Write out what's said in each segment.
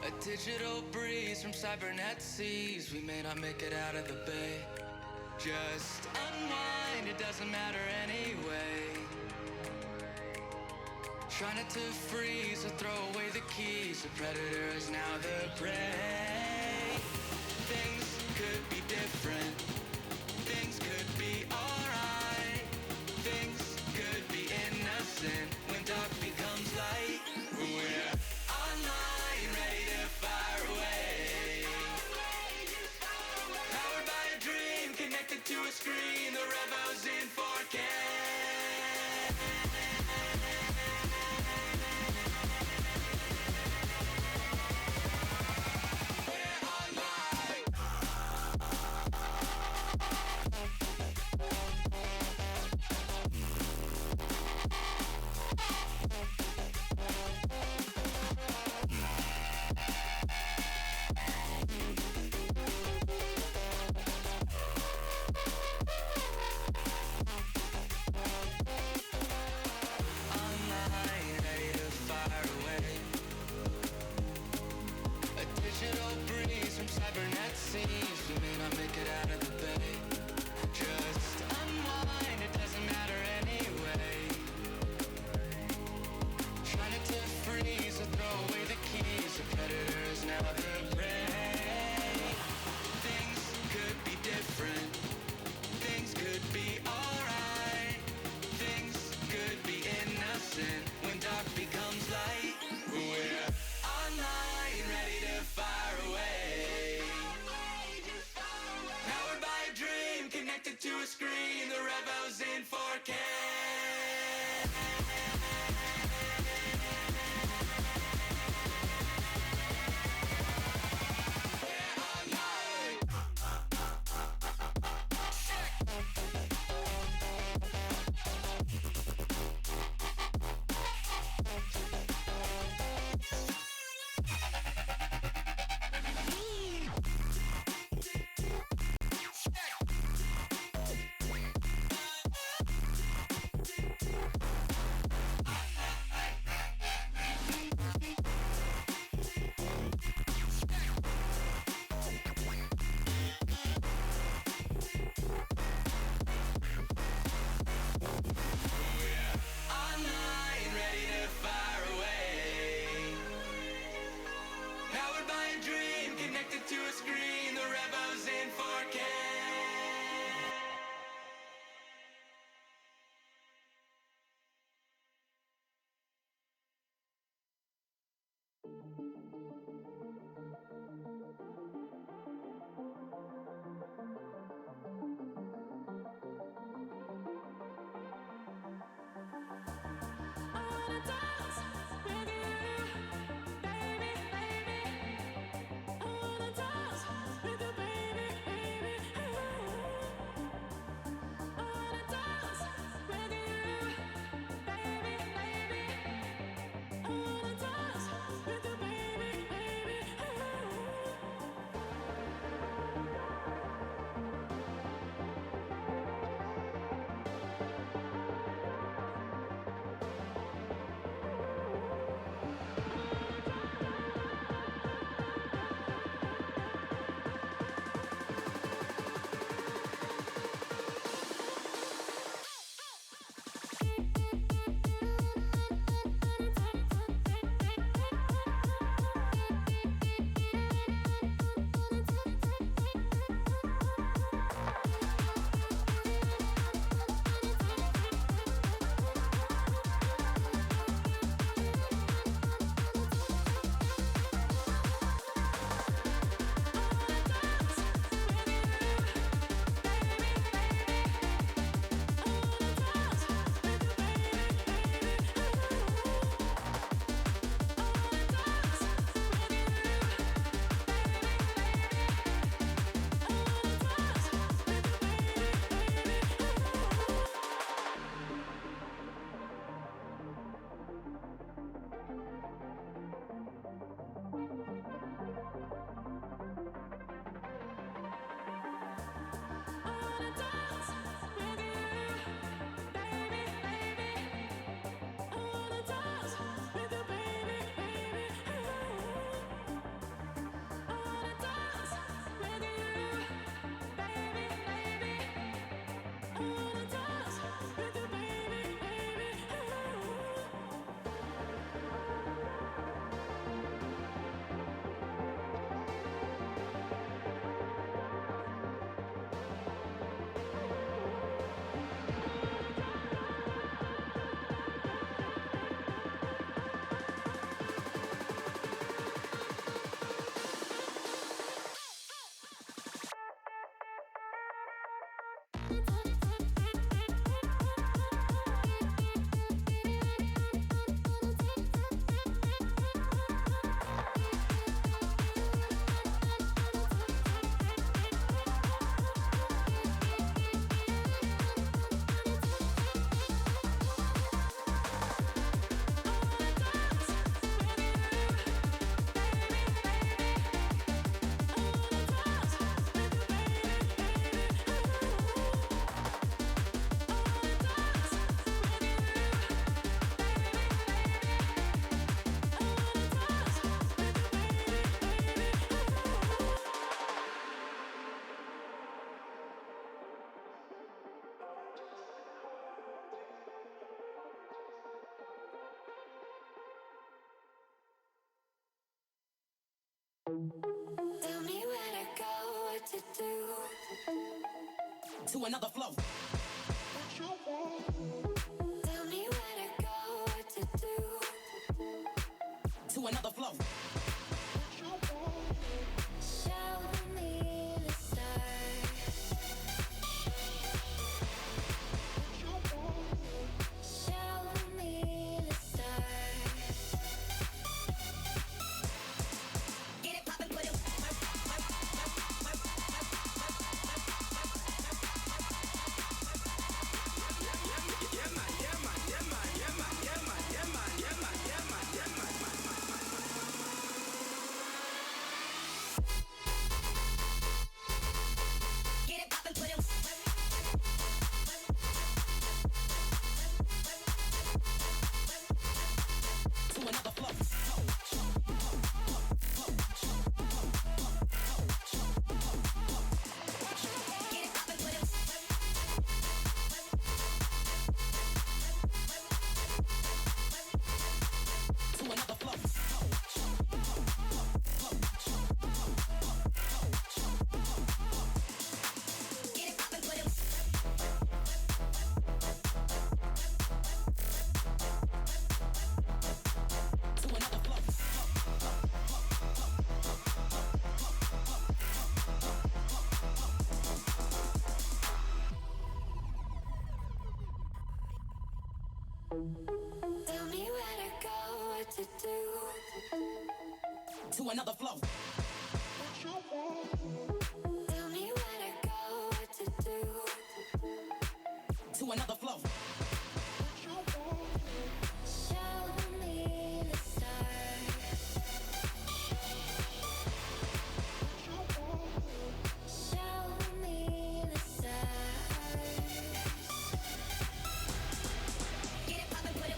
A digital breeze from cybernet seas. We may not make it out of the bay. Just unwind, it doesn't matter anyway. Try not to freeze or throw away the keys. The predator is now the prey. Things could be different. Things could be alright. Things could be innocent when dark becomes light. We're online, ready to fire away. Powered by a dream, connected to a screen. The Revo's in 4K. We're online. to another flow. Tell me where to go, what to do. To another flow. Show me the stars. Show me the stars. Get it poppin', put it. Tell me where to go, what to do. To another flow. Tell me where to go, what to do. To another flow. Show me the stars. Show me the stars. Get it poppin', put it.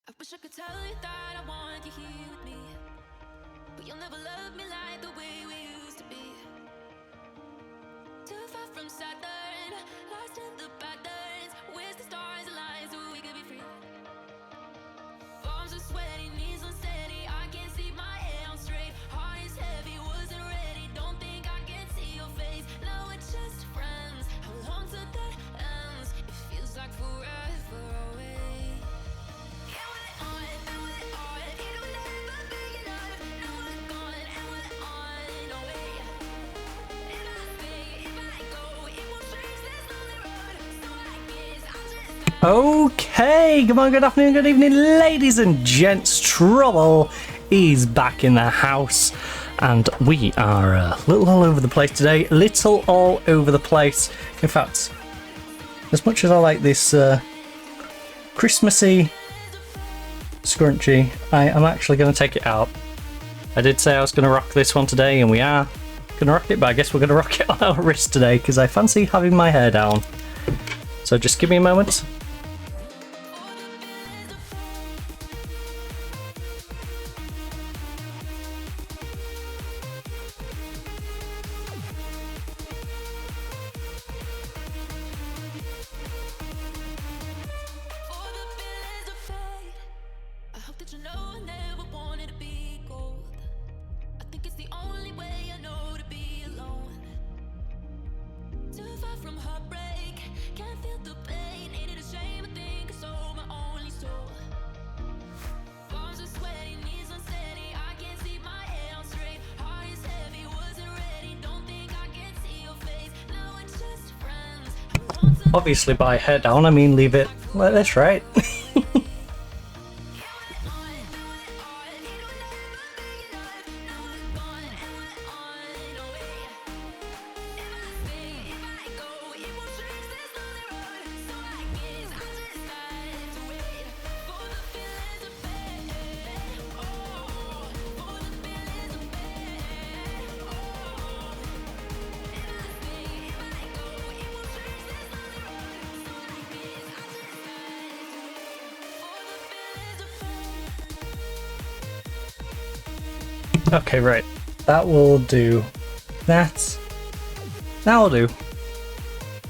I wish I could tell you that I want you here with me, but you'll never love me like the way we used to be. Too far from Saturn, lost in the patterns. Where's the stars align so we could be free? Palms are sweaty, knees unsteady. I can't see my head on straight. Heart is heavy, wasn't ready. Don't think I can see your face. Now we're just friends. How long till that ends? It feels like forever away. Okay, come on, good afternoon, good evening, ladies and gents. Trouble is back in the house, and we are a little all over the place today. Little all over the place. In fact, as much as I like this Christmassy scrunchie, I am actually going to take it out. I did say I was going to rock this one today, and we are going to rock it, but I guess we're going to rock it on our wrist today because I fancy having my hair down. So just give me a moment. Bombs Obviously by head down, I mean leave it like this, right? Okay, right. That will do. That'll do.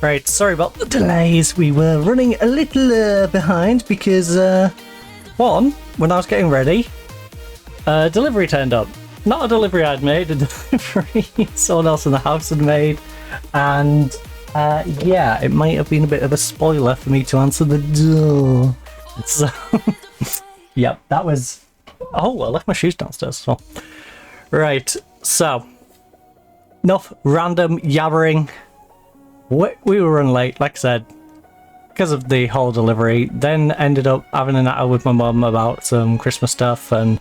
Right, sorry about the delays. We were running a little behind because, one, when I was getting ready, a delivery turned up. Not a delivery I'd made, a delivery someone else in the house had made. And, yeah, it might have been a bit of a spoiler for me to answer the door. So, yep, that was... Oh, I left my shoes downstairs as well. Right, so enough random yabbering. We were running late, like I said, because of the whole delivery. Then ended up having a natter with my mum about some Christmas stuff and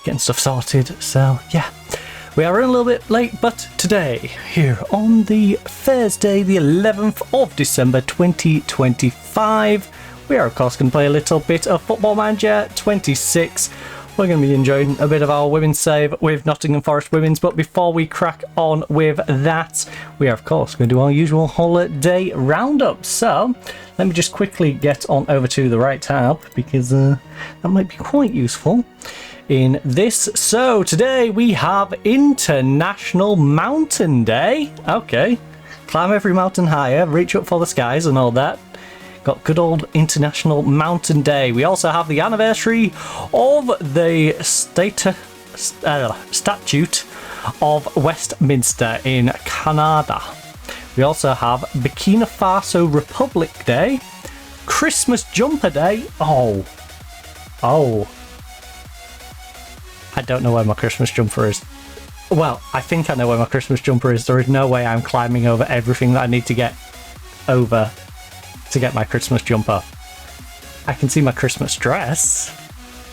getting stuff sorted. So yeah, we are running a little bit late, but today, here on the Thursday, the 11th of December 2025, we are of course going to play a little bit of Football Manager 26. We're going to be enjoying a bit of our women's save with Nottingham Forest Women's, but before we crack on with that, we are of course going to do our usual holiday roundup. So let me just quickly get on over to the right tab because that might be quite useful in this. So today we have International Mountain Day. Okay, climb every mountain higher, reach up for the skies and all that. Got good old International Mountain Day. We also have the anniversary of the Statute of Westminster in Canada. We also have Burkina Faso Republic Day, Christmas Jumper Day. Oh. I don't know where my Christmas jumper is. Well, I think I know where my Christmas jumper is. There is no way I'm climbing over everything that I need to get over to get my Christmas jumper. I can see my Christmas dress,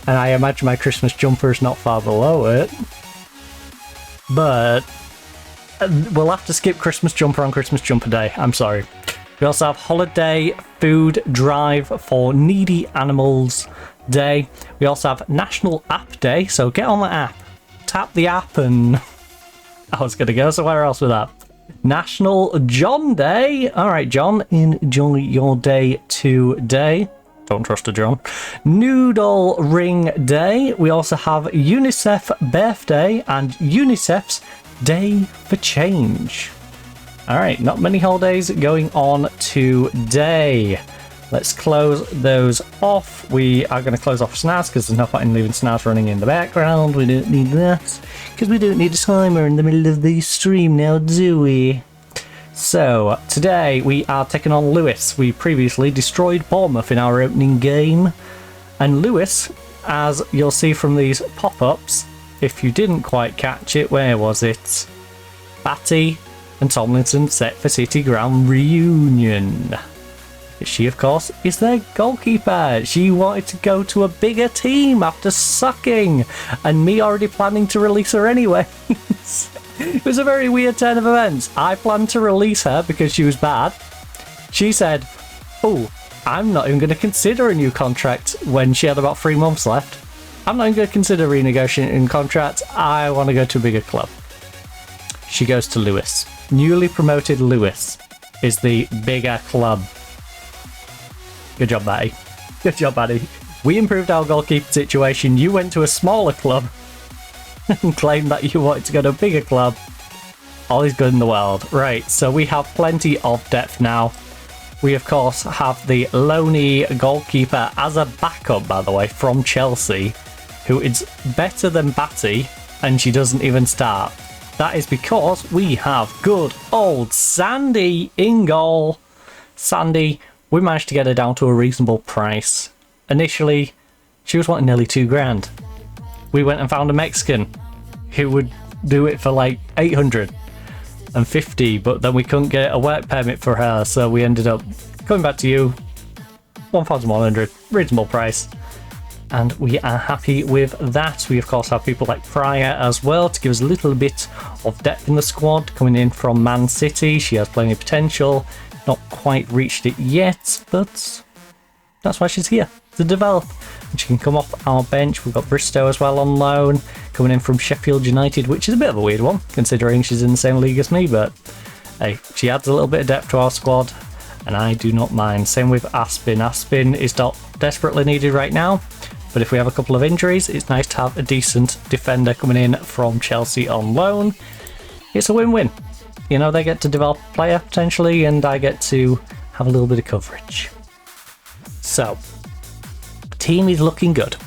and I imagine my Christmas jumper is not far below it. But we'll have to skip Christmas jumper on Christmas Jumper Day. I'm sorry. We also have Holiday Food Drive for Needy Animals Day. We also have National App Day, so get on the app. Tap the app and... I was going to go somewhere else with that. National John Day. Alright, John, enjoy your day today. Don't trust a John. Noodle Ring Day. We also have UNICEF Birthday and UNICEF's Day for Change. Alright, not many holidays going on today. Let's close those off. We are going to close off SNAS because there's no point in leaving SNAS running in the background. We don't need that because we don't need a timer in the middle of the stream now, do we? So, today we are taking on Lewis. We previously destroyed Bournemouth in our opening game. And Lewis, as you'll see from these pop-ups, if you didn't quite catch it, where was it? Batty and Tomlinson set for City Ground reunion. She, of course, is their goalkeeper. She wanted to go to a bigger team after sucking, and me already planning to release her anyway. It was a very weird turn of events. I planned to release her because she was bad. She said, oh, I'm not even going to consider a new contract when she had about 3 months left. I'm not even going to consider renegotiating contract. I want to go to a bigger club. She goes to Lewis. Newly promoted Lewis is the bigger club. Good job, Batty. Good job, Batty. We improved our goalkeeper situation. You went to a smaller club and claimed that you wanted to go to a bigger club. All is good in the world. Right, so we have plenty of depth now. We, of course, have the lonely goalkeeper as a backup, by the way, from Chelsea, who is better than Batty, and she doesn't even start. That is because we have good old Sandy in goal. Sandy, we managed to get her down to a reasonable price. Initially, she was wanting nearly $2,000. We went and found a Mexican who would do it for like $850, but then we couldn't get a work permit for her, so we ended up coming back to you, 1,100, reasonable price. And we are happy with that. We of course have people like Fryer as well to give us a little bit of depth in the squad, coming in from Man City. She has plenty of potential, not quite reached it yet, but that's why she's here, to develop. And she can come off our bench. We've got Bristow as well on loan, coming in from Sheffield United, which is a bit of a weird one, considering she's in the same league as me, but hey, she adds a little bit of depth to our squad, and I do not mind. Same with Aspen. Aspen is not desperately needed right now, but if we have a couple of injuries, it's nice to have a decent defender coming in from Chelsea on loan. It's a win-win. You know, they get to develop a player potentially, and I get to have a little bit of coverage. So, team is looking good.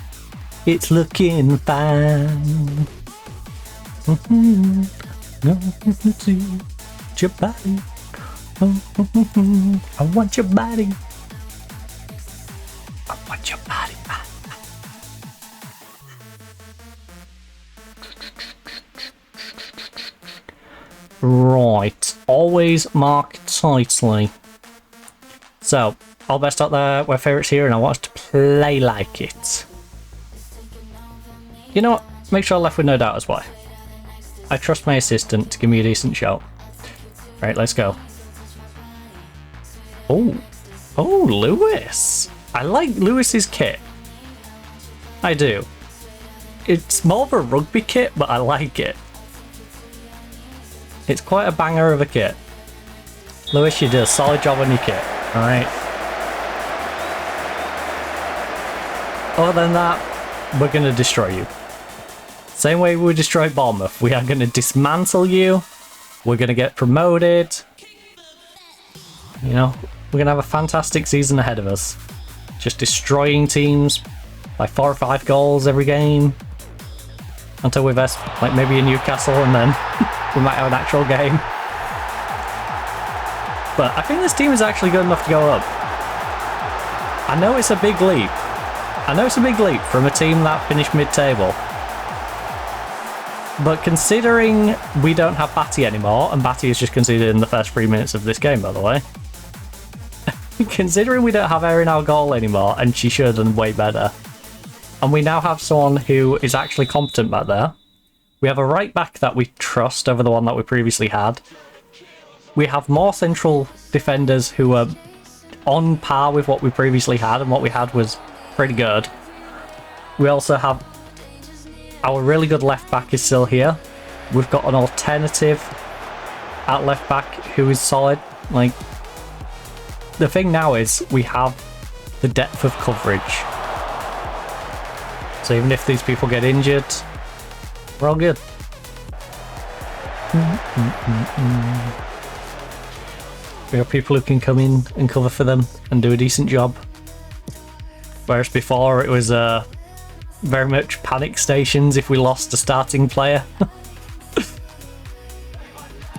It's looking fine. Your body. I want your body. I want your body. Right, always mark tightly. So, all best out there, we're favourites here, and I want us to play like it. You know what? Make sure I left with no doubt as why. I trust my assistant to give me a decent shot. Right, let's go. Oh, Lewis. I like Lewis's kit. I do. It's more of a rugby kit, but I like it. It's quite a banger of a kit. Lewis, you did a solid job on your kit. Alright. Other than that, we're going to destroy you. Same way we destroyed Bournemouth. We are going to dismantle you. We're going to get promoted. You know, we're going to have a fantastic season ahead of us. Just destroying teams by 4 or 5 goals every game. Until we've like maybe a Newcastle, and then we might have an actual game. But I think this team is actually good enough to go up. I know it's a big leap. I know it's a big leap from a team that finished mid-table. But considering we don't have Batty anymore, and Batty is just conceded in the first 3 minutes of this game, by the way. Considering we don't have her in our goal anymore, and she should have done way better. And we now have someone who is actually competent back there. We have a right back that we trust over the one that we previously had. We have more central defenders who are on par with what we previously had, and what we had was pretty good. We also have our really good left back is still here. We've got an alternative at left back who is solid. Like, the thing now is we have the depth of coverage. So even if these people get injured, we're all good. We have people who can come in and cover for them and do a decent job. Whereas before it was very much panic stations if we lost a starting player.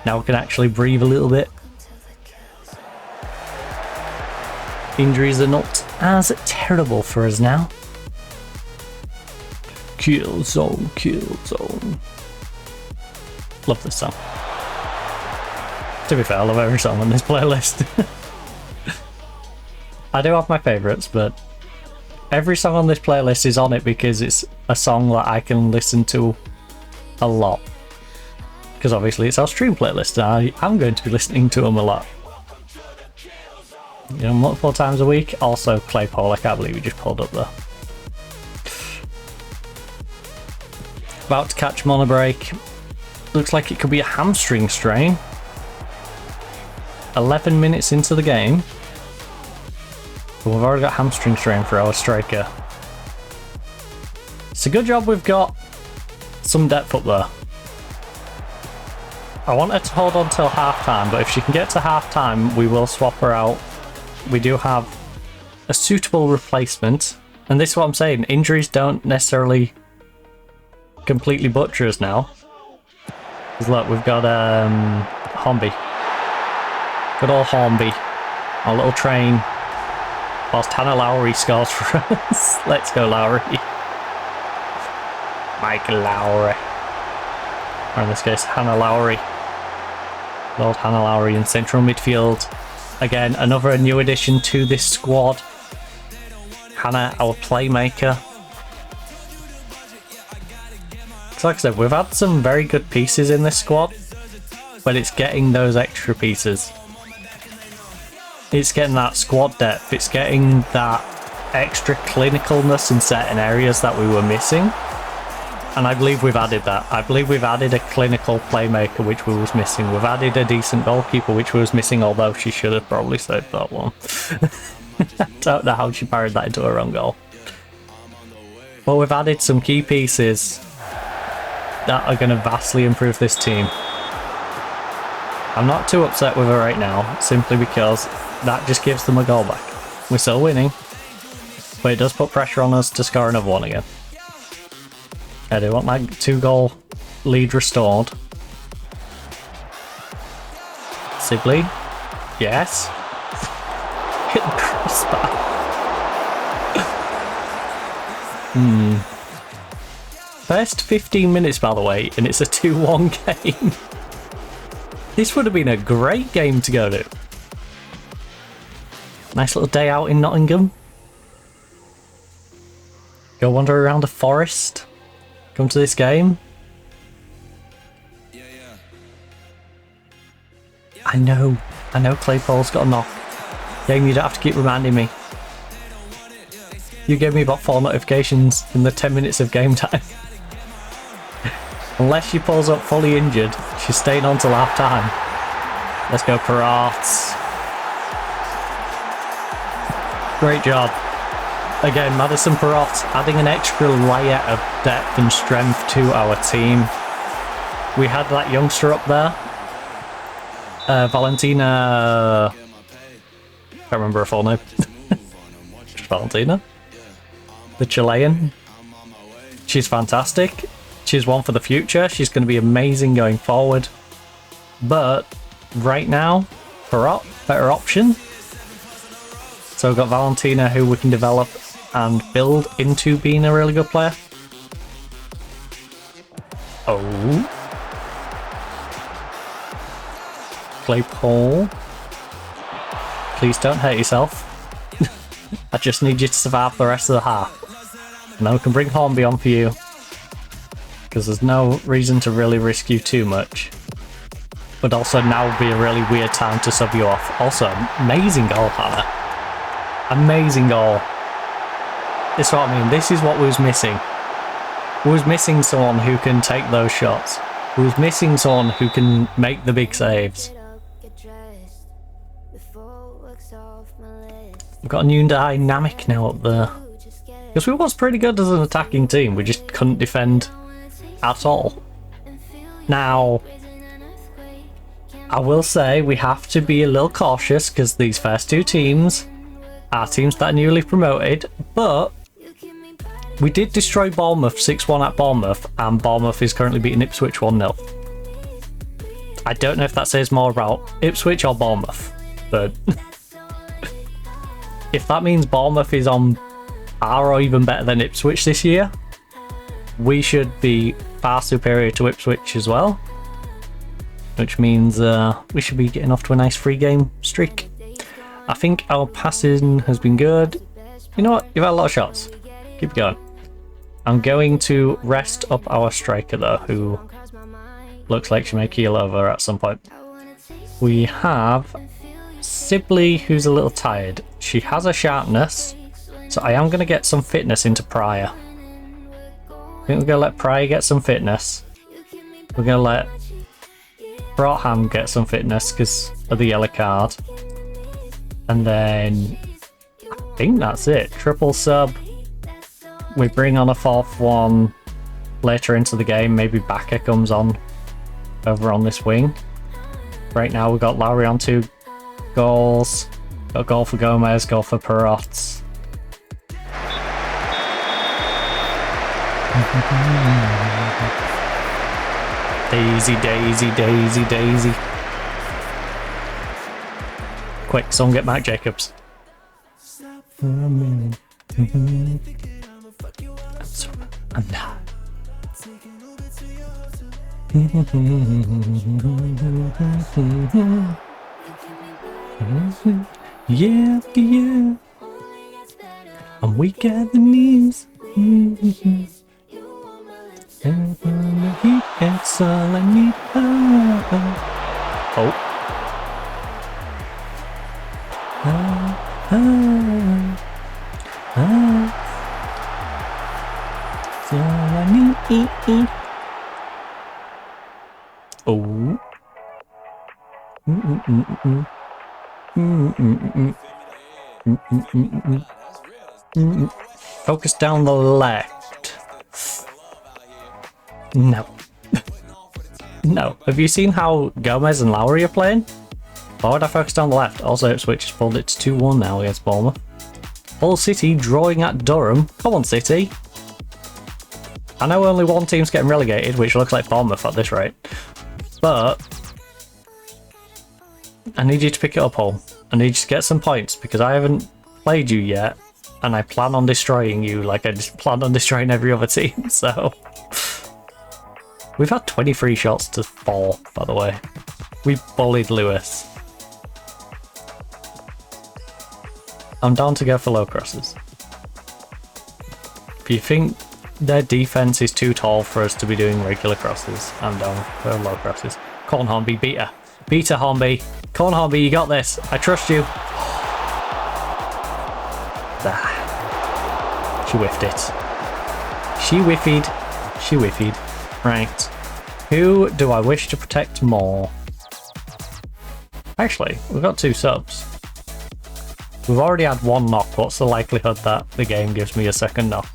Now we can actually breathe a little bit. Injuries are not as terrible for us now. Kill zone, kill zone. Love this song. To be fair, I love every song on this playlist. I do have my favourites, but every song on this playlist is on it because it's a song that I can listen to a lot. Because obviously it's our stream playlist, and I'm going to be listening to them a lot. You know, multiple times a week. Also, Claypole, I can't believe he just pulled up there. About to catch him on a break. Looks like it could be a hamstring strain. 11 minutes into the game. But we've already got hamstring strain for our striker. It's a good job we've got some depth up there. I want her to hold on till half time, but if she can get to half time, we will swap her out. We do have a suitable replacement. And this is what I'm saying, injuries don't necessarily completely butcher us now. Because look, we've got Hornby. Good old Hornby. Our little train. Whilst Hannah Lowry scores for us. Let's go, Lowry. Mike Lowry. Or in this case, Hannah Lowry. Old Hannah Lowry in central midfield. Again, another new addition to this squad. Hannah, our playmaker. So like I said, we've had some very good pieces in this squad, but it's getting those extra pieces. It's getting that squad depth, it's getting that extra clinicalness in certain areas that we were missing. And I believe we've added that. I believe we've added a clinical playmaker, which we was missing. We've added a decent goalkeeper, which we was missing, although she should have probably saved that one. I don't know how she parried that into a wrong goal. But we've added some key pieces that are going to vastly improve this team. I'm not too upset with her right now, simply because that just gives them a goal back. We're still winning, but it does put pressure on us to score another one again. I do want my 2-goal lead restored. Sibley, yes. Hit the crossbar. First 15 minutes, by the way, and it's a 2-1 game. This would have been a great game to go to. Nice little day out in Nottingham. Go wander around the forest. Come to this game. I know Claypole's got a knock. Game, you don't have to keep reminding me. You gave me about 4 notifications in the 10 minutes of game time. Unless she pulls up fully injured, she's staying on till half time. Let's go, Perats. Great job. Again, Madison Perot adding an extra layer of depth and strength to our team. We had that youngster up there. Valentina... can't remember her full name. Just Valentina. The Chilean. She's fantastic. She's one for the future. She's going to be amazing going forward. But right now, Perot, better option. So we've got Valentina, who we can develop and build into being a really good player. Oh. Claypole. Please don't hurt yourself. I just need you to survive the rest of the half. And then we can bring Hornby on for you. Because there's no reason to really risk you too much. But also now would be a really weird time to sub you off. Also, amazing goal, Hannah. Amazing goal. This is what I mean. This is what we was missing. We was missing someone who can take those shots. We was missing someone who can make the big saves. We've got a new dynamic now up there. Because we was pretty good as an attacking team. We just couldn't defend at all. Now, I will say we have to be a little cautious because these first 2 teams are teams that are newly promoted, but we did destroy Bournemouth 6-1 at Bournemouth, and Bournemouth is currently beating Ipswich 1-0. I don't know if that says more about Ipswich or Bournemouth, but if that means Bournemouth is on par or even better than Ipswich this year, we should be far superior to Ipswich as well, which means we should be getting off to a nice 3-game streak. I think our passing has been good. You know what? You've had a lot of shots. Keep going. I'm going to rest up our striker though, who looks like she may keel over at some point. We have Sibley, who's a little tired. She has a sharpness, so I am going to get some fitness into Pryor. I think we're going to let Pryor get some fitness. We're going to let Brogham get some fitness because of the yellow card. And then I think that's it. Triple sub. We bring on a 4th one later into the game. Maybe Baka comes on over on this wing. Right now we've got Lowry on 2 goals. Got a goal for Gomez, goal for Perot. Daisy, Daisy, Daisy, Daisy. Quick, someone get Mark Jacobs. I'm not. Yeah, yeah. I'm weak at the knees. It's all I need. Oh. It's all I need. Oh. Focus down the left. No. No. Have you seen how Gomez and Lowry are playing? Why would I focus down the left? Also, Ipswich has pulled it to 2-1 now against Bournemouth. Hull City drawing at Durham. Come on, City. I know only one team's getting relegated, which looks like Bournemouth at this rate. But I need you to pick it up, Hull. I need you to get some points because I haven't played you yet, and I plan on destroying you like I just plan on destroying every other team. So we've had 23 shots to 4, by the way. We bullied Lewis. I'm down to go for low crosses. If you think their defense is too tall for us to be doing regular crosses, I'm down for low crosses. Come on, Hornby, beat her. Beat her, Hornby. Come on, Hornby, you got this. I trust you. She whiffed it. She whiffied. She whiffied. Right. Who do I wish to protect more? Actually, we've got 2 subs. We've already had 1 knock. What's the likelihood that the game gives me a second knock?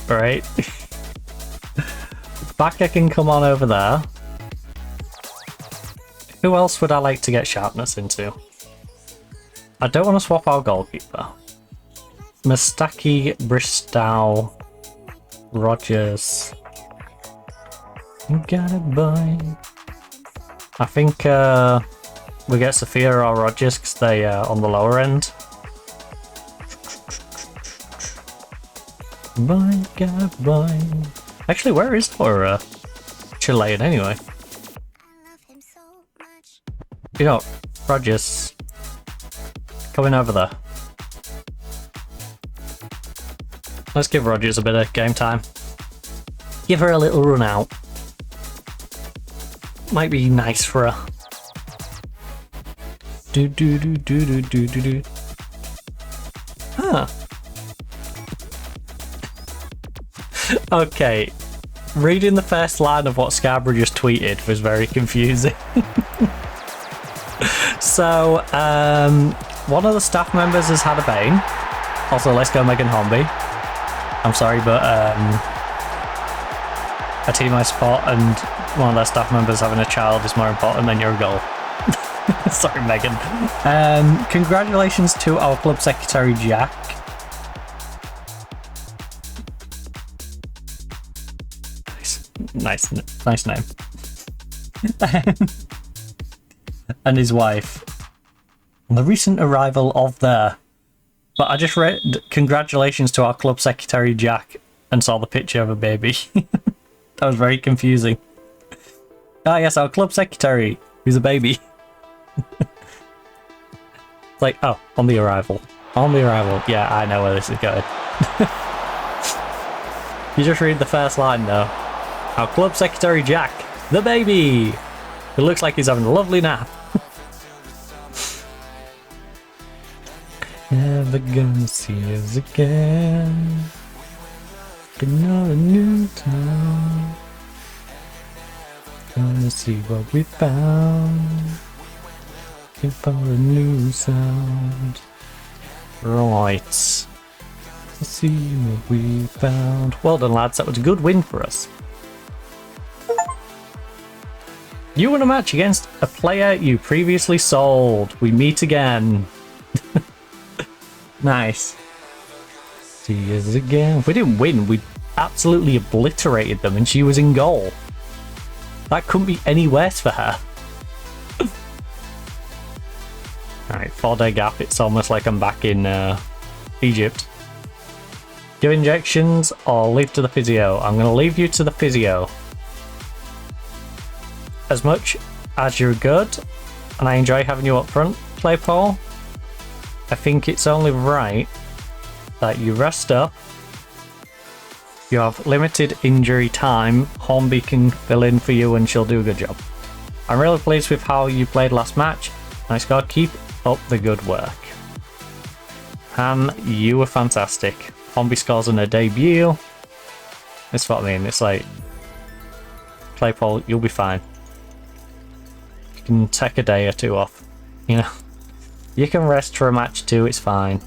Right. Baka can come on over there. Who else would I like to get sharpness into? I don't want to swap our goalkeeper. Mustaki, Bristow, Rogers. You got it, boy. I think we get Sophia or Rogers because they are on the lower end. Boy, got it, boy. Actually, where is our Chilean anyway? You know, Rogers. Coming over there. Let's give Rogers a bit of game time. Give her a little run out. Might be nice for her. Do do do do do do do do. Huh. Okay. Reading the first line of what Scarborough just tweeted was very confusing. So, one of the staff members has had a bane. Also, let's go Megan Hornby. I'm sorry, but a team I support and one of their staff members having a child is more important than your goal. Sorry, Megan. Congratulations to our club secretary, Jack. Nice name. And his wife. On the recent arrival of their... But I just read congratulations to our club secretary, Jack, and saw the picture of a baby. That was very confusing. Ah, yes, our club secretary, who's a baby. Like, oh, on the arrival. On the arrival. Yeah, I know where this is going. You just read the first line, though. Our club secretary, Jack, the baby! It looks like he's having a lovely nap. Never gonna see us again. Another new town. Gonna see what we found. Looking for a new sound. Right. Let's see what we found. Well done, lads. That was a good win for us. You won a match against a player you previously sold. We meet again. Nice. See us again. We didn't win. We absolutely obliterated them and she was in goal. That couldn't be any worse for her. Alright, 4-day gap. It's almost like I'm back in Egypt. Give injections or leave to the physio. I'm going to leave you to the physio. As much as you're good, and I enjoy having you up front, Claypole, I think it's only right that you rest up. You have limited injury time. Hornby can fill in for you and she'll do a good job. I'm really pleased with how you played last match. Nice God, keep up the good work. Han, you were fantastic. Hornby scores on her debut. That's what I mean, it's like, Claypole, you'll be fine. You can take a day or two off, you know. You can rest for a match too, it's fine.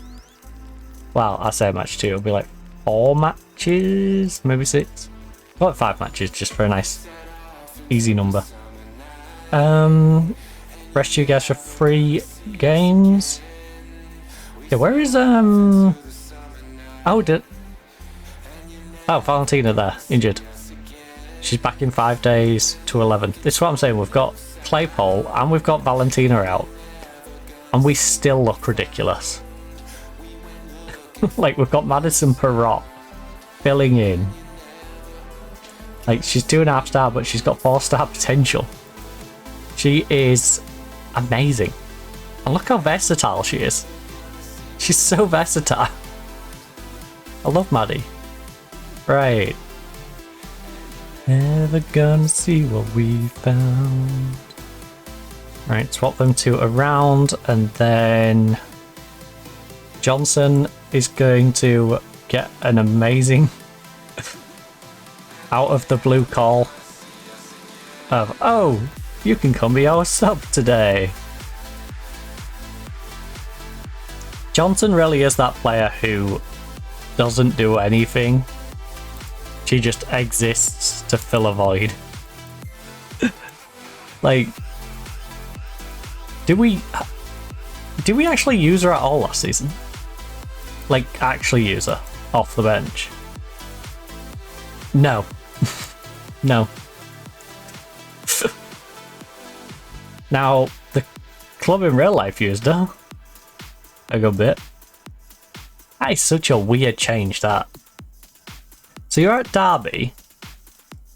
Well, I say a match too, it'll be like 4 matches, maybe 6. Well, 5 matches, just for a nice, easy number. Rest you guys for 3 games. Yeah, where is, oh, Valentina there, injured. She's back in 5 days to 11. This is what I'm saying, we've got Claypole and we've got Valentina out. And we still look ridiculous. Like, we've got Madison Perrott filling in. Like, she's 2.5 star, but she's got 4-star potential. She is amazing. And look how versatile she is. She's so versatile. I love Maddie. Right. Never gonna see what we found. Right, swap them to around, and then Johnson is going to get an amazing out of the blue call of, oh, you can come be our sub today. Johnson really is that player who doesn't do anything. She just exists to fill a void. Like, did we actually use her at all last season? Like, actually use her off the bench? No. No. Now, the club in real life used her a good bit. That is such a weird change, that. So you're at Derby,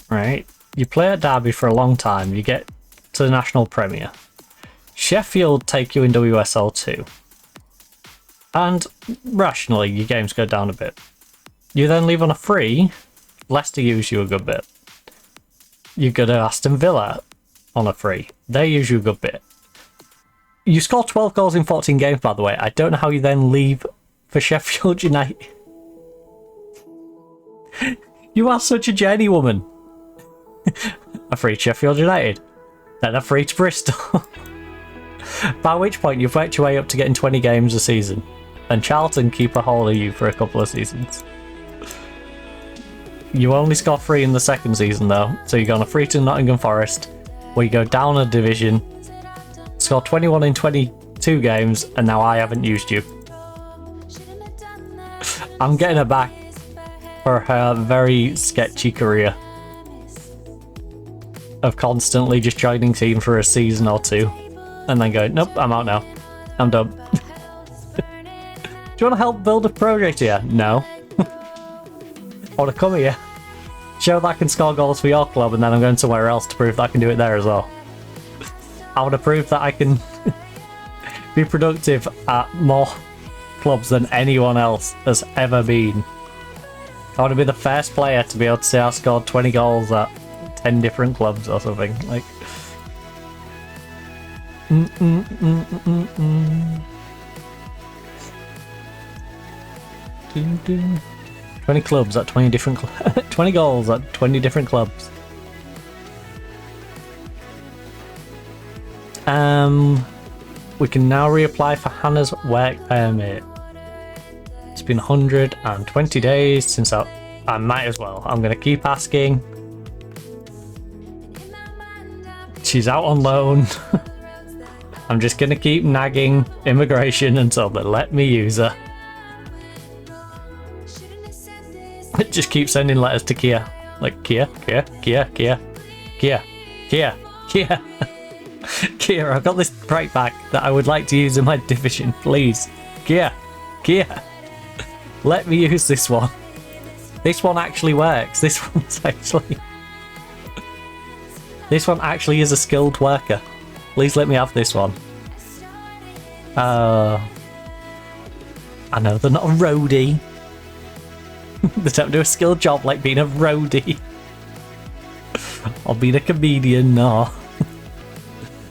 right? You play at Derby for a long time, you get to the National Premier. Sheffield take you in WSL 2. And rationally, your games go down a bit. You then leave on a free. Leicester use you a good bit. You go to Aston Villa on a free. They use you a good bit. You score 12 goals in 14 games, by the way. I don't know how you then leave for Sheffield United. You are such a journeywoman. A free to Sheffield United. Then a free to Bristol. By which point you've worked your way up to getting 20 games a season. And Charlton keep a hold of you for a couple of seasons. You only score 3 in the second season though. So you go on a free to Nottingham Forest, where you go down a division, score 21 in 22 games, and now I haven't used you. I'm getting her back for her very sketchy career of constantly just joining team for a season or 2 and then going, nope, I'm out now. I'm done. Do you want to help build a project here? No. I want to come here, show that I can score goals for your club, and then I'm going somewhere else to prove that I can do it there as well. I want to prove that I can be productive at more clubs than anyone else has ever been. I want to be the first player to be able to say I scored 20 goals at 10 different clubs or something. Like, 20 clubs at 20 different 20 goals at 20 different clubs. We can now reapply for Hannah's work permit. It's been 120 days since I might as well. I'm going to keep asking. She's out on loan. I'm just going to keep nagging immigration until they let me use her. Just keep sending letters to Kia. Like, Kia. Kia, I've got this right back that I would like to use in my division, please. Kia. Let me use this one. This one actually works. This one actually is a skilled worker. Please let me have this one. I know they're not a roadie. They don't do a skilled job like being a roadie. Or being a comedian, no.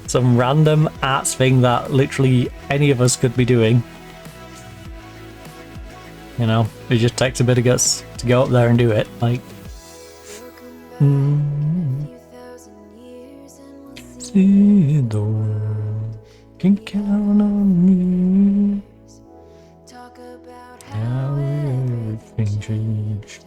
Some random arts thing that literally any of us could be doing. You know, it just takes a bit of guts to go up there and do it. Like, see the can count on me. How everything changed.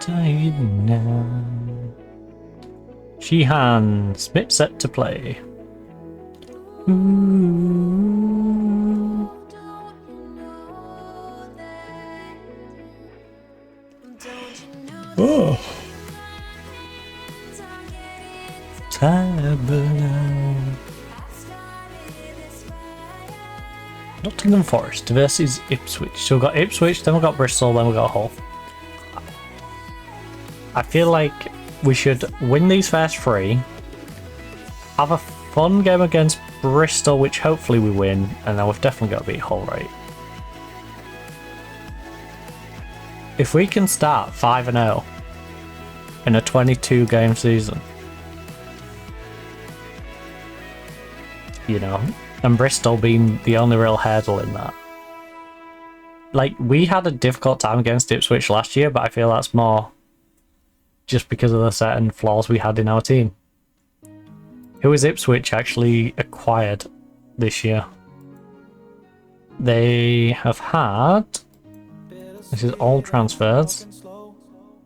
Tired now. Shihan, Smith set to play. Oh. Nottingham Forest versus Ipswich. So we've got Ipswich, then we've got Bristol, then we've got Hull. I feel like we should win these first three, have a fun game against Bristol, which hopefully we win, and then we've definitely got to beat Hull, right? If we can start 5-0 in a 22 game season, you know, and Bristol being the only real hurdle in that. Like, we had a difficult time against Ipswich last year, but I feel that's more just because of the certain flaws we had in our team. Who is Ipswich actually acquired this year? They have had, this is all transfers,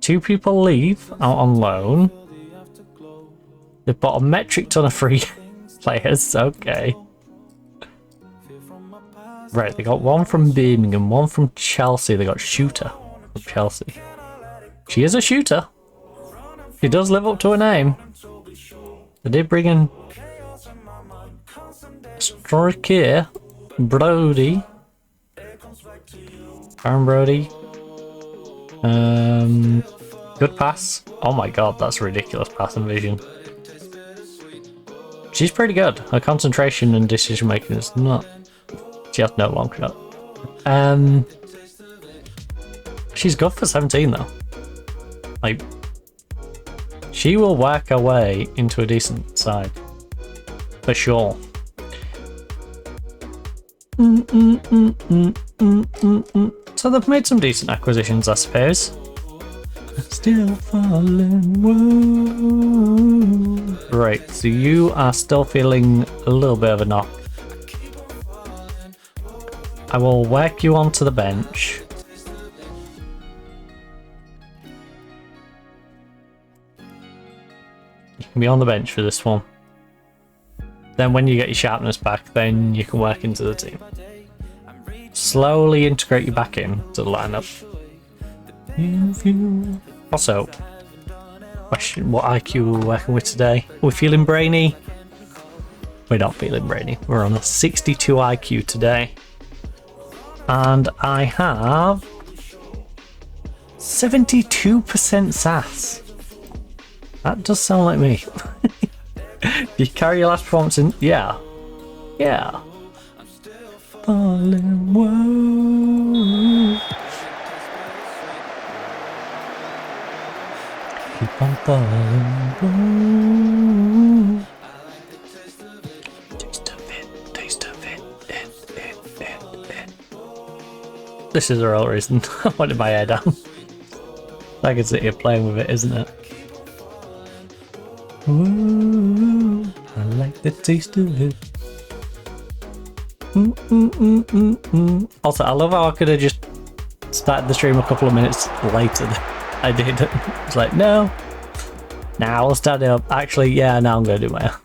2 people leave out on loan. They've bought a metric ton of free players, okay. Right, they got one from Birmingham, one from Chelsea. They got Shooter from Chelsea. She is a shooter. She does live up to her name. They did bring in Striker, Brody, Aaron Brody. Good pass. Oh my god, that's a ridiculous pass and vision. She's pretty good. Her concentration and decision making is not. She has no long shot. She's good for 17 though. Like, she will work her way into a decent side. For sure. So they've made some decent acquisitions, I suppose. Still falling. Whoa. Right, so you are still feeling a little bit of a knock. I will work you onto the bench. You can be on the bench for this one. Then when you get your sharpness back, then you can work into the team. Slowly integrate you back in to the lineup. Also, question what IQ we're working with today. We're feeling brainy? We're not feeling brainy. We're on a 62 IQ today. And I have 72% sass. That does sound like me. You carry your last performance in. Yeah. Yeah. Falling, whoa. Keep on falling, whoa. Taste of it. This is the real reason I wanted my hair down. I can sit here playing with it, isn't it? Ooh, I like the taste of it. Also, I love how I could have just started the stream a couple of minutes later than I did. It's like, no. Now I'll stand it up. Actually, yeah, now I'm going to do my hair.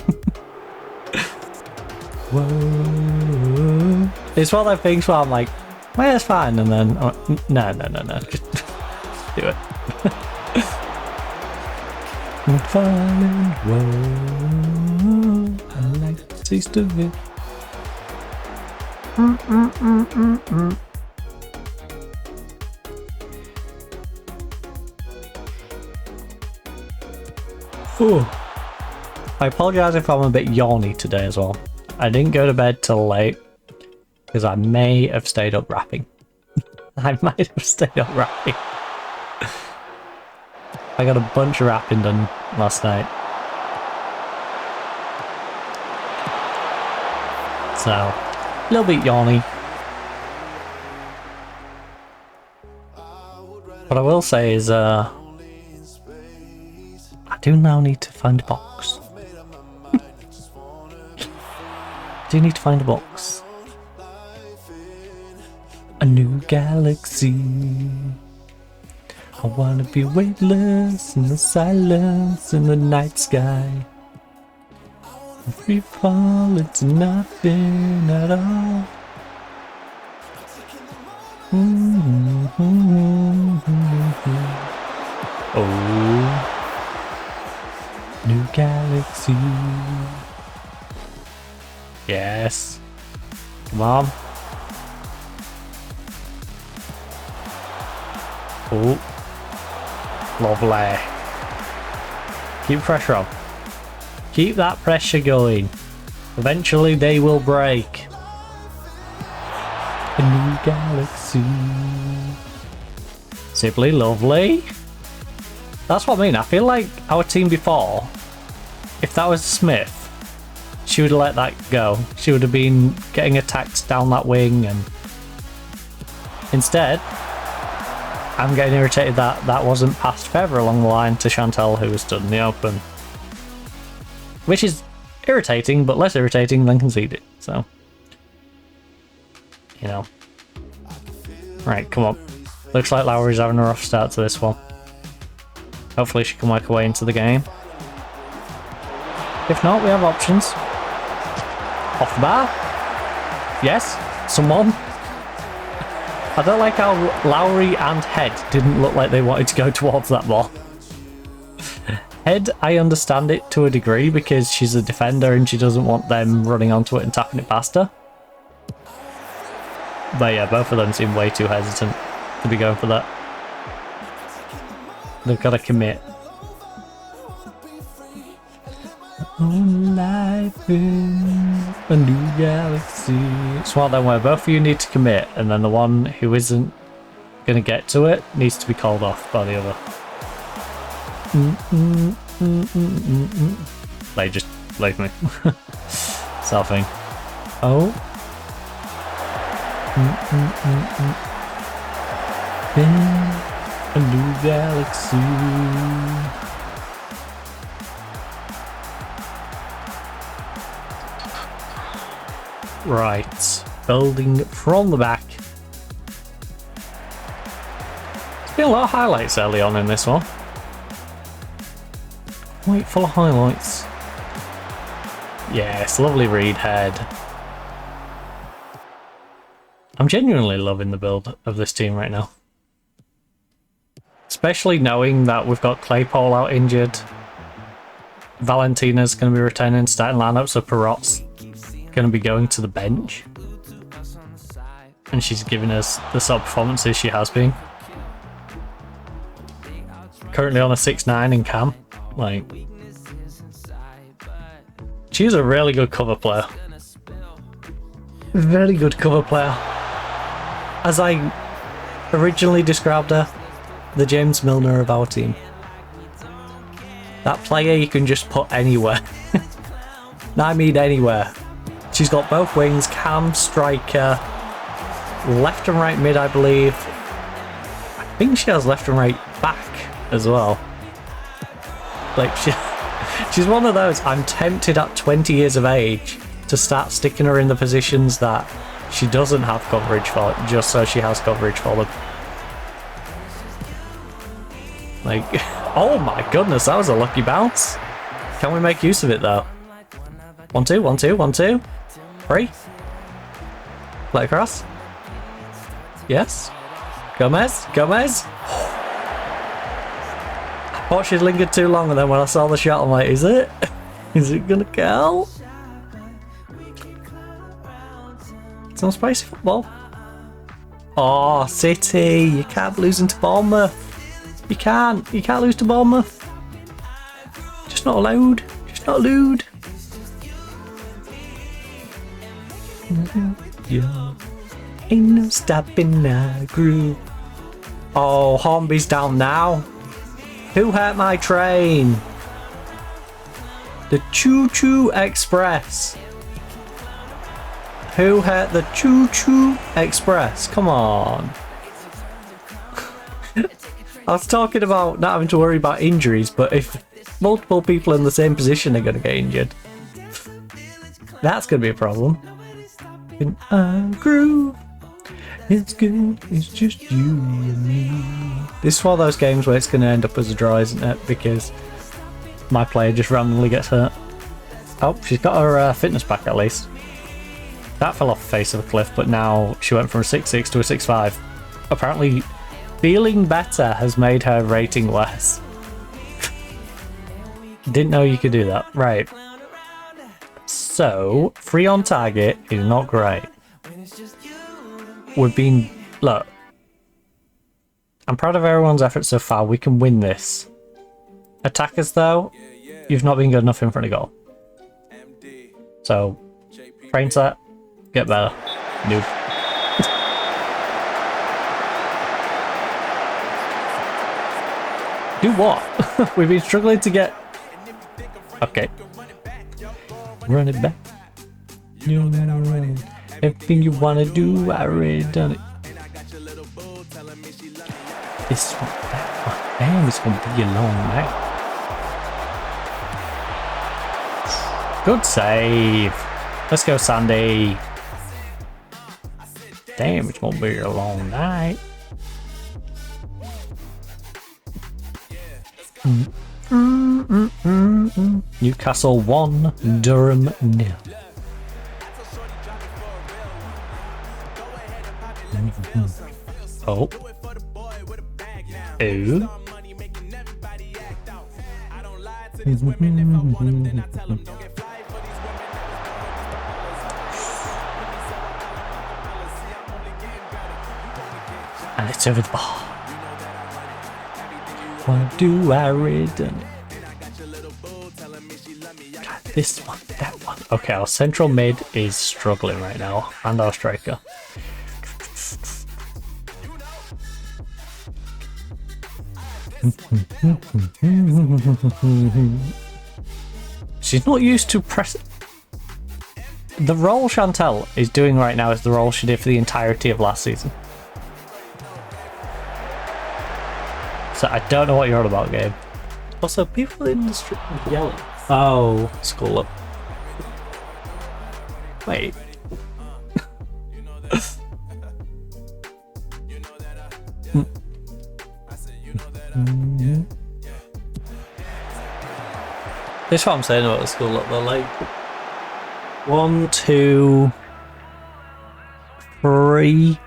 Whoa. It's one of those things where I'm like, my hair's fine, and then I'm like, no, just do it. I'm falling, whoa, I like the taste of it. Ooh. I apologise if I'm a bit yawny today as well. I didn't go to bed till late because I may have stayed up rapping. I might have stayed up rapping. I got a bunch of rapping done last night. So, a little bit yawny. What I will say is, I do now need to find a box. I do need to find a box. A new galaxy. I wanna be weightless in the silence in the night sky. Free fall into nothing at all. Oh, new galaxy. Yes. Come on. Oh, lovely. Keep pressure on. Keep that pressure going. Eventually they will break. A new galaxy. Simply lovely. That's what I mean. I feel like our team before, if that was Smith, she would have let that go. She would have been getting attacked down that wing, and instead, I'm getting irritated that that wasn't passed further along the line to Chantel, who was stood in the open. Which is irritating, but less irritating than conceded, so. You know. Right, come on. Looks like Lowry's having a rough start to this one. Hopefully she can work her way into the game. If not, we have options. Off the bar. Yes, someone. I don't like how Lowry and Head didn't look like they wanted to go towards that ball. Head, I understand it to a degree because she's a defender and she doesn't want them running onto it and tapping it past her. But yeah, both of them seem way too hesitant to be going for that. They've got to commit. Life in a new galaxy. It's one of them where both of you need to commit, and then the one who isn't going to get to it needs to be called off by the other. Like, just leave me. Selfing. Oh. In a new galaxy. Right, building from the back. There's been a lot of highlights early on in this one. Quite full of highlights. Yes, lovely read Head. I'm genuinely loving the build of this team right now. Especially knowing that we've got Claypole out injured. Valentina's going to be returning starting lineup, so Perrot's going to be going to the bench. And she's giving us the sort of performances she has been. Currently on a 6-9 in Cam. Like, she's a really good cover player. Very good cover player. As I originally described her, the James Milner of our team. That player you can just put anywhere. I mean anywhere. She's got both wings, cam, striker, left and right mid, I believe. I think she has left and right back as well. Like, she's one of those, I'm tempted at 20 years of age to start sticking her in the positions that she doesn't have coverage for, just so she has coverage for them. Like, oh my goodness, that was a lucky bounce. Can we make use of it though? 1-2, 1-2, 1-2. 3. Play across. Yes. Gomez, Gomez. I thought she'd lingered too long, and then when I saw the shot, I'm like, is it? Is it gonna count? Some spicy football. Oh, City, you can't be losing to Bournemouth. You can't lose to Bournemouth. Just not allowed. Just not allowed. Yeah. Ain't no stopping the groove. Oh, Hornby's down now. Who hurt my train? The Choo Choo Express. Who hurt the Choo Choo Express? Come on. I was talking about not having to worry about injuries, but if multiple people in the same position are going to get injured, that's going to be a problem. In a groove, it's good, it's just you and me. This is one of those games where it's going to end up as a draw, isn't it? Because my player just randomly gets hurt. Oh, she's got her fitness back at least. That fell off the face of a cliff, but now she went from a 6-6 to a 6-5. Apparently, feeling better has made her rating less. Didn't know you could do that. Right. So, 3 on target is not great. We've been... Look. I'm proud of everyone's efforts so far. We can win this. Attackers, though, you've not been good enough in front of goal. So, train set, get better. Noob. Do what? We've been struggling to get... Okay. Run it back. Everything you wanna do, I already done it. This one, that one. Damn, it's gonna be a long night. Good save. Let's go, Sandy. Damn, it's gonna be a long night. Newcastle 1, Durham 0. Oh. Ooh. And it's over the bar. What do I read? This one, that one. Okay, our central mid is struggling right now, and our striker. She's not used to press. The role Chantel is doing right now is the role she did for the entirety of last season. So I don't know what you're on about, Gabe. Also, people in the street yelling. Oh, school up. Wait. This is what I'm saying about the school up. They're like 1, 2, 3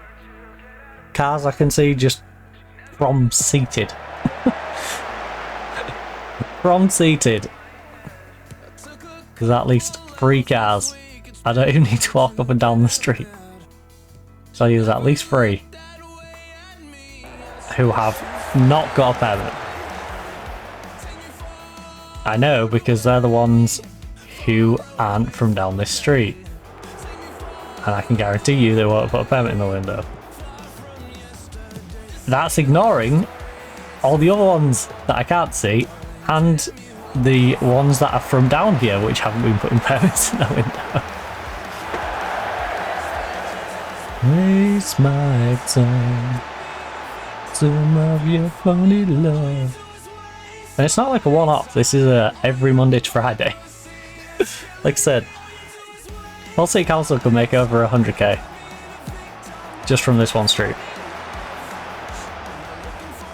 cars I can see just from seated. From seated. There's at least 3 cars. I don't even need to walk up and down the street. So there's at least 3 who have not got a permit. I know, because they're the ones who aren't from down this street. And I can guarantee you they won't put a permit in the window. That's ignoring all the other ones that I can't see, and the ones that are from down here which haven't been putting permits in the window. Waste my time, some of your funny love. And it's not like a one-off, this is a every Monday to Friday. Like I said, Hull City Council could make over 100k just from this one street.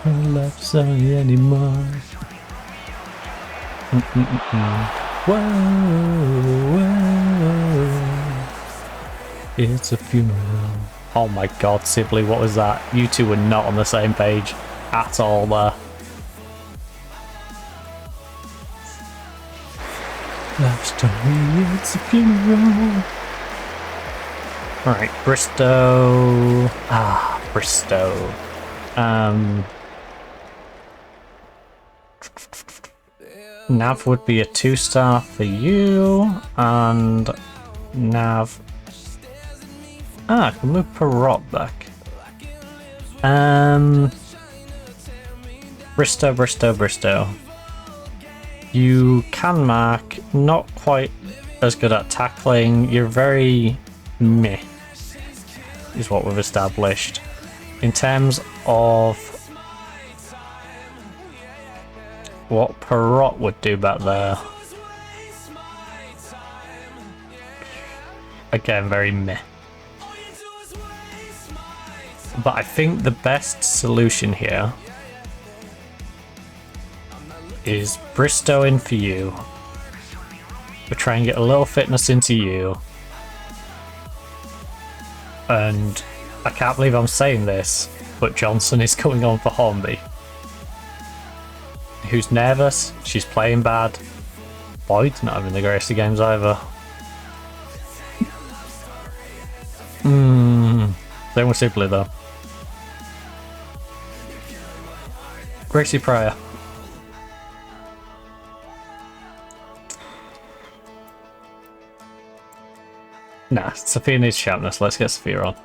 I love sorry anymore. Whoa, whoa. It's a funeral. Oh my god, Sibley, what was that? You two were not on the same page at all there. Love story, it's a funeral. Alright, Bristow. Ah, Bristow. Nav would be a 2-star for you, and Nav. I can move Perot back. Bristow. You can mark, not quite as good at tackling. You're very meh, is what we've established. In terms of what Perot would do back there, again, very meh. But I think the best solution here is Bristow in for you. We'll try and get a little fitness into you. And I can't believe I'm saying this, but Johnson is coming on for Hornby. Who's nervous? She's playing bad. Boyd's not having the greatest of games either. Same with Sibley though. Gracie Pryor. Nah, Sophia needs sharpness. Let's get Sophia on.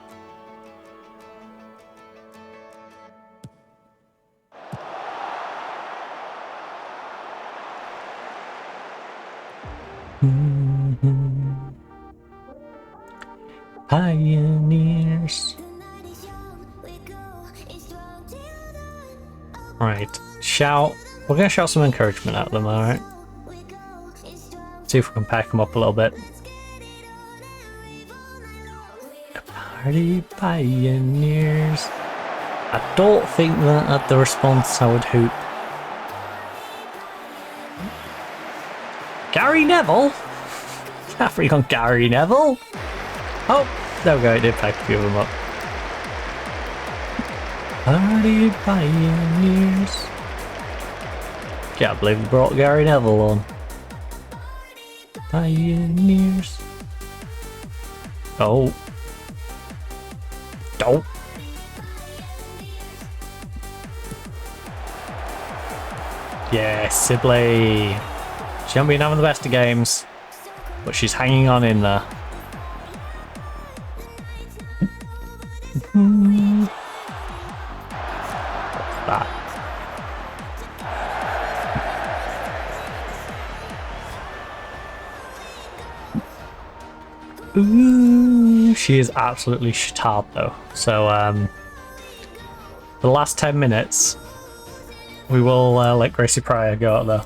Pioneers. Right, shout. We're gonna shout some encouragement at them, alright? See if we can pack them up a little bit. Party pioneers. I don't think that had the response I would hope. Gary Neville? Can't freak on Gary Neville. Oh, there we go, it did pack a few of them up. Party pioneers. Can't believe we brought Gary Neville on. Pioneers. Oh. Don't. Yeah, Sibley. She hasn't been having the best of games, but she's hanging on in there. That. Ooh, she is absolutely shitard though. So the last 10 minutes we will let Gracie Pryor go out there.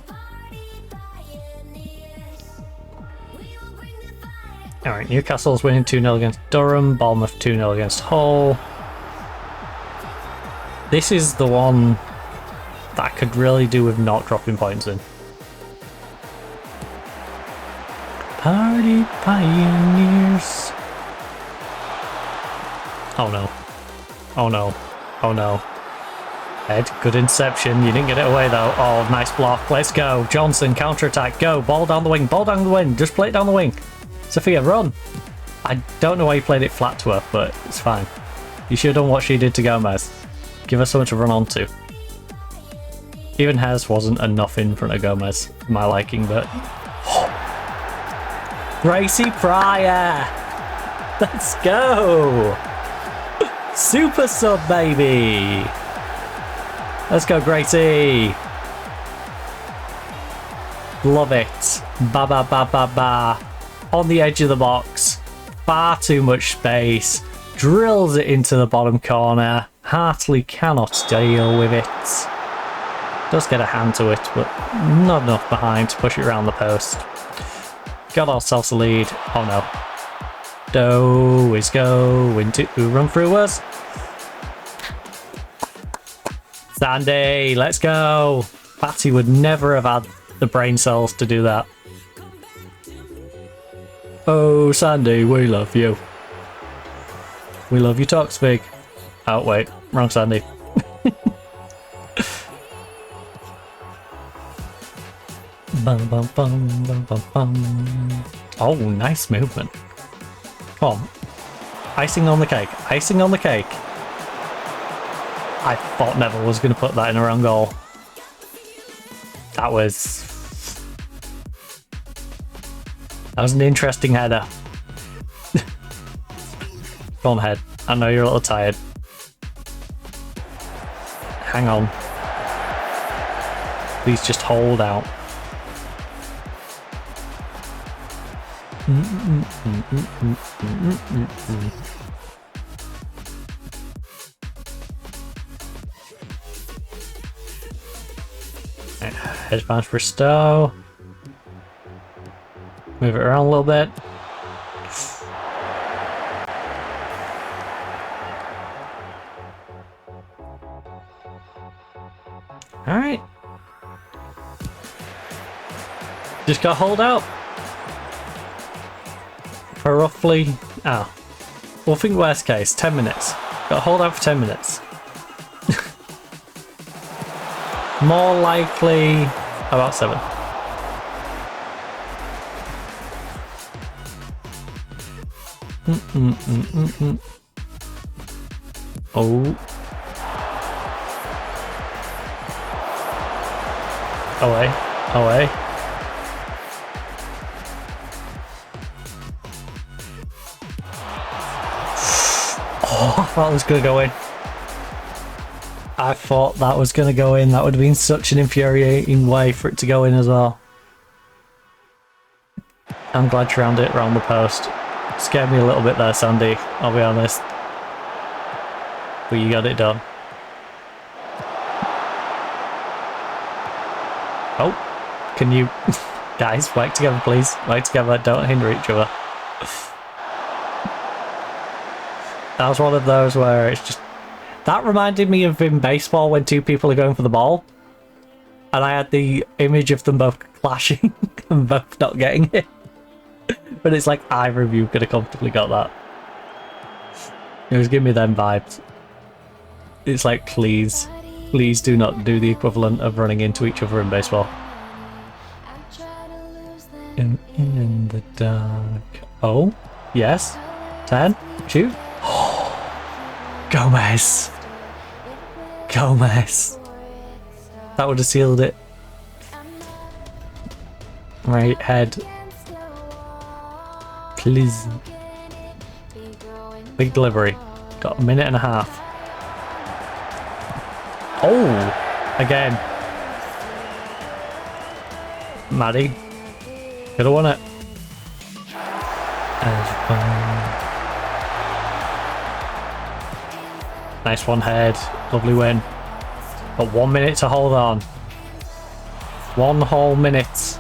Alright, Newcastle's winning 2-0 against Durham, Bournemouth 2-0 against Hull. This is the one that I could really do with not dropping points in. Party pioneers. Oh no. Oh no. Oh no. Ed, good inception. You didn't get it away though. Oh, nice block. Let's go. Johnson, counter-attack. Go. Ball down the wing. Ball down the wing. Just play it down the wing. Sophia, run. I don't know why you played it flat to her, but it's fine. You should have done what she did to Gomez. Give her something to run onto. Even Hez wasn't enough in front of Gomez, for my liking, but... Gracie Pryor! Let's go! Super sub, baby! Let's go, Gracie! Love it. Ba ba ba ba ba. On the edge of the box. Far too much space. Drills it into the bottom corner. Hartley cannot deal with it. Does get a hand to it, but not enough behind to push it around the post. Got ourselves a lead. Oh no. Doe is going to run through us. Sandy, let's go. Batty would never have had the brain cells to do that. Oh, Sandy, we love you. We love you, Toxvig. Oh, wait. Wrong Sandy. Bum, bum, bum, bum, bum, bum. Oh, nice movement. Come on. Icing on the cake. Icing on the cake. I thought Neville was going to put that in a wrong goal. That was an interesting header. Go on, head. I know you're a little tired. Hang on. Please just hold out. Hedge bounce for Stowe. Move it around a little bit. Alright. Just gotta hold out. For roughly... Oh. We'll think worst case, 10 minutes. Gotta hold out for 10 minutes. More likely about 7. Oh. Away. Away. Oh, I thought it was gonna go in. I thought that was going to go in. That would have been such an infuriating way for it to go in as well. I'm glad you round it around the post. Scared me a little bit there, Sandy, I'll be honest. But you got it done. Oh, can you... Guys, work together, please. Work together, don't hinder each other. That was one of those where it's just... That reminded me of in baseball when two people are going for the ball. And I had the image of them both clashing and both not getting it. But it's like either of you could have comfortably got that. It was giving me them vibes. It's like, please do not do the equivalent of running into each other in baseball. In the dark. Oh, yes. 10, shoot. Gomez. Gomez. That would have sealed it. Right, head. Please. Big delivery. Got a minute and a half. Oh! Again. Maddie. Could have won it. Nice one, head. Lovely win. Got 1 minute to hold on. 1 whole minute.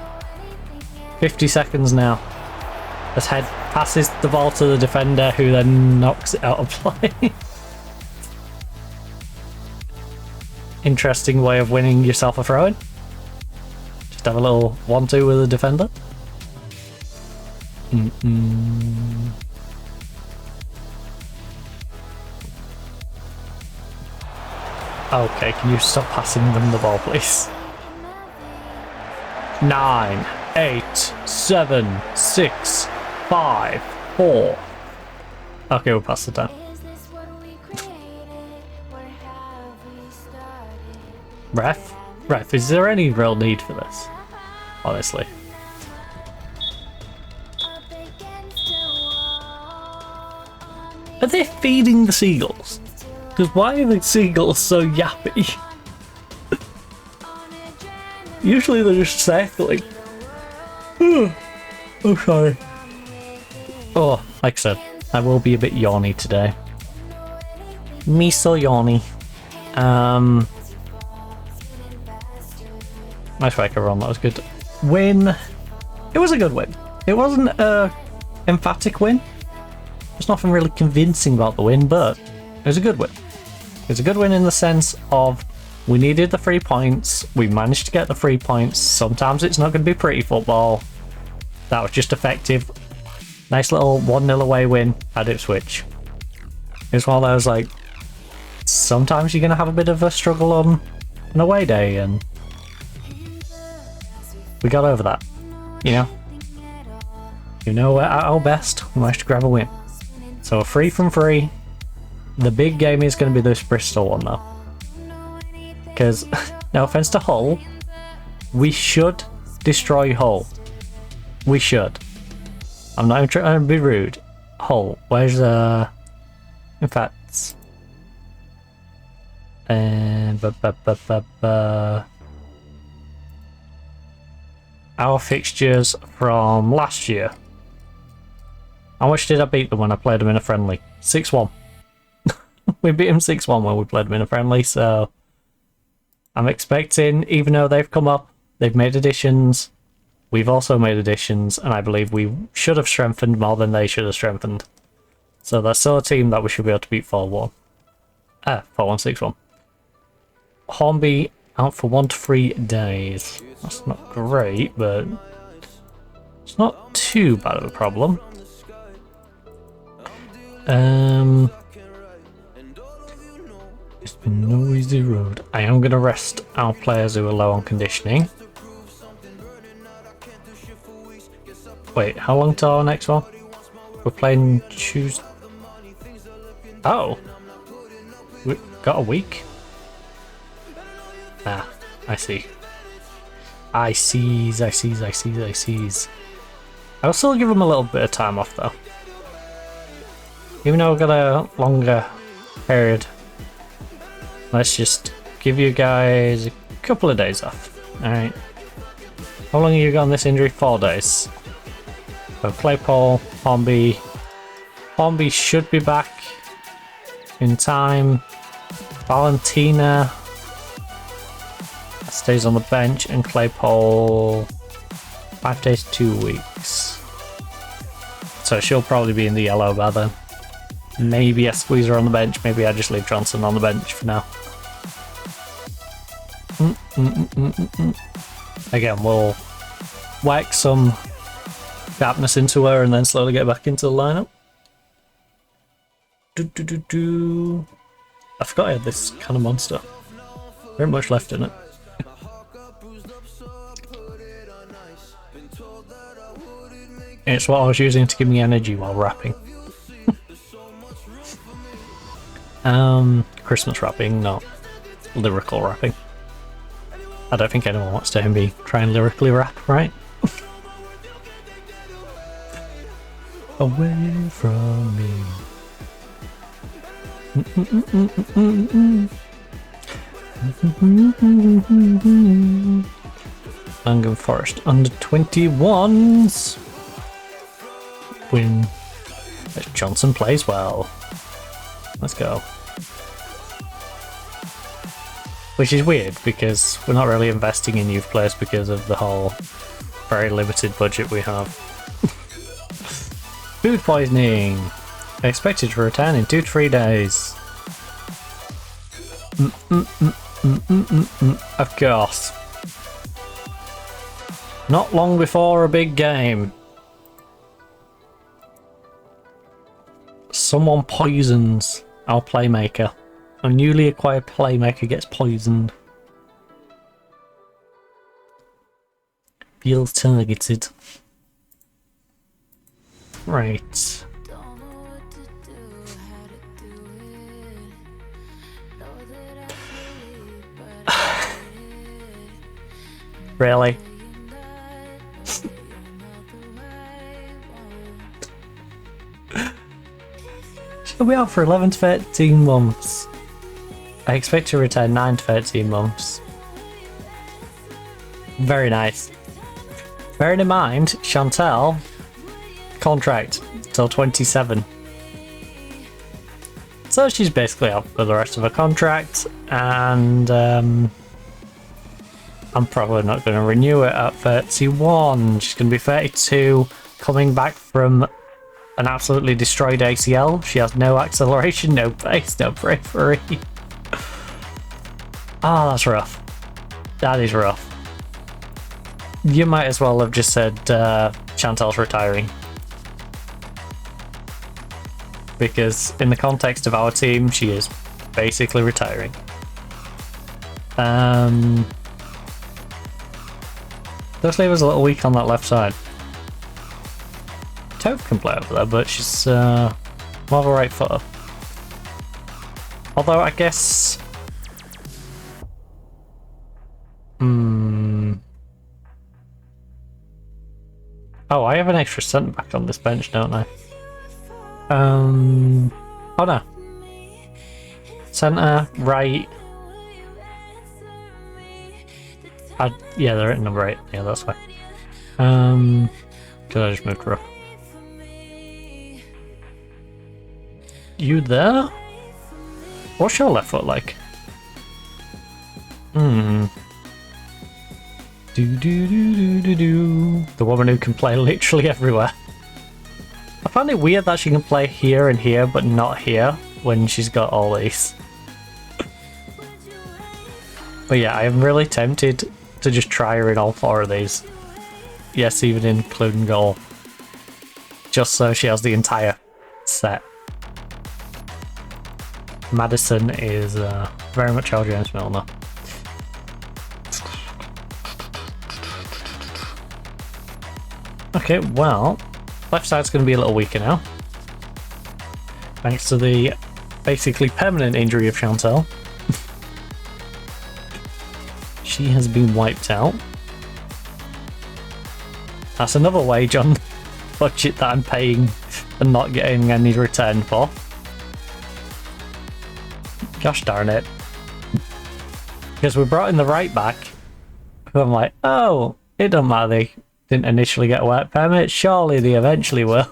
50 seconds now. As head passes the ball to the defender, who then knocks it out of play. Interesting way of winning yourself a throw-in. Just have a little 1-2 with the defender. Okay, can you stop passing them the ball, please? 9, 8, 7, 6, 5, 4. Okay, we'll pass it down. Ref, is there any real need for this? Honestly. Are they feeding the seagulls? Because why are the seagulls so yappy? Usually they're just circling. Oh, sorry. Oh, like I said, I will be a bit yawny today. Me so yawny. Nice wake run, that was good. Win. It was a good win. It wasn't a emphatic win. There's nothing really convincing about the win, but it was a good win. It was a good win in the sense of we needed the 3 points. We managed to get the 3 points. Sometimes it's not going to be pretty football. That was just effective. Nice little 1-0 away win at Ipswich. It was one of those, like, sometimes you're going to have a bit of a struggle on an away day, and we got over that, you know? You know, we're at our best, we managed to grab a win. So a 3 from 3. The big game is going to be this Bristol one, though. Because, no offence to Hull, We should destroy Hull. We should. I'm not even trying to be rude. Hull, where's in fact our fixtures from last year. How much did I beat them when I played them in a friendly? 6-1. We beat them 6-1 when we played them in a friendly, so I'm expecting, even though they've come up, they've made additions, we've also made additions, and I believe we should have strengthened more than they should have strengthened. So that's still a team that we should be able to beat 4-1. 4-1, 6-1. Hornby out for 1 to 3 days. That's not great, but it's not too bad of a problem. It's a noisy road. I am going to rest our players who are low on conditioning. Wait, how long till our next one? We're playing Tuesday. Oh, we got a week. Ah, I see. I sees. I'll still give them a little bit of time off though. Even though we've got a longer period, let's just give you guys a couple of days off. Alright. How long have you got on this injury? 4 days. So Claypole, Hornby. Hornby should be back in time. Valentina stays on the bench, and Claypole 5 days, 2 weeks. So she'll probably be in the yellow by then. Maybe I squeeze her on the bench, maybe I just leave Johnson on the bench for now. Again, we'll whack some sharpness into her and then slowly get back into the lineup. I forgot I had this kind of monster. Very much left in it. It's what I was using to give me energy while rapping. Christmas rapping, not lyrical rapping. I don't think anyone wants to hear me try and lyrically rap, right? Away from me. Nottingham Forest under 21s win. Johnson plays well. Let's go. Which is weird because we're not really investing in youth players because of the whole very limited budget we have. Food poisoning. Expected to return in 2 to 3 days. Of course. Not long before a big game. Someone poisons our playmaker. A newly acquired playmaker gets poisoned. Feels targeted. Right. Really? She'll be out for 11 to 13 months. I expect to return 9 to 13 months. Very nice. Bearing in mind, Chantal, contract till 27. So she's basically out for the rest of her contract, and I'm probably not going to renew it at 31. She's going to be 32, coming back from an absolutely destroyed ACL. She has no acceleration, no pace, no bravery. Ah, that's rough. That is rough. You might as well have just said Chantal's retiring. Because in the context of our team, she is basically retiring. Does leave us a little weak on that left side. Tove can play over there, but she's more of a right footer. Although I guess... Oh, I have an extra centre back on this bench, don't I? Oh no. Centre, right. Yeah, they're at number 8. Yeah, that's fine. Because I just moved rough. You there? What's your left foot like? Do do do do do do. The woman who can play literally everywhere. I find it weird that she can play here and here, but not here when she's got all these. But yeah, I am really tempted to just try her in all 4 of these. Yes, even including goal. Just so she has the entire set. Madison is very much our James Milner. Okay, well, left side's going to be a little weaker now. Thanks to the basically permanent injury of Chantal. She has been wiped out. That's another wage on budget that I'm paying and not getting any return for. Gosh darn it. Because we brought in the right back. I'm like, oh, it doesn't matter they didn't initially get a work permit. Surely they eventually will.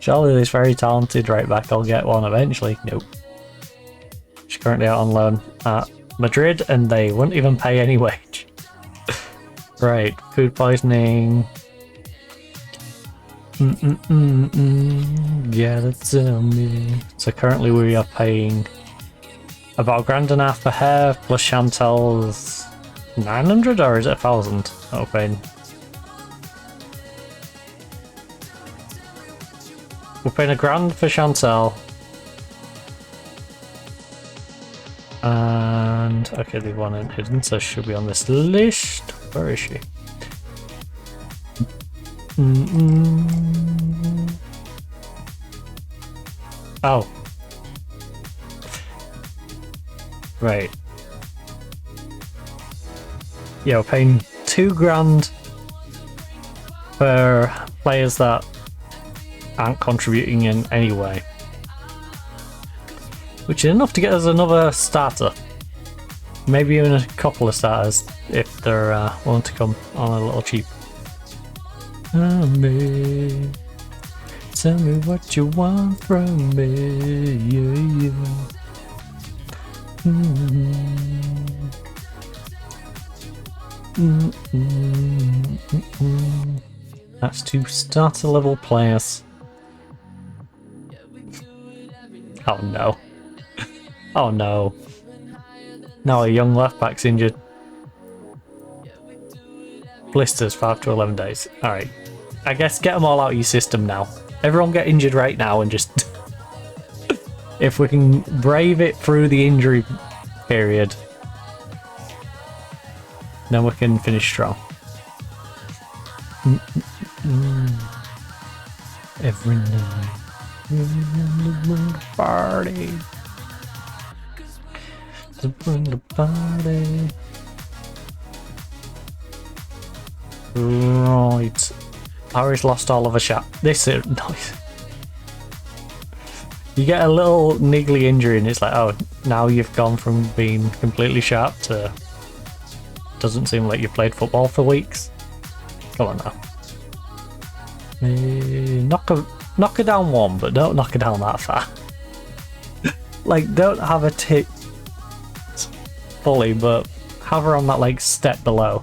Surely this very talented right back will get one eventually. Nope. She's currently out on loan at Madrid and they wouldn't even pay any wage. Right, food poisoning. Yeah, that's me. So currently we are paying about £1.5 for hair plus Chantal's 900, or is it 1,000? Oh, paying. We're paying £1,000 for Chantal. And okay, the one in hidden, so she should be on this list. Where is she? Oh. Right. Yeah, we're paying £2,000 for players that aren't contributing in any way. Which is enough to get us another starter. Maybe even a couple of starters if they're willing to come on a little cheap. Tell me what you want from me, yeah, yeah. That's 2 starter level players. Oh no. Oh no. Now a young left back's injured. Blisters 5 to 11 days. Alright. I guess get them all out of your system now. Everyone get injured right now and just... if we can brave it through the injury period, then we can finish strong. Every night. Party. To bring the party. Right. Harry's lost all of a shot. This is nice. You get a little niggly injury and it's like, oh, now you've gone from being completely sharp to doesn't seem like you played football for weeks. Come on now. Knock her down one, but don't knock her down that far. Like, don't have her tip fully, but have her on that like step below.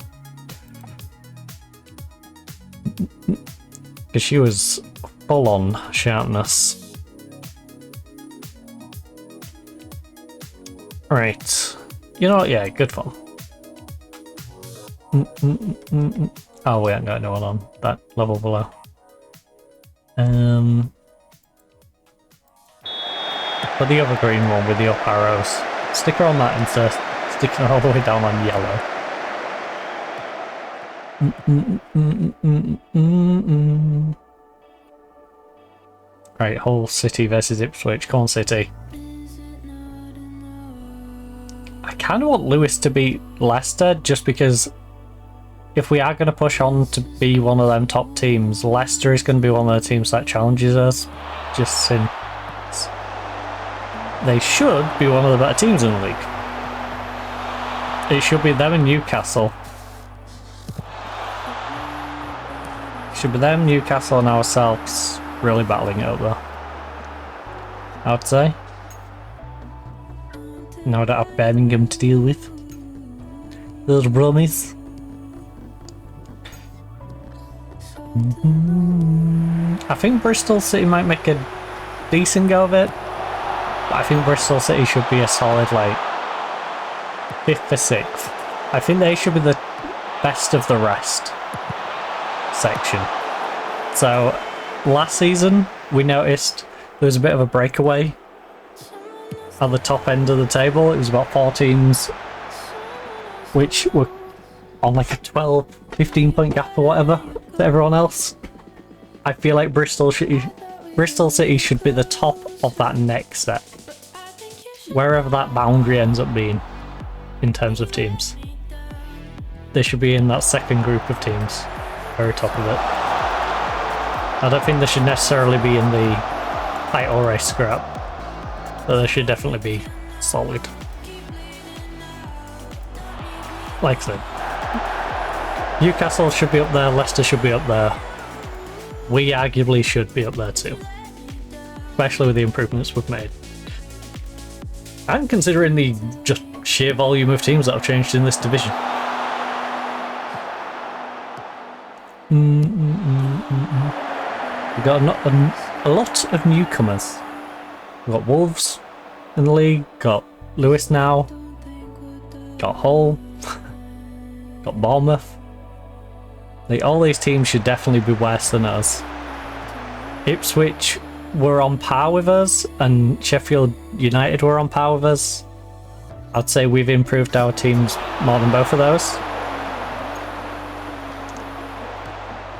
Because she was full on sharpness. Right. You know what? Yeah, good fun. Oh, we haven't got no one on that level below. But the other green one with the up arrows. Stick her on that instead. Stick her all the way down on yellow. Right, Hull City versus Ipswich. Come on, City. I kind of want Lewis to beat Leicester just because if we are going to push on to be one of them top teams, Leicester is going to be one of the teams that challenges us. Just since they should be one of the better teams in the league. It should be them and Newcastle. It should be them, Newcastle, and ourselves really battling it up there. I would say. Now I don't have Birmingham to deal with. Those brummies. I think Bristol City might make a decent go of it. But I think Bristol City should be a solid, like, 5th or 6th. I think they should be the best of the rest section. So, last season, we noticed there was a bit of a breakaway at the top end of the table. It was about 4 teams which were on like a 12, 15 point gap or whatever to everyone else. I feel like Bristol City should be the top of that next step. Wherever that boundary ends up being in terms of teams. They should be in that second group of teams, very top of it. I don't think they should necessarily be in the title race scrap, but they should definitely be solid. Like I said, Newcastle should be up there, Leicester should be up there. We arguably should be up there too, especially with the improvements we've made. And considering the just sheer volume of teams that have changed in this division. We've got a lot of newcomers. We've got Wolves in the league, got Lewis now, got Hull, got Bournemouth. All these teams should definitely be worse than us. Ipswich were on par with us, and Sheffield United were on par with us. I'd say we've improved our teams more than both of those.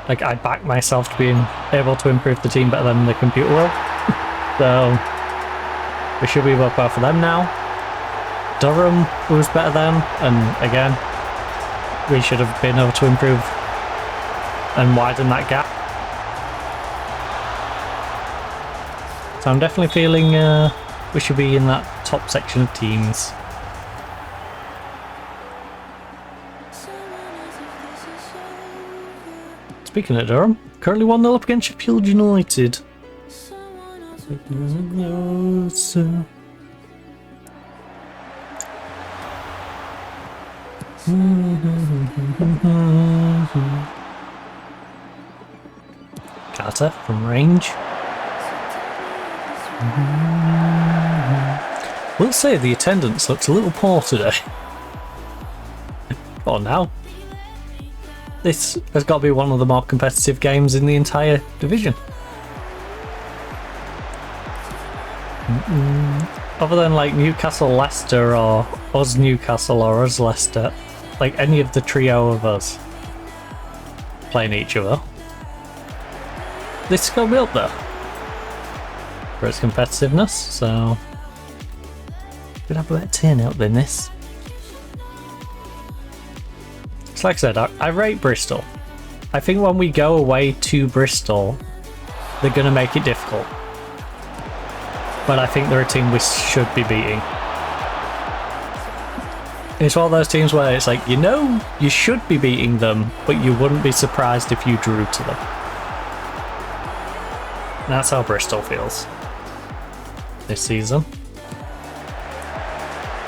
Like, I back myself to being able to improve the team better than the computer will. So, we should be above both of them now. Durham was better then, and again, we should have been able to improve and widen that gap. So I'm definitely feeling we should be in that top section of teams. Speaking of Durham, currently 1-0 up against Sheffield United. Carter from range. We'll say the attendance looks a little poor today. Or now. This has got to be one of the more competitive games in the entire division. Other than like Newcastle, Leicester, or us Newcastle or us Leicester, like any of the trio of us playing each other, this is going to be up there for its competitiveness, so we'll have a better turnout than this. So like I said, I rate Bristol. I think when we go away to Bristol, they're going to make it difficult. But I think they're a team we should be beating. It's one of those teams where it's like, you know, you should be beating them, but you wouldn't be surprised if you drew to them. And that's how Bristol feels this season.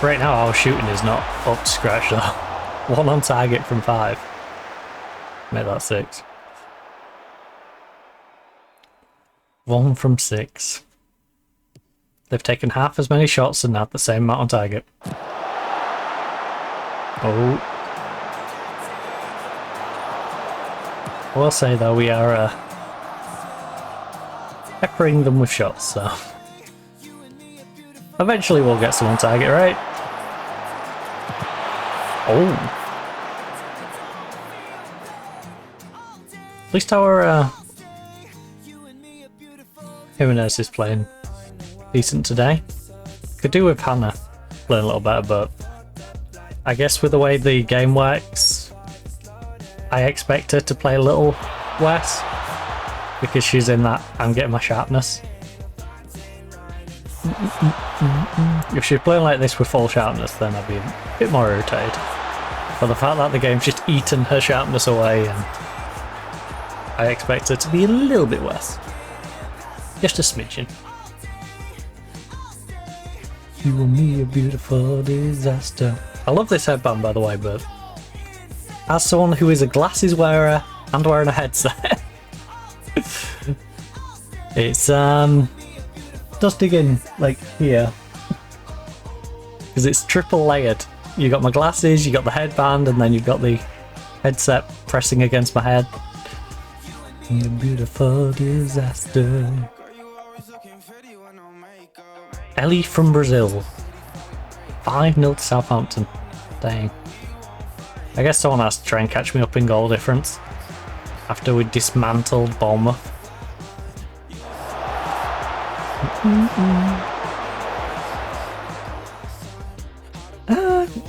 Right now our shooting is not up to scratch though. 1 on target from 5. Made that 6. 1 from 6. They've taken half as many shots and had the same amount on target. Oh. I will say though, we are peppering them with shots, so eventually we'll get some on target, right? Oh. At least our Jimenez is playing decent today. Could do with Hannah playing a little better, but I guess with the way the game works, I expect her to play a little worse because she's in that I'm getting my sharpness. If she's playing like this with full sharpness, then I'd be a bit more irritated. But the fact that the game's just eaten her sharpness away, and I expect her to be a little bit worse. Just a smidgen. You and me a beautiful disaster. I love this headband, by the way, but as someone who is a glasses wearer and wearing a headset, it's does dig in like here because it's triple layered. You got my glasses, you got the headband, and then you've got the headset pressing against my head. The beautiful disaster. Ellie from Brazil. 5-0 to Southampton. Dang. I guess someone has to try and catch me up in goal difference after we dismantled Bournemouth.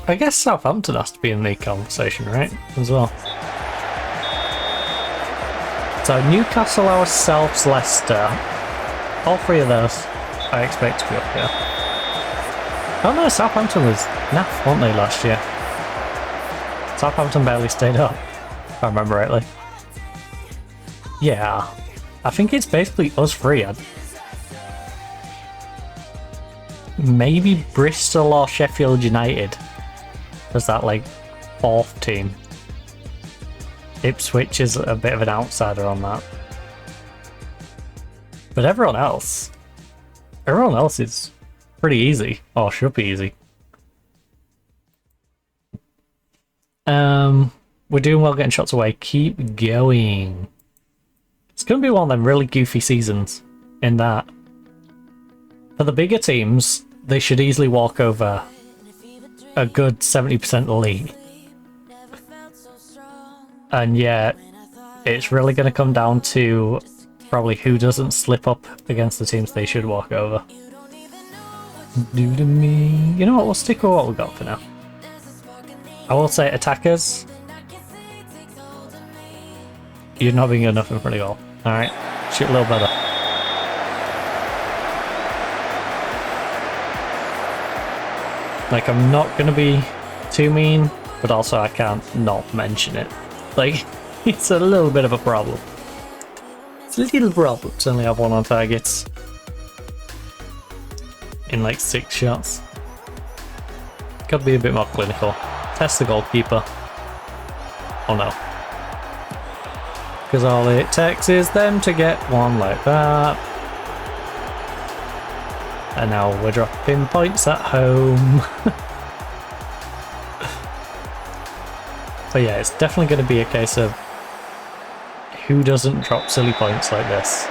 I guess Southampton has to be in the conversation, right? As well. So Newcastle, ourselves, Leicester. All three of those I expect to be up here. Oh no, Southampton was naff, weren't they, last year? Southampton barely stayed up, if I remember rightly. Yeah, I think it's basically us three. Maybe Bristol or Sheffield United as that like fourth team. Ipswich is a bit of an outsider on that. But everyone else is pretty easy, or should be easy. We're doing well getting shots away. Keep going. It's going to be one of them really goofy seasons in that. For the bigger teams, they should easily walk over a good 70% of the league. And yet, it's really going to come down to probably who doesn't slip up against the teams they should walk over. Do to me. You know what? We'll stick with what we've got for now. I will say attackers. You're not being good enough in front of goal. Alright, shoot a little better. Like, I'm not going to be too mean, but also I can't not mention it. Like, it's a little bit of a problem. It's a little problem to only have one on targets in like 6 shots. Gotta be a bit more clinical. Test the goalkeeper. Oh no. Because all it takes is them to get one like that. And now we're dropping points at home. So yeah, it's definitely going to be a case of who doesn't drop silly points like this.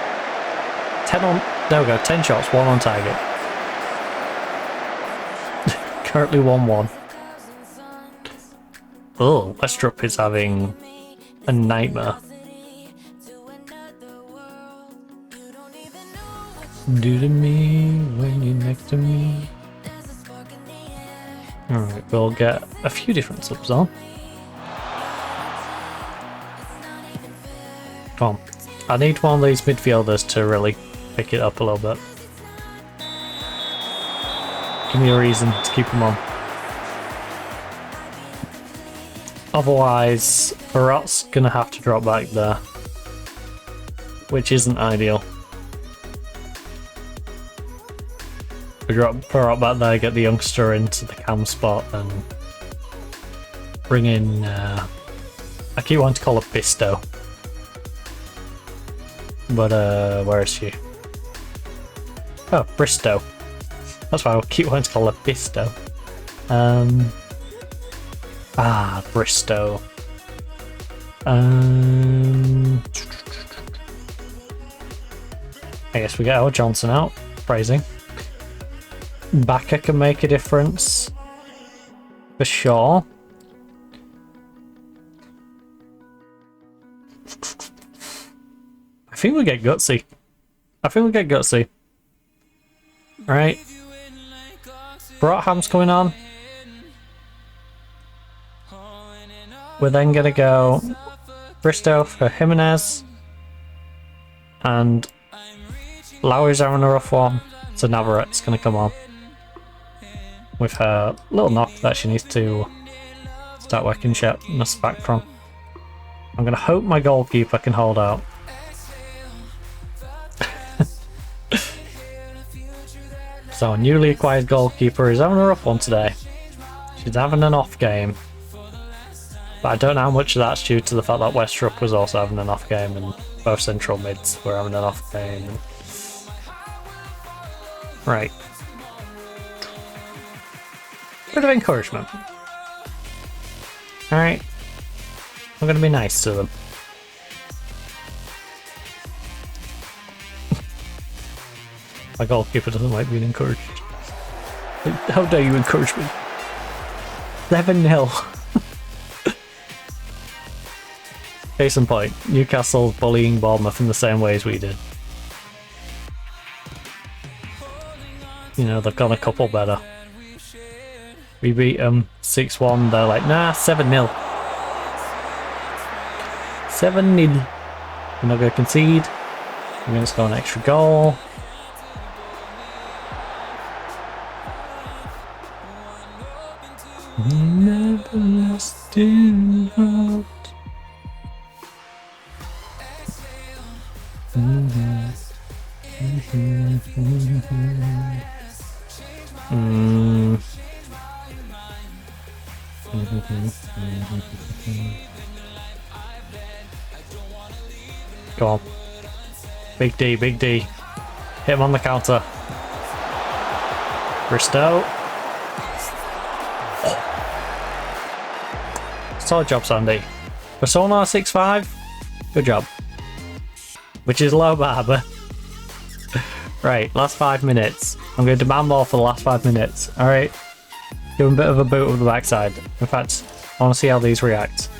10 on... There we go, 10 shots, 1 on target. Currently 1-1. Oh, Westrup is having a nightmare. Do to me when you're next to me. Alright, we'll get a few different subs on. Come on. I need one of these midfielders to really pick it up a little bit. Give me a reason to keep him on. Otherwise, Barot's gonna have to drop back there, which isn't ideal. We drop Barot back there, get the youngster into the cam spot, and bring in. I keep wanting to call her Bisto, but where is she? Oh, Bristow. That's why I keep wanting to call her Bisto. Bristow. I guess we get our Johnson out. Phrasing. Baka can make a difference. For sure. I think we get gutsy. Right. Brotham's coming on. We're then gonna go Bristow for Jimenez. And Lowry's having a rough one, so Navarrette's going to come on with her little knock that she needs to start working us back from. I'm going to hope my goalkeeper can hold out. So, a newly acquired goalkeeper is having a rough one today. She's having an off game. But I don't know how much of that's due to the fact that Westrup was also having an off game and both central mids were having an off game. Right. Bit of encouragement. Alright. I'm going to be nice to them. My goalkeeper doesn't like being encouraged. How dare you encourage me? 7-0. Case in point, Newcastle bullying Bournemouth in the same way as we did. You know, they've gone a couple better. We beat them 6-1, they're like, nah, 7-0. 7-0. We're not going to concede. We're going to score an extra goal. Never lost in heart. Go on. Big D, Big D. Hit him on the counter. Bristow. Solid job, Sandy. Persona 6-5. Good job. Which is low bar, but... Right, last 5 minutes. I'm going to demand more for the last 5 minutes. Alright. Give them a bit of a boot of the backside. In fact, I want to see how these react.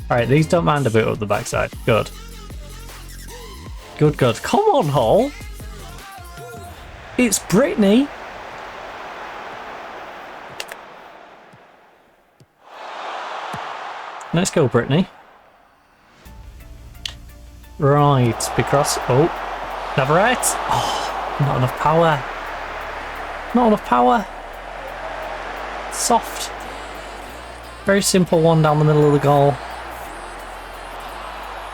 Alright, these don't mind a boot of the backside. Good. Good, good. Come on, Hall! It's Brittany! Let's go, Brittany. Right, because... Oh, Navarrete! Oh, not enough power. Not enough power. Soft. Very simple one down the middle of the goal.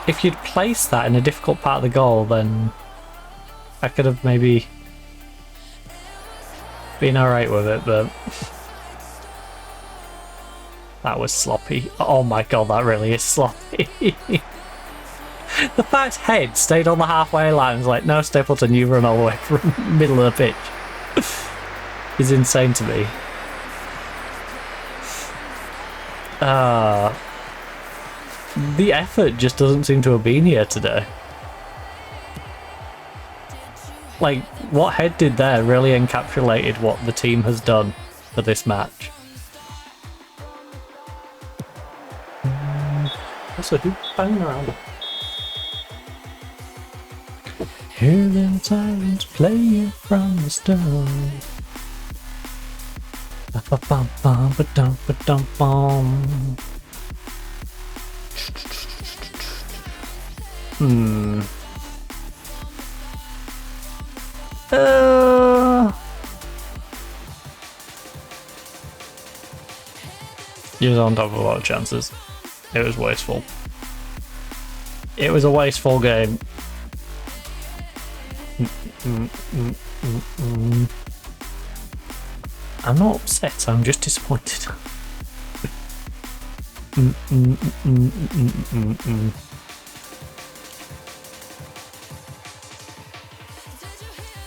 If you'd placed that in a difficult part of the goal, then I could have maybe been alright with it, but that was sloppy. Oh my god, that really is sloppy. The fact Head stayed on the halfway line and was like, no, Stapleton, you run all the way from the middle of the pitch is insane to me. The effort just doesn't seem to have been here today. Like, what Head did there really encapsulated what the team has done for this match. Also, who's banging around? Hear them sirens playing from the stone. He was on top of a lot of chances. It was wasteful. It was a wasteful game. I'm not upset, I'm just disappointed.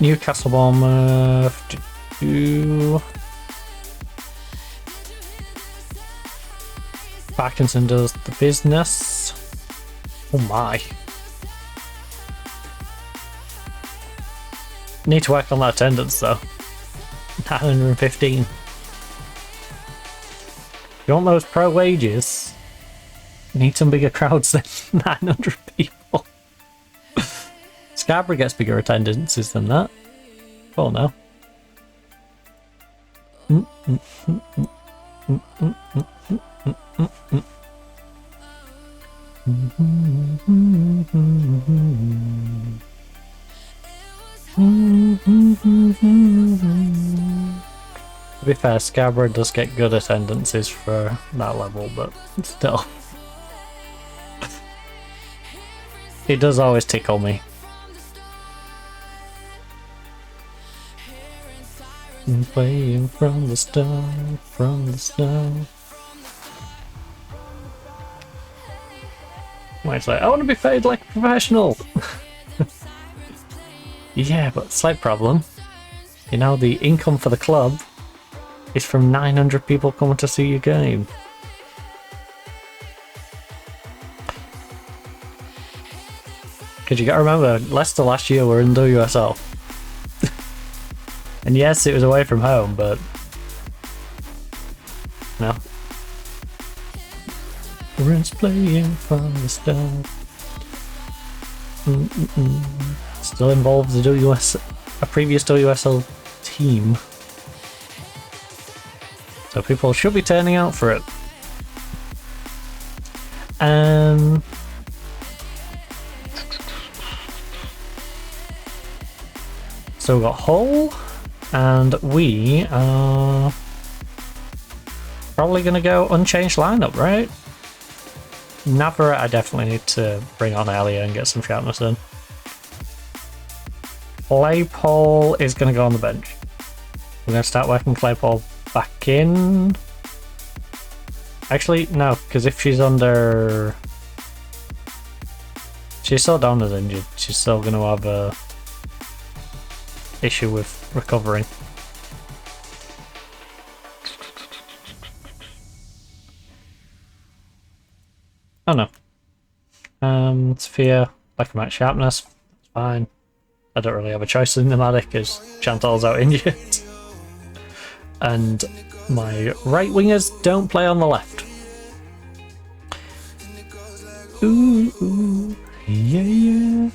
Newcastle Bournemouth. Parkinson does the business. Oh my. Need to work on that attendance though. 915. You want those pro wages? Need some bigger crowds than 900 people. Scarborough gets bigger attendances than that. Oh no. To be fair, Scarborough does get good attendances for that level, but still. It does always tickle me. Playing from the start, from the start. Well, it's like, I want to be paid like a professional. Yeah, but slight problem. You know, the income for the club is from 900 people coming to see your game. Because you gotta remember, Leicester last year were in WSL. And yes, it was away from home, but... No. Everyone's playing from the start. Still involves a previous WSL team. So people should be turning out for it. So we've got Hull, and we are probably going to go unchanged lineup, right? Navarrete, I definitely need to bring on earlier and get some sharpness in. Claypole is going to go on the bench. We're going to start working Claypole back in. Actually, no, because if she's under... She's still down as injured. She's still going to have a issue with recovering. Oh no. Sophia, back at sharpness. It's fine. I don't really have a choice in Nomadic because Chantal's out injured. And my right wingers don't play on the left. Ooh, ooh, yeah, yeah.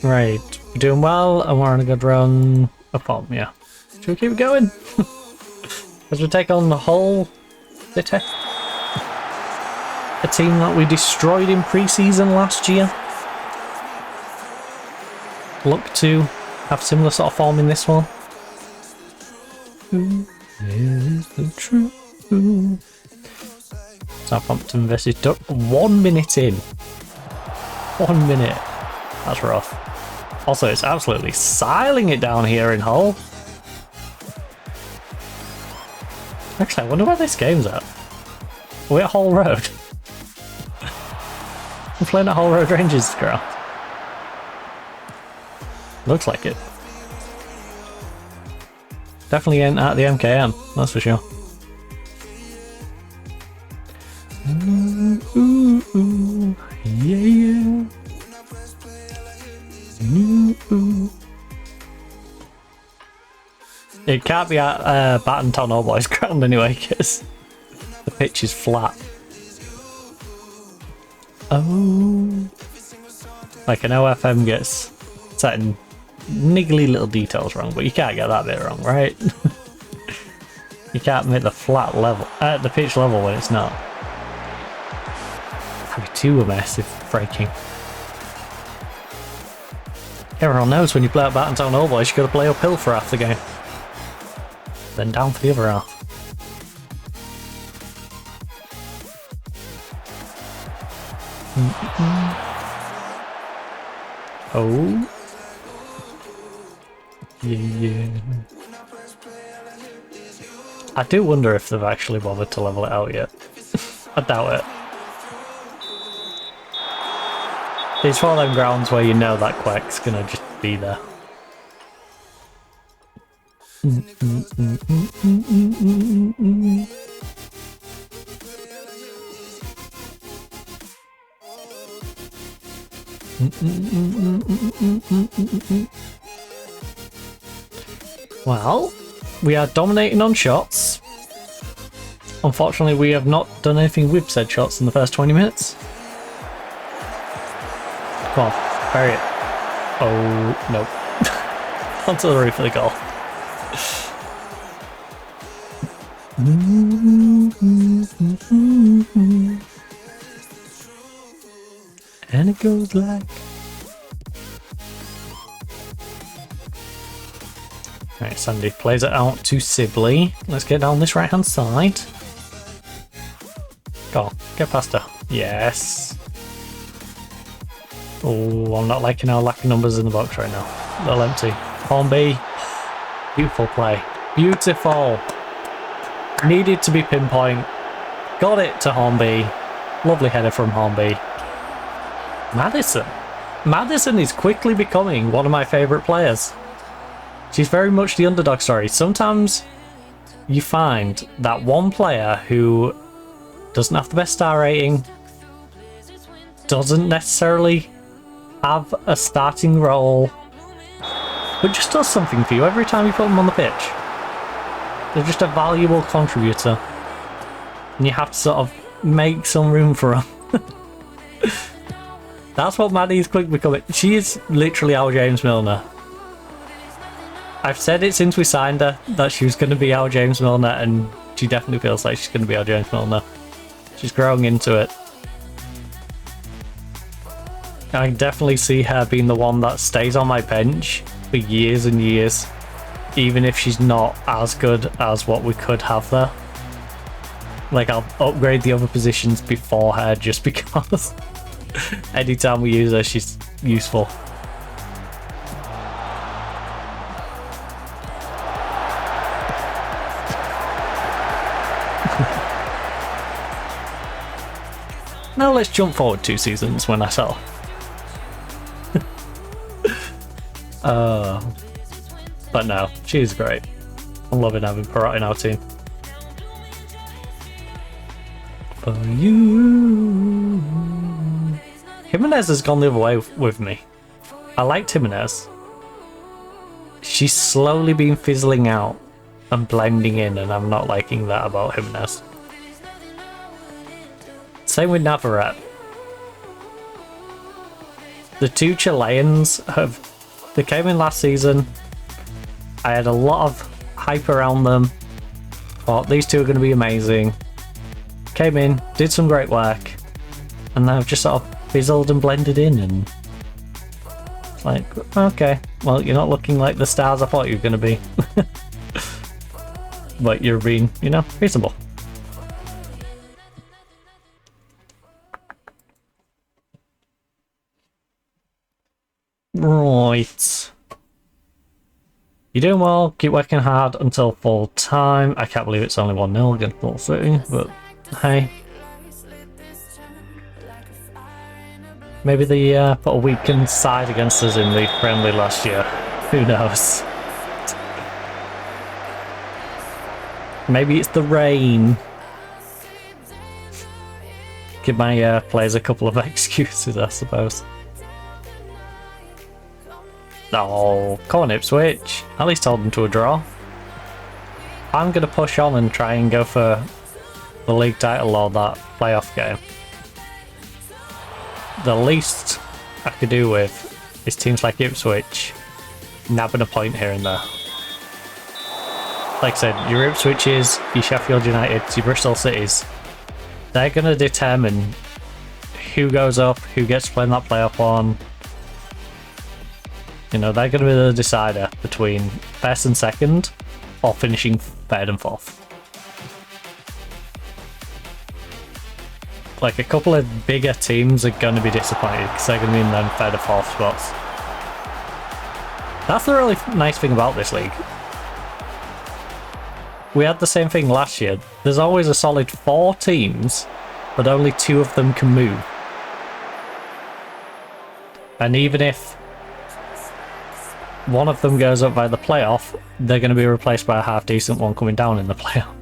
Right, we're doing well and we're on a good run upon, yeah. Should we keep going? As we take on the whole city. A team that we destroyed in pre-season last year. Look to have similar sort of form in this one. Who is the truth? Southampton versus Duck. 1 minute in. 1 minute. That's rough. Also, it's absolutely siling it down here in Hull. Actually, I wonder where this game's at. Are we at Hull Road? We're playing at Hull Road Rangers ground. Looks like it. Definitely ain't at the MKM, that's for sure. Ooh, ooh, ooh, yeah, yeah. Ooh, ooh. It can't be at Battenton All Boys ground anyway, because the pitch is flat. Oh, like an OFM gets certain niggly little details wrong, but you can't get that bit wrong, right? You can't make the flat level, the pitch level when it's not. That'd be too a mess if breaking. Everyone knows when you play at Battenton All Boys, you got to play uphill for half the game, then down for the other half. Oh. Yeah. I do wonder if they've actually bothered to level it out yet. I doubt it. It's one of them grounds where you know that Quack's gonna just be there. Well, we are dominating on shots. Unfortunately, we have not done anything with said shots in the first 20 minutes. Come on, bury it. Oh, no. Onto the roof of the goal. And it goes like... Right, Sandy plays it out to Sibley. Let's get down this right hand side. Go on, get past her. Yes. Oh, I'm not liking our lack of numbers in the box right now. Little empty. Hornby. Beautiful play. Beautiful. Needed to be pinpoint. Got it to Hornby. Lovely header from Hornby. Madison. Madison is quickly becoming one of my favourite players. She's very much the underdog story. Sometimes you find that one player who doesn't have the best star rating, doesn't necessarily have a starting role, but just does something for you every time you put them on the pitch. They're just a valuable contributor, and you have to sort of make some room for them. That's what Maddie's quick becoming. She is literally our James Milner. I've said it since we signed her that she was going to be our James Milner, and she definitely feels like she's going to be our James Milner. She's growing into it. I can definitely see her being the one that stays on my bench for years and years, even if she's not as good as what we could have there. Like, I'll upgrade the other positions before her just because anytime we use her, she's useful. Now let's jump forward 2 seasons when I sell. But no, she's great. I'm loving having Parrot in our team. For you. Jimenez has gone the other way with me. I liked Jimenez. She's slowly been fizzling out and blending in, and I'm not liking that about Jimenez. Same with Navarrete. The 2 Chileans they came in last season. I had a lot of hype around them. Thought these 2 are going to be amazing. Came in, did some great work, and now just sort of fizzled and blended in, and it's like, okay, well, you're not looking like the stars I thought you were going to be. But you're being, reasonable. Right. You're doing well, keep working hard until full time. I can't believe it's only 1-0 against Hull City, but hey. Maybe they put a weakened side against us in the friendly last year. Who knows? Maybe it's the rain. Give my players a couple of excuses, I suppose. Oh, come on Ipswich. At least hold them to a draw. I'm going to push on and try and go for the league title or that playoff game. The least I could do with is teams like Ipswich nabbing a point here and there. Like I said, your Ipswiches, your Sheffield Uniteds, your Bristol Cities, they're going to determine who goes up, who gets to play in that playoff one. They're going to be the decider between first and second, or finishing third and fourth. Like, a couple of bigger teams are going to be disappointed because they're going to be in them third or fourth spots. That's the really nice thing about this league. We had the same thing last year. There's always a solid 4 teams, but only 2 of them can move. And even if one of them goes up by the playoff, they're going to be replaced by a half-decent one coming down in the playoff.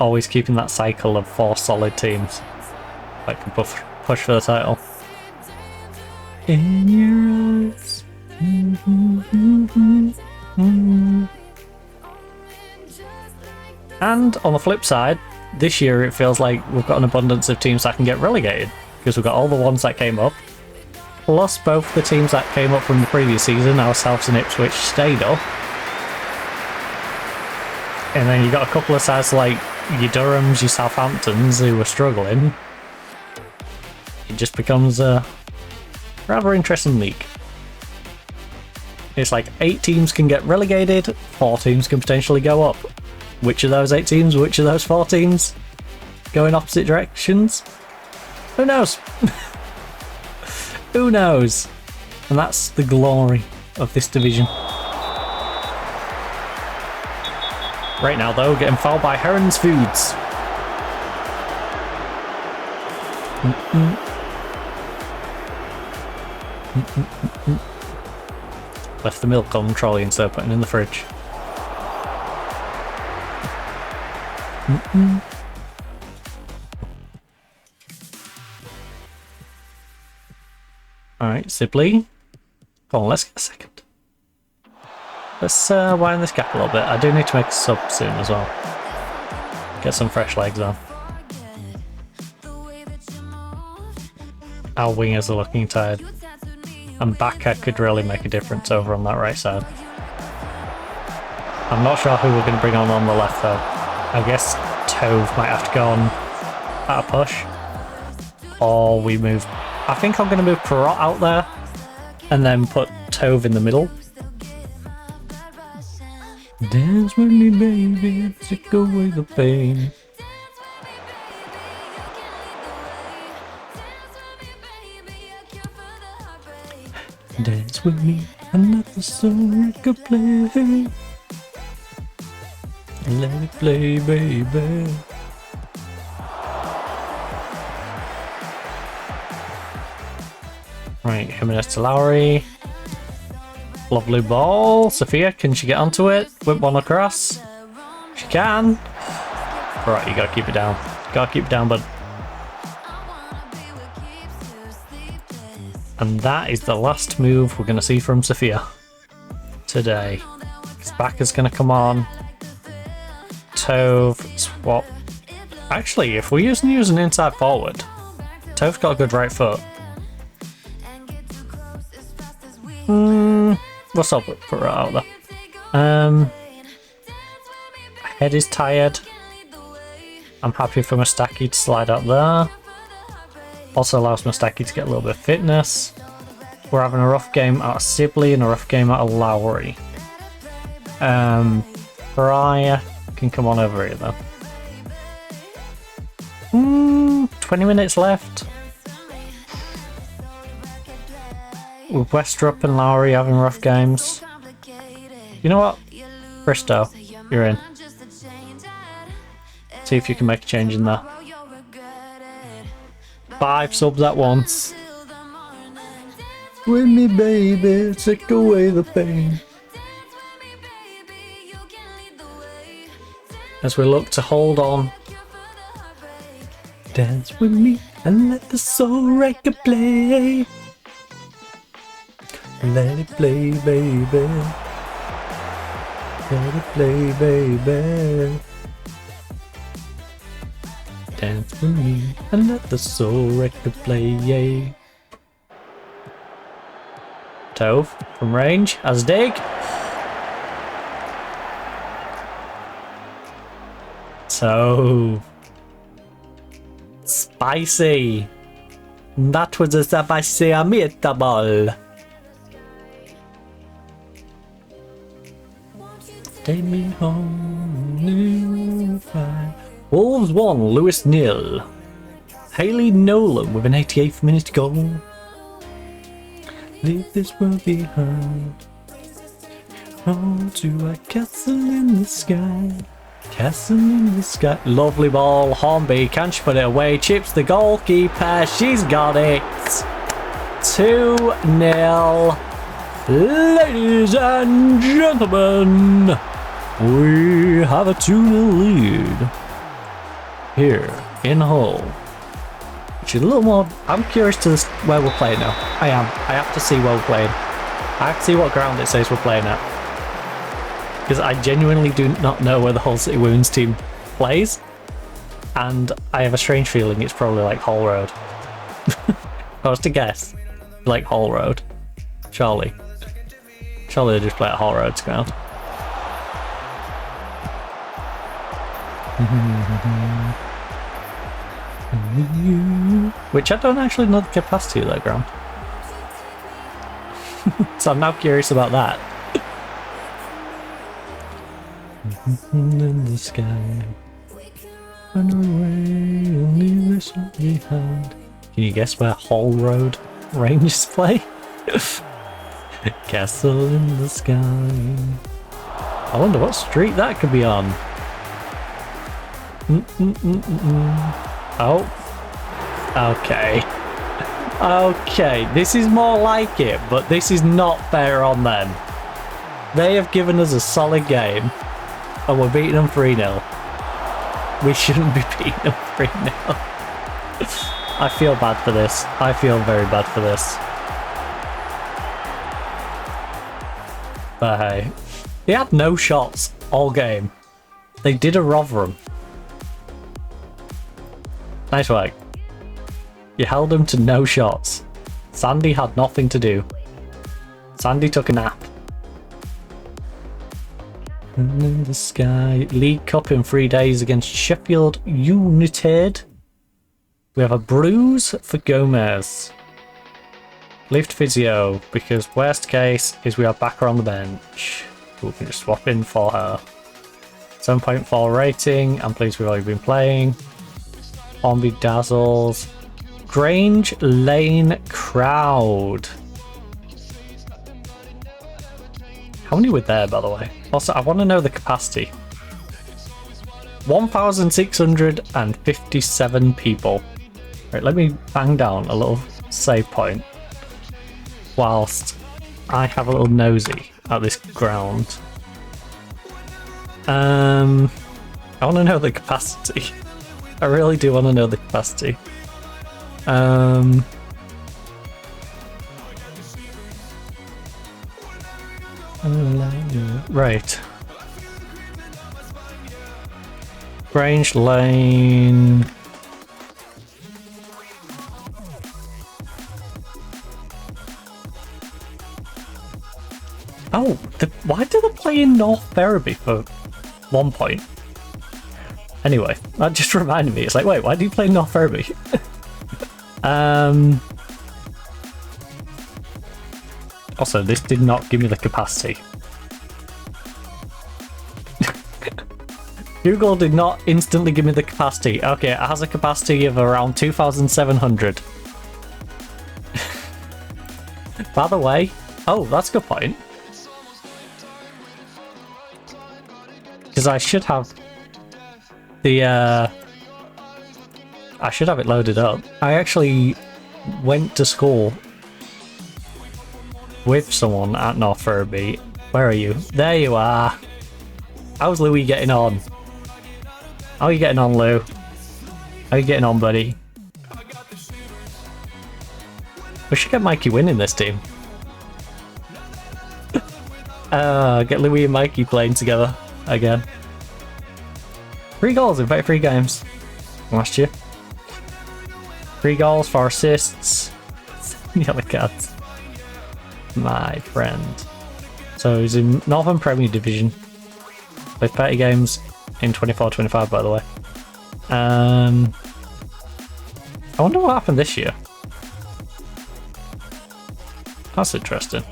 Always keeping that cycle of 4 solid teams that can push for the title. In your eyes. And on the flip side, this year it feels like we've got an abundance of teams that can get relegated, because we've got all the ones that came up, plus both the teams that came up from the previous season, ourselves and Ipswich, stayed up. And then you got a couple of sides like your Durhams, your Southamptons who are struggling, it just becomes a rather interesting league. It's like 8 teams can get relegated, 4 teams can potentially go up. Which of those 8 teams, which of those 4 teams go in opposite directions? Who knows? Who knows? And that's the glory of this division. Right now though, getting fouled by Heron's Foods. Left the milk on the trolley instead of putting it in the fridge. Alright, Sibley. Come on, let's get a second. Let's wind this gap a little bit. I do need to make a sub soon as well. Get some fresh legs on. Our wingers are looking tired. And Baka could really make a difference over on that right side. I'm not sure who we're going to bring on the left though. I guess Tove might have to go on at a push. Or we move... I think I'm going to move Perrot out there. And then put Tove in the middle. Dance with me baby, take away the pain. Dance with me and let the song play. Let it play, baby. Right, Jimenez to Lowry. Lovely ball. Sophia, can she get onto it? Whip one across. She can. Right, you gotta keep it down. Gotta keep it down, bud. And that is the last move we're gonna see from Sophia today. Backer's gonna come on. Tove, swap. Actually, if we're using an inside forward, Tove's got a good right foot. We'll stop it, put it out there. Head is tired. I'm happy for Mustaki to slide out there. Also allows Mustaki to get a little bit of fitness. We're having a rough game out of Sibley and a rough game out of Lowry. Pariah can come on over here though. 20 minutes left. With Westrup and Lowry having rough games. You know what? Bristow, you're in. See if you can make a change in there. 5 subs at once. With me baby, take away the pain. As we look to hold on. Dance with me and let the soul record play. Let it play, baby. Let it play, baby. Dance with me and let the soul record play, yay. Tove from range has a dig. So spicy. That was a spicy meatball. Take me home, new fire. Wolves 1, Lewis 0. Hayley Nolan with an 88th minute to go. Leave this world behind. On to a castle in the sky. Castle in the sky. Lovely ball. Hornby, can she put it away? Chips the goalkeeper. She's got it. 2-0. Ladies and gentlemen, we have a 2-0 lead here in Hull. Which is a little more... I'm curious to where we're playing now. I am. I have to see where we're playing. I have to see what ground it says we're playing at. Because I genuinely do not know where the Hull City women's team plays. And I have a strange feeling it's probably like Hull Road. If I was to guess, like Hull Road. Surely they just play at Hull Road's ground. Which I don't actually know the capacity of that ground. So I'm now curious about that. In the sky, run away, only this will be hard. Can you guess where Hall Road Rangers play? Castle in the sky. I wonder what street that could be on. Oh. Okay. Okay, this is more like it, but this is not fair on them. They have given us a solid game, and we're beating them 3-0. We shouldn't be beating them 3-0. I feel bad for this. I feel very bad for this. But hey, they had no shots all game. They did a Rotherham. Nice work. You held them to no shots. Sandy had nothing to do. Sandy took a nap. In the sky. League Cup in 3 days against Sheffield United. We have a bruise for Gomez. Lift physio, because worst case is we have back her on the bench. We can just swap in for her. 7.4 rating. I'm pleased we've already been playing. Ombi Dazzles. Grange Lane crowd. How many were there, by the way? Also, I want to know the capacity. 1,657 people. Right, let me bang down a little save point whilst I have a little nosy at this ground. I want to know the capacity. I really do want to know the capacity. Right. Grange Lane. Oh, why do they play in North Ferriby for 1 point? Anyway, that just reminded me. It's like, wait, why do you play North Ferriby? Also, this did not give me the capacity. Google did not instantly give me the capacity. Okay, it has a capacity of around 2,700. By the way, oh, that's a good point. Because I should have the, I should have it loaded up. I actually went to school with someone at North Ferriby. Where are you? There you are. How's Louis getting on? How are you getting on, Lou? How are you getting on, buddy? We should get Mikey winning this team. Get Louis and Mikey playing together again. 3 goals in 3 games last year. 3 goals, 4 assists. Yellow cards. My friend. So he's in Northern Premier Division. Played 30 games in 24-25, by the way. I wonder what happened this year. That's interesting.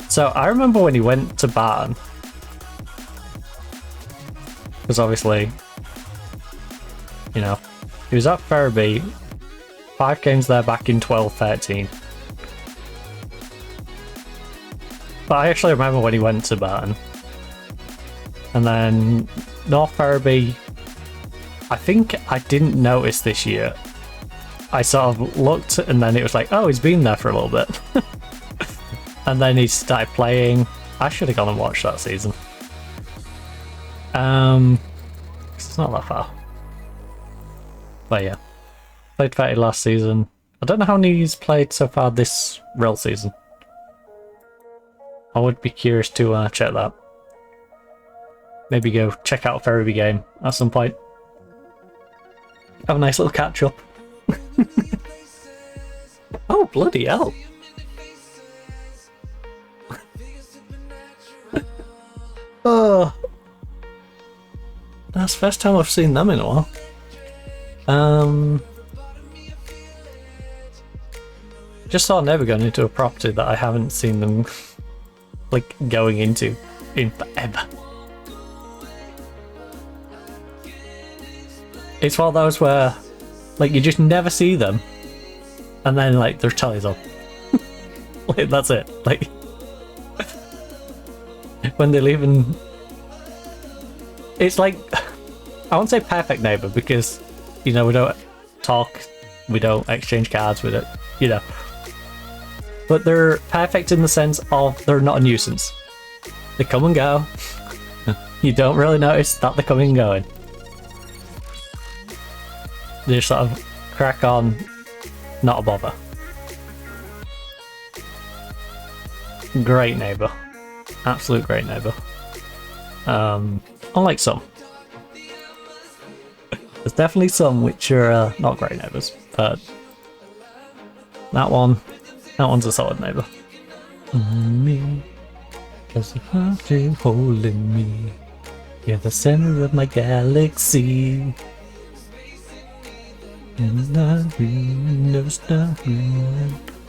So I remember when he went to Barton, because obviously, you know, he was at Ferriby, 5 games there back in 12-13. But I actually remember when he went to Barton. And then North Ferriby, I think I didn't notice this year. I sort of looked and then it was like, oh, he's been there for a little bit. And then he started playing. I should have gone and watched that season. It's not that far. But yeah, played 30 last season. I don't know how many he's played so far this real season. I would be curious to check that. Maybe go check out a Ferriby game at some point. Have a nice little catch up. Oh, bloody hell. Oh. That's the first time I've seen them in a while. Just saw a neighbour going into a property that I haven't seen them like going into in forever. It's one of those where like you just never see them and then like their telly's on. Like that's it. Like when they leave, and it's like, I won't say perfect neighbour because, you know, we don't talk, we don't exchange cards, we don't, you know. But they're perfect in the sense of they're not a nuisance. They come and go. You don't really notice that they're coming and going. They just sort of crack on, not a bother. Great neighbour. Absolute great neighbour. Unlike some. There's definitely some which are not great neighbours, but that one's a solid neighbour. Me, there's a heart holding me. You're the center of my galaxy. And I never stop.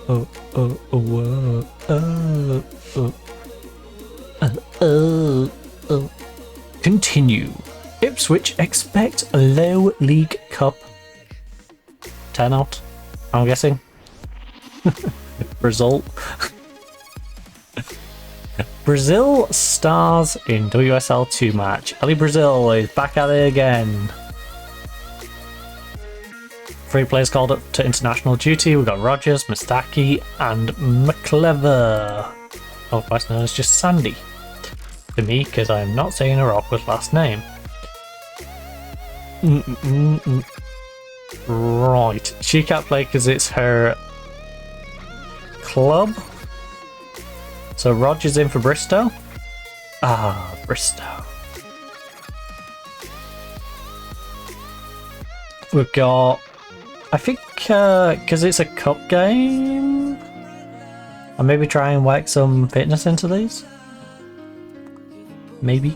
Oh, oh, oh, oh, oh, oh, oh. Continue. Ipswich expect a low League Cup turnout, I'm guessing. Result. Brazil stars in WSL 2 match. Ali Brazil is back at it again. 3 players called up to international duty. We've got Rogers, Mustaki, and McClever. Otherwise known as just Sandy. To me, because I'm not saying her awkward last name. Right. She can't play because it's her club. So Rogers in for Bristow. Ah, Bristow. We've got, I think, because it's a cup game, I'll maybe try and work some fitness into these. Maybe.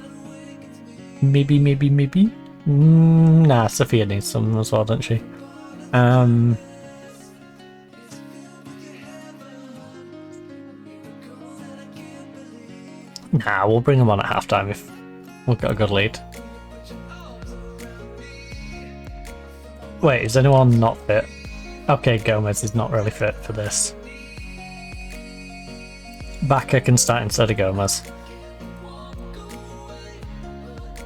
Nah, Sophia needs some as well, doesn't she? Nah, we'll bring them on at halftime if we've got a good lead. Wait, is anyone not fit? Okay, Gomez is not really fit for this. Baka can start instead of Gomez.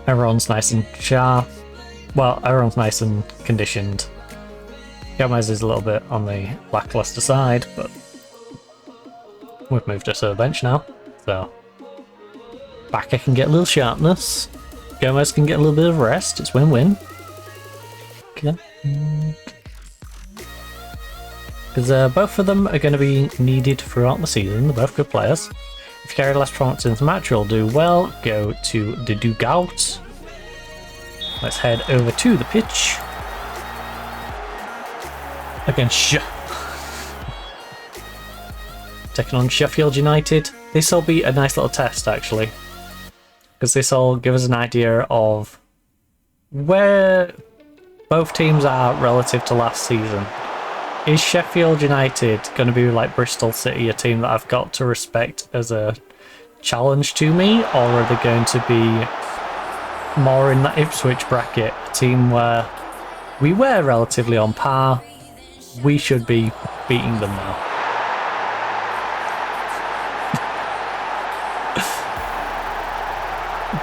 Everyone's nice and sharp. Well, everyone's nice and conditioned. Gomez is a little bit on the lackluster side, but we've moved her to the bench now, so Baka can get a little sharpness. Gomez can get a little bit of rest. It's win-win. Okay. Because both of them are going to be needed throughout the season. They're both good players. If you carry less performance in the match, you'll do well. Go to the dugout. Let's head over to the pitch. Against taking on Sheffield United. This will be a nice little test, actually. Because this will give us an idea of where both teams are relative to last season. Is Sheffield United going to be like Bristol City, a team that I've got to respect as a challenge to me? Or are they going to be more in that Ipswich bracket, a team where we were relatively on par? We should be beating them now.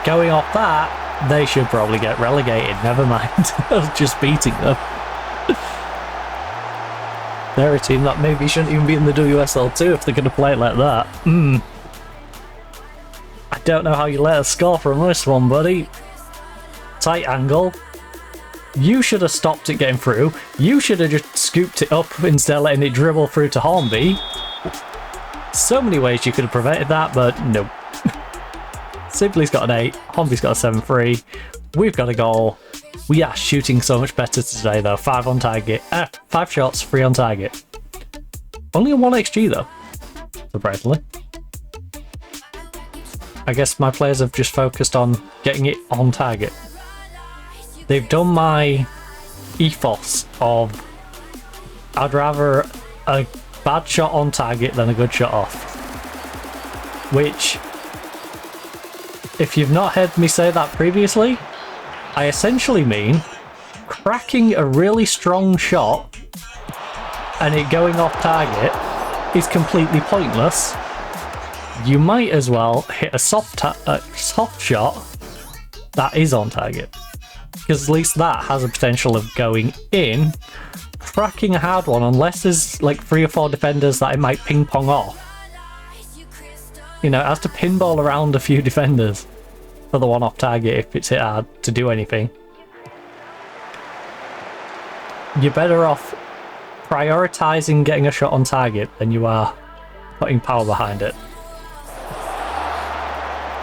Going off that, they should probably get relegated, never mind. I was just beating them. They're a team that maybe shouldn't even be in the WSL2 if they're going to play it like that. I don't know how you let us score from this one, buddy. Tight angle. You should have stopped it getting through. You should have just scooped it up instead of letting it dribble through to Hornby. So many ways you could have prevented that, but nope. Simply's got an 8. Hornby's got a 7-3. We've got a goal. We are shooting so much better today, though. 5 on target. 5 shots, 3 on target. Only a 1 XG, though. Surprisingly. I guess my players have just focused on getting it on target. they've done my ethos of I'd rather a bad shot on target than a good shot off. Which, if you've not heard me say that previously, I essentially mean cracking a really strong shot and it going off target is completely pointless. You might as well hit a soft shot that is on target, because at least that has a potential of going in. Cracking a hard one, unless there's like 3 or 4 defenders that it might ping pong off, you know, it has to pinball around a few defenders for the one off target if it's hit hard to do anything. You're better off prioritizing getting a shot on target than you are putting power behind it.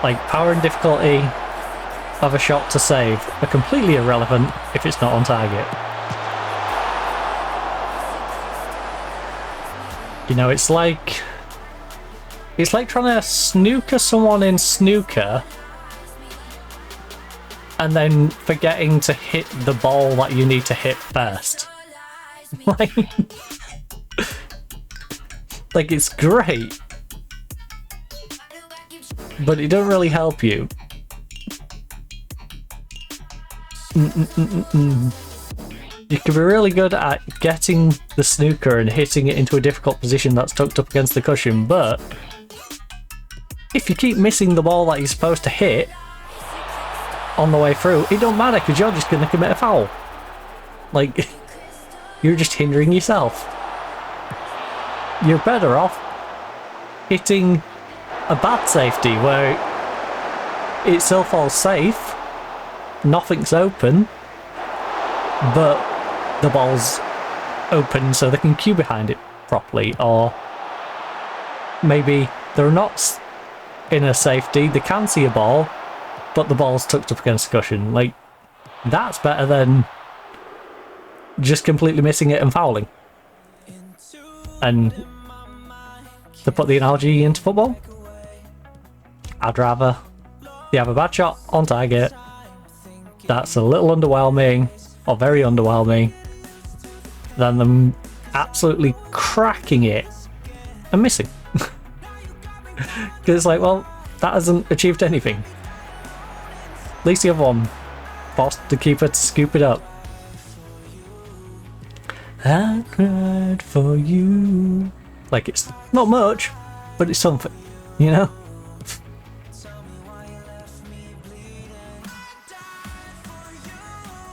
Like, power and difficulty of a shot to save are completely irrelevant if it's not on target. You know, it's like trying to snooker someone in snooker and then forgetting to hit the ball that you need to hit first. Like it's great, but it don't really help you. You can be really good at getting the snooker and hitting it into a difficult position that's tucked up against the cushion, but if you keep missing the ball that you're supposed to hit on the way through, it don't matter because you're just going to commit a foul. Like, you're just hindering yourself. You're better off hitting a bad safety where it still falls safe, nothing's open, but the ball's open so they can cue behind it properly, or maybe they're not in a safety, they can see a ball, but the ball's tucked up against the cushion. Like, that's better than just completely missing it and fouling. And to put the analogy into football, I'd rather you have a bad shot on target that's a little underwhelming or very underwhelming than them absolutely cracking it and missing. Because it's like, well, that hasn't achieved anything. At least the other one forced the keeper to scoop it up. I cried for you. Like, it's not much, but it's something, you know?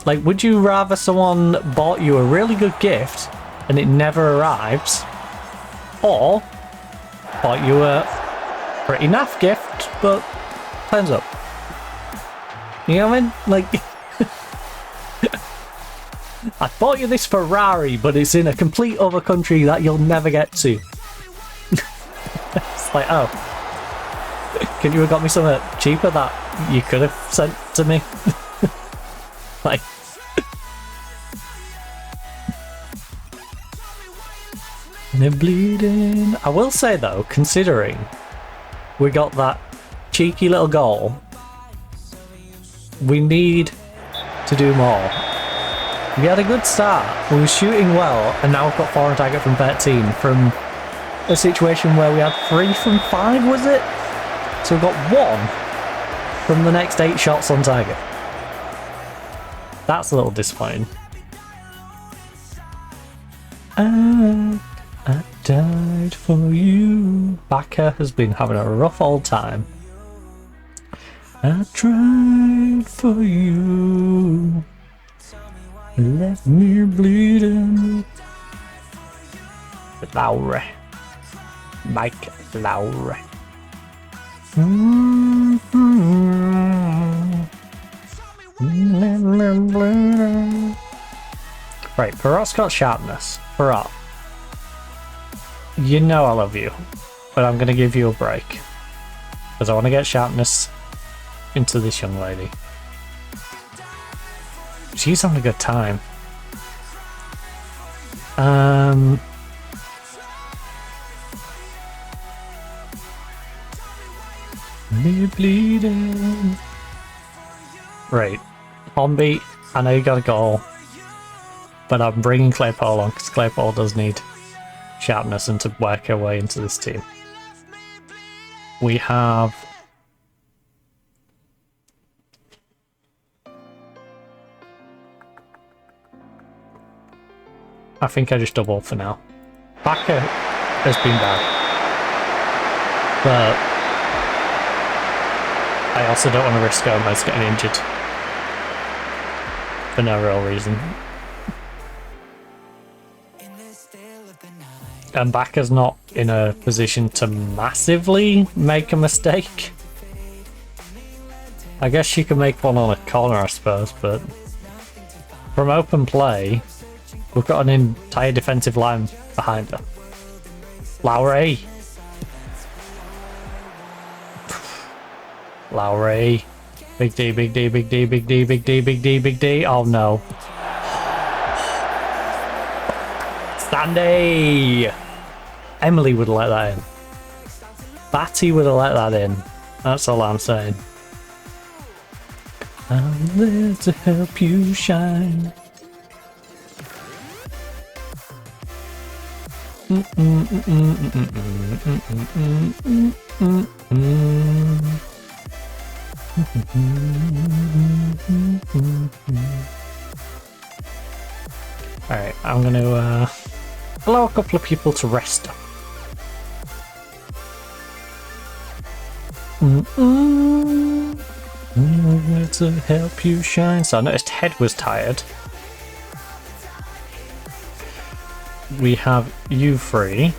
Like, would you rather someone bought you a really good gift and it never arrives, or bought you a pretty naff gift but turns up? You know what I mean? Like, I bought you this Ferrari, but it's in a complete other country that you'll never get to. It's like, oh, could you have got me something cheaper that you could have sent to me? Like, they're bleeding. I will say though, considering we got that cheeky little goal, we need to do more. We had a good start, we were shooting well, and now we've got 4 on target from 13 from a situation where we had 3 from 5, was it? So we've got 1 from the next 8 shots on target. That's a little disappointing. I died for you. Baka has been having a rough old time. I tried for you. Left me bleeding. Lowry. Mike Lowry. Right, Perot's got sharpness. Perot, you know I love you, but I'm going to give you a break. Because I want to get sharpness into this young lady. She's having a good time. Me bleeding. Right, on beat, I know you got a goal, but I'm bringing Claypole on because Claypole does need sharpness and to work her way into this team. We have... I think I just double for now. Backer has been bad, but I also don't want to risk Gomez getting injured for no real reason. And Backer's not in a position to massively make a mistake. I guess she can make one on a corner, I suppose, but from open play, we've got an entire defensive line behind her. Lowry. Lowry. Big D, big D, big D, big D, big D, big D, big D. Oh no. Sandy! Emily would have let that in. Batty would have let that in. That's all I'm saying. I'm there to help you shine. Alright, I'm going to allow a couple of people to rest up. To help you shine. So I noticed Head was tired. We have you free.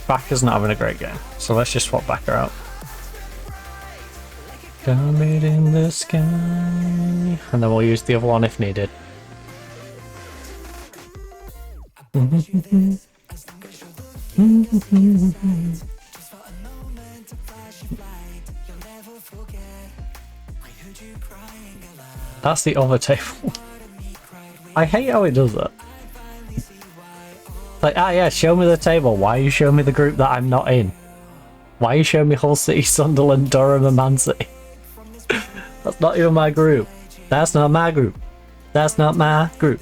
Backer's not having a great game, so let's just swap Backer out. Comet in the sky, and then we'll use the other one if needed. That's the other table. I hate how it does that. Like, yeah, show me the table. Why are you showing me the group that I'm not in? Why are you showing me Hull City, Sunderland, Durham and Man City? That's not even my group. That's not my group. That's not my group.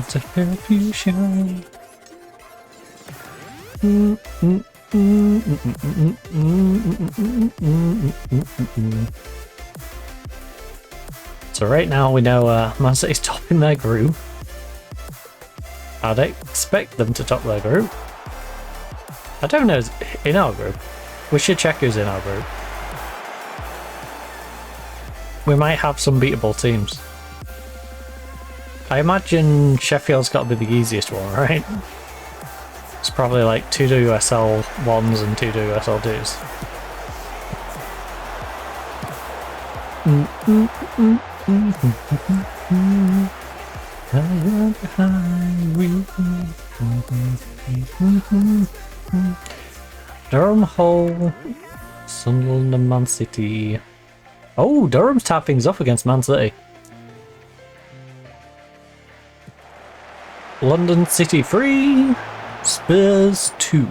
To help you shine. So right now we know Man City's topping their group. I'd expect them to top their group. I don't know who's in our group. We should check who's in our group. We might have some beatable teams. I imagine Sheffield's got to be the easiest one, right? It's probably like 2 WSL 1s and 2 WSL 2s. Durham, Hull, Sunderland and Man City. Oh, Durham's tapped things up against Man City. London City 3, Spurs 2.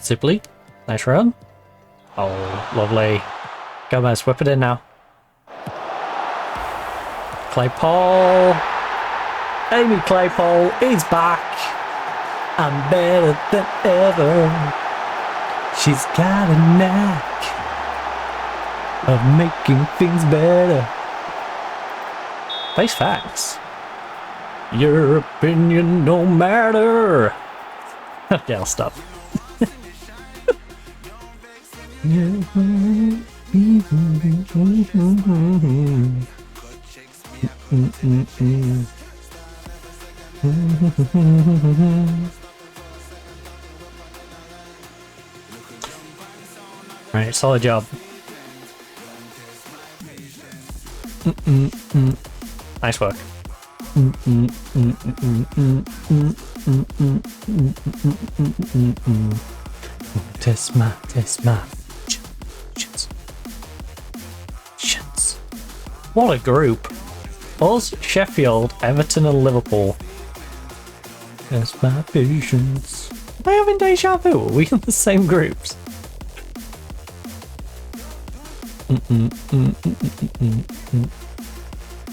Sibley, nice run. Oh, lovely. Gomez, whip it in now. Claypole. Amy Claypole is back. I'm better than ever. She's got a knack of making things better. Face facts. Your opinion don't matter. Yeah, I'll stop. Right, solid job. Nice work. test my patience. What a group. Us, Sheffield, Everton and Liverpool. Test my patience. Am I having deja vu? Are we in the same groups?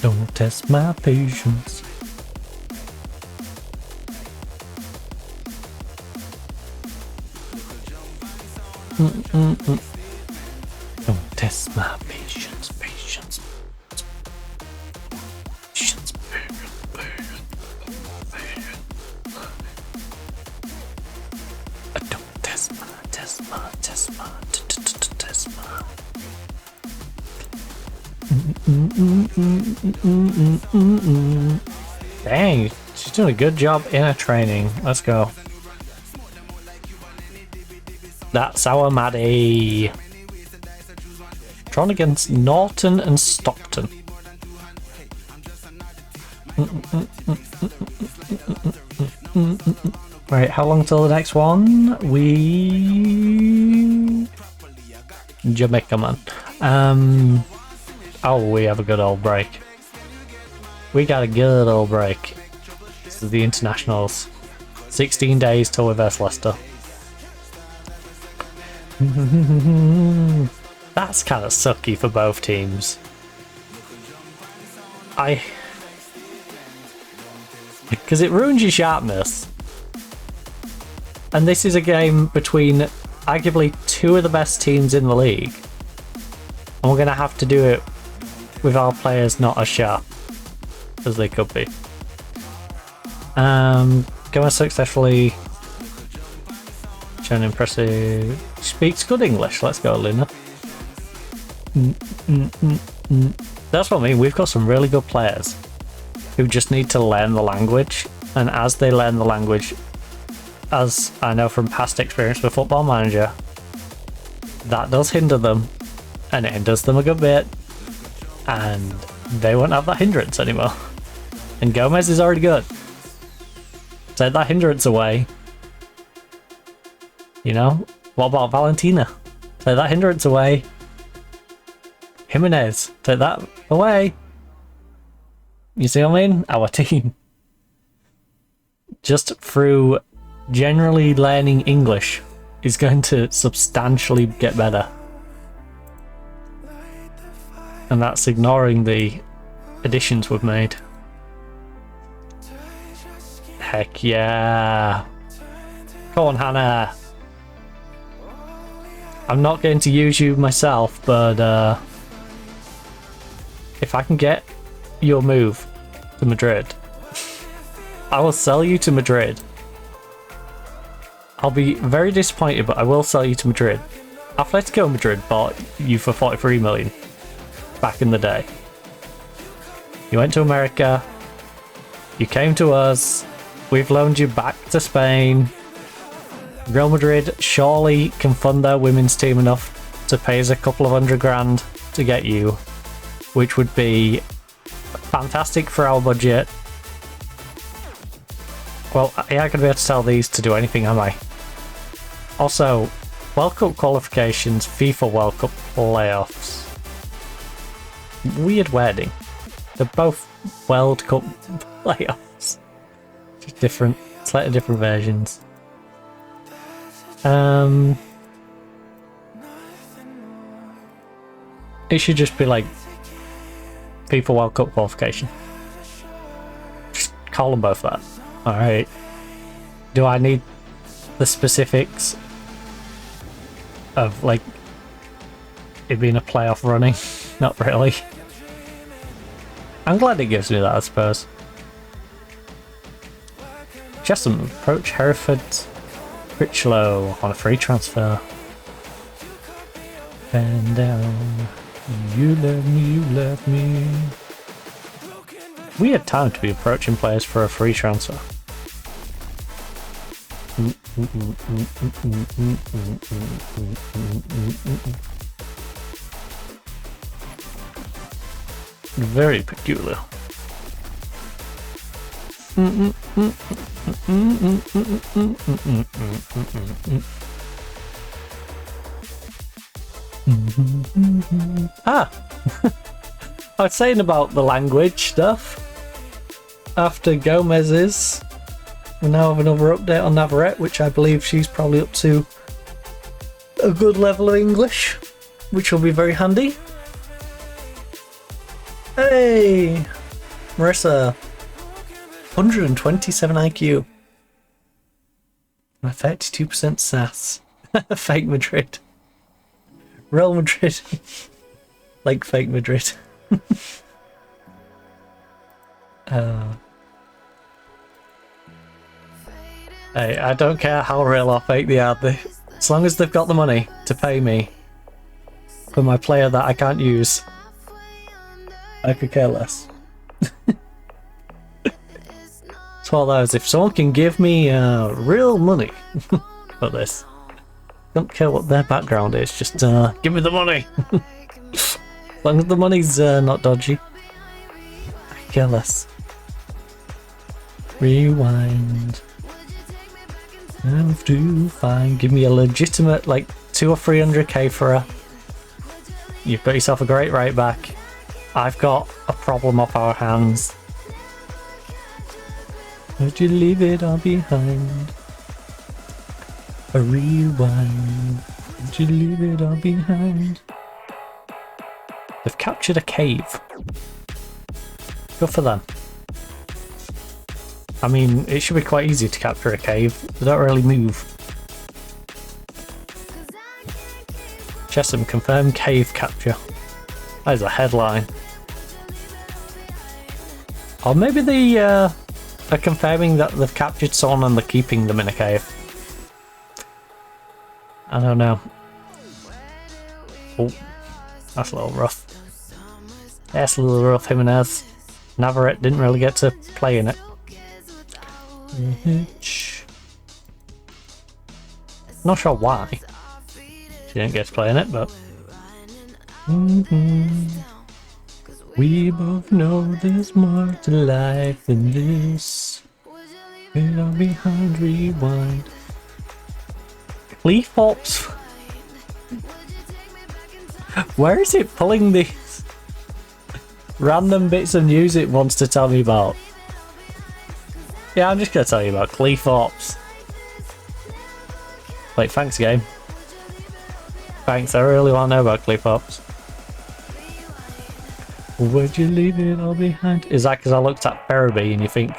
Don't test my patience. Don't test my patience. Don't test my. Dang, she's doing a good job in her training. Let's go. That's our Maddie. Drawn against Norton and Stockton. Right, how long till the next one? Jamaica, man. Oh, we have a good old break. We got a good old break. This is the internationals. 16 days till we verse Leicester. That's kind of sucky for both teams. Because it ruins your sharpness. And this is a game between arguably two of the best teams in the league. And we're going to have to do it with our players not as sharp as they could be. Going successfully. Shown impressive. Speaks good English. Let's go, Luna. That's what I mean. We've got some really good players who just need to learn the language. And as they learn the language, as I know from past experience with Football Manager, that does hinder them. And it hinders them a good bit. And they won't have that hindrance anymore. And Gomez is already good. Take that hindrance away. You know? What about Valentina? Take that hindrance away. Jimenez, take that away. You see what I mean? Our team. Just through generally learning English is going to substantially get better. And that's ignoring the additions we've made. Heck yeah. Come on, Hannah. I'm not going to use you myself, but if I can get your move to Madrid, I will sell you to Madrid. I'll be very disappointed, but I will sell you to Madrid. Atletico Madrid bought you for 43 million back in the day. You went to America, you came to us, we've loaned you back to Spain. Real Madrid surely can fund their women's team enough to pay us a couple of $100,000 to get you, which would be fantastic for our budget. Well, I ain't gonna be able to sell these to do anything, am I? Also, World Cup qualifications, FIFA World Cup playoffs. Weird wording. They're both World Cup playoffs. Just different, slightly different versions. It should just be like FIFA World Cup qualification. Just call them both that. Alright. Do I need the specifics of like it being a playoff running? Not really. I'm glad it gives me that, I suppose. Chesham approach Hereford Richlow on a free transfer. Bend down. You love me, you love me. Weird time to be approaching players for a free transfer. Very peculiar. Ah! I was saying about the language stuff. After Gomez's, we now have another update on Navarrete, which I believe she's probably up to a good level of English, which will be very handy. Hey! Marissa, 127 IQ. My 32% sass. Fake Madrid. Real Madrid. Like fake Madrid. Hey, I don't care how real or fake they are. As long as they've got the money to pay me for my player that I can't use, I could care less. It's one of those, if someone can give me real money for this, don't care what their background is, just give me the money. As long as the money's not dodgy, I care less. Rewind. Have to find. Give me a legitimate like 200 or 300k for her. You've got yourself a great right back. I've got a problem off our hands. Would you leave it all behind? A rewind. Would you leave it all behind? They've captured a cave. Good for them. I mean, it should be quite easy to capture a cave. They don't really move. Chesham confirmed cave capture. That is a headline. Or maybe they are confirming that they've captured someone and they're keeping them in a cave. I don't know. Oh, that's a little rough. That's a little rough, Jimenez. Navarrete didn't really get to play in it. Not sure why she didn't get to play in it, but we both know there's more to life than this. We're behind rewind. Cleafops. Where is it pulling these random bits of news it wants to tell me about? Yeah, I'm just going to tell you about Cleafops. Wait, thanks game. Thanks, I really want to know about Cleafops. Would you leave it all behind? Is that because I looked at Ferriby and you think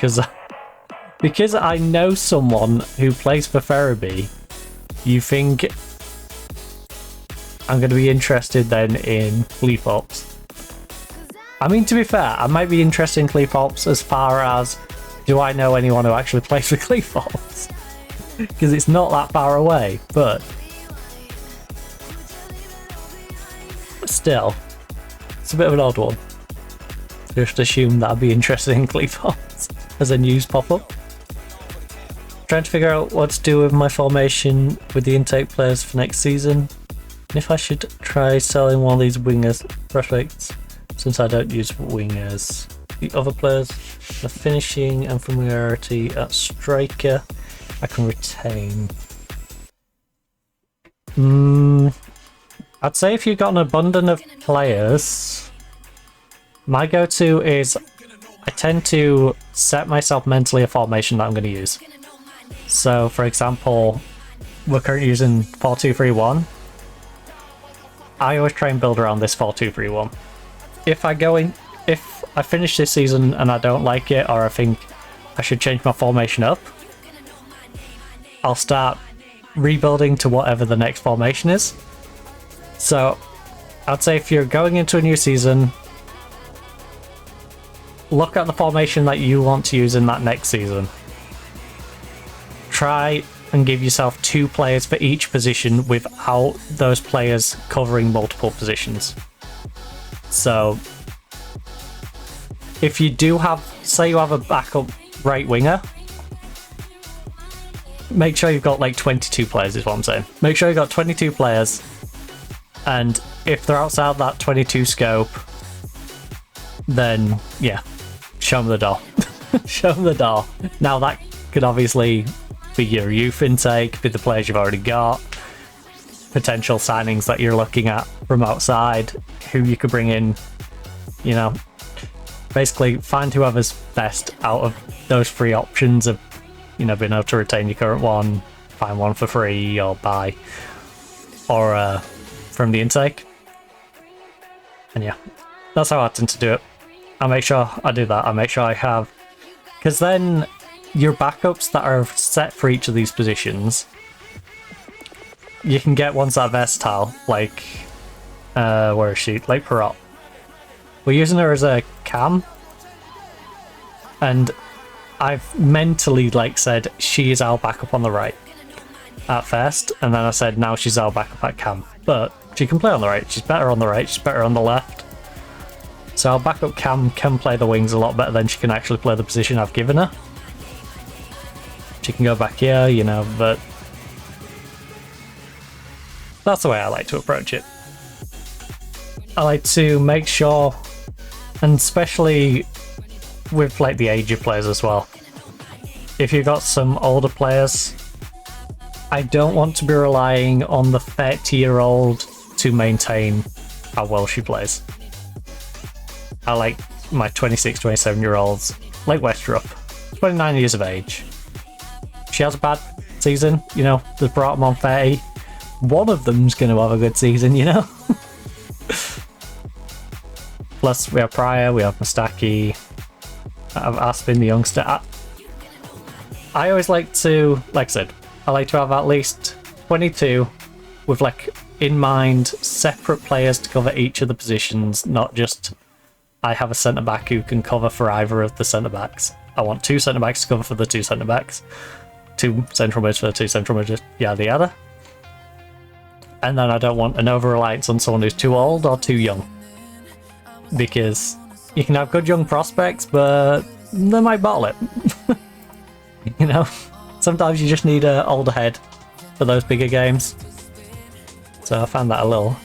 because I know someone who plays for Ferriby, you think I'm going to be interested then in Cleafops? I mean, to be fair, I might be interested in Cleafops as far as, do I know anyone who actually plays for Cleafops? Because it's not that far away, but still, it's a bit of an odd one. Just assume that I'd be interested in Cleafops as a news pop-up. Trying to figure out what to do with my formation with the intake players for next season. And if I should try selling one of these wingers prospects, since I don't use wingers. The other players, the finishing and familiarity at striker, I can retain. I'd say if you've got an abundance of players, my go-to is I tend to set myself mentally a formation that I'm going to use. So, for example, we're currently using 4-2-3-1. I always try and build around this 4-2-3-1. If I finish this season and I don't like it, or I think I should change my formation up, I'll start rebuilding to whatever the next formation is. So I'd say if you're going into a new season, look at the formation that you want to use in that next season. Try and give yourself 2 players for each position without those players covering multiple positions. So if you do have, say you have a backup right winger, make sure you've got like 22 players is what I'm saying. Make sure you've got 22 players, and if they're outside that 22 scope, then yeah, show them the door. Show them the door. Now that could obviously be your youth intake, be the players you've already got. potential signings that you're looking at from outside, who you could bring in, you know, basically find whoever's best out of those three options of, you know, being able to retain your current one, find one for free or buy, or from the intake. And yeah, that's how I tend to do it. I make sure I do that. I make sure I have, because then your backups that are set for each of these positions, you can get ones that are versatile, like where is she? Like Perot. We're using her as a cam, and I've mentally like said she is our backup on the right at first, and then I said now she's our backup at cam, but she can play on the right. She's better on the right, she's better on the left. So our backup cam can play the wings a lot better than she can actually play the position I've given her. She can go back here, you know, but that's the way I like to approach it. I like to make sure, and especially with like the age of players as well, if you've got some older players, I don't want to be relying on the 30-year-old to maintain how well she plays. I like my 26, 27-year-olds, like Westrup, 29 years of age. She has a bad season, you know, they've brought them on 30. One of them's going to have a good season, you know? Plus, we have Pryor, we have Mustaki, I have Aspin, the youngster. I always like to, like I said, I like to have at least 22 with, like, in mind, separate players to cover each of the positions, not just I have a centre-back who can cover for either of the centre-backs. I want two centre-backs to cover for the two centre-backs, two central mids for the two central mids, yada yada. And then I don't want an over-reliance on someone who's too old or too young. Because you can have good young prospects, but they might bottle it. You know? Sometimes you just need an older head for those bigger games. So I found that a little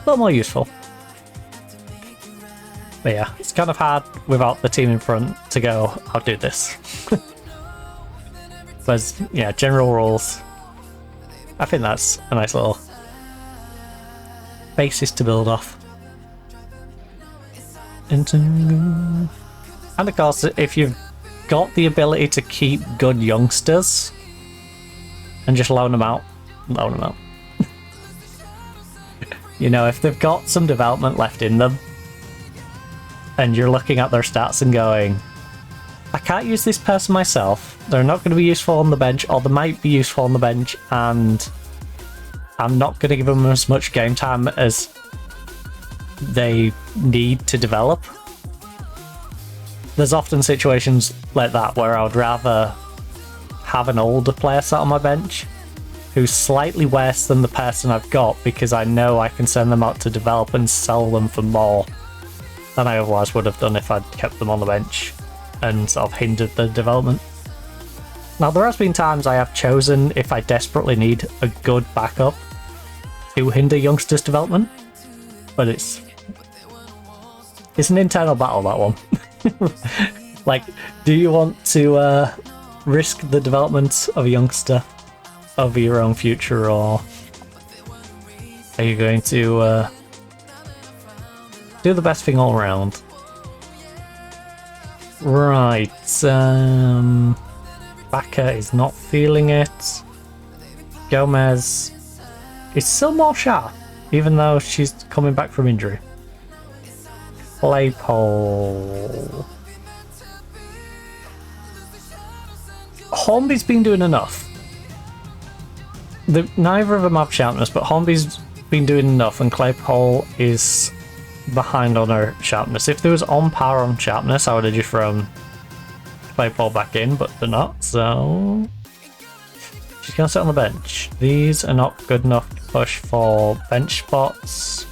more useful. But yeah, it's kind of hard without the team in front to go, I'll do this. But yeah, general rules. I think that's a nice little basis to build off. And of course, if you've got the ability to keep good youngsters and just loan them out. You know, if they've got some development left in them and you're looking at their stats and going, I can't use this person myself, they're not going to be useful on the bench, or they might be useful on the bench, and I'm not going to give them as much game time as they need to develop. There's often situations like that where I would rather have an older player sat on my bench who's slightly worse than the person I've got, because I know I can send them out to develop and sell them for more than I otherwise would have done if I'd kept them on the bench and sort of hindered the development. Now, there has been times I have chosen, if I desperately need a good backup, to hinder youngsters' development, but it's an internal battle, that one. Like, do you want to risk the development of a youngster over your own future, or are you going to do the best thing all around? Right, Baka is not feeling it. Gomez is still more sharp, even though she's coming back from injury. Claypole. Hornby's been doing enough. Neither of them have sharpness, but Hornby's been doing enough, and Claypole is behind on her sharpness. If there was on par on sharpness, I would have just thrown Claypole back in, but they're not, so she's going to sit on the bench. These are not good enough to push for bench spots.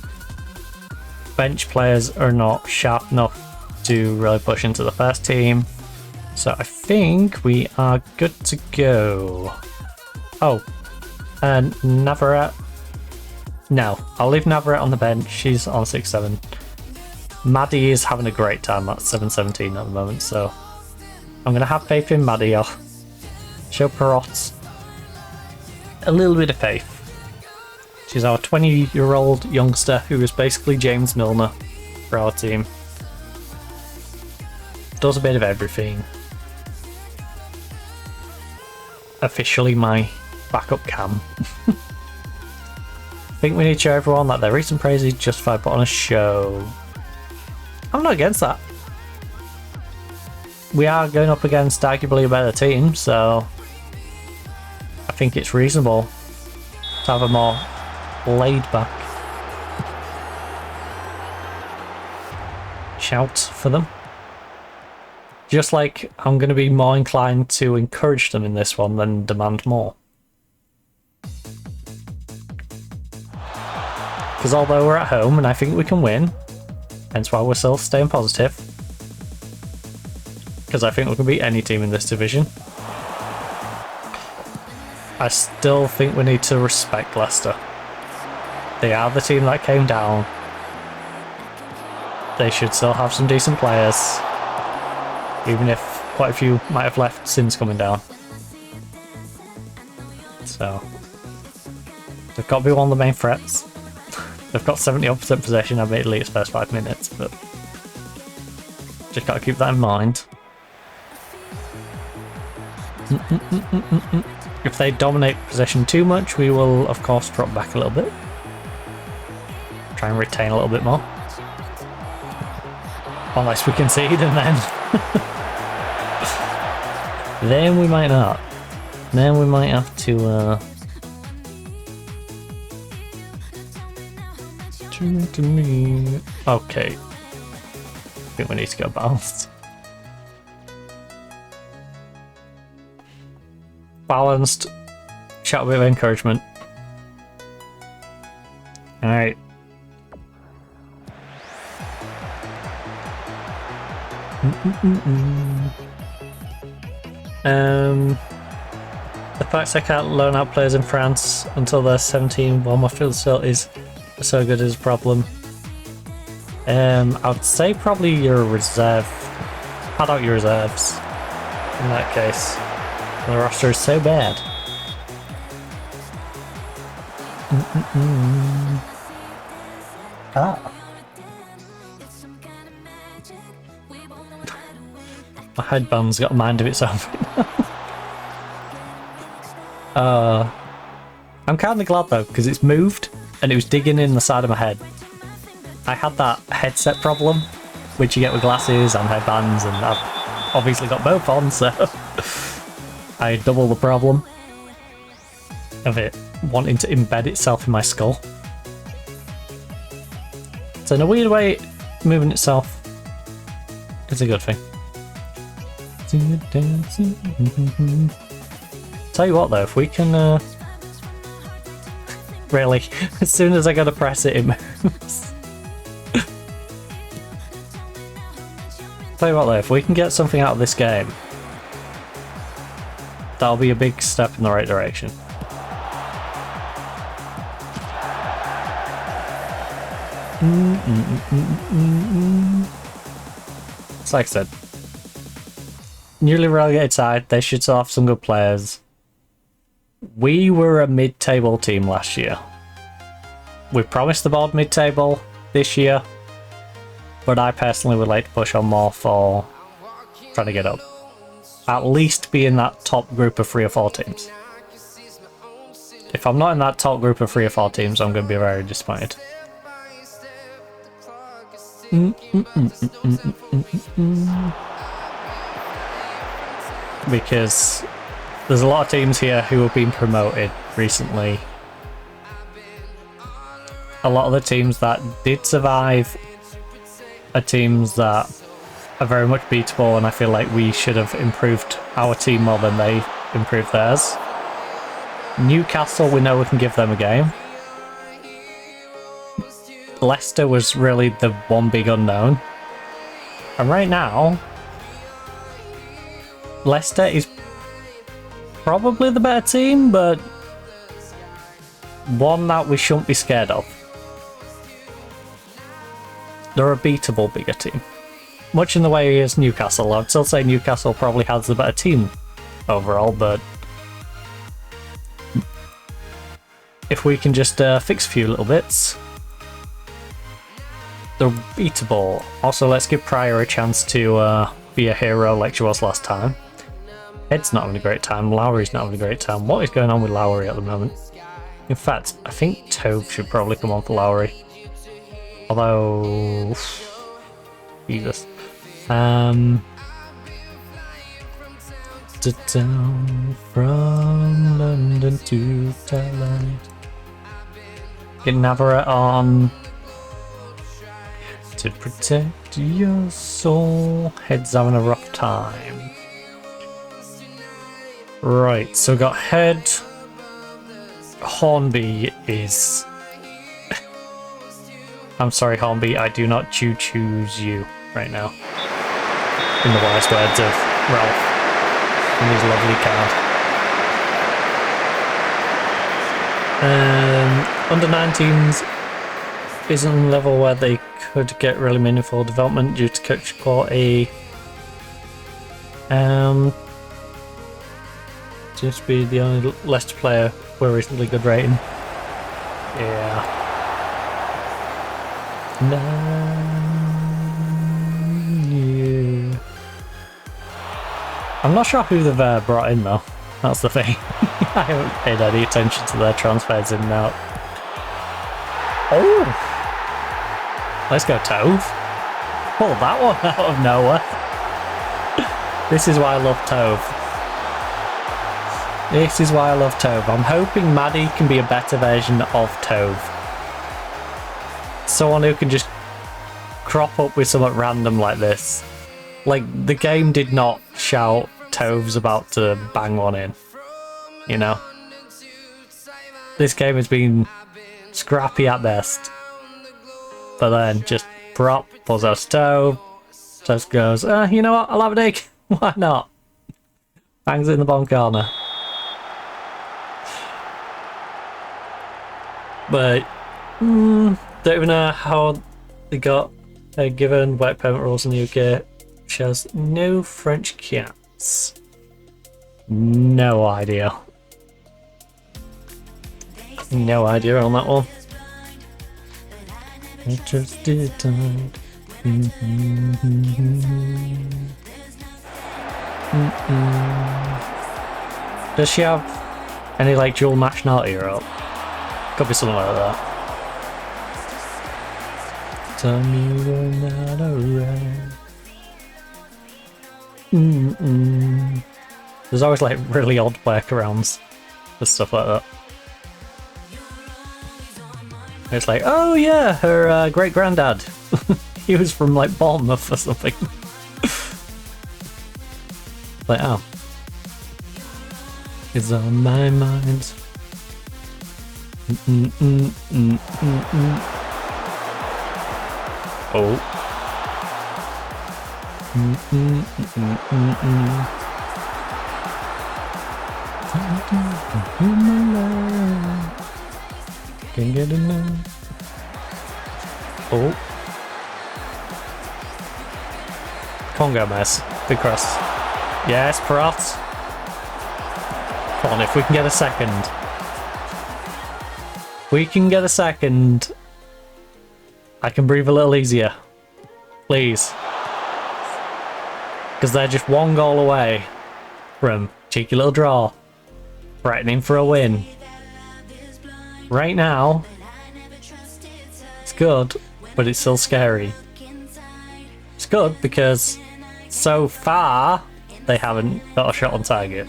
Bench players are not sharp enough to really push into the first team. So I think we are good to go. Oh, and Navarette. No, I'll leave Navarette on the bench. She's on 6-7. Maddie is having a great time at 7-17 at the moment, so I'm going to have faith in Maddie. I'll show Perot a little bit of faith. She's our 20-year-old youngster who is basically James Milner for our team. Does a bit of everything. Officially my backup cam. I think we need to show everyone that their recent praise is justified, but on a show. I'm not against that. We are going up against arguably a better team, so I think it's reasonable to have a more laid back shout for them. Just like I'm going to be more inclined to encourage them in this one than demand more. Because although we're at home and I think we can win, hence why we're still staying positive, because I think we can beat any team in this division, I still think we need to respect Leicester. They are the team that came down. They should still have some decent players, even if quite a few might have left since coming down. So they've got to be one of the main threats. They've got 70% possession, admittedly it's first 5 minutes, but just got to keep that in mind. If they dominate possession too much, we will of course drop back a little bit. Try and retain a little bit more. Unless we concede and then we might not. Then we might have to okay. I think we need to go balanced. Balanced. Shout a bit of encouragement. Alright. The fact I can't loan out players in France until they're 17 while my field still is so good is a problem. I'd say probably your reserve. Pad out your reserves in that case. The roster is so bad. Ah. My headband's got a mind of its own. I'm kind of glad though, because it's moved and it was digging in the side of my head. I had that headset problem, which you get with glasses and headbands, and I've obviously got both on, so I double the problem of it wanting to embed itself in my skull. So in a weird way, moving itself is a good thing. Tell you what though, if we can really, as soon as I go to press it, it moves. Tell you what though, if we can get something out of this game, that'll be a big step in the right direction. It's like I said, newly relegated side, they should still have some good players. We were a mid-table team last year. We promised the board mid-table this year, but I personally would like to push on more for trying to get up. At least be in that top group of 3 or 4 teams. If I'm not in that top group of 3 or 4 teams, I'm going to be very disappointed. Because there's a lot of teams here who have been promoted recently. A lot of the teams that did survive are teams that are very much beatable, and I feel like we should have improved our team more than they improved theirs. Newcastle, we know we can give them a game. Leicester was really the one big unknown. And right now, Leicester is probably the better team, but one that we shouldn't be scared of. They're a beatable bigger team. Much in the way as Newcastle. I'd still say Newcastle probably has the better team overall, but if if we can just fix a few little bits. The beta ball. Also, let's give Pryor a chance to be a hero like she was last time. Ed's not having a great time. Lowry's not having a great time. What is going on with Lowry at the moment? In fact, I think Tove should probably come on for Lowry. Although... Jesus. Down from London to Thailand. Get Navarrete on to protect your soul. Head's having a rough time. Right, so we got Head. Hornby is... I'm sorry, Hornby, I do not choose you right now. In the wise words of Ralph in his lovely card. Under 19s isn't a level where they could get really meaningful development due to coach quality. Seems to be the only Leicester player with a reasonably good rating. Yeah. Yeah. I'm not sure who they've brought in though. That's the thing. I haven't paid any attention to their transfers in and out. Oh! Let's go Tove. Pull that one out of nowhere. This is why I love Tove. This is why I love Tove. I'm hoping Maddie can be a better version of Tove. Someone who can just crop up with something random like this. Like, the game did not shout Tove's about to bang one in. You know? This game has been scrappy at best. But then just prop, pulls out Tove. Tove goes, you know what, I'll have a dig. Why not? Bangs it in the bottom corner. But, don't even know how they got given work permit rules in the UK. Shows no French cats. No idea. No idea on that one. I just did time. Does she have any like dual nationality or else? Could be something like that. Tell me we're not alright. There's always like really odd workarounds for stuff like that. It's like, oh yeah, her great granddad. He was from like Bournemouth or something. Like, oh. It's on my mind. Oh. Can't get enough. Oh. Come on, Gomez. Big cross. Yes, Perot. Come on, if we can get a second. We can get a second. I can breathe a little easier. Please. Because they're just one goal away from cheeky little draw. Threatening for a win. Right now, it's good, but it's still scary. It's good because so far they haven't got a shot on target.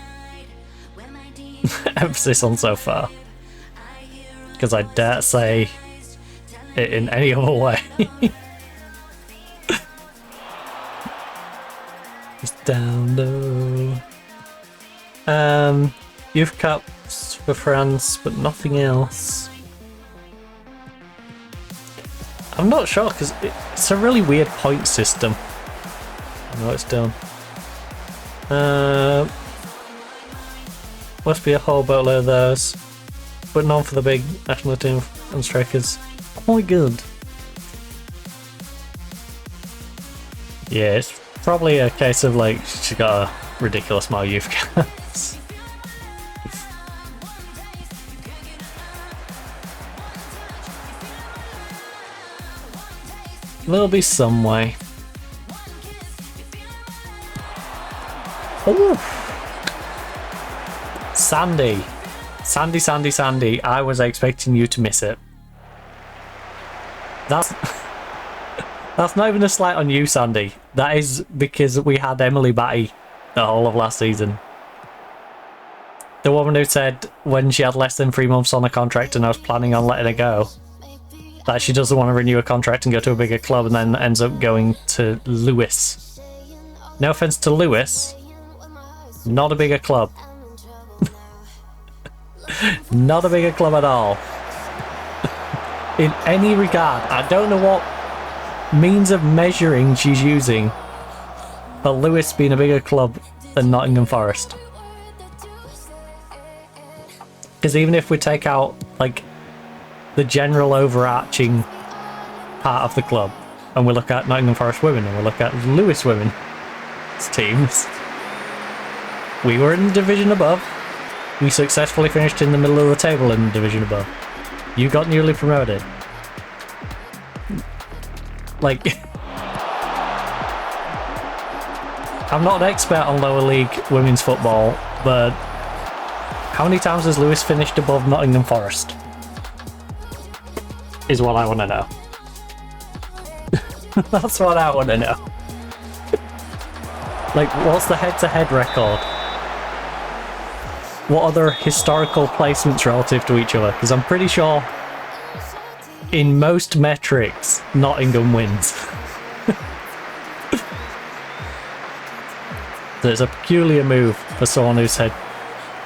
Emphasis on so far. Because I dare say it in any other way. It's down low. Youth Cups for France, but nothing else. I'm not sure because it's a really weird point system. I know it's done. Must be a whole boatload of those, but none for the big national team and strikers. Quite good. Yeah, it's probably a case of like she's got a ridiculous amount of youth caps. There'll be some way. Oh, Sandy. Sandy. I was expecting you to miss it. That's not even a slight on you, Sandy. That is because we had Emily Batty the whole of last season. The woman who said when she had less than 3 months on a contract and I was planning on letting her go, that she doesn't want to renew a contract and go to a bigger club, and then ends up going to Lewis. No offense to Lewis, not a bigger club. Not a bigger club at all. In any regard. I don't know what means of measuring she's using for Lewis being a bigger club than Nottingham Forest. Because even if we take out like the general overarching part of the club and we look at Nottingham Forest Women and we look at Lewis Women's teams, we were in the division above. We successfully finished in the middle of the table in the division above. You got newly promoted. Like, I'm not an expert on lower league women's football, but how many times has Lewis finished above Nottingham Forest? Is what I want to know. That's what I want to know. Like, what's the head-to-head record? What other historical placements relative to each other? Because I'm pretty sure in most metrics, Nottingham wins. So it's a peculiar move for someone who said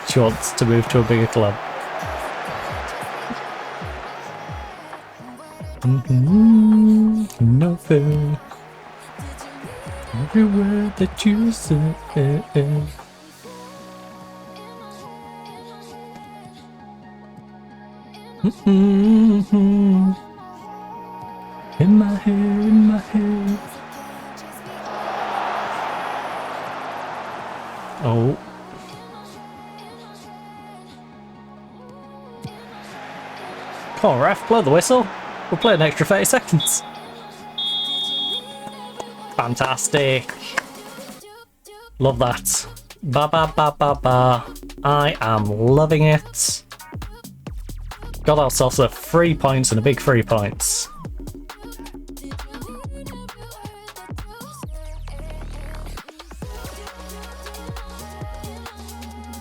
she wants to move to a bigger club. Nothing. Every word that you say. In my head. Oh. Come on, ref, blow the whistle. We'll play an extra 30 seconds. Fantastic. Love that. Ba. I am loving it. Got ourselves 3 points and a big 3 points.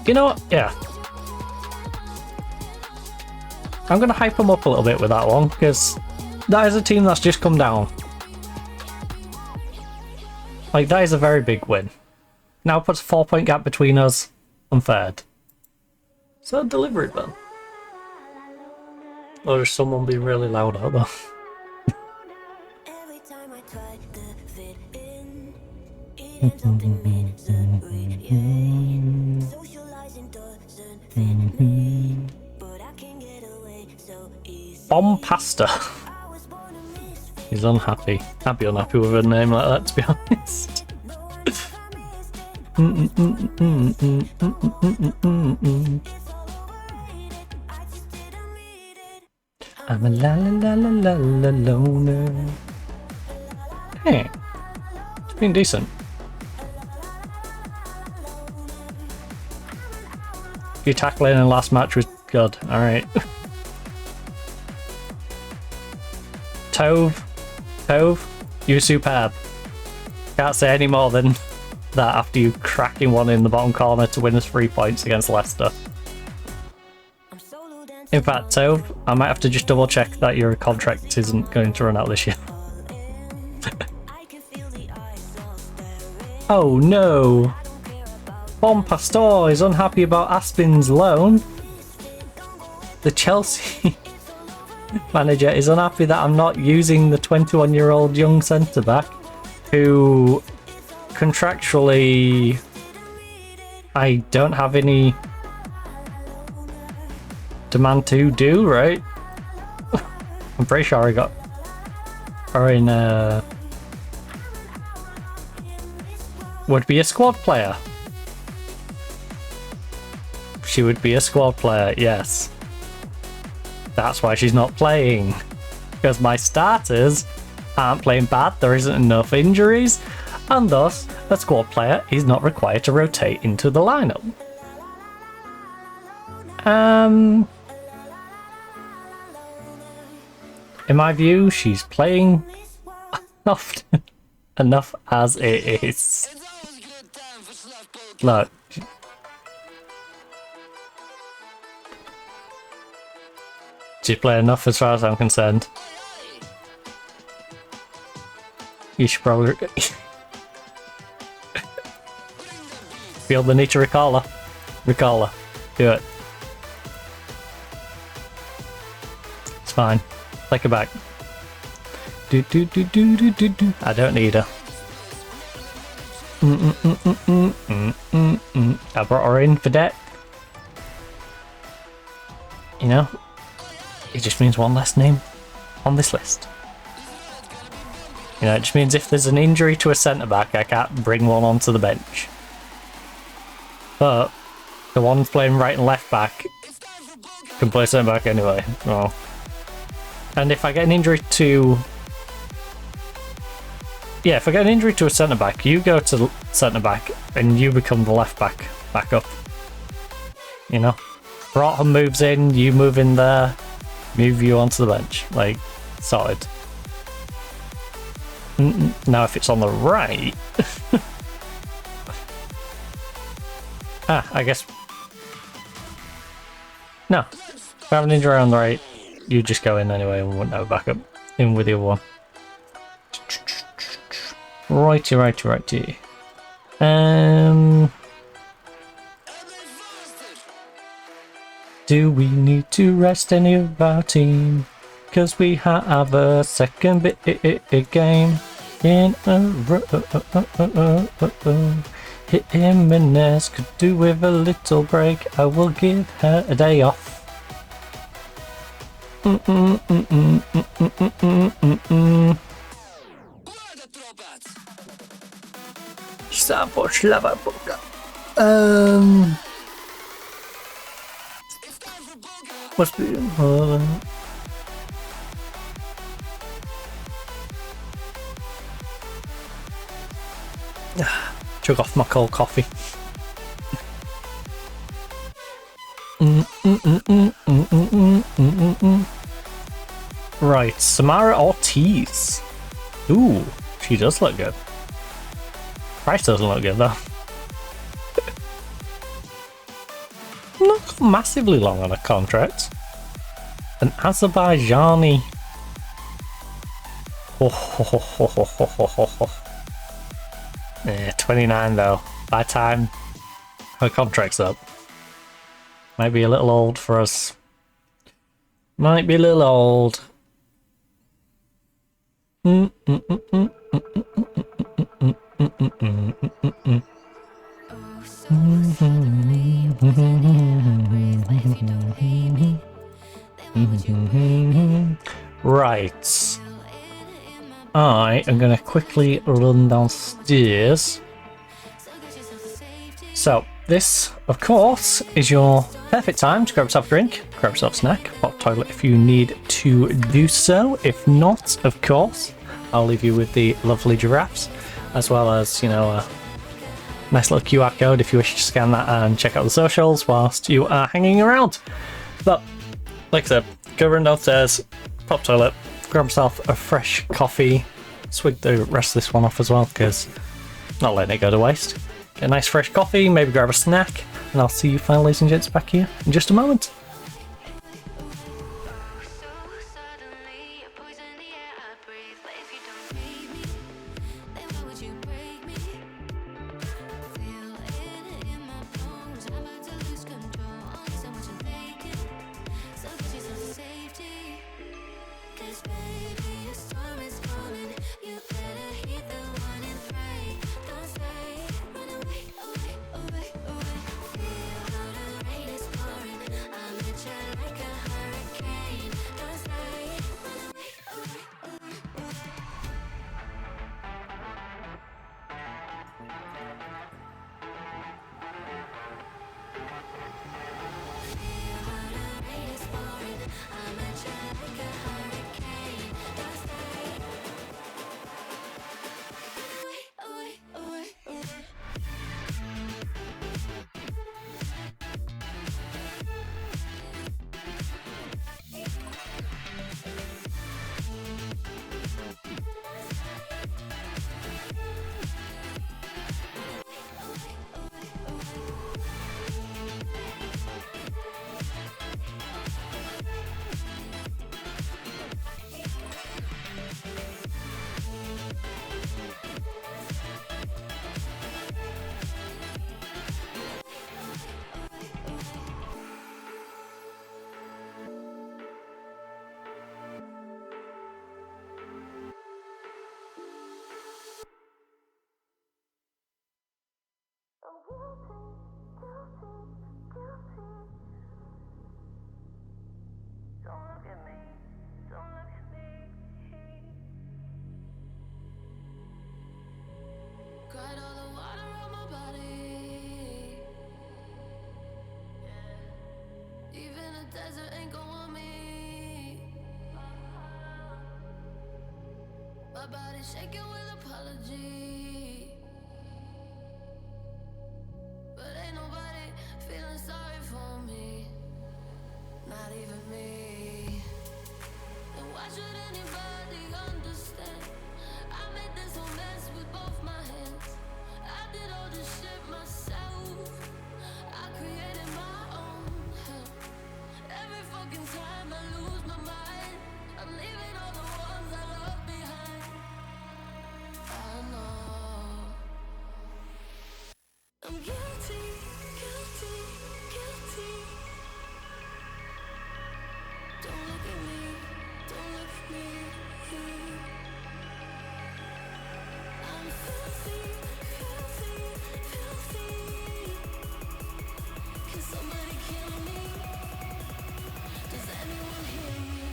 You know what? Yeah. I'm going to hype them up a little bit with that one, because that is a team that's just come down. Like, that is a very big win. Now puts a 4-point gap between us and third. So deliver it then. Or is someone being really loud out there? Bomb Pasta. He's unhappy. I'd be unhappy with a name like that, to be honest. I'm a la loner. Hey, it's been decent. Your tackling in the last match was good. All right. Tove, you're superb. Can't say any more than that after you cracking one in the bottom corner to win us 3 points against Leicester. In fact, Tove, I might have to just double check that your contract isn't going to run out this year. Oh no! Bon Pastor is unhappy about Aspin's loan. The Chelsea manager is unhappy that I'm not using the 21-year-old young centre-back who contractually I don't have any demand to do, right? I'm pretty sure I got her in would be a squad player. She would be a squad player, yes. That's why she's not playing. Because my starters aren't playing bad, there isn't enough injuries, and thus a squad player is not required to rotate into the lineup. In my view, she's playing often enough as it is. Look. She's playing enough as far as I'm concerned. You should probably feel the need to recall her. Recall her. Do it. It's fine. Take her back. Do. I don't need her. I brought her in for debt. You know, it just means one less name on this list. You know, it just means if there's an injury to a centre-back, I can't bring one onto the bench. But the ones playing right and left back can play centre-back anyway. Oh. And if I get an injury to... Yeah, if I get an injury to a centre-back, you go to centre-back and you become the left-back backup. You know? Broughton moves in, you move in there, move you onto the bench. Like, sorted. Now if it's on the right... I guess... No. If I have an injury on the right, you just go in anyway and wouldn't have a backup. In with the other one. Righty. Do we need to rest any of our team? Cause we have a second bit game in a row. Jimenez could do with a little break. I will give her a day off. What's the chug off my cold coffee. Right, Samara Ortiz. Ooh, she does look good. Price doesn't look good though. Not massively long on a contract. An Azerbaijani. 29 though. By the time her contract's up. Might be a little old for us. Might be a little old. Right. I am going to quickly run downstairs. So, this, of course, is your perfect time to grab yourself a drink, grab yourself a snack, pop toilet if you need to do so. If not, of course, I'll leave you with the lovely giraffes, as well as, you know, a nice little QR code if you wish to scan that and check out the socials whilst you are hanging around. But, like I said, go run downstairs, pop toilet, grab yourself a fresh coffee, swig the rest of this one off as well, because not letting it go to waste. Get a nice fresh coffee, maybe grab a snack, and I'll see you fine, ladies and gents, back here in just a moment. My body shaking with apology, but ain't nobody feeling sorry for me, not even me. And why should anybody understand? I made this whole mess with both my hands. I did all this shit myself. I created my own hell. Every fucking time I lose my mind, I'm leaving all the ones I love behind. I know I'm guilty, guilty, guilty. Don't look at me, don't look at me. I'm filthy, filthy, filthy. Can somebody kill me? Does anyone hear me?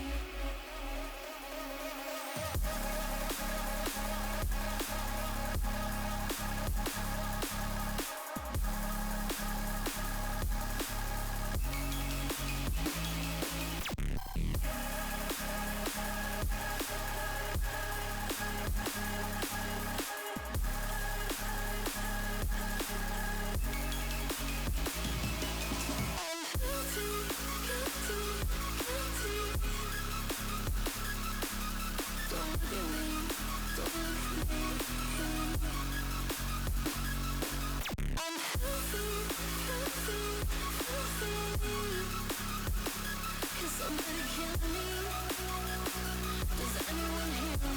Somebody kill me. Does anyone hear me?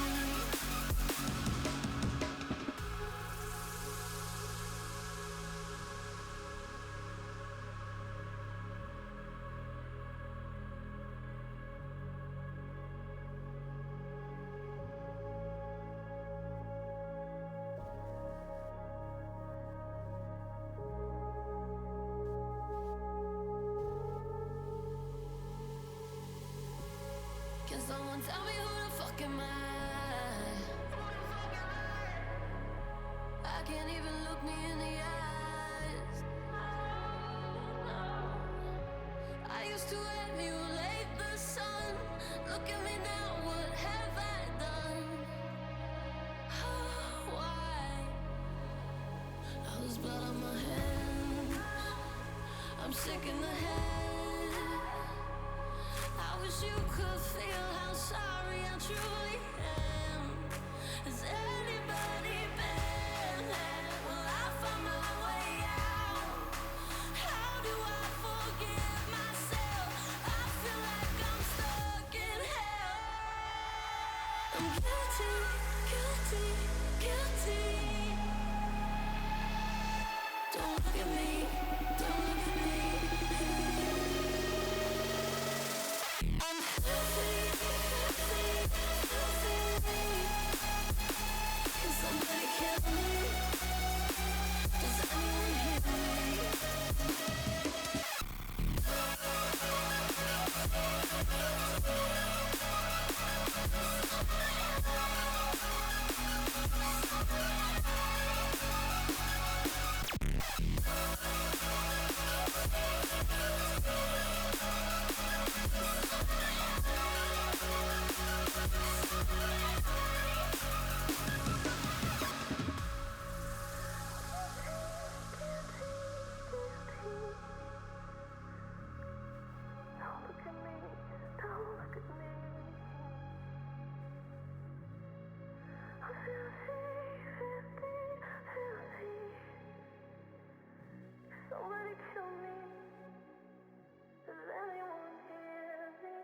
Can someone tell me who the fuck am I? I can't even look me in the eyes. I used to emulate the sun. Look at me now, what have I done? Why? All this blood on my hands, I'm sick in the head. I wish you could feel how sorry I truly am. Has anybody been there? Will I find my way out? How do I forgive myself? I feel like I'm stuck in hell. I'm guilty, guilty, guilty. Don't look at me, don't look at me. Can somebody kill me? Does anyone hear me? Don't look at me, don't look at me. I'm filthy, filthy, filthy. Somebody kill me. Does anyone hear me?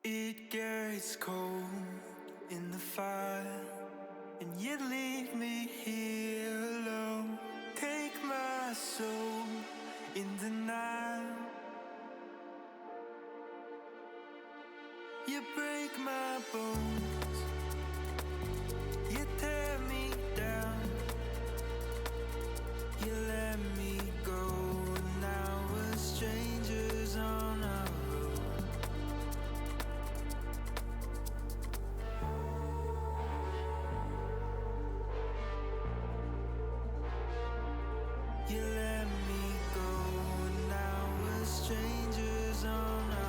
It gets cold in the fire, and you leave me here alone. Take my soul in denial. You break my bones, you tear me down. You let me go, and now we're strangers on our road. You let me go, and now we're strangers on our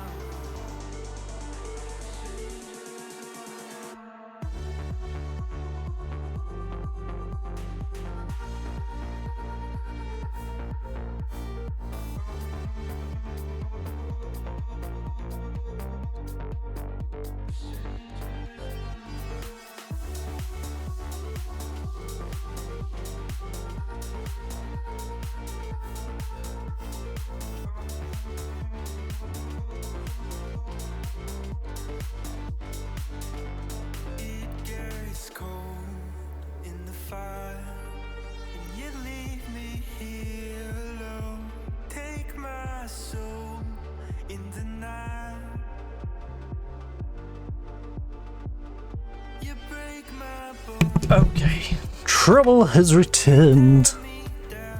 Okay, trouble has returned.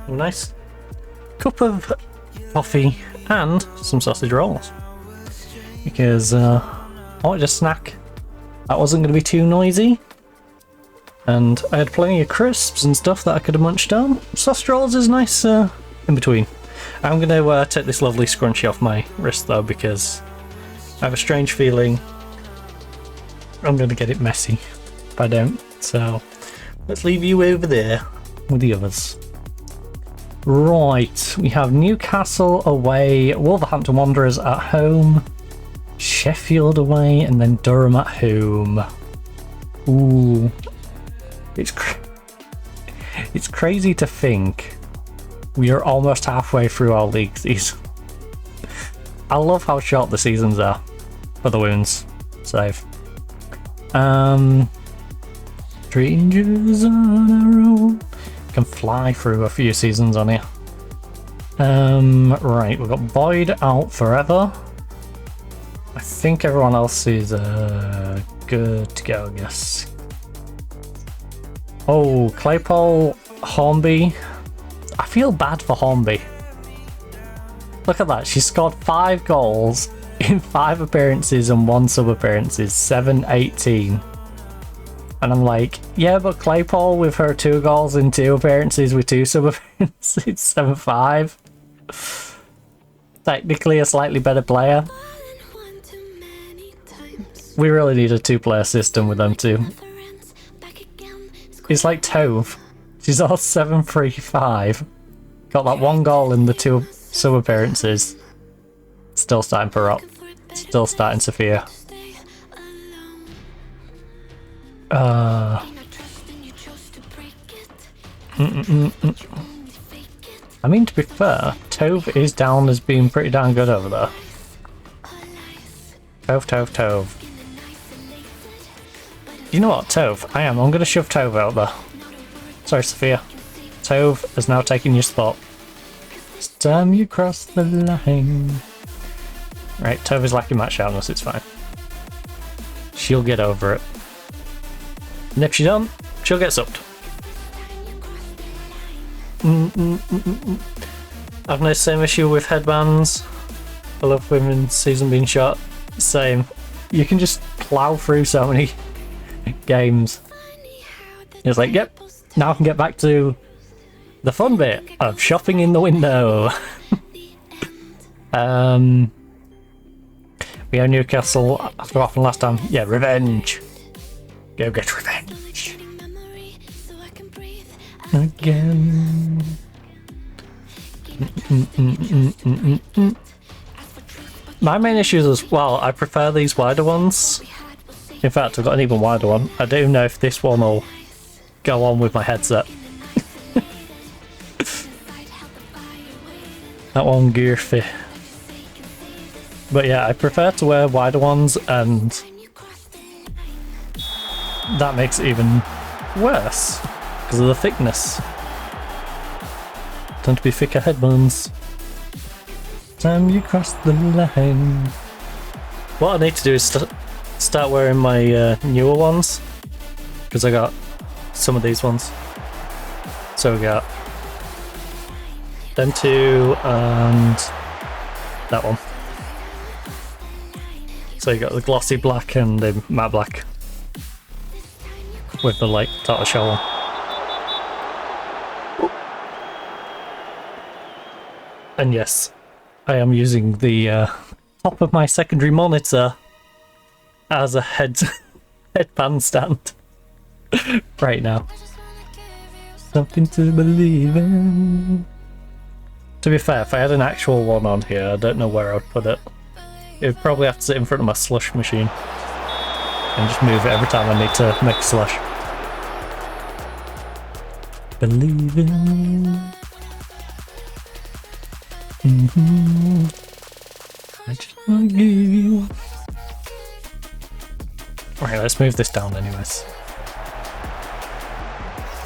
A nice cup of coffee and some sausage rolls. Because I wanted a snack that wasn't going to be too noisy. And I had plenty of crisps and stuff that I could have munched on. Sausage rolls is nice in between. I'm going to take this lovely scrunchie off my wrist though, because I have a strange feeling I'm going to get it messy if I don't. So let's leave you over there with the others. Right, we have Newcastle away, Wolverhampton Wanderers at home, Sheffield away, and then Durham at home. Ooh, it's crazy to think we are almost halfway through our league season. I love how short the seasons are for the women's save. Strangers on our own. Can fly through a few seasons on here. Right, we've got Boyd out forever. I think everyone else is good to go, I guess. Oh, Claypole, Hornby. I feel bad for Hornby. Look at that, she scored 5 goals in 5 appearances and 1 sub-appearances, 7-18. And I'm like, yeah, but Claypole with her 2 goals in 2 appearances with 2 sub-appearances, 7-5. Technically a slightly better player. We really need a 2-player system with them too. It's like Tove. She's all 7-3-5. Got that 1 goal in the 2 sub-appearances. Still starting Perot. Still starting Sophia. I mean, to be fair, Tove is down as being pretty darn good over there. Tove. You know what, Tove? I'm going to shove Tove out there. Sorry, Sophia. Tove has now taken your spot. It's time you cross the line. Right, Tove is lacking match sharpness, it's fine. She'll get over it. And if she don't, she'll get subbed. I've no same issue with headbands. I love women's season being short. Same. You can just plow through so many games. It's like, yep, now I can get back to the fun bit of shopping in the window. We have Newcastle after off from last time. Yeah, revenge. Go get revenge. Again. My main issue is as well, I prefer these wider ones. In fact, I've got an even wider one. I don't know if this one will go on with my headset. That one goofy. But yeah, I prefer to wear wider ones, and that makes it even worse because of the thickness. Tend to be thicker headbands. Time you cross the line. What I need to do is start wearing my newer ones, because I got some of these ones. So we got them 2 and that one. So you got the glossy black and the matte black with the light tortoiseshell one. And yes, I am using the top of my secondary monitor as a headband stand right now. Something to believe in. To be fair, if I had an actual one on here, I don't know where I'd put it. It would probably have to sit in front of my slush machine and just move it every time I need to make a slush. Believe in. I just want to give you. Right, let's move this down anyways.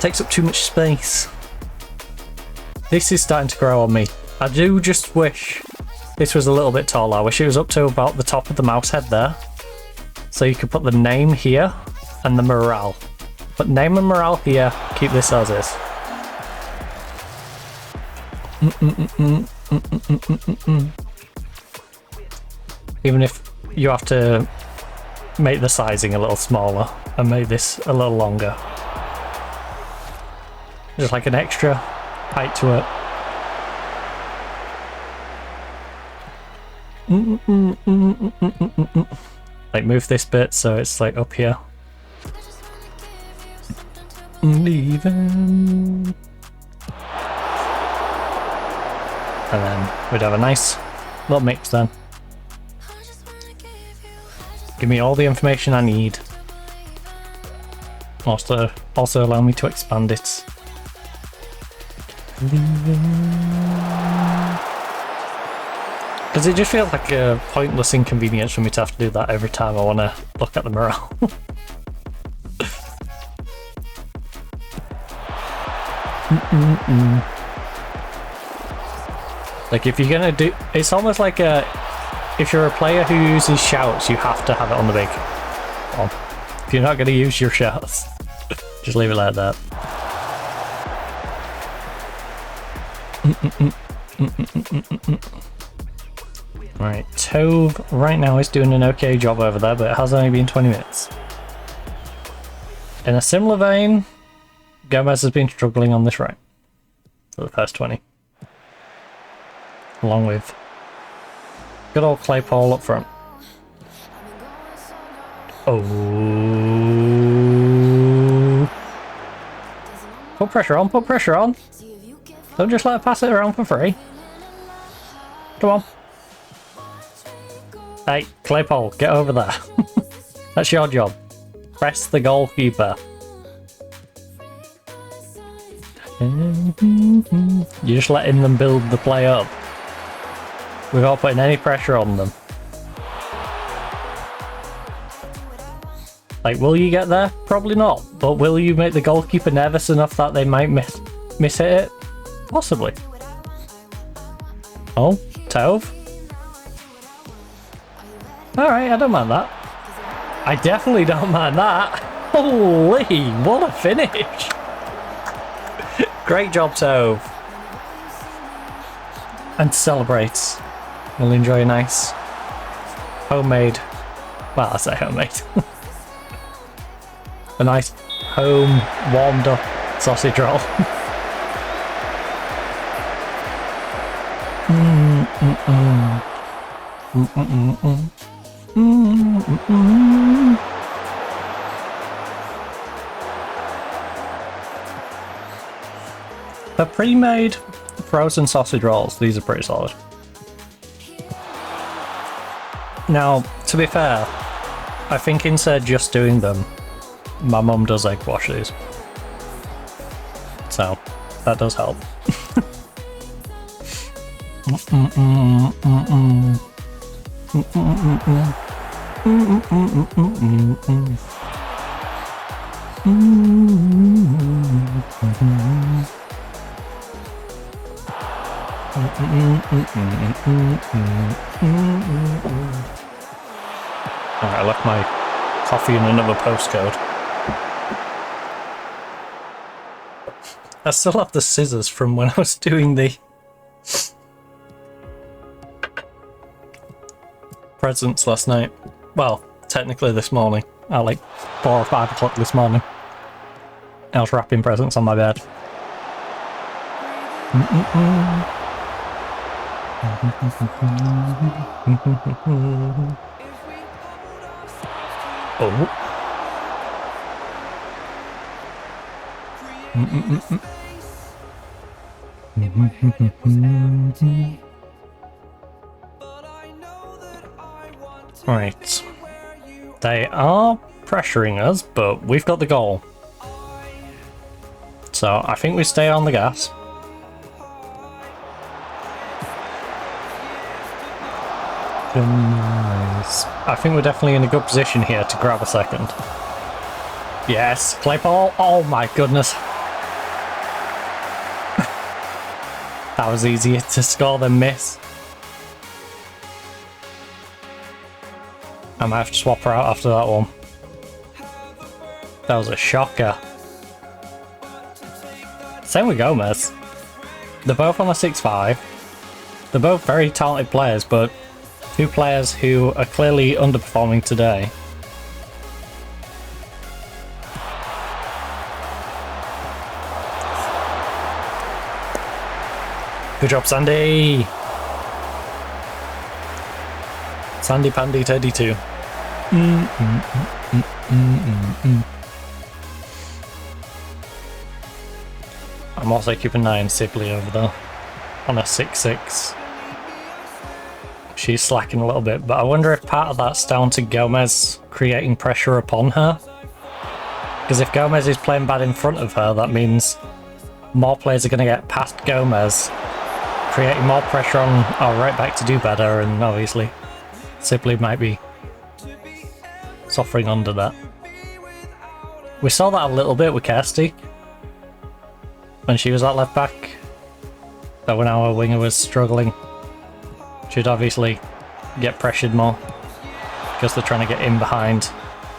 Takes up too much space. This is starting to grow on me. I do just wish this was a little bit taller. I wish it was up to about the top of the mouse head there. So you could put the name here and the morale. But name and morale here. Keep this as is. Even if you have to make the sizing a little smaller and make this a little longer. Just like an extra height to it. Like move this bit so it's like up here. Leaving. And then we'd have a nice little mix then. Give me all the information I need. Also allow me to expand it. Because it just feels like a pointless inconvenience for me to have to do that every time I want to look at the morale. Like if you're gonna do, it's almost like if you're a player who uses shouts, you have to have it on the big. Well, if you're not gonna use your shouts, just leave it like that. Right, Tove right now is doing an okay job over there, but it has only been 20 minutes. In a similar vein, Gomez has been struggling on this right for the first 20. Along with good old Claypole up front. Oh. Put pressure on, put pressure on. Don't just let her pass it around for free. Come on. Hey, Claypole, get over there. That's your job. Press the goalkeeper. You're just letting them build the play up without putting any pressure on them. Like, will you get there? Probably not. But will you make the goalkeeper nervous enough that they might miss hit it? Possibly. Oh, Tove. Alright, I don't mind that. I definitely don't mind that. Holy, what a finish! Great job, Tove. And celebrates. We'll enjoy a nice homemade, well, I say homemade. A nice home warmed up sausage roll. The pre-made frozen sausage rolls, these are pretty solid. Now, to be fair, I think instead of just doing them, my mum does egg wash these. So, that does help. Alright, I left my coffee in another postcode. I still have the scissors from when I was doing the presents last night. Well, technically this morning. At like 4 or 5 o'clock this morning. I was wrapping presents on my bed. Oh. Right. They are pressuring us, but we've got the goal. So I think we stay on the gas. Nice. I think we're definitely in a good position here to grab a second. Yes, Claypole. Oh my goodness. That was easier to score than miss. I might have to swap her out after that one. That was a shocker. Same with Gomez. They're both on a 6-5. They're both very talented players, but two players who are clearly underperforming today. Good job, Sandy! Sandy Pandy Teddy 2. I'm also keeping an eye on Sibley over there on a 6-6. She's slacking a little bit, but I wonder if part of that's down to Gomez creating pressure upon her. Because if Gomez is playing bad in front of her, that means more players are going to get past Gomez, creating more pressure on our right back to do better, and obviously Sibley might be suffering under that. We saw that a little bit with Kirsty when she was at left back, that when our winger was struggling, she'd obviously get pressured more because they're trying to get in behind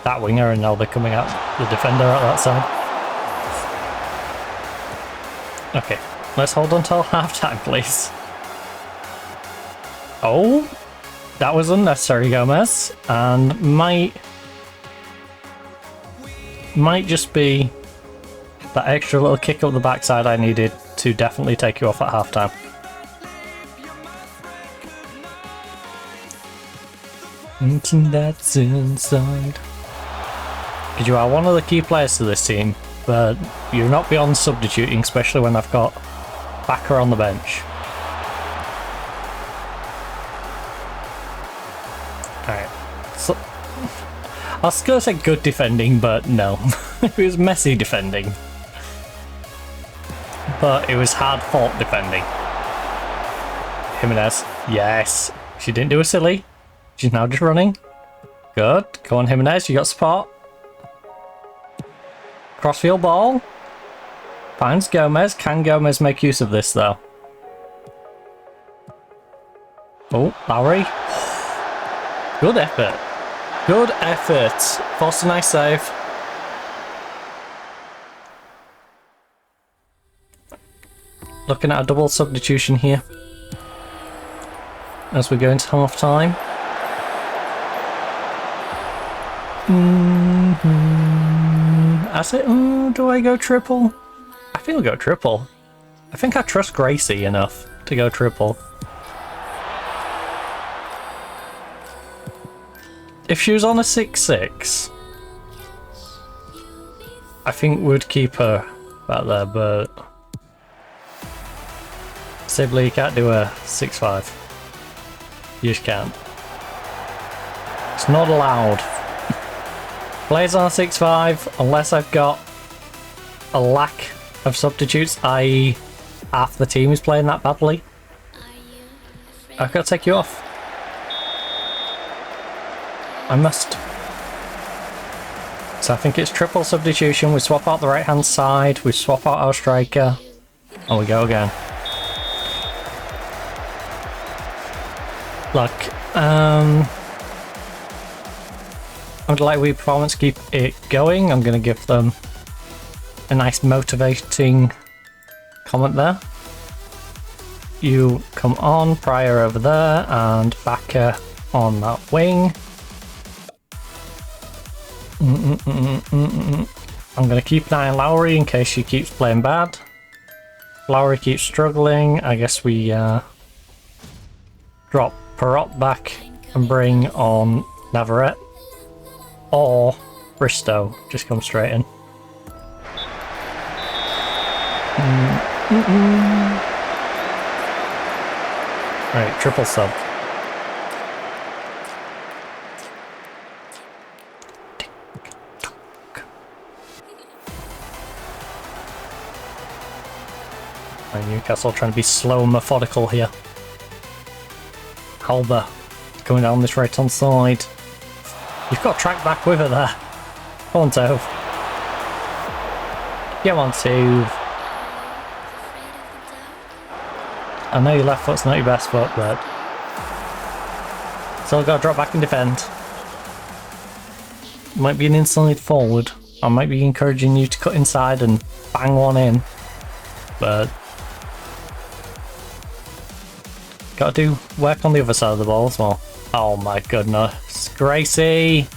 that winger, and now they're coming at the defender at that side. Okay, let's hold on till half time, please. Oh, that was unnecessary, Gomez, and might just be that extra little kick up the backside I needed to definitely take you off at half time. That's inside. Because you are one of the key players to this team, but you're not beyond substituting, especially when I've got Backer on the bench. Alright, so I was going to say good defending, but no. It was messy defending. But it was hard fought defending. Jimenez, yes. She didn't do a silly. She's now just running. Good. Go on, Jimenez, you got support. Crossfield ball. Finds Gomez. Can Gomez make use of this, though? Oh, Lowry. Good effort. Good effort. Forced a nice save. Looking at a double substitution here as we go into half time. As it, do I go triple? I think I'll go triple. I think I trust Gracie enough to go triple. If she was on a 6-6, I think we'd keep her back there, but Sibley, you can't do a 6-5. You just can't. It's not allowed. Plays on a 6-5 unless I've got a lack of substitutes, i.e. half the team is playing that badly. I've got to take you off. I must. So I think it's triple substitution. We swap out the right hand side, we swap out our striker, and we go again. Look, I'd like we performance keep it going. I'm going to give them a nice motivating comment there. You come on, Pryor over there, and Backer on that wing. I'm going to keep an eye on Lowry in case she keeps playing bad. Lowry keeps struggling. I guess we drop Perrott back and bring on Navarrete. Or Bristow, just come straight in. Right, triple sub. Newcastle trying to be slow and methodical here. Halber going down this right hand side. You've got to track back with her there. Come on, Tove. Get on, Tove. I know your left foot's not your best foot, but still got to drop back and defend. Might be an inside forward. I might be encouraging you to cut inside and bang one in, but gotta do work on the other side of the ball as well. Oh my goodness, Gracie!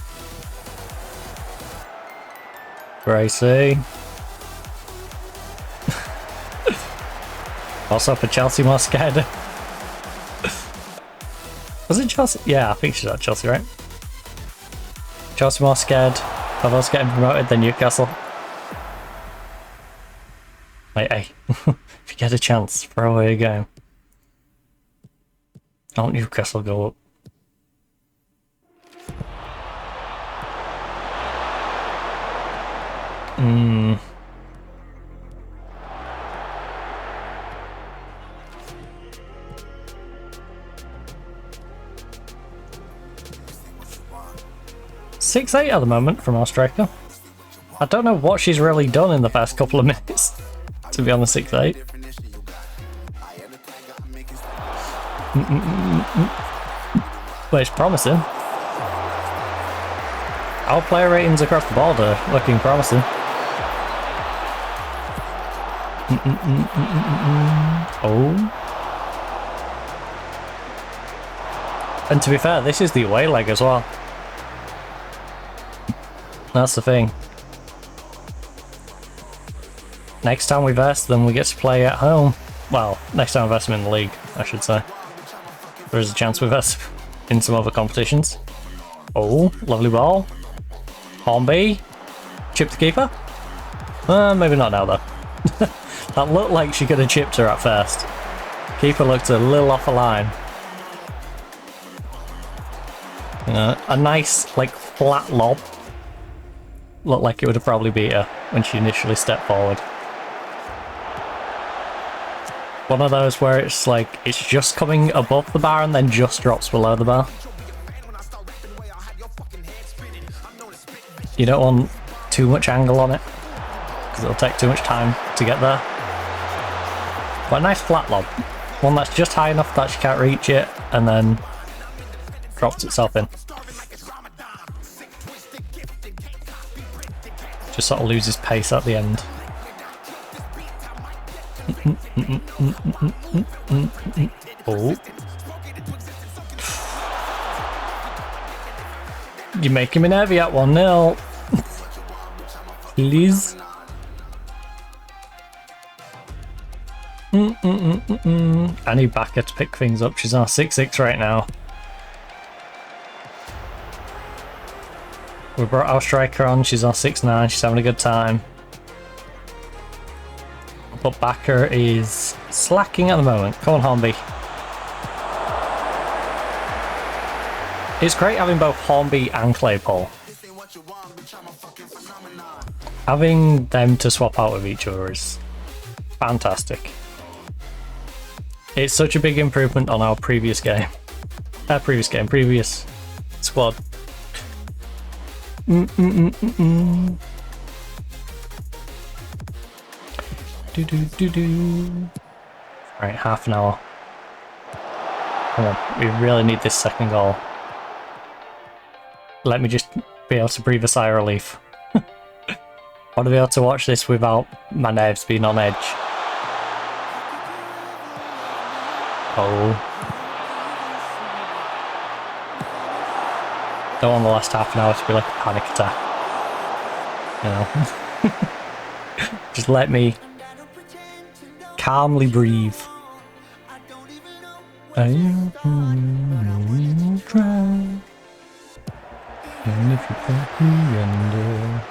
Gracie. Also for Chelsea Mosqueda. Was it Chelsea? Yeah, I think she's at Chelsea, right? Chelsea Mosqueda. Of us getting promoted, then Newcastle. Hey, if you get a chance, throw away a game. Don't Newcastle go up. Hmm. .68 at the moment from our striker. I don't know what she's really done in the past couple of minutes to be on the 6'8". But it's promising. Our player ratings across the board are looking promising. Oh. And to be fair, this is the away leg as well. That's the thing. Next time we verse them, we get to play at home. Well, next time we verse them in the league, I should say. There is a chance we verse in some other competitions. Oh, lovely ball. Hornby. Chip the keeper? Maybe not now though. That looked like she could have chipped her at first. Keeper looked a little off the line. A nice, like, flat lob. Looked like it would have probably beat her when she initially stepped forward. One of those where it's like, it's just coming above the bar and then just drops below the bar. You don't want too much angle on it, because it'll take too much time to get there. But a nice flat lob. One that's just high enough that she can't reach it, and then drops itself in. Just sort of loses pace at the end. Oh. You're making me nervy at 1-0. Please. I need Backer to pick things up. She's on 6-6 right now. We brought our striker on, she's on 6-9, she's having a good time. But Backer is slacking at the moment. Come on, Hornby. It's great having both Hornby and Claypole. Having them to swap out with each other is fantastic. It's such a big improvement on our previous game. Previous squad. Right, half an hour. Come on, we really need this second goal. Let me just be able to breathe a sigh of relief. I want to be able to watch this without my nerves being on edge. Oh. Don't want the last half an hour to be like a panic attack. You know. Just let me calmly breathe. I will try. And if you put me under.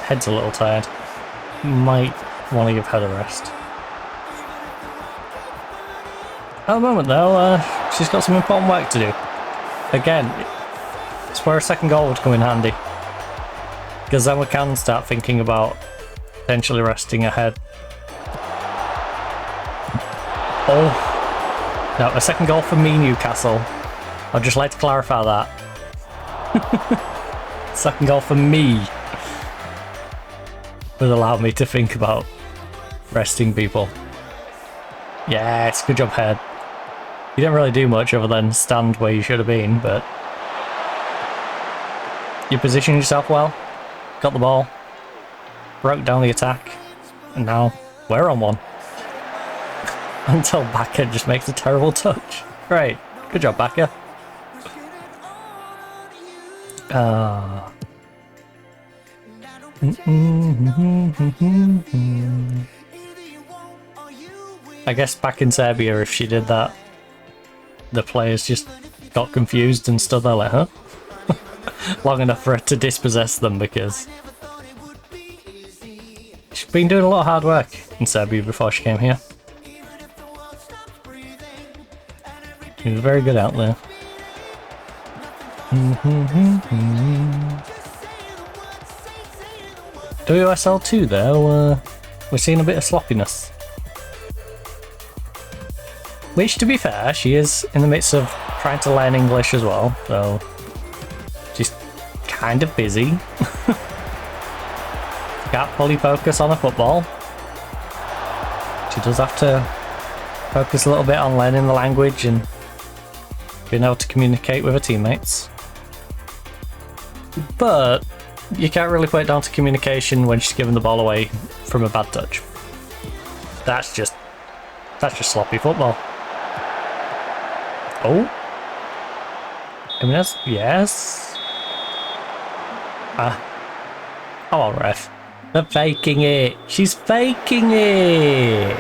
Head's a little tired. Might want to give head a rest. At the moment though, she's got some important work to do. Again, it's where a second goal would come in handy. Because then we can start thinking about potentially resting her head. Oh. No, a second goal for me, Newcastle. I'd just like to clarify that. Second goal for me would allow me to think about resting people. Yes, good job, head. You didn't really do much other than stand where you should have been, but you positioned yourself well, got the ball, broke down the attack, and now we're on one. Until Baka just makes a terrible touch. Great. Good job, Baka. I guess back in Serbia, if she did that, the players just got confused and stood there like, huh? Long enough for her to dispossess them, because she's been doing a lot of hard work in Serbia before she came here. She was very good out there. WSL 2 though, we're seeing a bit of sloppiness. Which, to be fair, she is in the midst of trying to learn English as well, so she's kind of busy. Can't fully focus on her football. She does have to focus a little bit on learning the language and being able to communicate with her teammates. But you can't really put it down to communication when she's giving the ball away from a bad touch. That's just sloppy football. Oh, I mean, that's, yes. Come on, ref. They're faking it. She's faking it.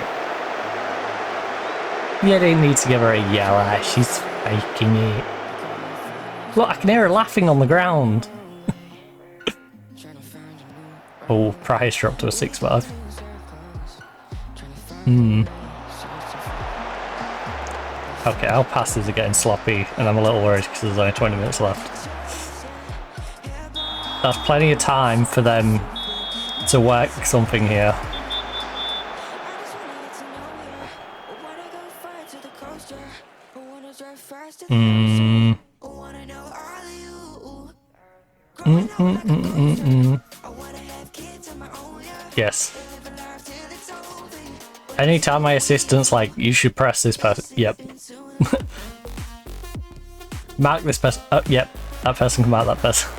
You didn't need to give her a yellow. She's faking it. Look, I can hear her laughing on the ground. Oh, Price dropped to a 6-5. Okay, our passes are getting sloppy, and I'm a little worried because there's only 20 minutes left. That's plenty of time for them to work something here. Yes. Anytime my assistant's like, you should press this person. Yep. Mark this person. Oh, yep. That person can mark that person.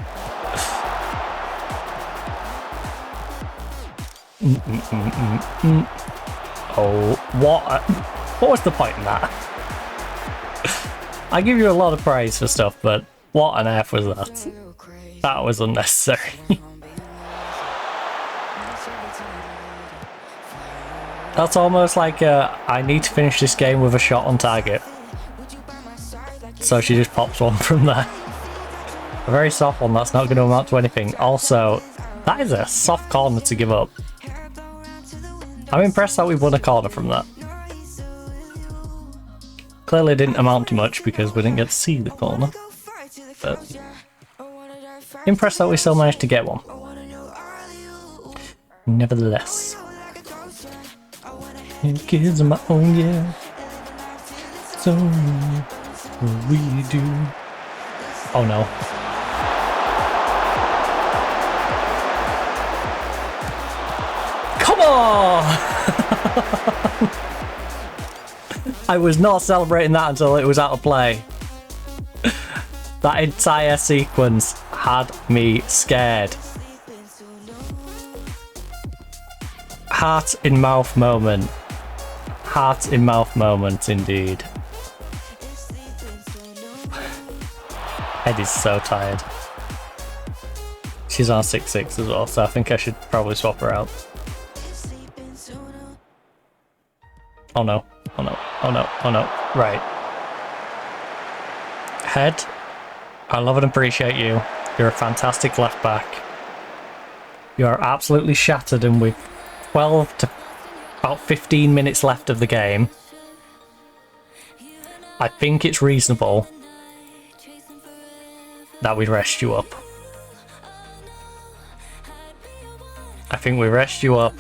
Oh, what was the point in that? I give you a lot of praise for stuff, but what on earth was that? That was unnecessary. That's almost like I need to finish this game with a shot on target. So she just pops one from there. A very soft one that's not going to amount to anything. Also, that is a soft corner to give up. I'm impressed that we won a corner from that. Clearly didn't amount to much because we didn't get to see the corner. But impressed that we still managed to get one. Nevertheless. Kids of my own, yeah. So what we do. Oh no. Come on! I was not celebrating that until it was out of play. That entire sequence had me scared. Heart in mouth moment. Heart in mouth moment, indeed. Head is so tired. She's on 6-6 as well, so I think I should probably swap her out. Oh no, oh no, oh no, oh no. Right. Head, I love and appreciate you. You're a fantastic left back. You are absolutely shattered, and with 12 to about 15 minutes left of the game, I think it's reasonable that we rest you up. I think we rest you up,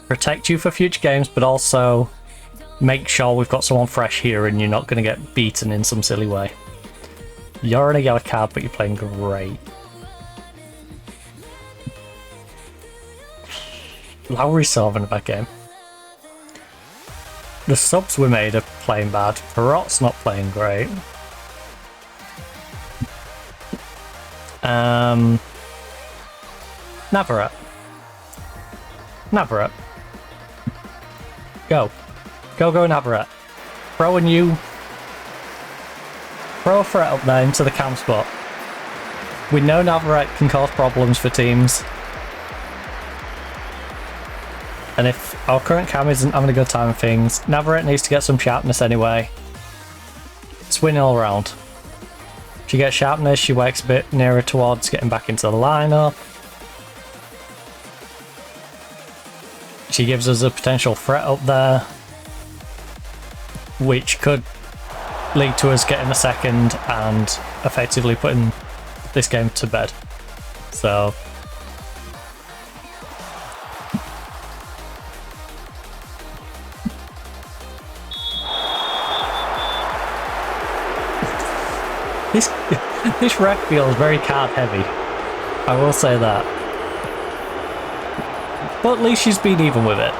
protect you for future games, but also make sure we've got someone fresh here and you're not going to get beaten in some silly way. You're on a yellow card, but you're playing great. Lowry's still having a bad game. The subs we made are playing bad. Perot's not playing great. Navarrete. Navarrete. Go. Go, Navarrete. Throw a new... Throw a threat up there into the cam spot. We know Navarrete can cause problems for teams. And if our current cam isn't having a good time with things, Navarrete needs to get some sharpness anyway. It's winning all around. She gets sharpness, she works a bit nearer towards getting back into the lineup. She gives us a potential threat up there, which could lead to us getting a second and effectively putting this game to bed. So this rec feels very card heavy, I will say that. But at least she's been even with it.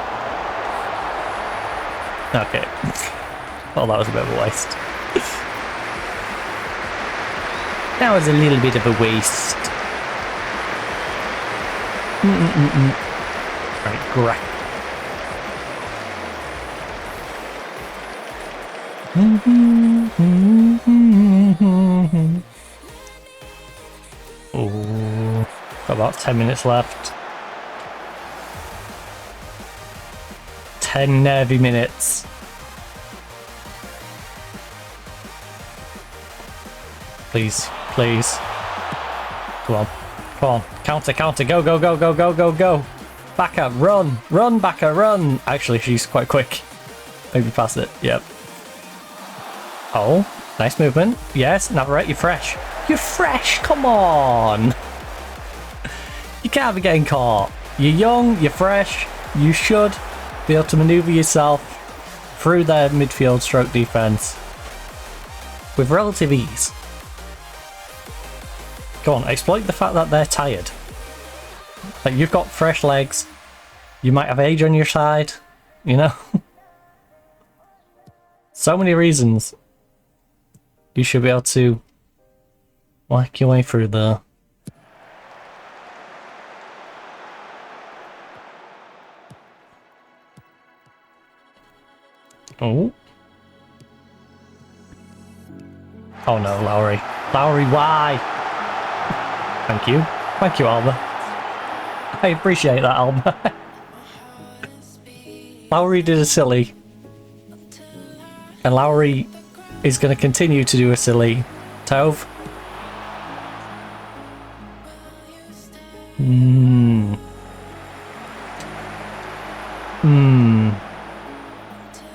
Okay. Well, that was a bit of a waste. That was a little bit of a waste. Right, great. Oh, got about 10 minutes left. 10 nervy minutes. Please, please. Come on, come on. Counter, counter. Go, go, go, go, go, go, go. Bacca, run, run, Bacca, run. Actually, she's quite quick. Maybe pass it. Yep. Oh, nice movement. Yes, Navarrete, you're fresh. You're fresh. Come on. You can't be getting caught. You're young. You're fresh. You should be able to maneuver yourself through their midfield stroke defense with relative ease. Go on, exploit the fact that they're tired. Like, you've got fresh legs, you might have age on your side, you know? So many reasons you should be able to work your way through the... Oh. Oh no, Lowry. Lowry, why? Thank you. Thank you, Alba. I appreciate that, Alba. Lowry did a silly. And Lowry is going to continue to do a silly. Tove.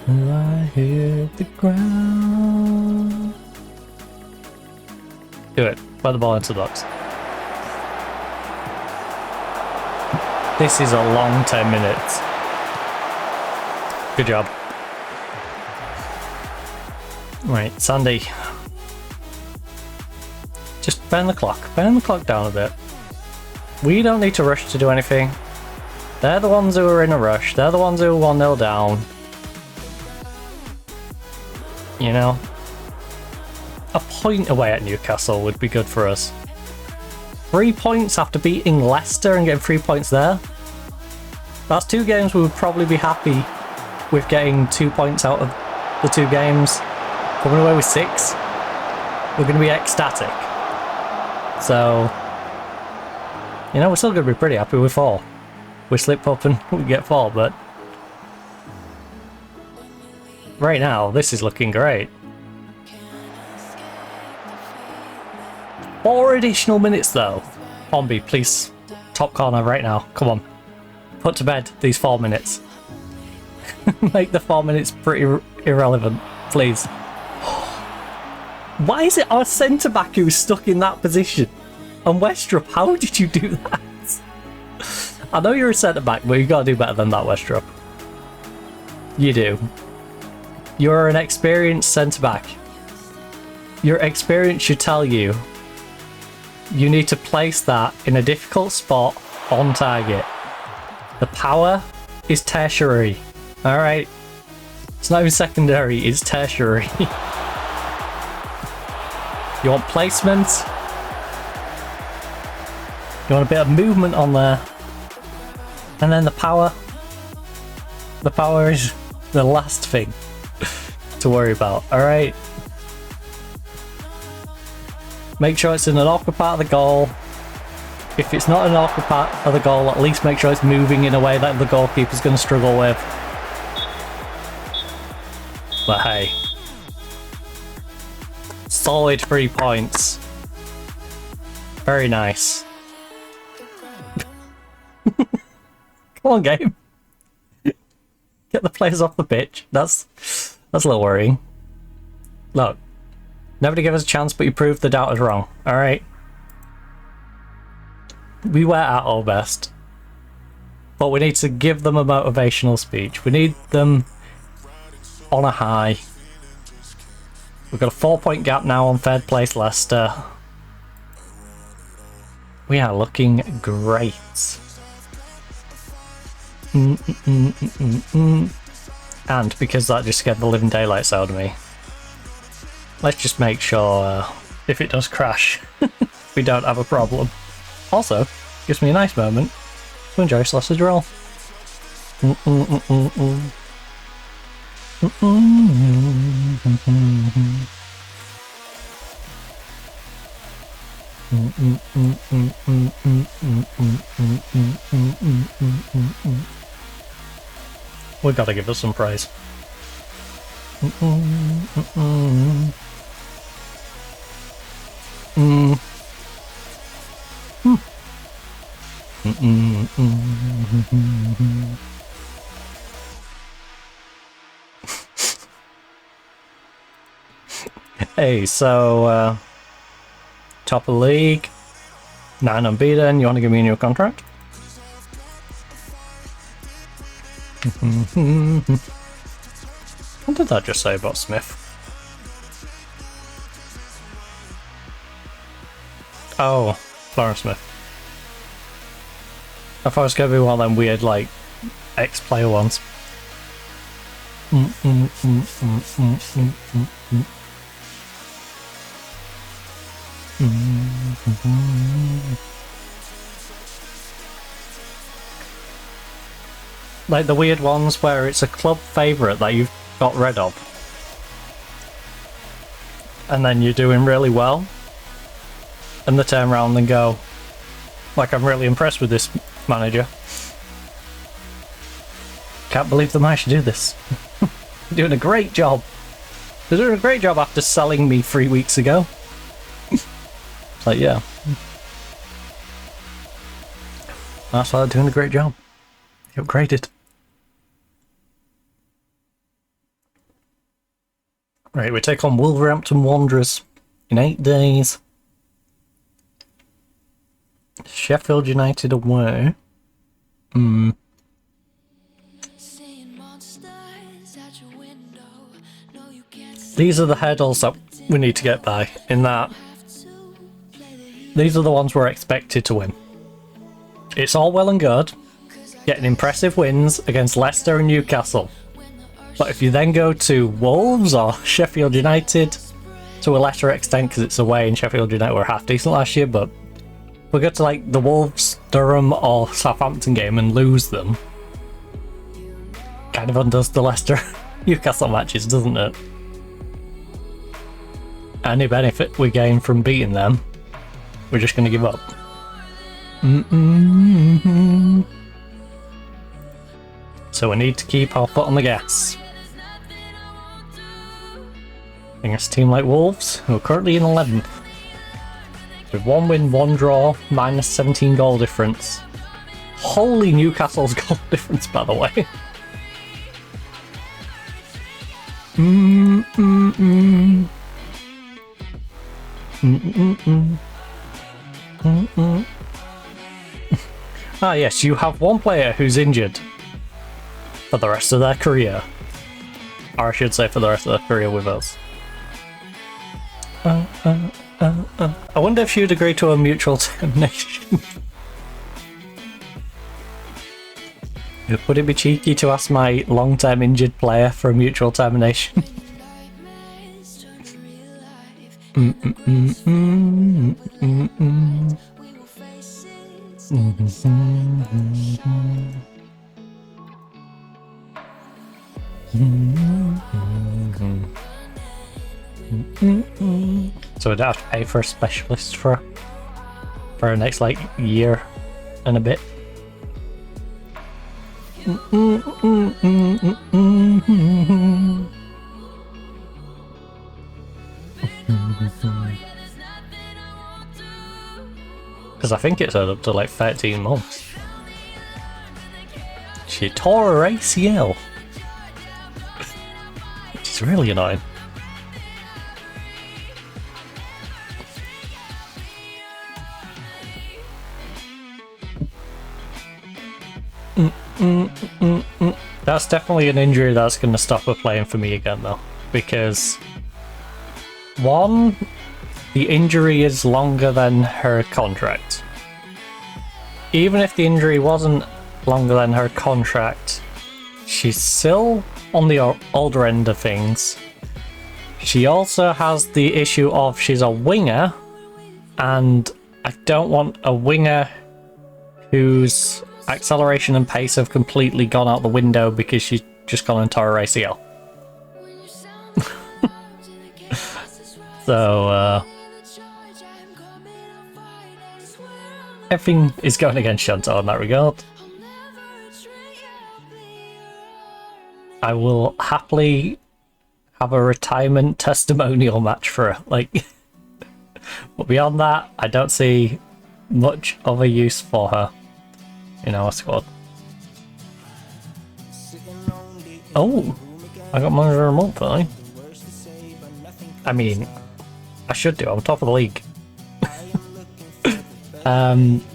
Till I hit the ground. Do it. Put the ball into the box. This is a long 10 minutes. Good job. Right, Sandy. Just bend the clock. Bend the clock down a bit. We don't need to rush to do anything. They're the ones who are in a rush. They're the ones who are 1-0 down. You know? A point away at Newcastle would be good for us. 3 points after beating Leicester and getting 3 points there. That's 2 games we would probably be happy with getting 2 points out of the 2 games. Coming away with 6, we're going to be ecstatic. So, you know, we're still going to be pretty happy with 4. We slip up and we get 4, but right now, this is looking great. 4 additional minutes though. Ombi, please, top corner right now. Come on. Put to bed these 4 minutes. Make the 4 minutes pretty irrelevant, please. Why is it our centre-back who's stuck in that position? And Westrup, how did you do that? I know you're a centre-back, but you gotta do better than that, Westrup. You do. You're an experienced centre-back. Your experience should tell you you need to place that in a difficult spot on target. The power is tertiary. Alright. It's not even secondary, it's tertiary. You want placement? You want a bit of movement on there. And then the power. The power is the last thing to worry about, alright? Make sure it's in an awkward part of the goal. If it's not an awkward part of the goal, at least make sure it's moving in a way that the goalkeeper's going to struggle with. But hey. Solid 3 points. Very nice. Come on, game. Get the players off the pitch. That's a little worrying. Look. Nobody gave us a chance, but you proved the doubters wrong. Alright? We were at our best. But we need to give them a motivational speech. We need them on a high. We've got a 4-point gap now on third place Leicester. We are looking great. And because that just scared the living daylights out of me, let's just make sure if it does crash, we don't have a problem. Also, gives me a nice moment to enjoy a sausage roll. We've got to give us some praise. Hey, so top of the league, 9 unbeaten. You want to give me a new contract? What did that just say about Smith? Oh, Florence Smith. I thought it was going to be one of them weird, like, ex-player ones. Like the weird ones where it's a club favourite that you've got rid of. And then you're doing really well. And they turn around and go, like, I'm really impressed with this manager. Can't believe they managed to do this. They're doing a great job. They're doing a great job after selling me 3 weeks ago. It's like, yeah. That's why they're doing a great job. They upgraded. Right, we take on Wolverhampton Wanderers in 8 days. Sheffield United away. These are the hurdles that we need to get by, in that these are the ones we're expected to win. It's all well and good getting impressive wins against Leicester and Newcastle, but if you then go to Wolves or Sheffield United, to a lesser extent because it's away and Sheffield United were half decent last year, but we go to like the Wolves, Durham or Southampton game and lose them, kind of undoes the Leicester Newcastle matches, doesn't it? Any benefit we gain from beating them, we're just going to give up. So we need to keep our foot on the gas. Against a team like Wolves, who are currently in 11th. With 1 win, 1 draw, minus 17 goal difference. Holy Newcastle's goal difference, by the way. Ah yes, you have one player who's injured for the rest of their career. Or I should say for the rest of their career with us. I wonder if you'd agree to a mutual termination. Would it be cheeky to ask my long-term injured player for a mutual termination? So we'd have to pay for a specialist for the next like year and a bit. Because I think it's up to like 13 months. She tore her ACL. Which is really annoying. That's definitely an injury that's going to stop her playing for me again though. Because, one, the injury is longer than her contract. Even if the injury wasn't longer than her contract, she's still on the older end of things. She also has the issue of she's a winger, and I don't want a winger whose acceleration and pace have completely gone out the window because she's just gone and tore her ACL. So, everything is going against Chantal in that regard. I will happily have a retirement testimonial match for her. Like, but beyond that, I don't see much of a use for her in our squad. Oh, I got manager of the month, haven't I? I mean, I should do. I'm top of the league.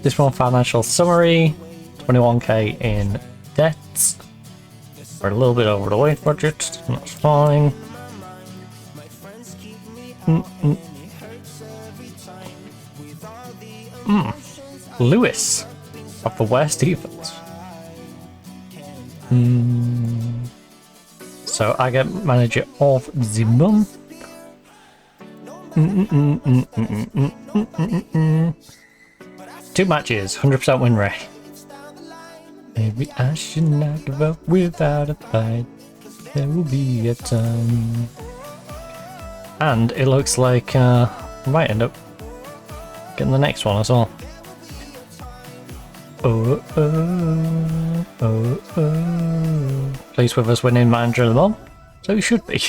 This one, financial summary, 21k in debts. We're a little bit over the wage budget, that's fine. Lewis of the West defense. So I get manager of the month. 2 matches, 100% win rate. Maybe I should not give up without a fight. There will be a time. And it looks like I might end up getting the next one as well. Oh, oh, oh, oh. Pleased with us winning manager of the month. So you should be.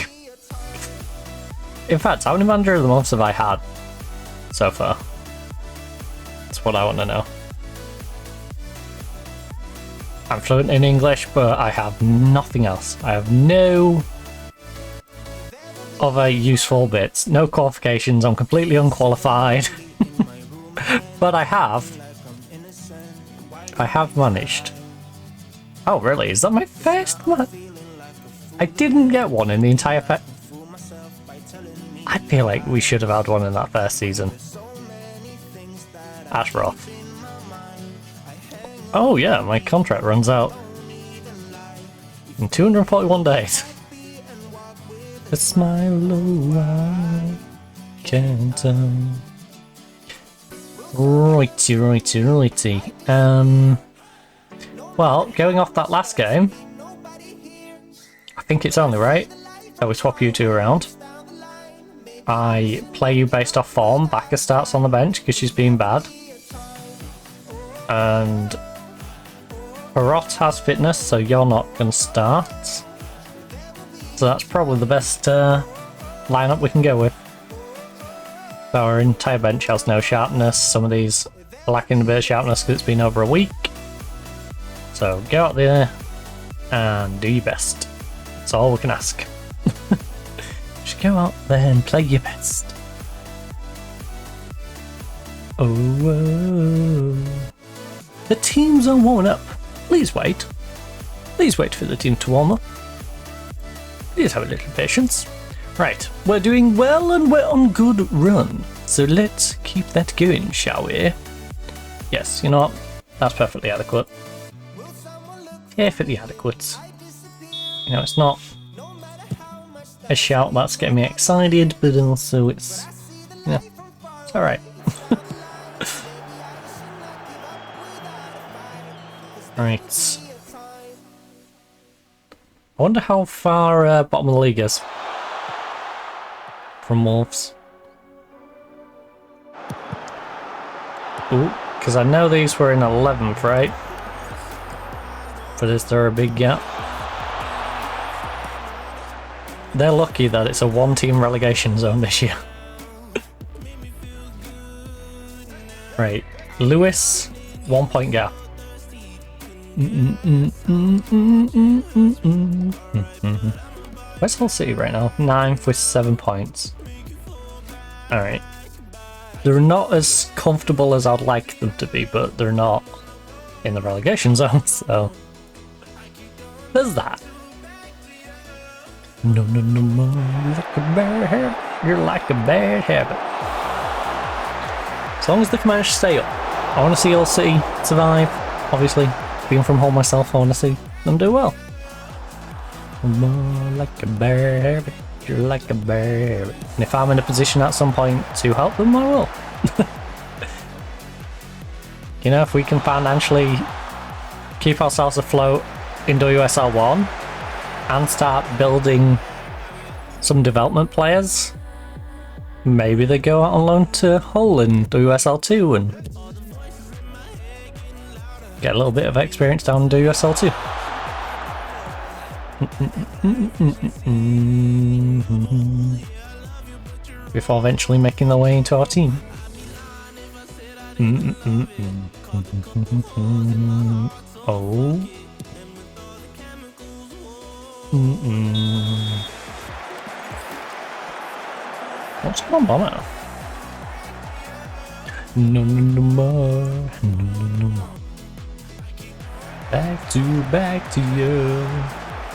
In fact, how many manager of the months have I had so far? That's what I want to know. I'm fluent in English, but I have nothing else. I have no other useful bits. No qualifications. I'm completely unqualified. But I have managed. Oh, really? Is that my first one? I didn't get one in the entire I feel like we should have had one in that first season. That's rough. Oh yeah, my contract runs out in 241 days. A smile I can't righty. Well, going off that last game, I think it's only right that we swap you two around. I play you based off form. Backer starts on the bench because she's been bad. And Parrot has fitness, so you're not going to start. So that's probably the best lineup we can go with. Our entire bench has no sharpness. Some of these are lacking a bit of sharpness because it's been over a week. So go out there and do your best. That's all we can ask. Just go out there and play your best. Oh. The teams are warming up. Please wait. Please wait for the team to warm up. Please have a little patience. Right, we're doing well and we're on good run. So let's keep that going, shall we? Yes, you know what? That's perfectly adequate. perfectly adequate. You know, it's not a shout that's getting me excited, but also it's, you know, it's alright. Right. I wonder how far bottom of the league is from Wolves. Ooh, because I know these were in 11th, right? But is there a big gap? They're lucky that it's a one-team relegation zone this year. Right, Lewis, 1 point gap. Where's Hull City right now? 9th with 7 points. Alright. They're not as comfortable as I'd like them to be, but they're not in the relegation zone, so there's that. No, no, no, no, you're like a bad habit. You're like a bad habit. As long as they can manage to stay up. I want to see Hull City survive, obviously. Being from home myself, I want to see them do well. Like a bad habit. You're like a bad habit. And if I'm in a position at some point to help them, I will. You know, if we can financially keep ourselves afloat in WSL 1 and start building some development players, maybe they go out on loan to Hull in WSL 2 and get a little bit of experience down in WSL 2. Before eventually making their way into our team. Oh. What's going on, Bomber? No, no, no more. No, no, no. Back to you.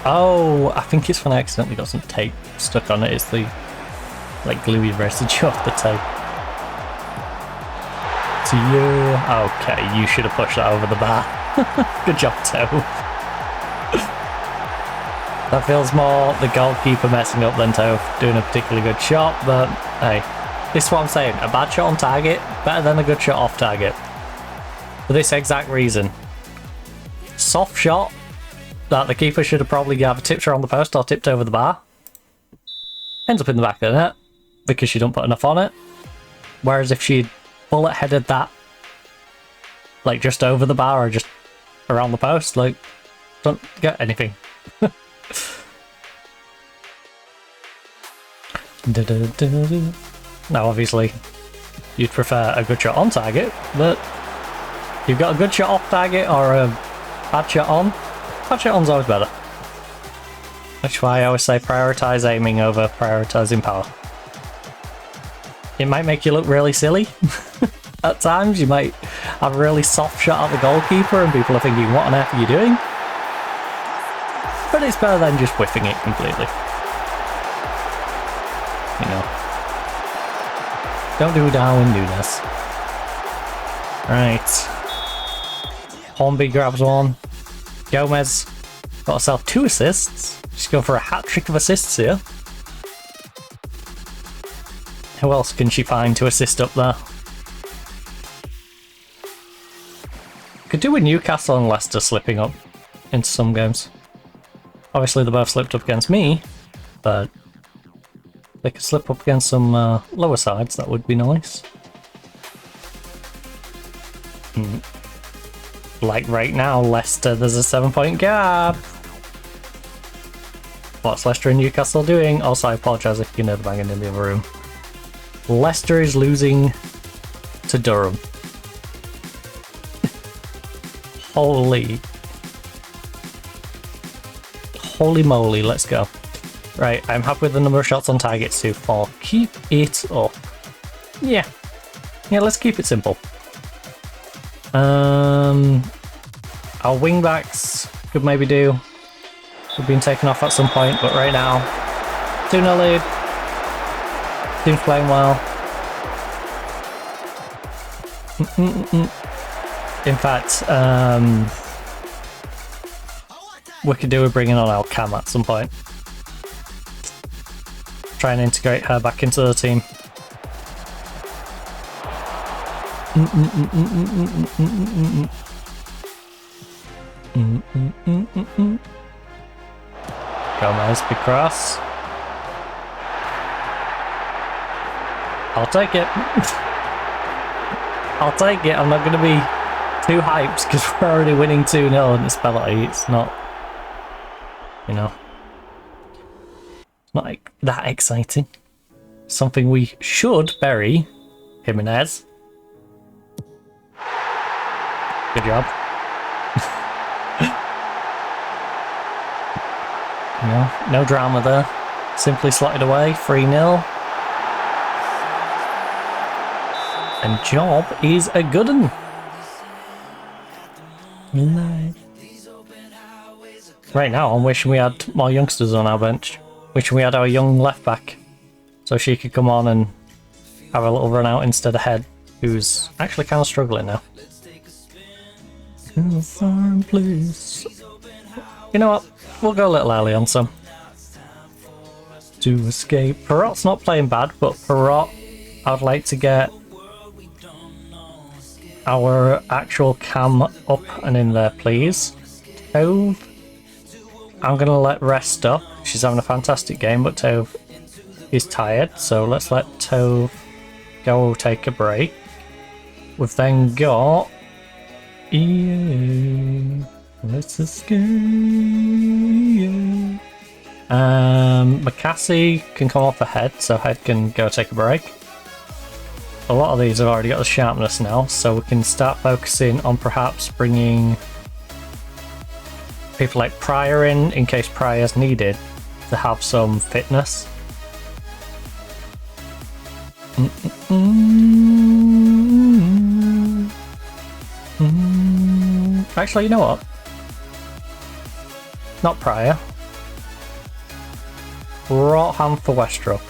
Oh, I think it's when I accidentally got some tape stuck on it. It's the like gluey residue off the tape. To you. Okay, you should have pushed that over the bar. Good job, Toe. That feels more the goalkeeper messing up than Toe doing a particularly good shot, but hey, this is what I'm saying. A bad shot on target, better than a good shot off target. For this exact reason. Soft shot that the keeper should have probably either tipped her on the post or tipped over the bar. Ends up in the back of the net because she don't put enough on it. Whereas if she'd bullet headed that like just over the bar or just around the post, like, don't get anything. Now obviously you'd prefer a good shot on target, but you've got a good shot off target or a bad shot on. Bad shot on's always better. That's why I always say prioritise aiming over prioritising power. It might make you look really silly. At times you might have a really soft shot at the goalkeeper and people are thinking, what on earth are you doing? But it's better than just whiffing it completely. You know. Don't do Darwin Nunes. Right. Hornby grabs one. Gomez got herself 2 assists. She's going for a hat-trick of assists here. Who else can she find to assist up there? Could do with Newcastle and Leicester slipping up into some games. Obviously they both slipped up against me, but they could slip up against some lower sides, that would be nice. Like right now, Leicester, there's a 7-point gap. What's Leicester and Newcastle doing? Also, I apologise if you can hear the banging in the other room. Leicester is losing to Durham. Holy moly, let's go. Right, I'm happy with the number of shots on target so far. Keep it up. Yeah, let's keep it simple. Our wingbacks could maybe do. We've been taken off at some point, but right now, 2-0 lead. Team's playing well. In fact, we could do with bringing on our Cam at some point. Try and integrate her back into the team. Gomez, big cross. I'll take it. I'll take it. I'm not going to be too hyped because we're already winning 2-0 and it's penalty. It's not, you know, not like that exciting. Something we should bury. Jimenez. Good job. You know, no drama there. Simply slotted away, 3-0. And job is a good one. Right now, I'm wishing we had more youngsters on our bench. Wishing we had our young left back, so she could come on and have a little run out instead of Head, who's actually kind of struggling now. To a foreign place. You know what? We'll go a little early on some. To escape. Perrot's not playing bad, but Perrot, I'd like to get our actual Cam up and in there, please. Tove, I'm going to let rest up. She's having a fantastic game, but Tove is tired, so let's let Tove go take a break. We've then got... Yeah, let's escape. McCassie can come off ahead, so Head can go take a break. A lot of these have already got the sharpness now, so we can start focusing on perhaps bringing people like Pryor in case Pryor's needed to have some fitness. Actually, you know what? Not Pryor. Rotham for Westrock.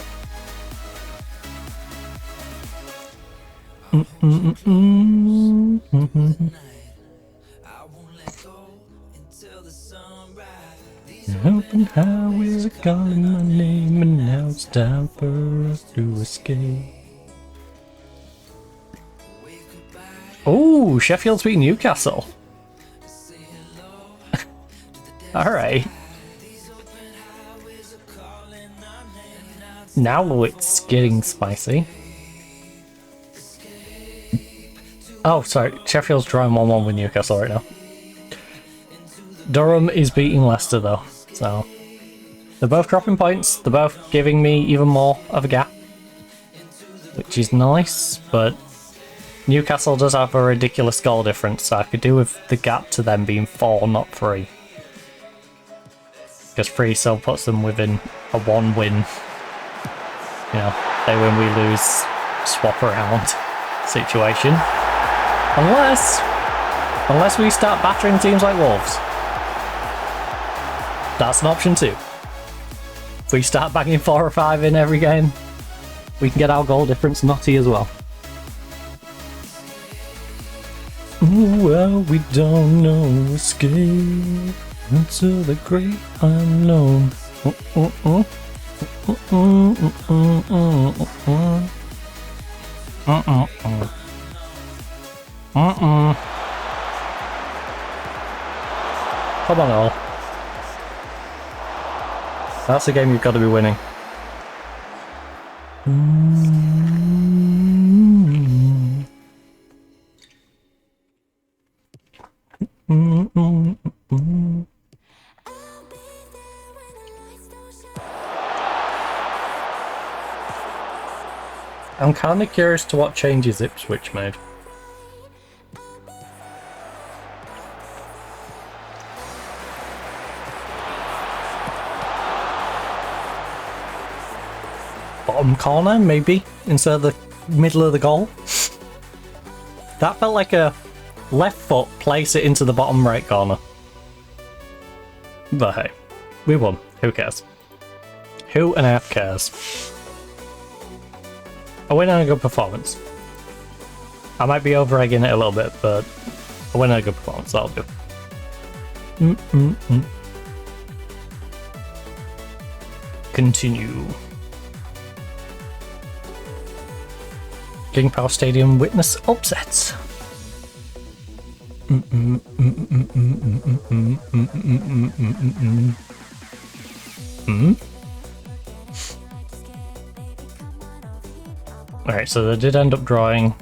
Open highways are calling my name, and now it's time for us to escape. Oh, Sheffield's beating Newcastle. Alright. Now it's getting spicy. Oh, sorry. Sheffield's drawing 1-1 with Newcastle right now. Durham is beating Leicester though, so they're both dropping points. They're both giving me even more of a gap, which is nice, but Newcastle does have a ridiculous goal difference, so I could do with the gap to them being 4, not 3. Because 3 still puts them within a 1 win. You know, they win, we lose, swap around situation. Unless we start battering teams like Wolves. That's an option too. If we start banging 4 or 5 in every game, we can get our goal difference nutty as well. Well, we don't know escape into the great unknown. Come on, all. That's a game you've got to be winning. I'm kind of curious to what changes Ipswich made. Bottom corner, maybe, instead of the middle of the goal. That felt like a left foot, place it into the bottom right corner. But hey, we won. Who cares? Who on earth cares? A win and a good performance. I might be over-egging it a little bit, but a win and a good performance, that'll do. continue. King Power Stadium witness upsets. Alright, so they did end up drawing.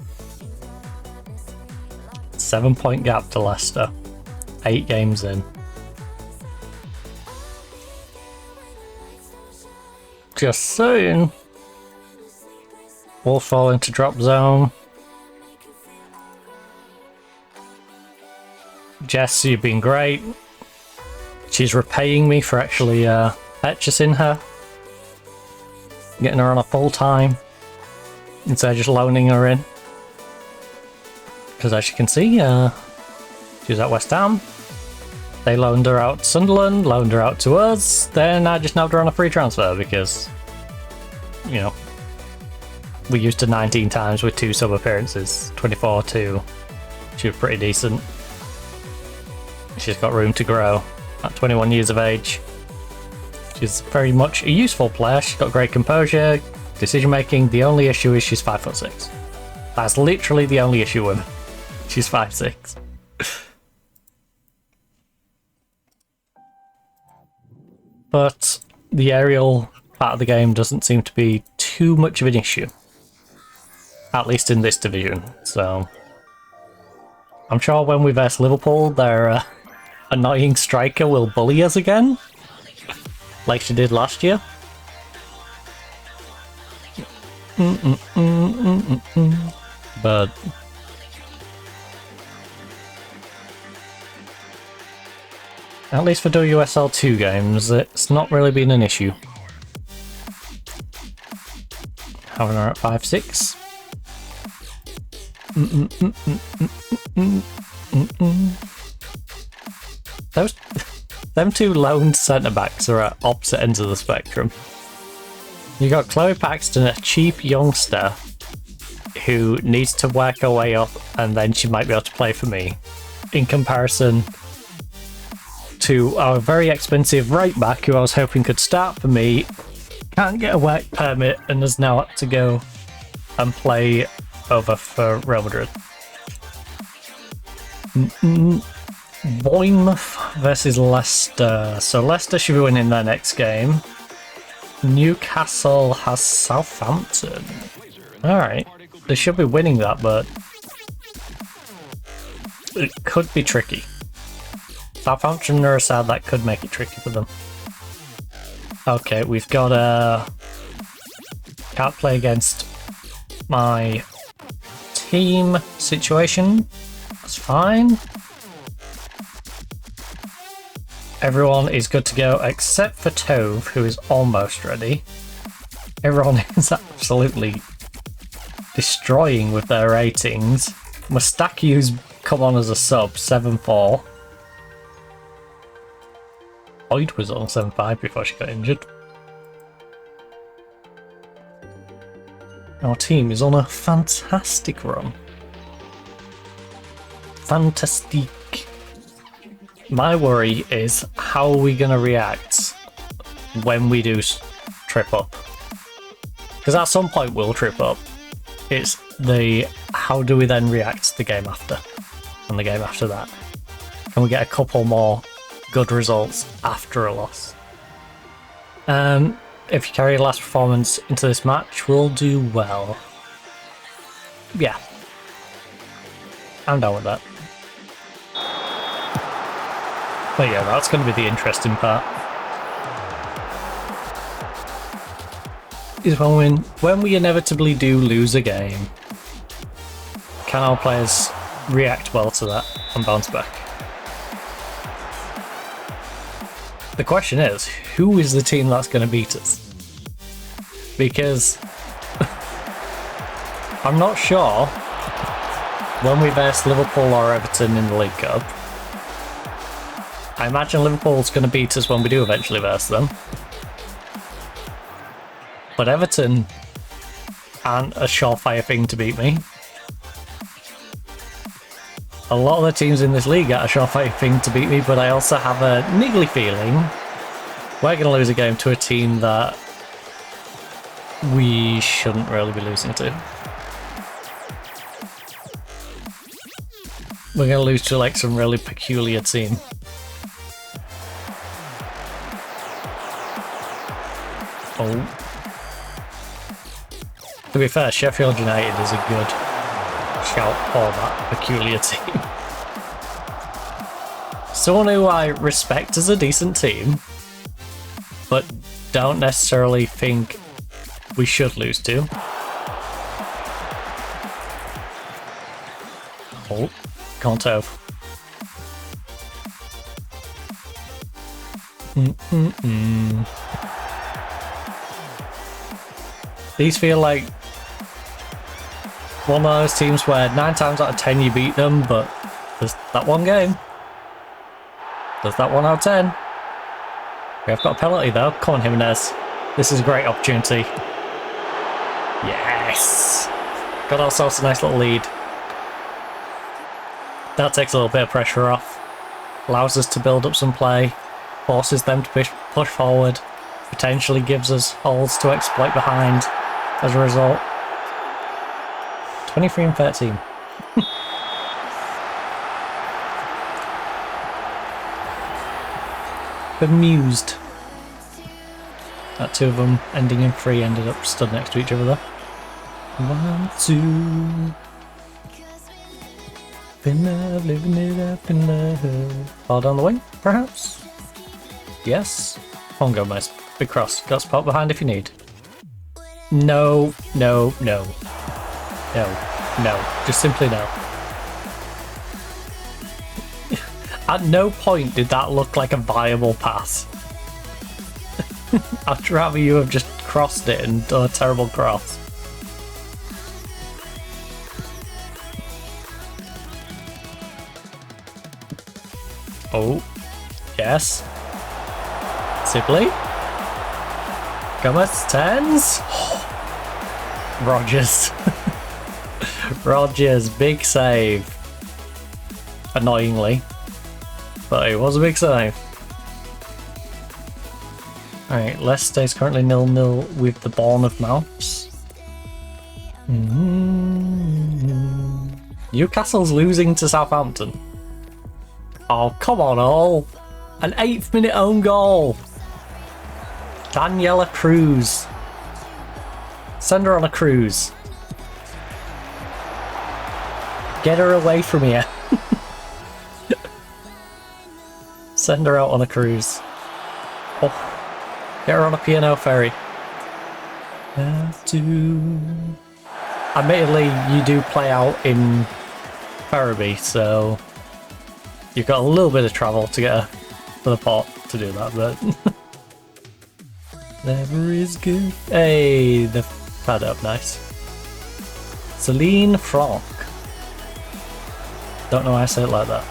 7-point gap to Leicester. 8 games in. Just saying. Wolves fall into drop zone. Jess, you've been great. She's repaying me for actually purchasing her. Getting her on a full time. Instead of just loaning her in. Because as you can see, she was at West Ham. They loaned her out to Sunderland, loaned her out to us. Then I just nabbed her on a free transfer because, you know, we used her 19 times with 2 sub appearances, 24-2. She was pretty decent. She's got room to grow at 21 years of age. She's very much a useful player. She's got great composure, decision making. The only issue is she's 5'6". That's literally the only issue with her. She's 5'6". But the aerial part of the game doesn't seem to be too much of an issue. At least in this division. So I'm sure when we verse Liverpool, their annoying striker will bully us again. Like she did last year. But at least for WSL 2 games, it's not really been an issue. Having her at 5'6". Them 2 loaned centre backs are at opposite ends of the spectrum. You got Chloe Paxton, a cheap youngster who needs to work her way up, and then she might be able to play for me. In comparison to our very expensive right back, who I was hoping could start for me, can't get a work permit and has now had to go and play over for Real Madrid. Bournemouth versus Leicester. So Leicester should be winning their next game. Newcastle has Southampton. Alright, they should be winning that, but it could be tricky. Southampton are a side that could make it tricky for them. Okay, we've got a... Can't play against my team situation. That's fine. Everyone is good to go except for Tove, who is almost ready. Everyone is absolutely destroying with their ratings. Mustakiu's come on as a sub, 7-4. Boyd was on 7-5 before she got injured. Our team is on a fantastic run. Fantastic. My worry is how are we going to react when we do trip up? Because at some point we'll trip up. It's the how do we then react to the game after and the game after that. Can we get a couple more good results after a loss? If you carry your last performance into this match, we'll do well. Yeah. I'm down with that. But yeah, that's going to be the interesting part. Is when we inevitably do lose a game, can our players react well to that and bounce back? The question is, who is the team that's going to beat us? Because I'm not sure when we verse Liverpool or Everton in the League Cup. I imagine Liverpool's going to beat us when we do eventually verse them. But Everton aren't a surefire thing to beat me. A lot of the teams in this league are a surefire thing to beat me, but I also have a niggly feeling we're going to lose a game to a team that we shouldn't really be losing to. We're gonna lose to like some really peculiar team. Oh. To be fair, Sheffield United is a good shout for that peculiar team. Someone who I respect as a decent team, but don't necessarily think we should lose to. Oh, Conto. These feel like one of those teams where 9 times out of 10 you beat them, but there's that one game. There's that 1 out of 10. We have got a penalty though. Come on, Jimenez. This is a great opportunity. Yes! Got ourselves a nice little lead. That takes a little bit of pressure off. Allows us to build up some play. Forces them to push forward. Potentially gives us holes to exploit behind as a result. 23 and 13. Bemused that 2 of them ending in 3 ended up stood next to each other there. 1, 2. Been love, living it up in love. Far down the wing, perhaps? Yes. On go, Mice. Big cross. Got spot behind if you need. No, no, no. No, no. Just simply no. At no point did that look like a viable pass. I'd rather you have just crossed it and done a terrible cross. Oh, yes. Sibley. Gomez, 10s. Rogers. Rogers, big save. Annoyingly. But it was a big save. Alright, Leicester is currently 0-0 with the Bournemouth. Newcastle's losing to Southampton. Oh, come on, all. An 8th minute own goal. Daniela Cruz. Send her on a cruise. Get her away from here. Send her out on a cruise. Oh, get her on a P&O ferry. Admittedly, you do play out in Ferriby, so you've got a little bit of travel to get to the port to do that, but never is good. Hey, they've pad up nice. Celine Franck. Don't know why I say it like that.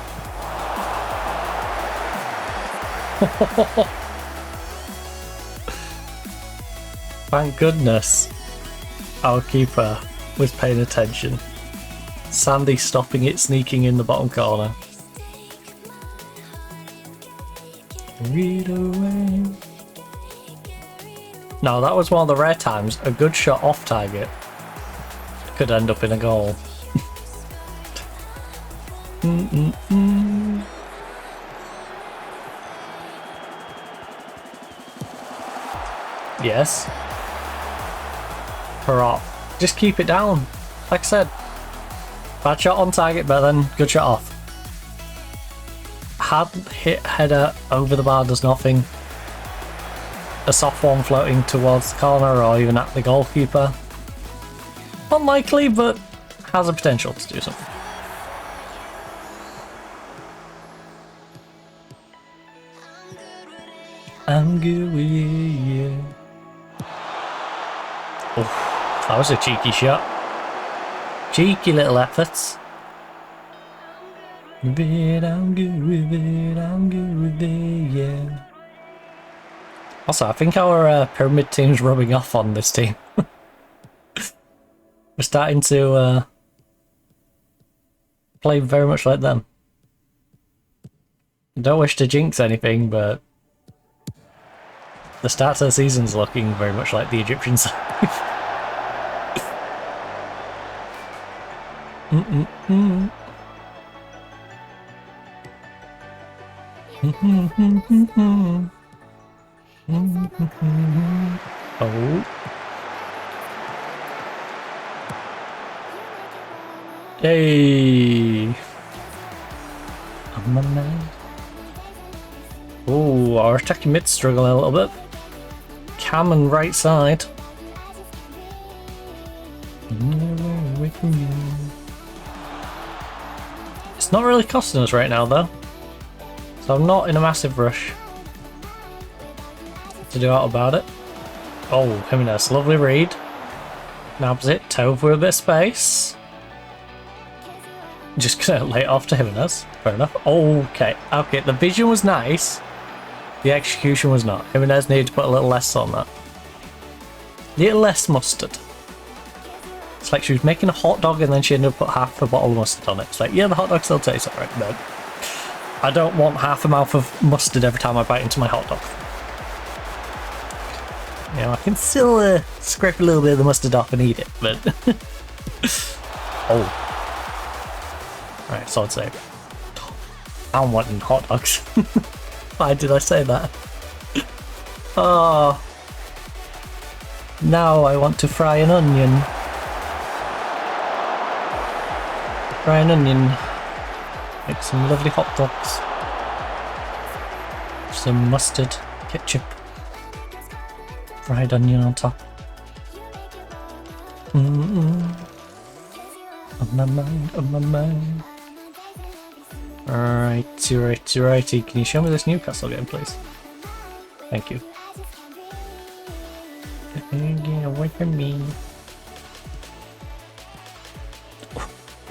Thank goodness our keeper was paying attention. Sandy stopping it, sneaking in the bottom corner. Read away. Now that was one of the rare times a good shot off target could end up in a goal. Yes. Hurrah. Just keep it down. Like I said. Bad shot on target, but then good shot off. Hard hit header over the bar does nothing. A soft one floating towards the corner or even at the goalkeeper. Unlikely, but has a potential to do something. I'm good with you. Oh, that was a cheeky shot. Cheeky little efforts. I'm good with it, I'm good with it, yeah. Also, I think our pyramid team's rubbing off on this team. We're starting to play very much like them. I don't wish to jinx anything, but The start of the season's looking very much like the Egyptian side. Oh. Hey. I'm a man. Oh, our attacking mid's struggling a little bit. Cam and right side. It's not really costing us right now though, so I'm not in a massive rush to do out about it. Oh, Jimenez, lovely read. Nabs it, Tove with a bit of space. Just gonna lay it off to Jimenez. Fair enough. Okay, the vision was nice. The execution was not. Jimenez needed to put a little less on that. A little less mustard. It's like she was making a hot dog and then she ended up putting half a bottle of mustard on it. It's like, yeah, the hot dog still tastes alright, but I don't want half a mouth of mustard every time I bite into my hot dog. You know, I can still scrape a little bit of the mustard off and eat it, but... Oh. Alright, solid save. I'm wanting hot dogs. Why did I say that? Oh. Now I want to fry an onion. Fry an onion. Make some lovely hot dogs. Some mustard, ketchup. Fried onion on top. On my mind. Righty. Can you show me this Newcastle game, please? Thank you. Get away from me.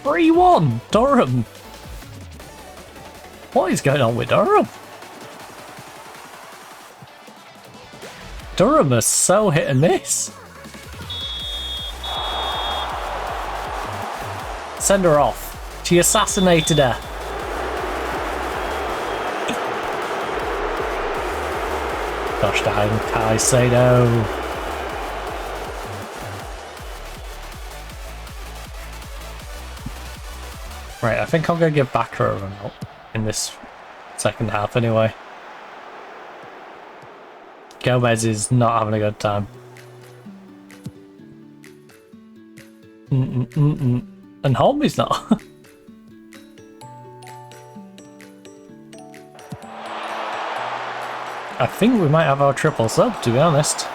3-1! Durham! What is going on with Durham? Durham is so hit and miss. Send her off. She assassinated her. Gosh dang, Kai say no. Right, I think I'm going to give Backer a run out in this second half anyway. Gomez is not having a good time. And Holmby's not. I think we might have our triple sub, to be honest.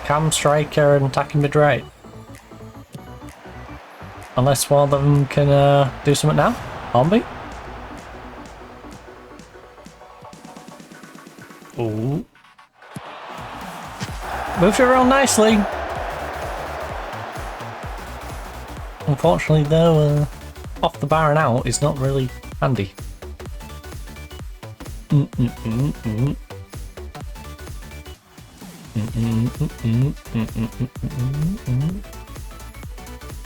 Cam, striker, and attacking mid right. Unless one of them can do something now. Holmby. Ooh. Moved it around nicely. Unfortunately though, off the bar and out is not really handy.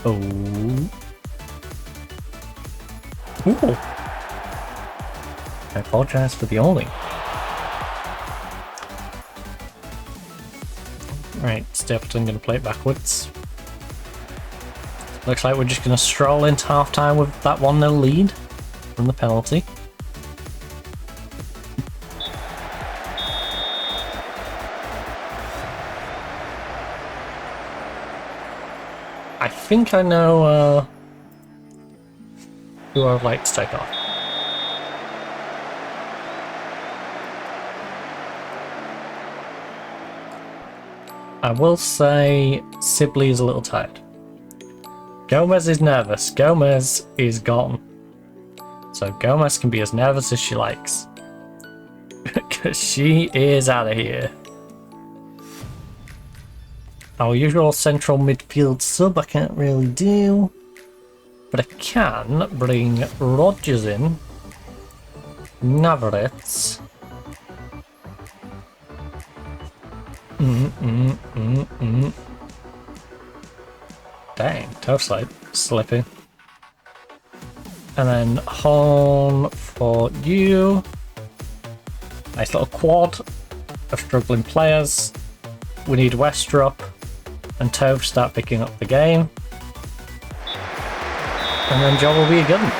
Oh. Ooh. I apologize for the only. Right, Stapleton gonna play it backwards. Looks like we're just gonna stroll into half time with that 1-0 lead from the penalty. I think I know who I'd like to take off. I will say Sibley is a little tired. Gomez is nervous. Gomez is gone. So Gomez can be as nervous as she likes. Because she is out of here. Our usual central midfield sub I can't really do. But I can bring Rodgers in. Navarrete. Dang, toe slide slipping. And then Horn for you. Nice little quad. of struggling players. We need Westrup and Tove start picking up the game. And then job will be a good one.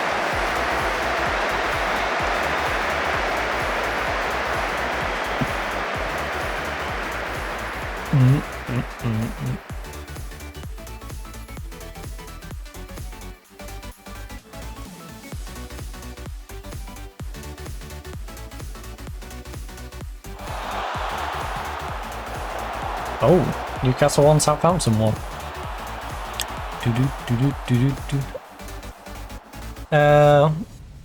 Oh, Newcastle 1, Southampton 1.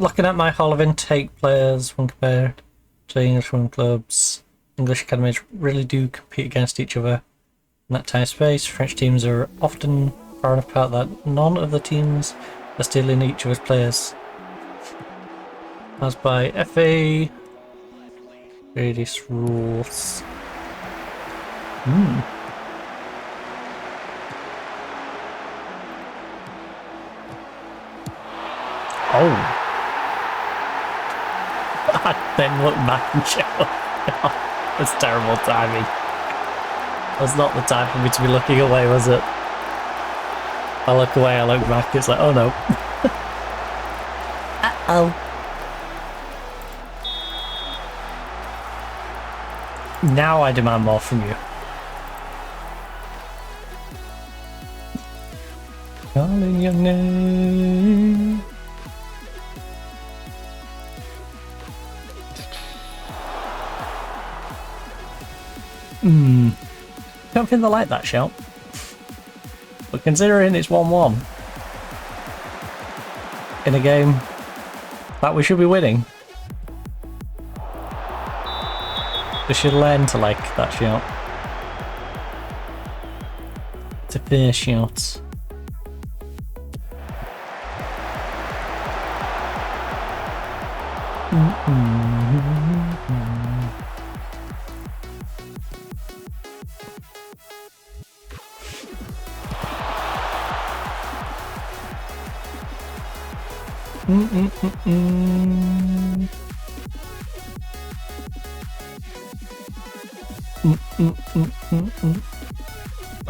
Looking at my Hall of Intake players when compared to English women clubs, English academies really do compete against each other in that time space. French teams are often far enough apart that none of the teams are stealing each other's players. As by FA radius rules. Oh. I then look back and show. That's terrible timing. That's not the time for me to be looking away, was it? I look away, I look back, it's like, oh no. Uh-oh. Now I demand more from you. Calling your name. Don't think they like that shout. But considering it's 1-1 in a game that we should be winning, they should learn to like that shout. It's a fair shout.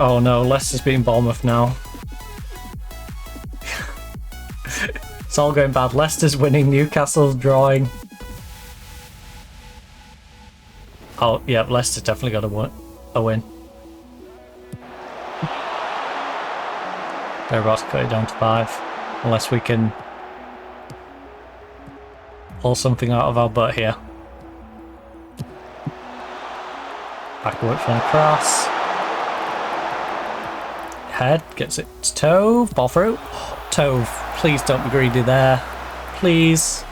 Oh no, Leicester's beating Bournemouth now. It's all going bad. Leicester's winning, Newcastle's drawing. Oh, yeah, Leicester's definitely got a win. They're about to cut it down to 5. Unless we can pull something out of our butt here. Backward from the cross. Head gets it to Tove. Ball through. Oh, Tove, please don't be greedy there. Please.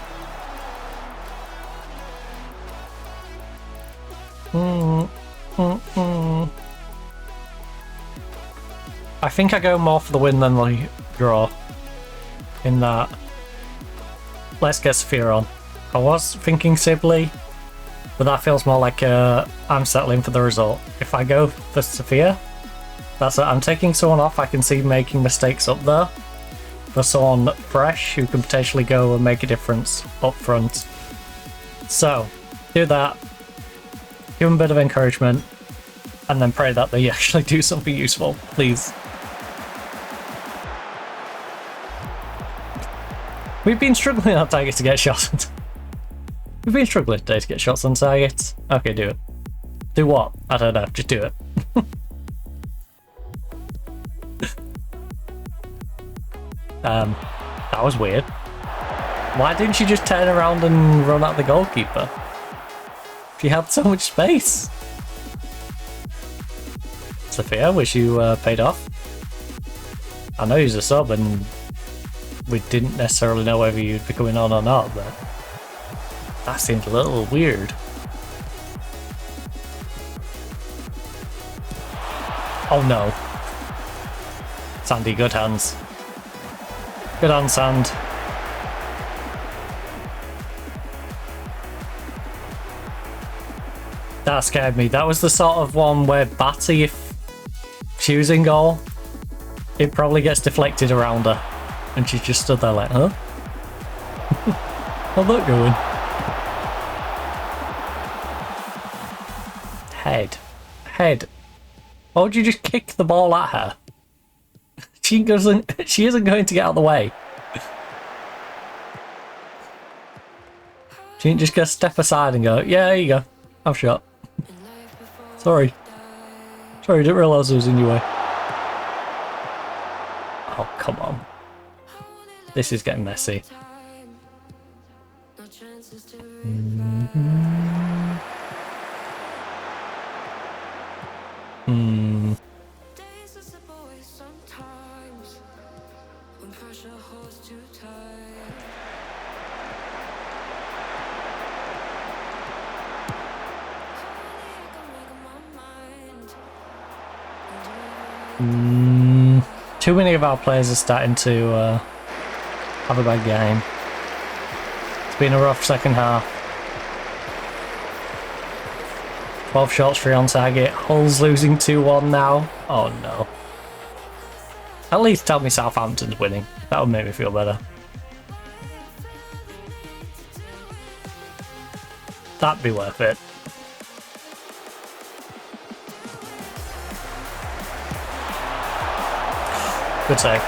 I think I go more for the win than the draw. In that. Let's get Sophia on. I was thinking Sibley, but that feels more like I'm settling for the result. If I go for Sophia, that's it. I'm taking someone off I can see making mistakes up there for someone fresh who can potentially go and make a difference up front. So, do that. Give them a bit of encouragement, and then pray that they actually do something useful, please. We've been struggling on target to get shots. We've been struggling today to get shots on target. Okay, do it. Do what? I don't know. Just do it. That was weird. Why didn't you just turn around and run at the goalkeeper? She had so much space. Sophia, wish you paid off. I know he's a sub and we didn't necessarily know whether you'd be coming on or not, but that seemed a little weird. Oh no. Sandy, good hands. Good hands, Sand. That scared me. That was the sort of one where Batty, if she was in goal, it probably gets deflected around her. And she just stood there like, huh? How'd that going? Head. Head. Why would you just kick the ball at her? She isn't going to get out of the way. She ain't just gonna step aside and go, yeah, there you go. I've shot. Sorry. Sorry, didn't realise I was in your way. Oh, come on. This is getting messy. Too many of our players are starting to have a bad game. It's been a rough second half. 12 shots, 3 on target. Hull's losing 2-1 now. Oh no. At least tell me Southampton's winning. That would make me feel better. That'd be worth it. Good save.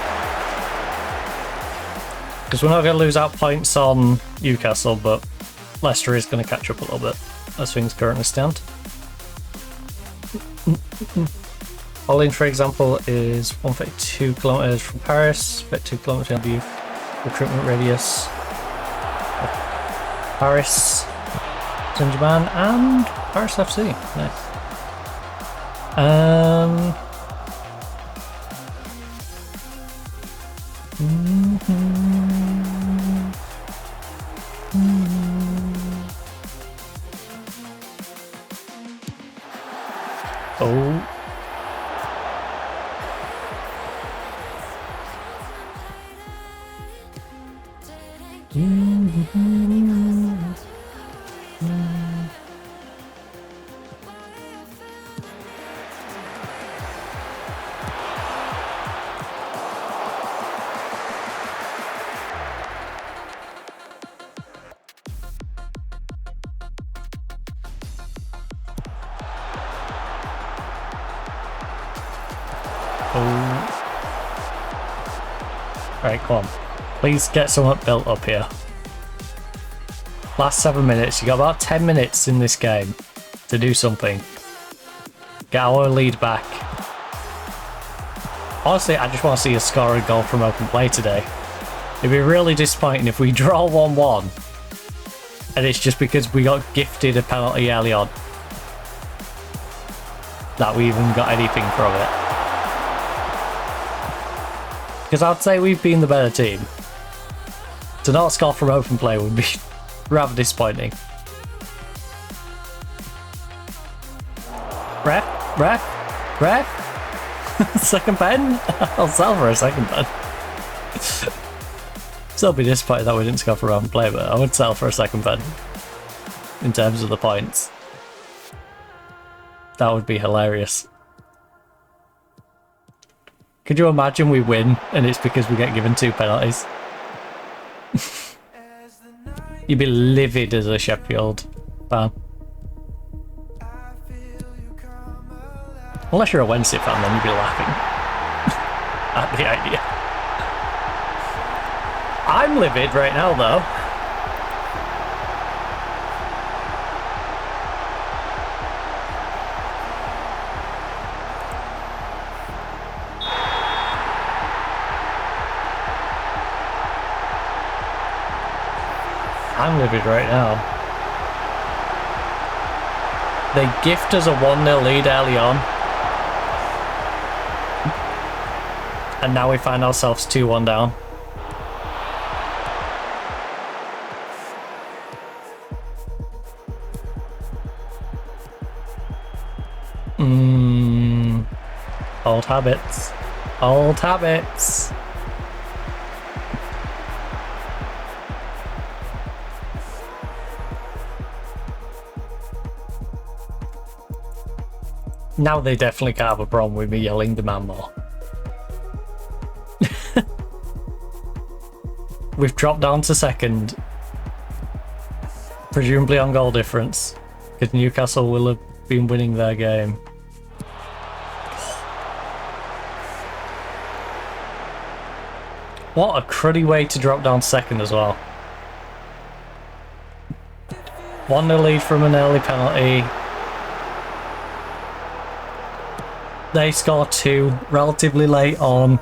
Because we're not going to lose out points on Newcastle, but Leicester is going to catch up a little bit as things currently stand. Holland, for example, is 132 kilometers from Paris, 32 kilometers of recruitment radius of Paris, Saint-Germain, and Paris FC. Nice. Oh. Right, come on. Please get somewhat built up here. Last 7 minutes. You got about 10 minutes in this game to do something. Get our lead back. Honestly, I just want to see us score a goal from open play today. It'd be really disappointing if we draw 1-1 and it's just because we got gifted a penalty early on that we even got anything from it. Because I'd say we've been the better team. To not score from open play would be rather disappointing. Ref? Second pen? I'll sell for a second pen. Still be disappointed that we didn't score from open play, but I would sell for a second pen. In terms of the points. That would be hilarious. Could you imagine we win and it's because we get given 2 penalties? You'd be livid as a Sheffield fan. Unless you're a Wednesday fan, then you'd be laughing at the idea. I'm livid right now, though. I'm livid right now. They gift us a 1-0 lead early on. And now we find ourselves 2-1 down. Old habits. Old habits. Now they definitely can't have a problem with me yelling demand more. We've dropped down to second. Presumably on goal difference. Because Newcastle will have been winning their game. What a cruddy way to drop down second as well. 1-0 lead from an early penalty. They score 2 relatively late on.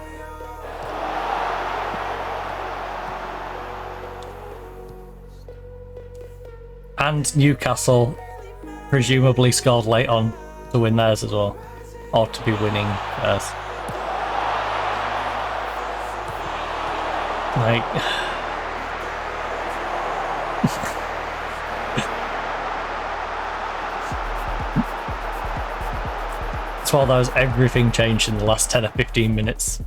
And Newcastle presumably scored late on to win theirs as well. Or to be winning theirs. Like... It's one of those everything changed in the last 10 or 15 minutes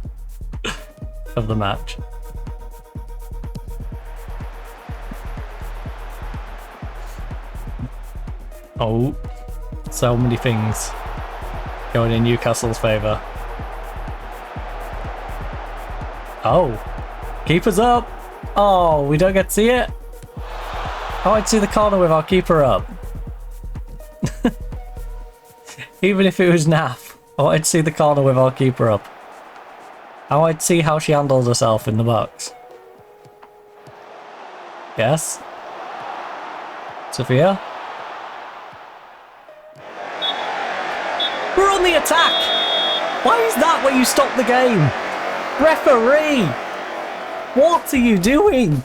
of the match. Oh, so many things going in Newcastle's favour. Oh, keeper's up. Oh, we don't get to see it. Oh, I'd see the corner with our keeper up. Even if it was naff, I'd see the corner with our keeper up. I'd see how she handles herself in the box. Yes? Sophia? We're on the attack! Why is that where you stop the game? Referee! What are you doing?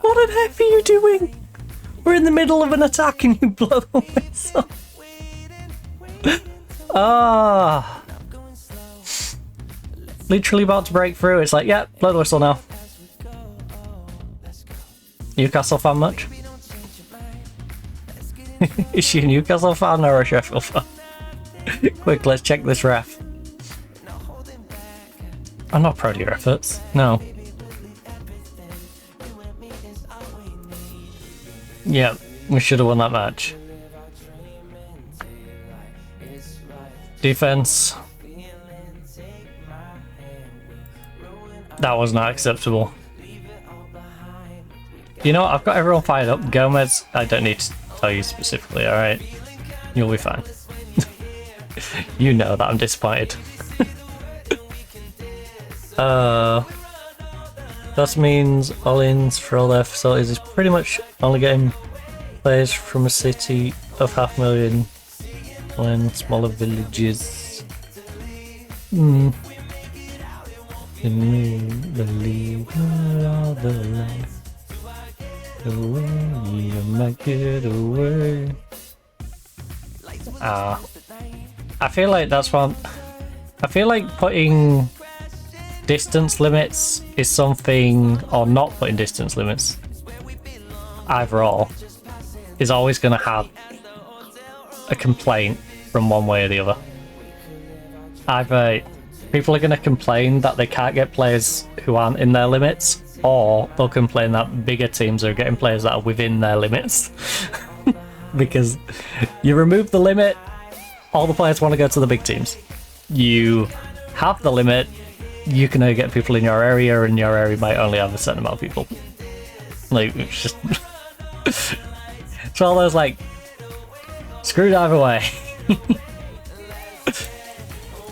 What on earth are you doing? We're in the middle of an attack and you blow the whistle. Ah. Literally about to break through. It's like, yeah, blow the whistle now. Newcastle fan much? Is she a Newcastle fan or a Sheffield fan? Quick, let's check this ref. I'm not proud of your efforts. No. Yeah, we should have won that match. Defense. That was not acceptable. You know what? I've got everyone fired up. Gomez, I don't need to tell you specifically, alright? You'll be fine. You know that I'm disappointed. That means all-ins for all their facilities is pretty much only getting players from a city of 500,000 and smaller villages. The way you make it away. I feel like that's one. I feel like putting distance limits is something, or not putting distance limits, either or, is always going to have a complaint from one way or the other. Either people are going to complain that they can't get players who aren't in their limits, or they'll complain that bigger teams are getting players that are within their limits. Because you remove the limit, all the players want to go to the big teams. You have the limit, you can only get people in your area, and your area might only have a certain amount of people. Like, it's just... it's all those, like, screwed either way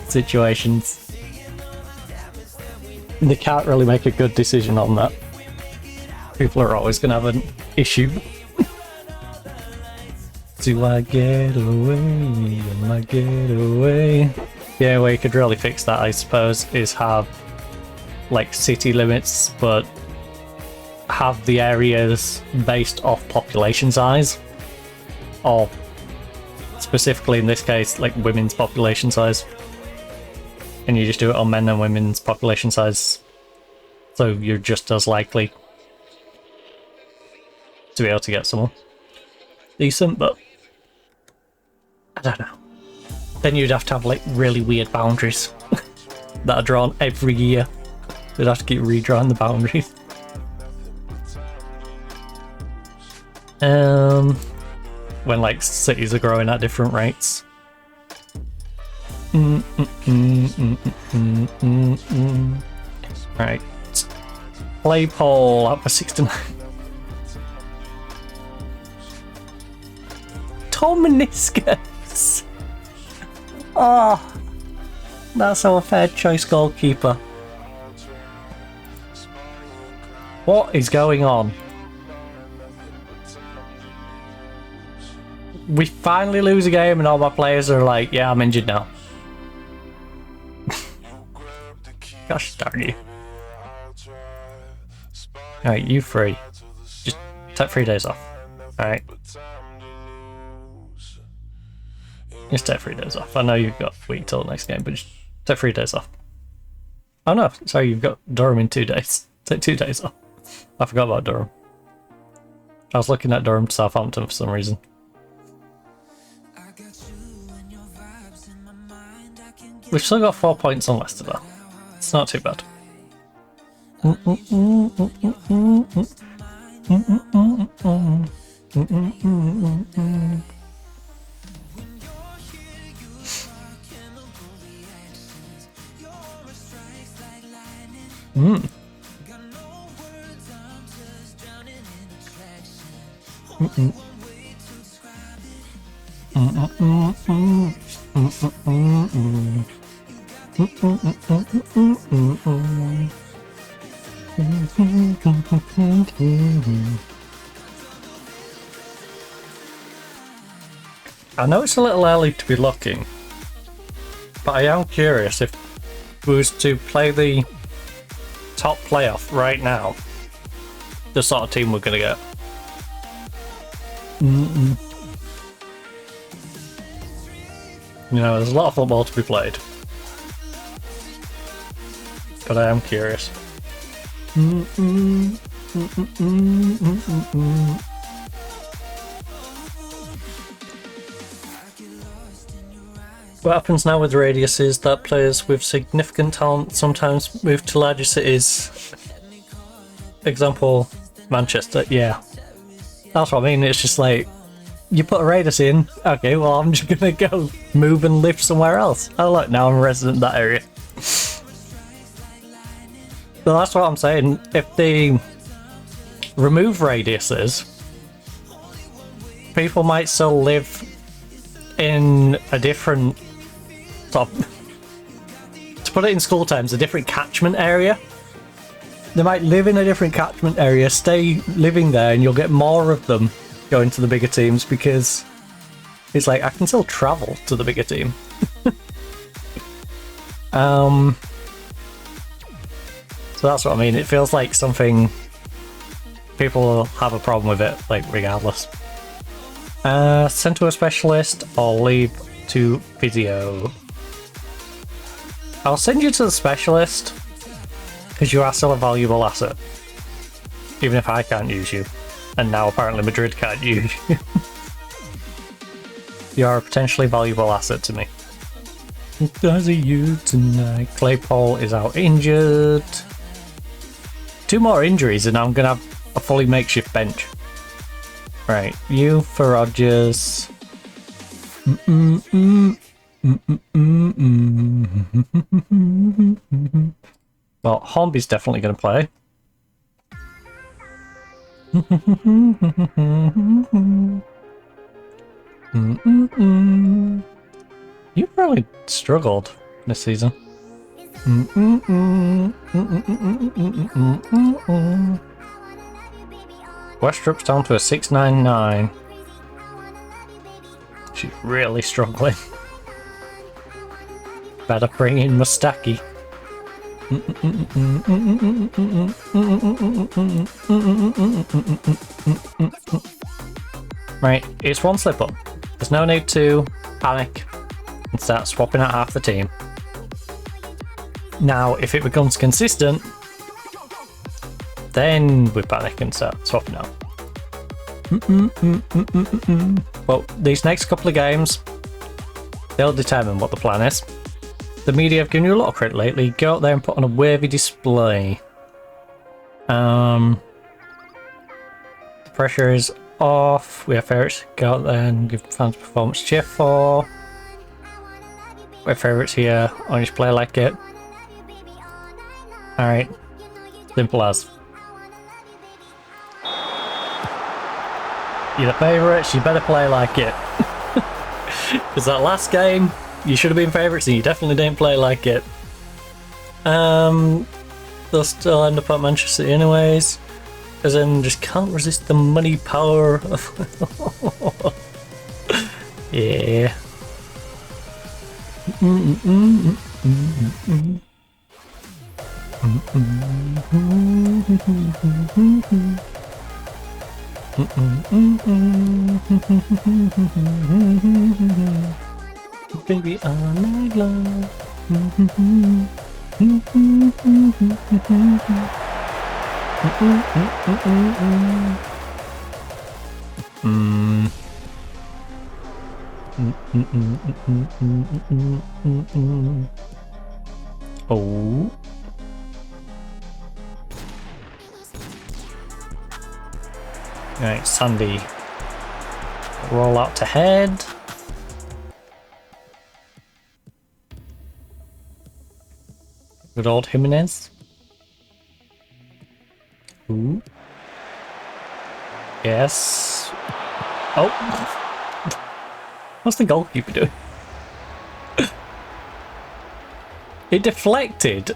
situations. They can't really make a good decision on that. People are always going to have an issue. Do I get away? Am I get away? Yeah, way you could really fix that, I suppose, is have like city limits, but have the areas based off population size, or specifically in this case, like women's population size, and you just do it on men and women's population size, so you're just as likely to be able to get someone decent. But I don't know. Then you'd have to have like really weird boundaries that are drawn every year. You'd have to keep redrawing the boundaries. When like cities are growing at different rates. Right. Play poll up for 69. torn meniscus. Oh, that's our fair choice goalkeeper. What is going on? We finally lose a game and all my players are like, yeah, I'm injured now. Gosh darn you. Alright, you free. Just take 3 days off. Alright. Just take 3 days off. I know you've got a week till the next game, but just take 3 days off. Oh no, sorry, you've got Durham in 2 days. Take 2 days off. I forgot about Durham. I was looking at Durham to Southampton for some reason. We've still got 4 points on Leicester though. It's not too bad. I know it's a little early to be looking, but I am curious if we was to play the top playoff right now, the sort of team we're going to get. You know, there's a lot of football to be played, but I am curious. What happens now with Radius is that players with significant talent sometimes move to larger cities. Example, Manchester, yeah. That's what I mean, it's just like, you put a Radius in, okay, well I'm just gonna go move and live somewhere else. Oh look, now I'm a resident in that area. But that's what I'm saying, if they remove radiuses, people might still live in a different sort of, to put it in school terms, a different catchment area. They might live in a different catchment area, stay living there, and you'll get more of them going to the bigger teams because it's like, I can still travel to the bigger team. So that's what I mean, it feels like something people will have a problem with it, like, regardless. Send to a specialist or leave to physio. I'll send you to the specialist because you are still a valuable asset, even if I can't use you, and now apparently Madrid can't use you. You are a potentially valuable asset to me. Does you tonight? Claypole is out injured. 2 more injuries and I'm gonna have a fully makeshift bench. Right, you for Rodgers. Well, Hornby's definitely going to play. You've really struggled this season. Westrup's down to a 699. She's really struggling. Better bring in Mustaki. Right, it's one slip up. There's no need to panic and start swapping out half the team. Now, if it becomes consistent, then we panic and start swapping out. Well, these next couple of games, they'll determine what the plan is. The media have given you a lot of credit lately. Go out there and put on a wavy display. The pressure is off. We have favourites. Go out there and give fans performance cheer for. We have favourites here. Honest play like it. Alright. Simple as. You're the favourites, you better play like it. Because that last game, you should have been favourites and you definitely didn't play like it. They'll still end up at Manchester City anyways. As in, just can't resist the money power of... Yeah. Baby, all night long. Oh. Right, Sandy. Roll out to head. Good old Jimenez. Ooh. Yes. Oh. What's the goalkeeper doing? It deflected.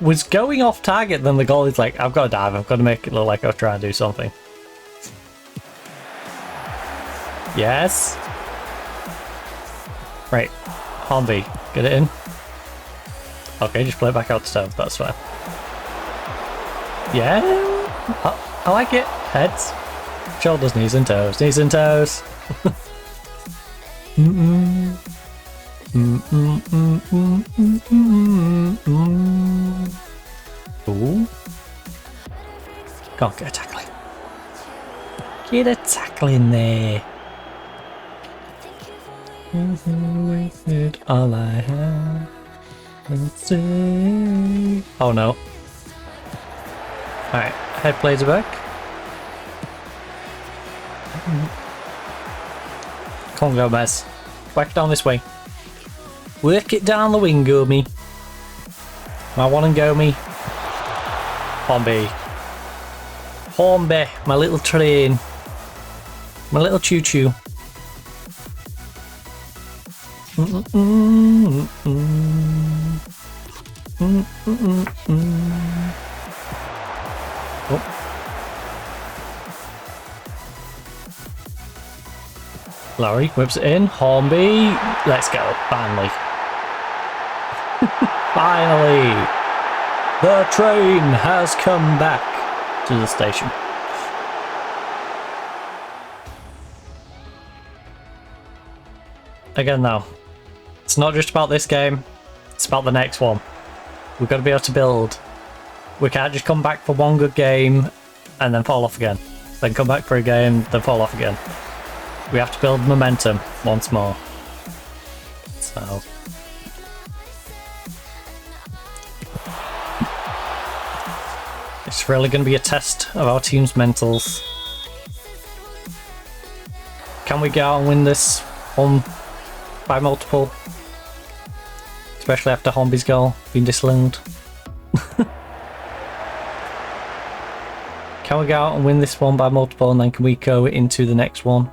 Was going off target, then the goalie's like, I've got to dive, I've got to make it look like I was trying to do something. Yes. Right. Hornby, get it in. Okay, just play it back out to Stove, that's fine. Yeah. I like it. Heads. Shoulders, knees and toes. Knees and toes. Ooh. Go on, get a tackling. Get a tackling there. Wasted all I have. Let's see. Oh no. Alright, head plays it back. Come on, Gomez. Whack it down this way. Work it down the wing, Gomi. My one and Gomi. Hornby. Hornby, my little train. My little choo-choo. Oh. Lowry whips it in. Hornby. Let's go. Finally. Finally. The train has come back to the station. Again though, it's not just about this game, it's about the next one. We've got to be able to build. We can't just come back for one good game and then fall off again. Then come back for a game, then fall off again. We have to build momentum once more. So... it's really going to be a test of our team's mentals. Can we go out and win this one by multiple? Especially after Hornby's goal being disallowed. Can we go out and win this one by multiple, and then can we go into the next one?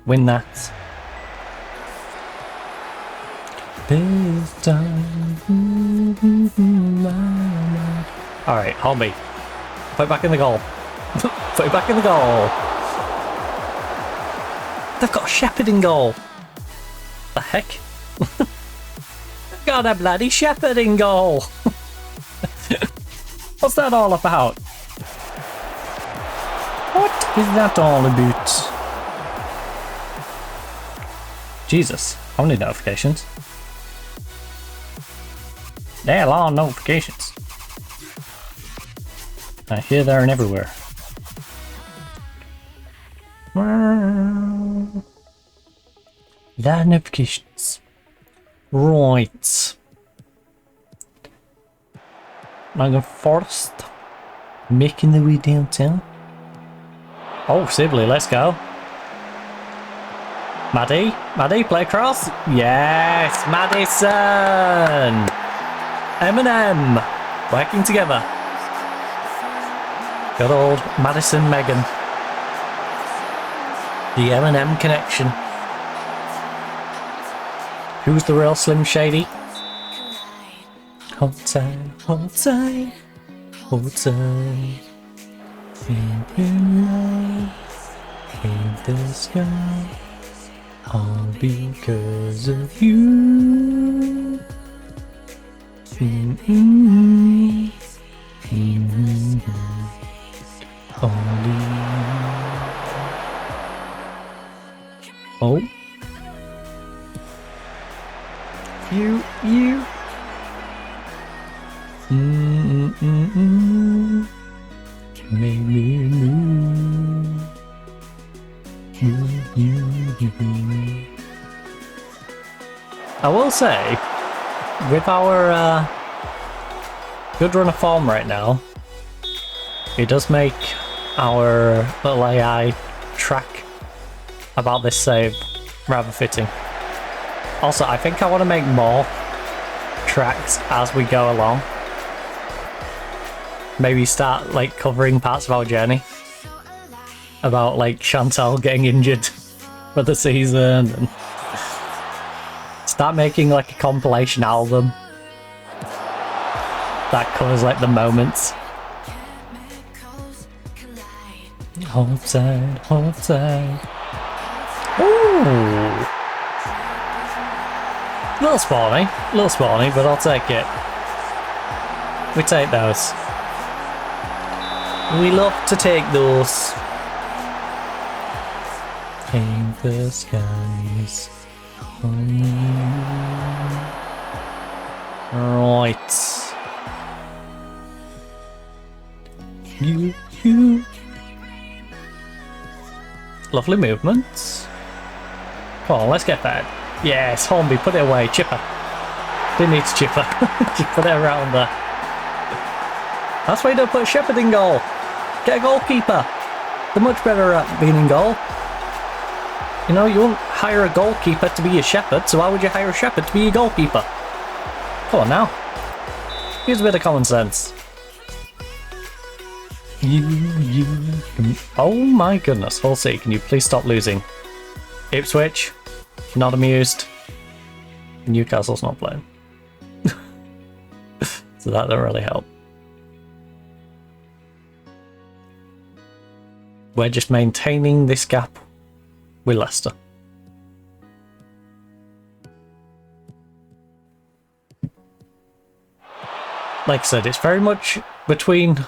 Win that. This time. Alright, Hornby. Put it back in the goal. Put it back in the goal. They've got a shepherd in goal. The heck? They've got a bloody shepherd in goal. What's that all about? What is that all about? Jesus, how many notifications? There are a lot of notifications. Here, there, and everywhere. Lot of notifications. Right. Nottingham Forest. Making the way downtown. Oh, Sibley, let's go. Maddie, play across. Yes, Madison. Eminem. Working together. Good old Madison Megan. The M&M connection. Who's the real Slim Shady? Hold tight, hold tight, hold tight. In light, in the sky, all because of you. Only. Oh. You. Made me move. I will say, with our good run of form right now, it does make our little AI track about this save rather fitting. Also, I think I want to make more tracks as we go along. Maybe start like covering parts of our journey. About like Chantal getting injured for the season and start making like a compilation album that covers like the moments. Hold tight, hold tight. Ooh! Little spawny, but I'll take it. We take those. We love to take those. Paint the skies. Right. You. Lovely movements. Come on, let's get that. Yes, Hornby, put it away. Chipper. Didn't need to chipper. Just put it around there. That's why you don't put Shepherd in goal. Get a goalkeeper. They're much better at being in goal. You know, you won't hire a goalkeeper to be your shepherd, so why would you hire a shepherd to be your goalkeeper? Come on now. Use a bit of common sense. You. Oh my goodness, Hull City, can you please stop losing? Ipswich, not amused. Newcastle's not playing. So that don't really help. We're just maintaining this gap with Leicester. Like I said, it's very much between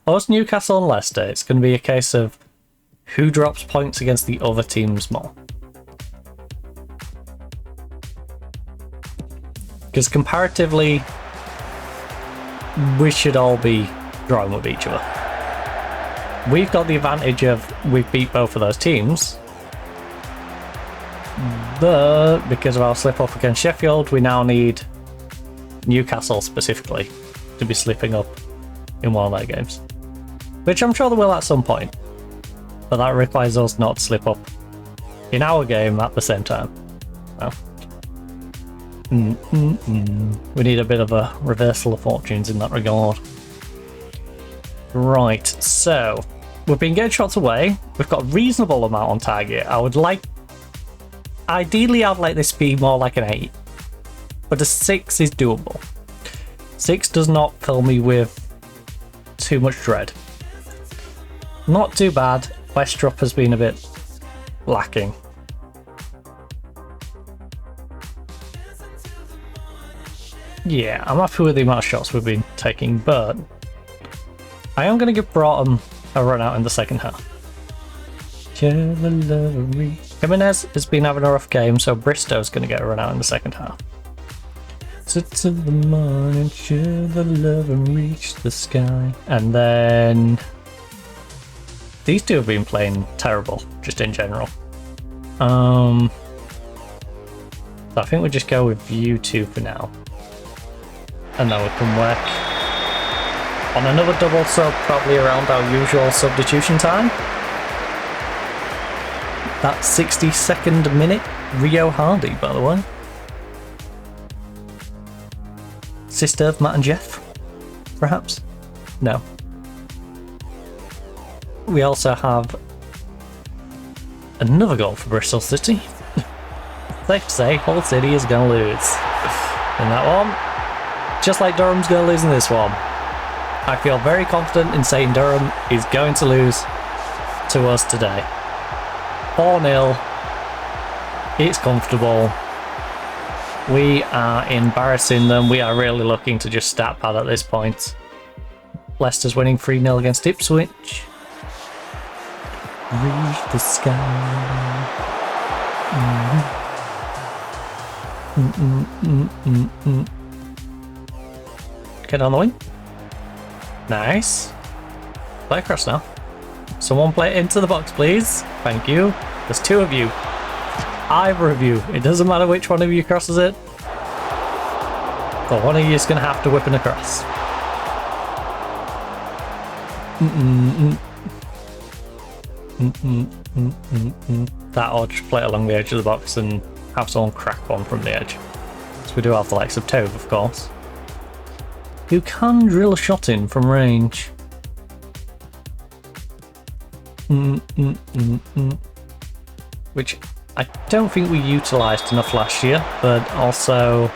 us, Newcastle and Leicester. It's going to be a case of who drops points against the other teams more. Because comparatively, we should all be drawing with each other. We've got the advantage of we've beat both of those teams, but because of our slip up against Sheffield, we now need Newcastle specifically to be slipping up in one of their games, which I'm sure they will at some point, but that requires us not to slip up in our game at the same time. Well, we need a bit of a reversal of fortunes in that regard. Right, so we've been getting shots away. We've got a reasonable amount on target. Ideally I'd like this to be more like an 8, but a 6 is doable. 6 does not fill me with too much dread. Not too bad. Westrup has been a bit lacking. Yeah, I'm happy with the amount of shots we've been taking, but I am going to give Broughton a run out in the second half. Jimenez has been having a rough game, so Bristow's going to get a run out in the second half. Sits in the morning, should the love and reach the sky. And then these two have been playing terrible, just in general. So I think we'll just go with you two for now. And then we can work on another double sub, probably around our usual substitution time. That 62nd minute, Rio Hardy, by the way. Sister of Matt and Jeff, perhaps? No. We also have Another goal for Bristol City. Safe to say, Hull City is going to lose in that one. Just like Durham's going to lose in this one. I feel very confident in saying Durham is going to lose to us today. 4-0. It's comfortable. We are embarrassing them. We are really looking to just stat pad at this point. Leicester's winning 3-0 against Ipswich. Reach the sky. Get on the wing. Nice. Play across now. Someone play it into the box, please. Thank you. There's two of you. Either of you. It doesn't matter which one of you crosses it. But one of you is going to have to whip it across. That or just play it along the edge of the box and have someone crack one from the edge. So we do have the likes of Tove, of course, who can drill a shot in from range. Which I don't think we utilised enough last year, but also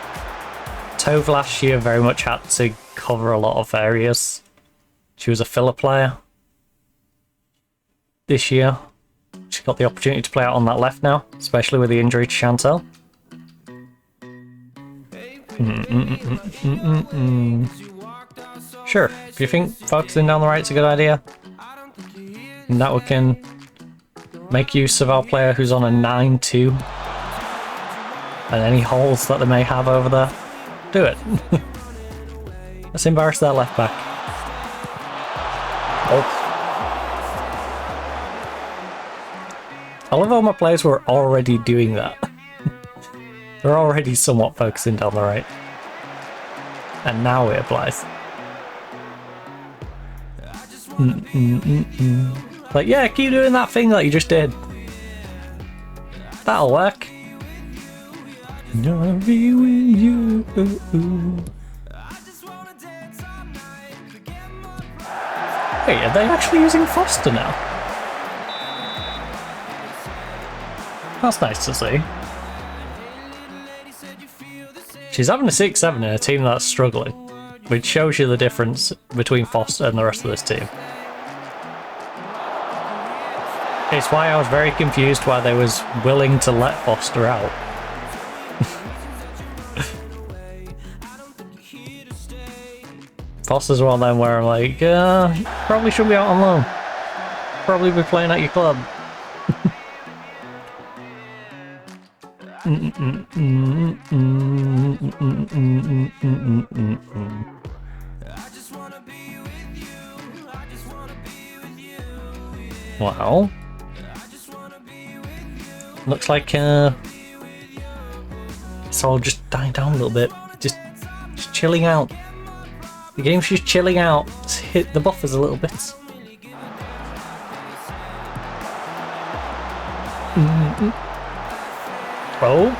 Tove last year very much had to cover a lot of areas. She was a filler player. This year, she got the opportunity to play out on that left now, especially with the injury to Chantel. Sure, if you think focusing down the right is a good idea, and that we can make use of our player who's on a 9-2 and any holes that they may have over there, do it. Let's embarrass that left back. Oh. I love how my players were already doing that. They're already somewhat focusing down the right. And now it applies. Like, yeah, keep doing that thing that you just did. That'll work. Gonna be with you. Wait, are they actually using Foster now? That's nice to see. She's having a 6-7 in a team that's struggling, which shows you the difference between Foster and the rest of this team. It's why I was very confused why they was willing to let Foster out. Foster's one of them where I'm like, probably shouldn't be out on loan. Probably be playing at your club. Wow. Looks like it's all just dying down a little bit. Just chilling out. The game's just chilling out. It's hit the buffers a little bit. Oh.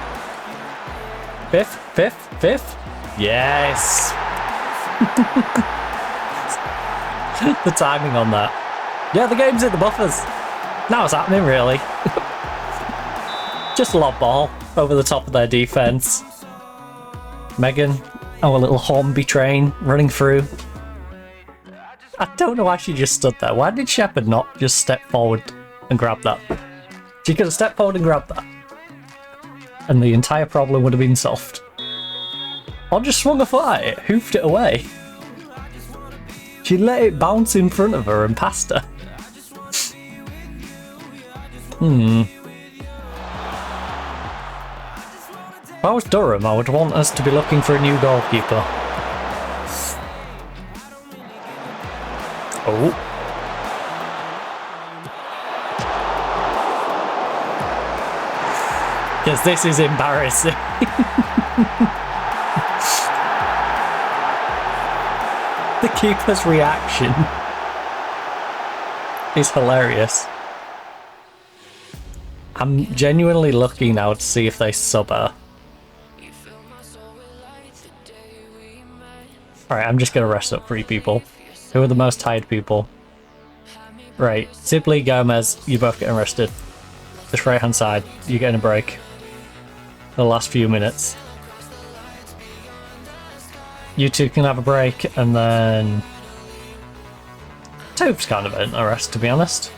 Fifth. Yes. The timing on that. Yeah, the game's hit the buffers. Now it's happening, really. Just a lob ball over the top of their defense. Megan, our little Hornby train running through. I don't know why she just stood there. Why did Shepherd not just step forward and grab that? She could have stepped forward and grabbed that, and the entire problem would have been solved. Or just swung a foot at it, hoofed it away. She let it bounce in front of her and past her. If I was Durham, I would want us to be looking for a new goalkeeper. Oh. Because this is embarrassing. The keeper's reaction is hilarious. I'm genuinely looking now to see if they sub her. Alright, I'm just gonna rest up 3 people. Who are the most tired people? Right, Sibley, Gomez, you're both getting rested. this right hand side, you're getting a break. The last few minutes. You two can have a break, and then Tove's kind of interesting, to be honest.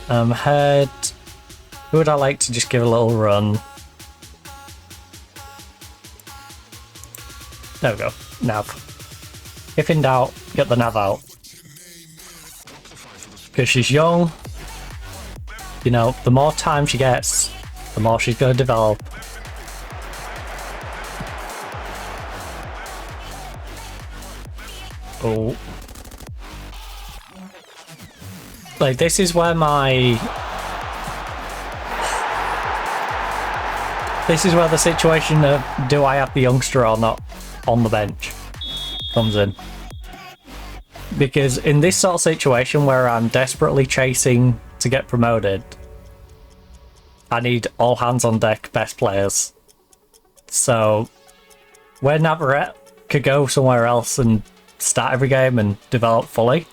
Head. Who would I like to just give a little run? There we go. Nav. If in doubt, get the Nav out. Because she's young. You know, the more time she gets, the more she's going to develop. Oh. Like, this is where this is where the situation of do I have the youngster or not on the bench comes in. Because in this sort of situation where I'm desperately chasing to get promoted, I need all hands on deck best players. So where Navarette could go somewhere else and start every game and develop fully,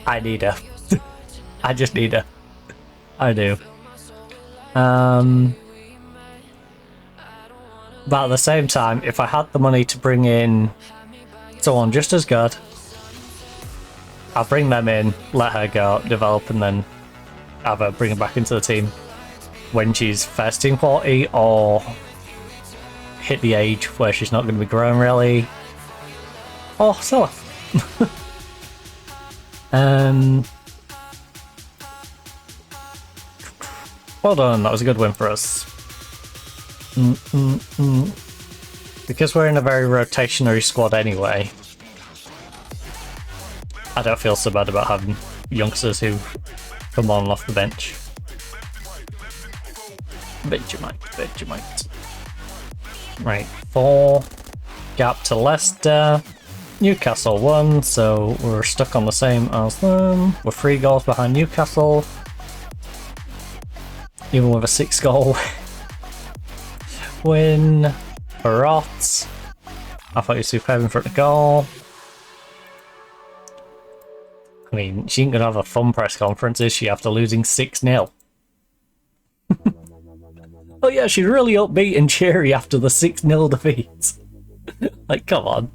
I need her. I just need her. I do. But at the same time, if I had the money to bring in someone just as good, I'll bring them in, let her go, develop, and then have her bring her back into the team when she's first team 40 or hit the age where she's not going to be growing really. Or sell her. Well done, that was a good win for us. Because we're in a very rotationary squad anyway, I don't feel so bad about having youngsters who come on off the bench. Vegemite. Right, 4. Gap to Leicester. Newcastle 1, so we're stuck on the same as them. We're 3 goals behind Newcastle. Even with a 6-goal win. Barot. I thought you were superb in front of goal. I mean, she ain't gonna have a fun press conference, is she, after losing 6-0? Oh yeah, she's really upbeat and cheery after the 6-0 defeat. Like, come on.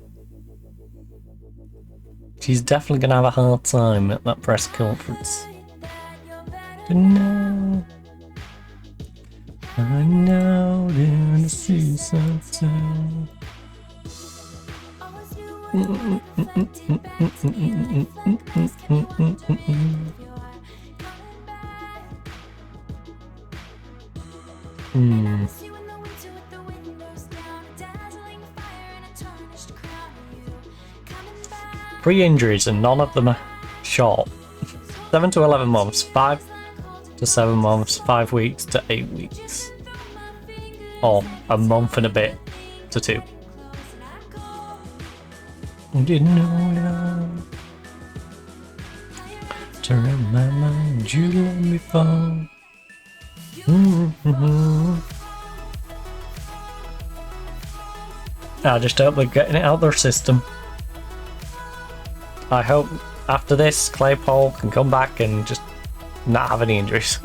She's definitely gonna have a hard time at that press conference. No. I know they're the seaside town. Three injuries and none of them are short. 7 to 11 months, 5 to 7 months, 5 weeks to 8 weeks. Or a month and a bit to 2. Didn't know turn my mind, you let me fall. I just hope they're getting it out of their system. I hope after this Claypole can come back and just not have any injuries.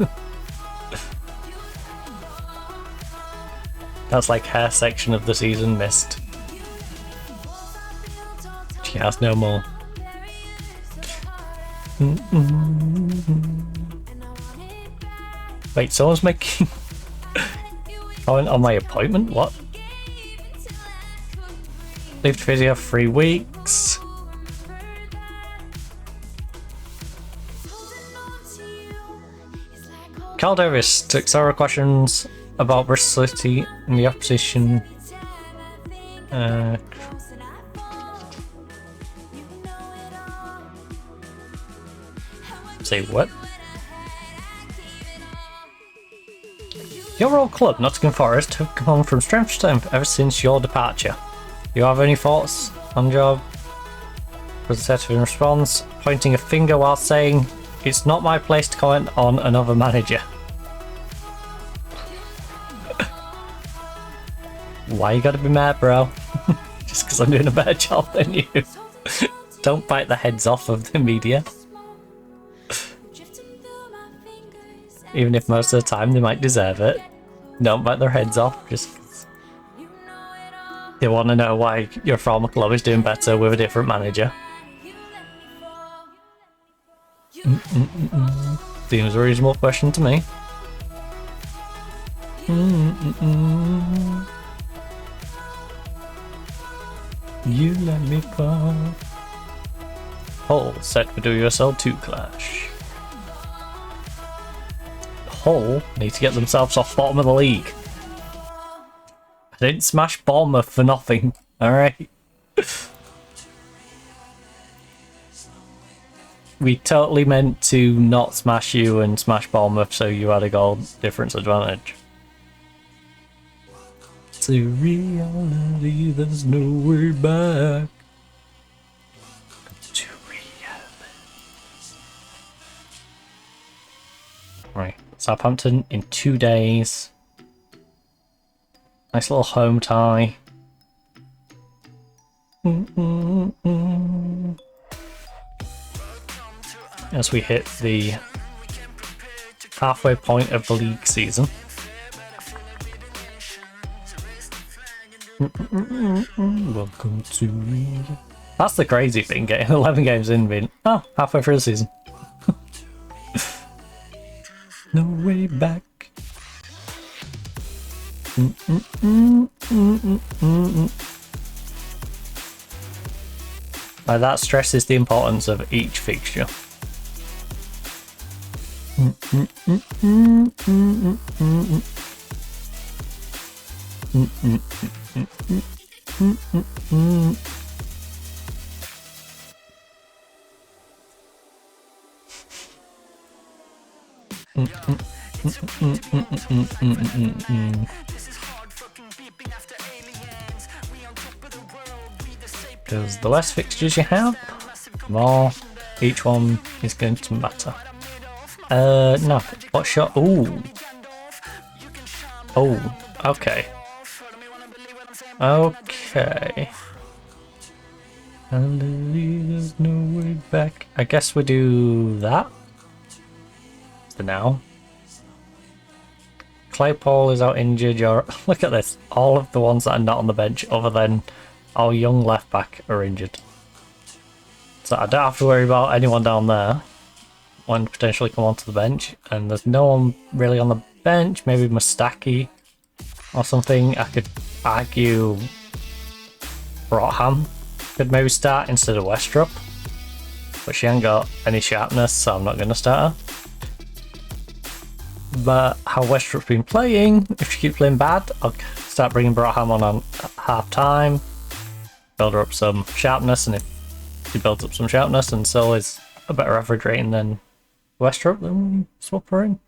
That's like her section of the season missed. She has no more. Wait, someone's making comment on my appointment? What? Leave to physio 3 weeks. Carl Davis took several questions about Bristol City and the opposition. Say what? Your old club, Nottingham Forest, have come from strength to strength ever since your departure. Do you have any thoughts on your representative in response, pointing a finger while saying, "It's not my place to comment on another manager." Why you gotta be mad, bro? Just because I'm doing a better job than you. Don't bite the heads off of the media. even if most of the time they might deserve it. Don't bite their heads off, just they want to know why your former club is doing better with a different manager. Seems a reasonable question to me. You let me fall. Hull set for WSL 2 clash. Hull need to get themselves off bottom of the league. I didn't smash Bournemouth for nothing, alright? We totally meant to not smash you and smash Bournemouth so you had a goal difference advantage. To reality, there's no way back. To reality. Right, Southampton in 2 days. Nice little home tie. As we hit the halfway point of the league season. Welcome to me. That's the crazy thing, getting 11 games in being, oh, halfway through the season. No way back. Like, that stresses the importance of each fixture. Because the less fixtures you have, the more each one is going to matter. No, what shot? Ooh. Oh, okay. Okay. And there's no way back. I guess we do that for now. Claypool is out injured. Look at this. All of the ones that are not on the bench, other than our young left back, are injured. So I don't have to worry about anyone down there. One potentially come onto the bench, and there's no one really on the bench. Maybe Mustaki or something. I could argue Brogham could maybe start instead of Westrup, but she ain't got any sharpness, so I'm not going to start her. But how Westrup's been playing, if she keeps playing bad, I'll start bringing Brogham on half time, build her up some sharpness, and if she builds up some sharpness and so is a better average rating than Westrup, then swap her in.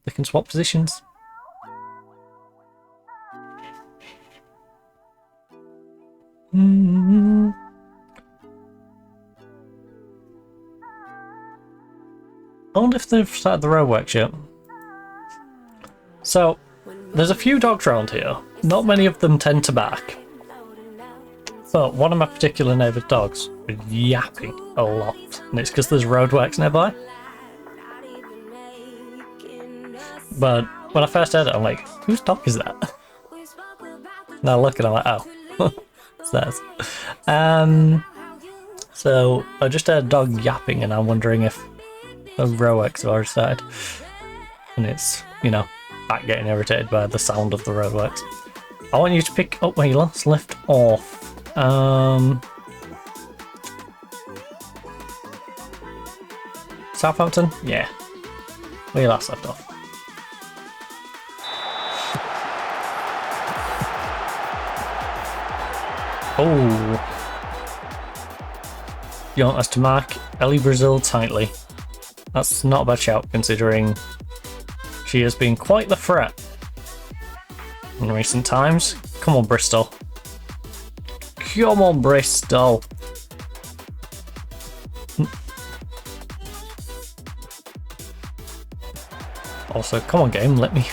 They can swap positions. I wonder if they've started the roadworks yet. So, there's a few dogs around here. Not many of them tend to bark. But one of my particular neighbour's dogs is yapping a lot. And it's because there's roadworks nearby. But when I first heard it, I'm like, whose dog is that? Now I look and I'm like, oh, it's theirs. So I just heard a dog yapping and I'm wondering if the roadworks have already started. And it's, you know, back getting irritated by the sound of the roadworks. I want you to pick up where you last left off. Southampton? Yeah. Where you last left off. Oh. You want us to mark Ellie Brazil tightly. That's not a bad shout, considering she has been quite the threat in recent times. Come on, Bristol. Come on, Bristol. Also, come on, game, let me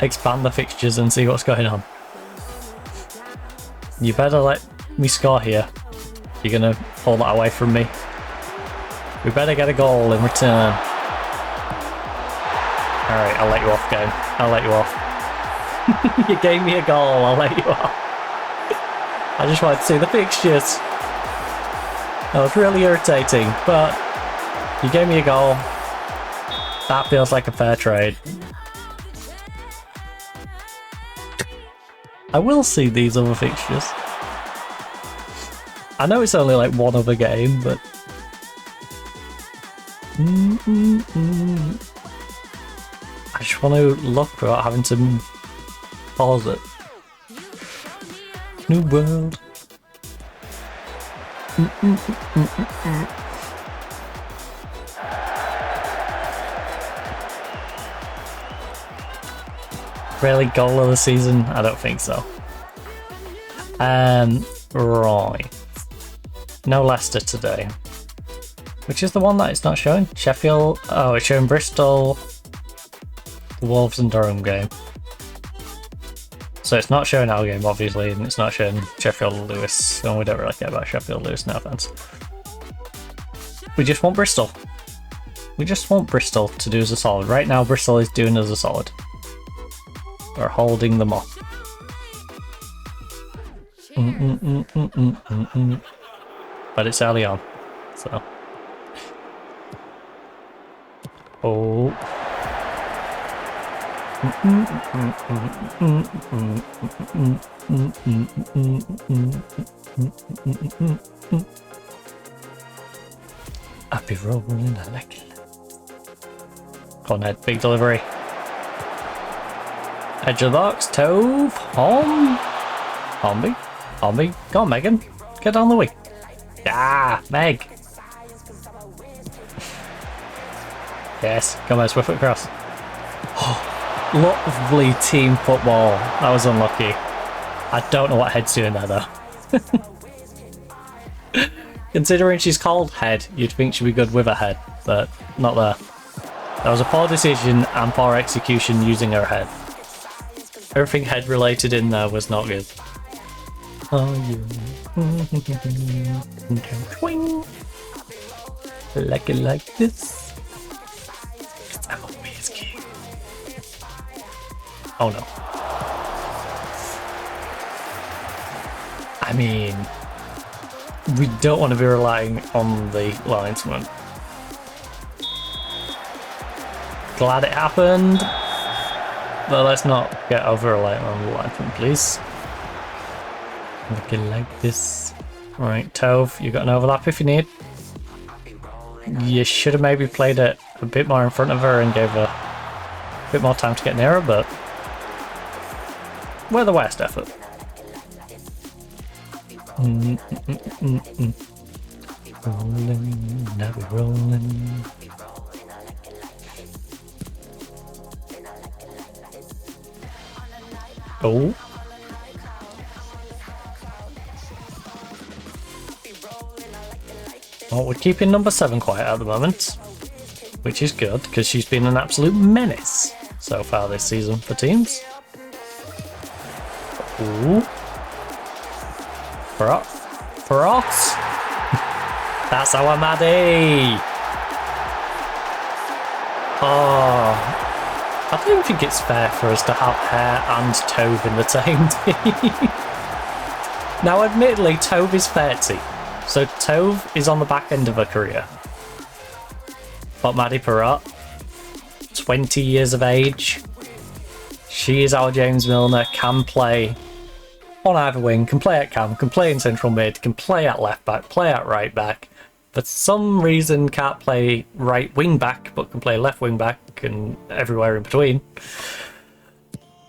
expand the fixtures and see what's going on. You better let me score here. You're gonna pull that away from me. We better get a goal in return. Alright, I'll let you off, game. I'll let you off. You gave me a goal, I'll let you off. I just wanted to see the fixtures. That was really irritating, but you gave me a goal. That feels like a fair trade. I will see these other fixtures. I know it's only like one other game, but... I just want to look without having to pause it. New world. Really, goal of the season? I don't think so. Right. No Leicester today. Which is the one that it's not showing? Sheffield. Oh, it's showing Bristol, the Wolves and Durham game. So it's not showing our game, obviously, and it's not showing Sheffield Lewis. And we don't really care about Sheffield Lewis, no offense. We just want Bristol. We just want Bristol to do us a solid. Right now, Bristol is doing us a solid. We're holding them off. But it's early on, so. Oh. I'll be rolling a like. Go on, Ed. Big delivery. Edge of the box. Tove. Home. Homby. Homby. Go on, Megan. Get on the way. Ah, Meg. Yes. Come on, swift across. Oh, lovely team football. That was unlucky. I don't know what Head's doing there, though. Considering she's called Head, you'd think she'd be good with a head, but not there. That was a poor decision and poor execution using her head. Everything head related in there was not good. Oh, you. Swing. Like it like this. I'm always king. Oh no. I mean, we don't want to be relying on the linesman. Glad it happened, but let's not get over reliant on the linesman, please. Looking like this. Right, Tove, you got an overlap if you need. You should have maybe played it a bit more in front of her and gave her a bit more time to get near her, but we're the worst effort. Rolling, now we're rolling. Oh. Well, we're keeping number 7 quiet at the moment, which is good because she's been an absolute menace so far this season for teams. Ooh. For us. That's our Maddie. Oh. I don't think it's fair for us to have Hare and Tove in the same team. Now, admittedly, Tove is 30, so Tove is on the back end of her career. But Maddie Perrott, 20 years of age, she is our James Milner, can play on either wing, can play at cam, can play in central mid, can play at left back, play at right back. For some reason can't play right wing back, but can play left wing back and everywhere in between.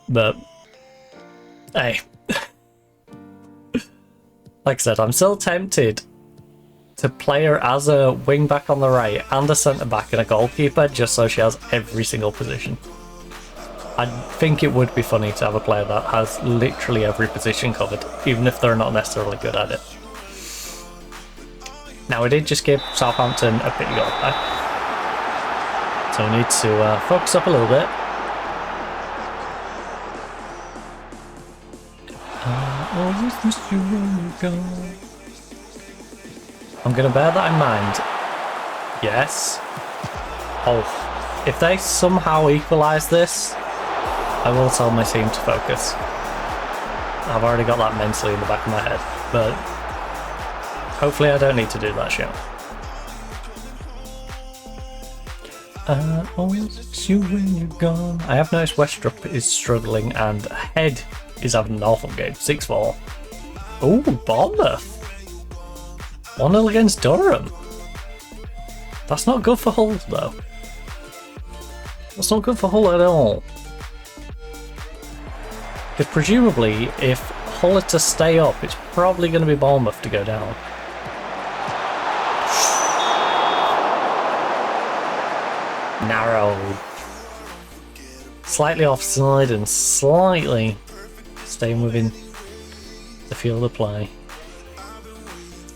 But hey, like I said, I'm still tempted to play her as a wing back on the right and a centre back and a goalkeeper, just so she has every single position. I think it would be funny to have a player that has literally every position covered, even if they're not necessarily good at it. Now, we did just give Southampton a pity goal back, so we need to focus up a little bit. I'm going to bear that in mind. Yes. Oh, If they somehow equalise this, I will tell my team to focus. I've already got that mentally in the back of my head, but hopefully I don't need to do that shit. I always miss you when you're gone. I have noticed Westrup is struggling and Head is having an awful game. 6-4. Oh, Bournemouth. 1-0 against Durham. That's not good for Hull, though. That's not good for Hull at all. Because presumably, if Hull are to stay up, it's probably going to be Bournemouth to go down. Narrow. Slightly offside and slightly staying within the field of play.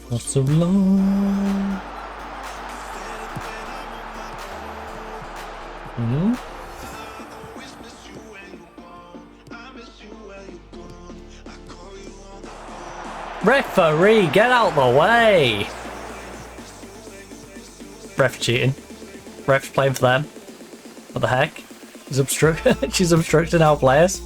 Not so long. Referee, get out the way! Ref cheating. Ref's playing for them. What the heck? She's obstructing our players.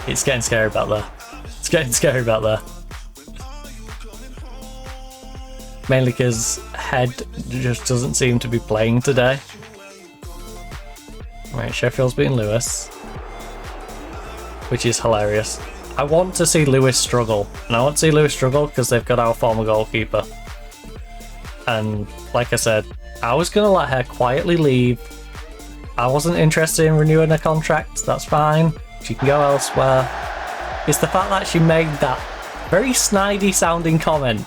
It's getting scary back there. It's getting scary back there. Mainly because Head just doesn't seem to be playing today. Right, Sheffield's beating Lewis. Which is hilarious. I want to see Lewis struggle. And I want to see Lewis struggle because they've got our former goalkeeper. And like I said, I was going to let her quietly leave. I wasn't interested in renewing her contract. That's fine. She can go elsewhere. It's the fact that she made that very snidey sounding comment.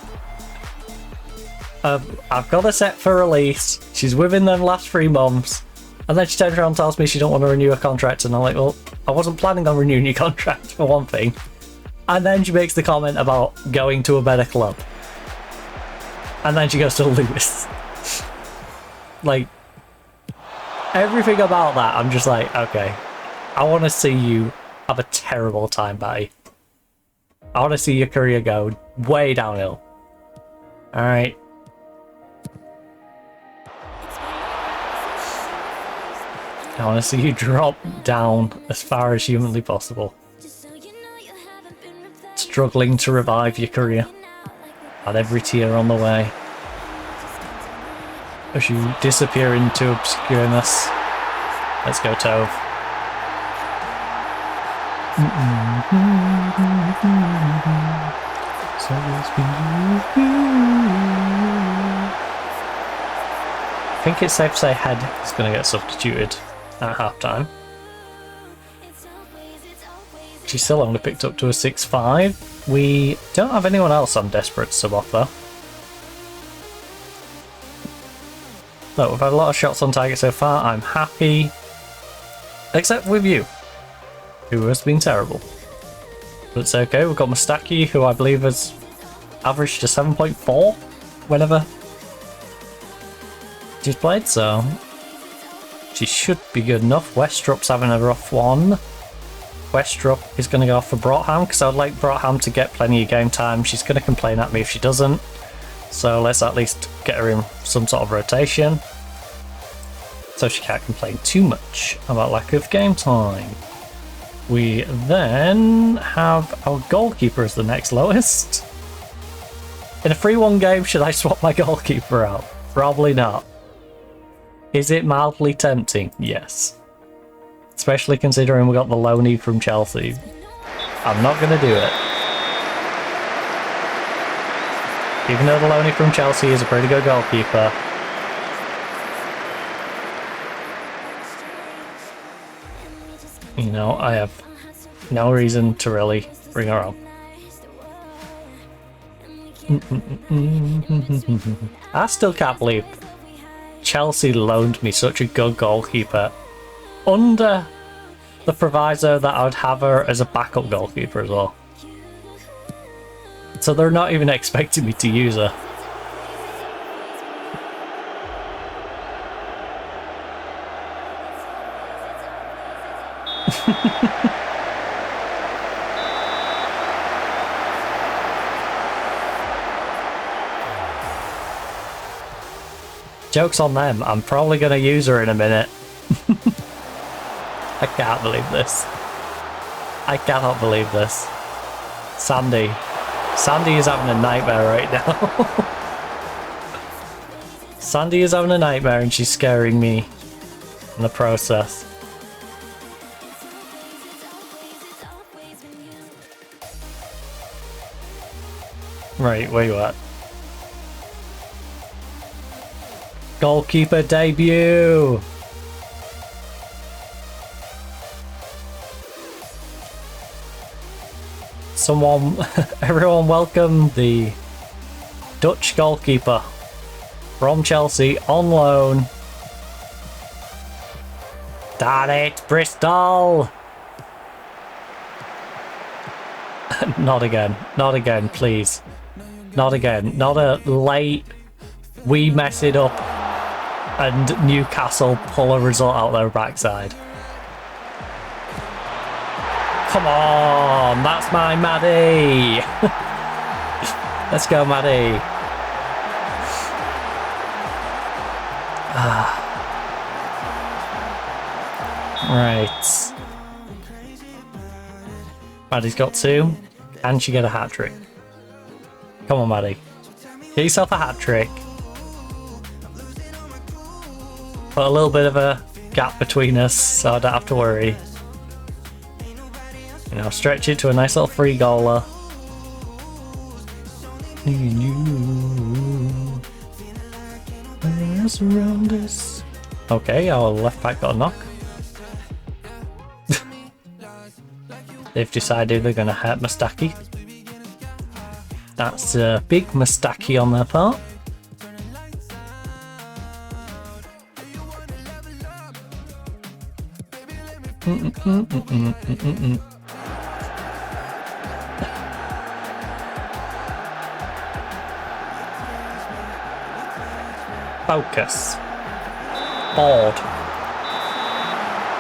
I've got her set for release. She's within them last 3 months. And then she turns around and tells me she don't want to renew her contract. And I'm like, well, I wasn't planning on renewing your contract for one thing. And then she makes the comment about going to a better club. And then she goes to Lewis. Like, everything about that, I'm just like, okay. I want to see you have a terrible time, Batty. I want to see your career go way downhill. Alright. I want to see you drop down as far as humanly possible. Struggling to revive your career. At every tier on the way. As you disappear into obscureness. Let's go, Tove. I think it's safe to say Head is going to get substituted at half-time. She's still only picked up to a 6-5. We don't have anyone else I'm desperate to sub off though. Look, we've had a lot of shots on target so far. I'm happy. Except with you, who has been terrible. But it's okay, we've got Mustaki, who I believe has averaged a 7.4 whenever she's played, so she should be good enough. Westrup's having a rough one. Westrup is going to go off for Brogham because I would like Brogham to get plenty of game time. She's going to complain at me if she doesn't. So let's at least get her in some sort of rotation. So she can't complain too much about lack of game time. We then have our goalkeeper as the next lowest. In a 3-1 game, should I swap my goalkeeper out? Probably not. Is it mildly tempting? Yes. Especially considering we got the loanee from Chelsea. I'm not going to do it. Even though the loanee from Chelsea is a pretty good goalkeeper. You know, I have no reason to really bring her on. I still can't believe Chelsea loaned me such a good goalkeeper under the proviso that I would have her as a backup goalkeeper as well. So they're not even expecting me to use her. Joke's on them. I'm probably going to use her in a minute. I can't believe this. I cannot believe this. Sandy. Sandy is having a nightmare right now. Sandy is having a nightmare and she's scaring me in the process. Right, where you at? Goalkeeper debut! Everyone welcome the Dutch goalkeeper from Chelsea on loan. Darn it, Bristol! Not again, not again, please. Not again, not a late, we mess it up and Newcastle pull a result out their backside. Come on, that's my Maddie. Let's go, Maddie. Right. Maddie's got 2, and she get a hat trick. Come on, Maddie. Get yourself a hat trick. Put a little bit of a gap between us, so I don't have to worry. You know, stretch it to a nice little free goaler. Okay, our left back got a knock. They've decided they're going to hurt Mustaki. That's a big Mustaki on their part. Focus. Bored.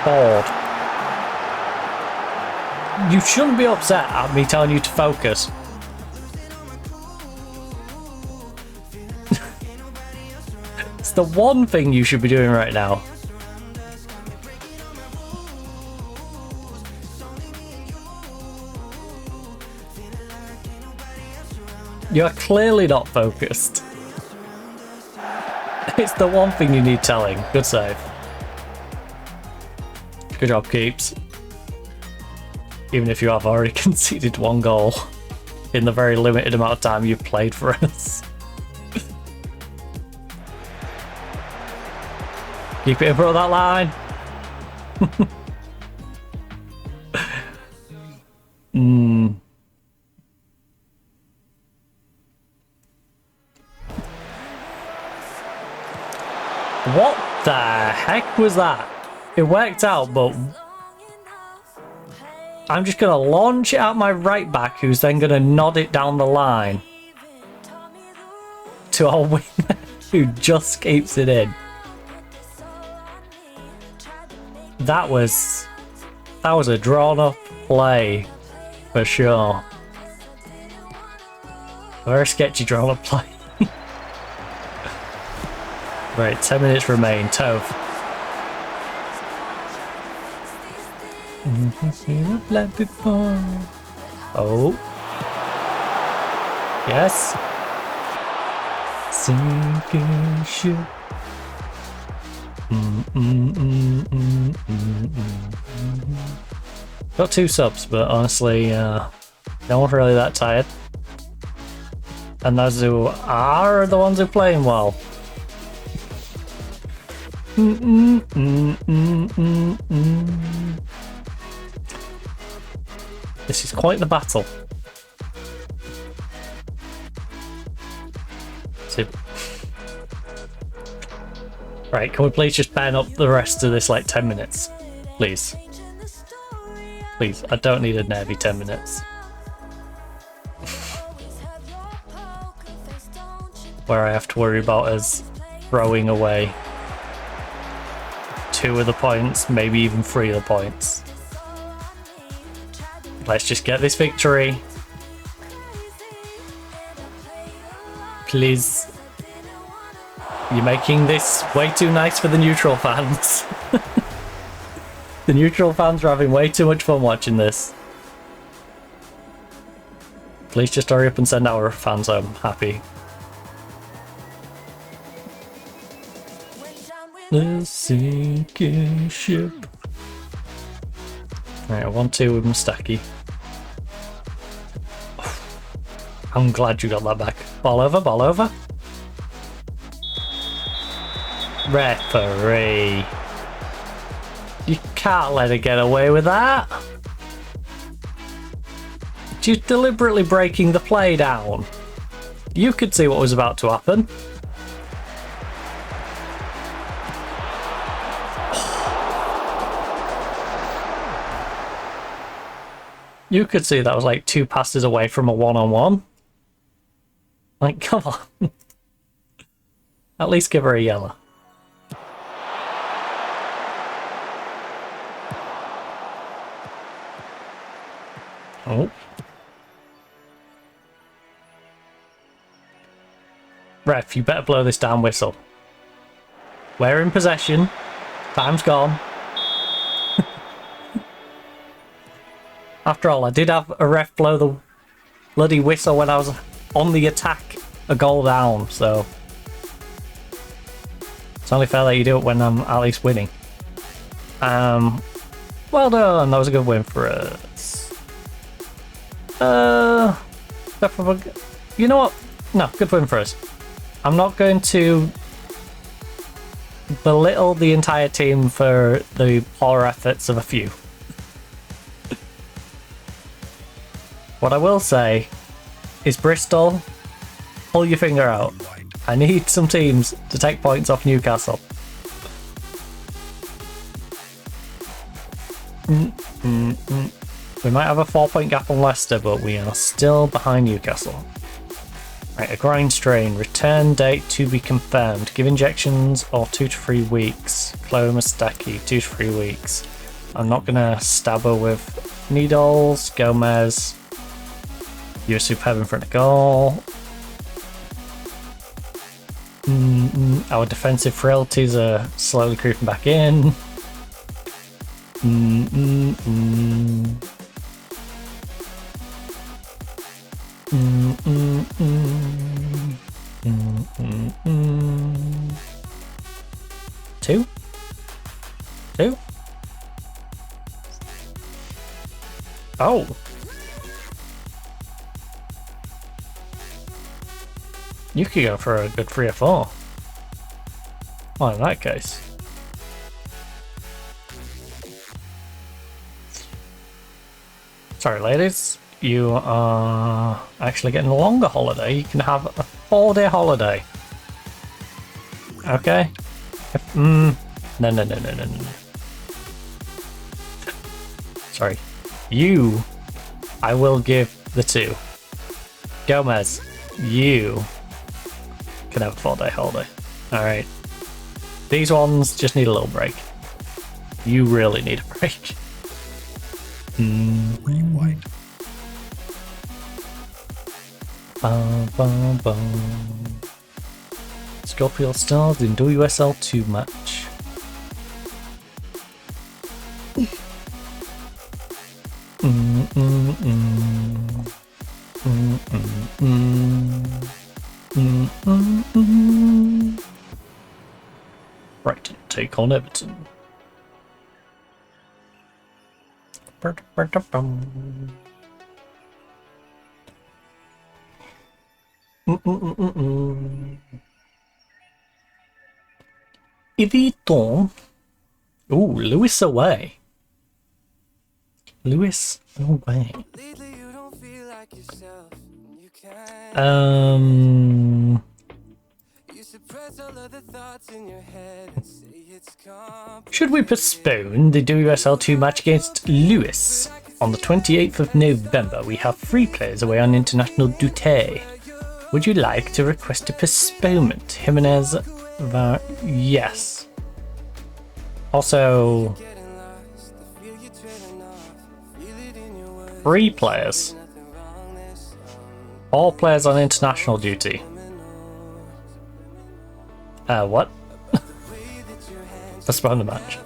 Bored. You shouldn't be upset at me telling you to focus. It's the one thing you should be doing right now. You're clearly not focused. It's the one thing you need telling. Good save. Good job, Keeps. Even if you have already conceded 1 goal in the very limited amount of time you've played for us. Keep it in front of that line. What the heck was that? It worked out, but I'm just going to launch it at my right back, who's then going to nod it down the line to our winger, who just keeps it in. That was a drawn-up play, for sure. Very sketchy drawn-up play. Right, 10 minutes remain. Tove. Oh. Yes. Sinking ship. Got 2 subs, but honestly, no one's really that tired. And those who are the ones who are playing well. This is quite the battle. Right, can we please just ban up the rest of this like 10 minutes? Please. Please, I don't need a nervy 10 minutes. Where I have to worry about us throwing away 2 of the points, maybe even 3 of the points. Let's just get this victory. Please. You're making this way too nice for the neutral fans. The neutral fans are having way too much fun watching this. Please just hurry up and send our fans home happy. The sinking ship. Right, 1-2 with Mustaki. I'm glad you got that back. Ball over, ball over. Referee. You can't let it get away with that. She's deliberately breaking the play down. You could see what was about to happen. You could see that was like 2 passes away from a one-on-one. Like, come on. At least give her a yellow. Oh. Ref, you better blow this damn whistle. We're in possession. Time's gone. After all, I did have a ref blow the bloody whistle when I was on the attack, a goal down, so it's only fair that you do it when I'm at least winning. Well done, that was a good win for us. You know what? No, good win for us. I'm not going to belittle the entire team for the poor efforts of a few. What I will say is, Bristol, pull your finger out. I need some teams to take points off Newcastle. We might have a 4-point gap on Leicester, but we are still behind Newcastle. Right, a grind strain. Return date to be confirmed. Give injections or 2 to 3 weeks. Chloe Mustaki, 2 to 3 weeks. I'm not going to stab her with needles. Gomez, you're superb in front of goal. Our defensive frailties are slowly creeping back in. Two? Oh. You could go for a good 3 or 4. Well, in that case. Sorry, ladies. You are actually getting a longer holiday. You can have a 4-day holiday. Okay? No. Sorry. You, I will give the 2. Gomez, you can have a 4-day holiday. Alright. These ones just need a little break. You really need a break. White. Scorpio Stars didn't do USL too much. Brighton take on Everton. Everton. Ooh, Lewis away. Lewis away. Should we postpone the WSL2 match against Lewis? On the 28th of November, we have 3 players away on international duty. Would you like to request a postponement? Jimenez, yes. Also, 3 players. 4 players on international duty. What? Postpone the match.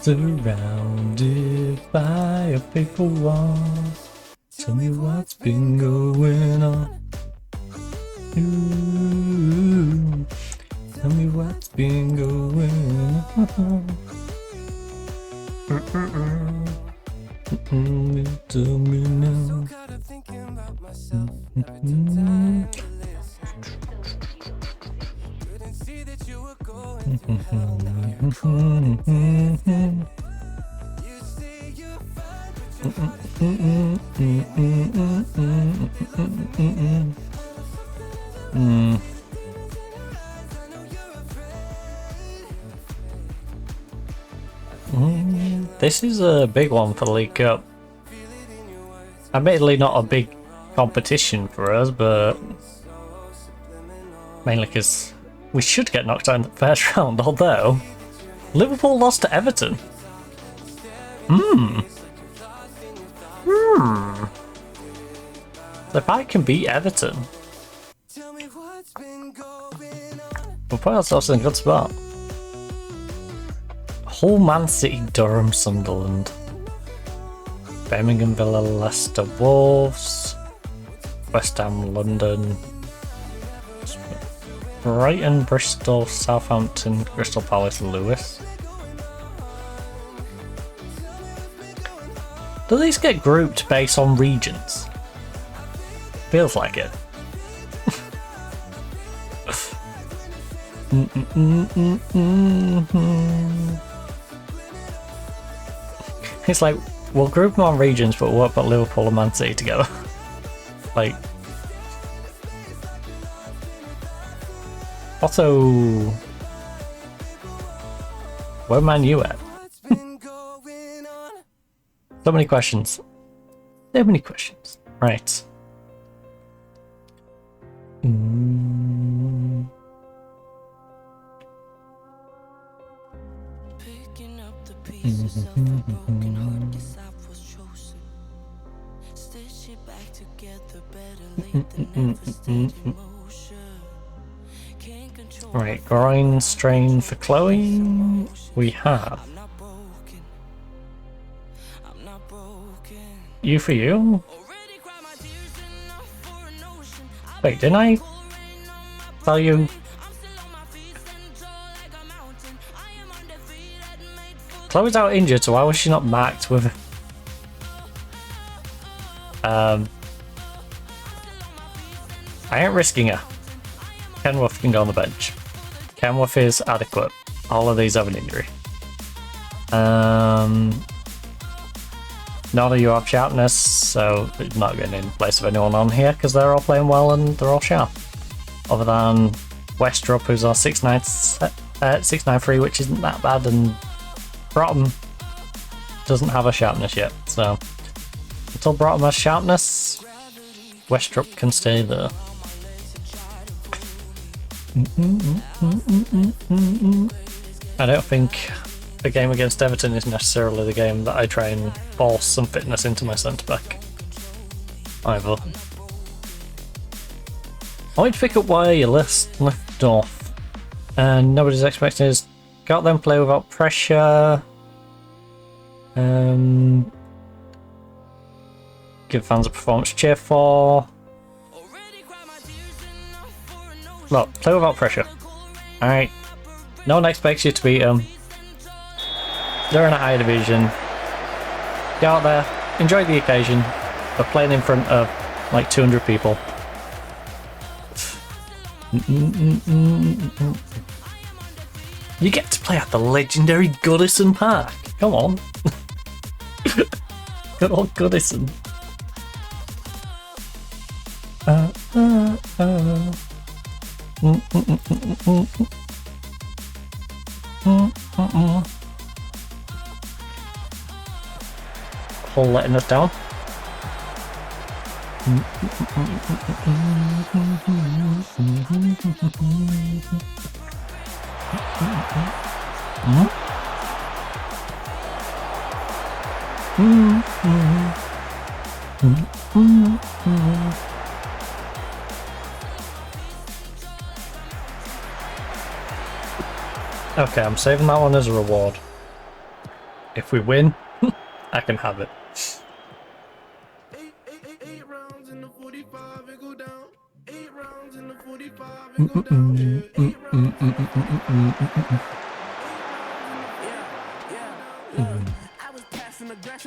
Surrounded by a paper wall. Tell me what's been going on. Ooh, tell me what's been going on. Tell me now. This is a big one for the League Cup. Admittedly not a big competition for us, but mainly because we should get knocked out in the first round, although Liverpool lost to Everton. So if I can beat Everton, we'll put ourselves in a good spot. Hull, Man City, Durham, Sunderland, Birmingham, Villa, Leicester, Wolves, West Ham, London, Brighton, Bristol, Southampton, Crystal Palace, Lewis. Do these get grouped based on regions? Feels like it. It's like, we'll group them on regions, but we'll put Liverpool and Man City together. Like, also, where Man U at? So many questions. So many questions. Right. Picking up the pieces of the broken heart, guess I was chosen. Stitch it back together, better late than never, stayed in motion. Can't control Right, groin strain for Chloe. We have I'm not broken. I'm not broken. you for you. Already cried my tears enough for an ocean. Wait, didn't I tell you? I'm still on my feet, stand tall like a mountain. I am undefeated, made full. Chloe's out injured, so why was she not marked with? I ain't risking her. Kenworth can go on the bench. Kenworth is adequate. All of these have an injury. None of you have sharpness, so it's not getting in place of anyone on here because they're all playing well and they're all sharp. Other than Westrup, who's on 693, which isn't that bad, and Broughton doesn't have a sharpness yet. So until Broughton has sharpness, Westrup can stay there. I don't think the game against Everton is necessarily the game that I try and force some fitness into my centre back either. I want to pick up where you left off, and nobody's expecting us. Got them play without pressure. Give fans a performance to cheer for. Look, play without pressure. Alright. No one expects you to beat them. They're in a higher division. Get out there, enjoy the occasion of playing in front of like 200 people. You get to play at the legendary Goodison Park. Come on. Good old Goodison. Hull letting us down. Okay, I'm saving that one as a reward. If we win, I can have it.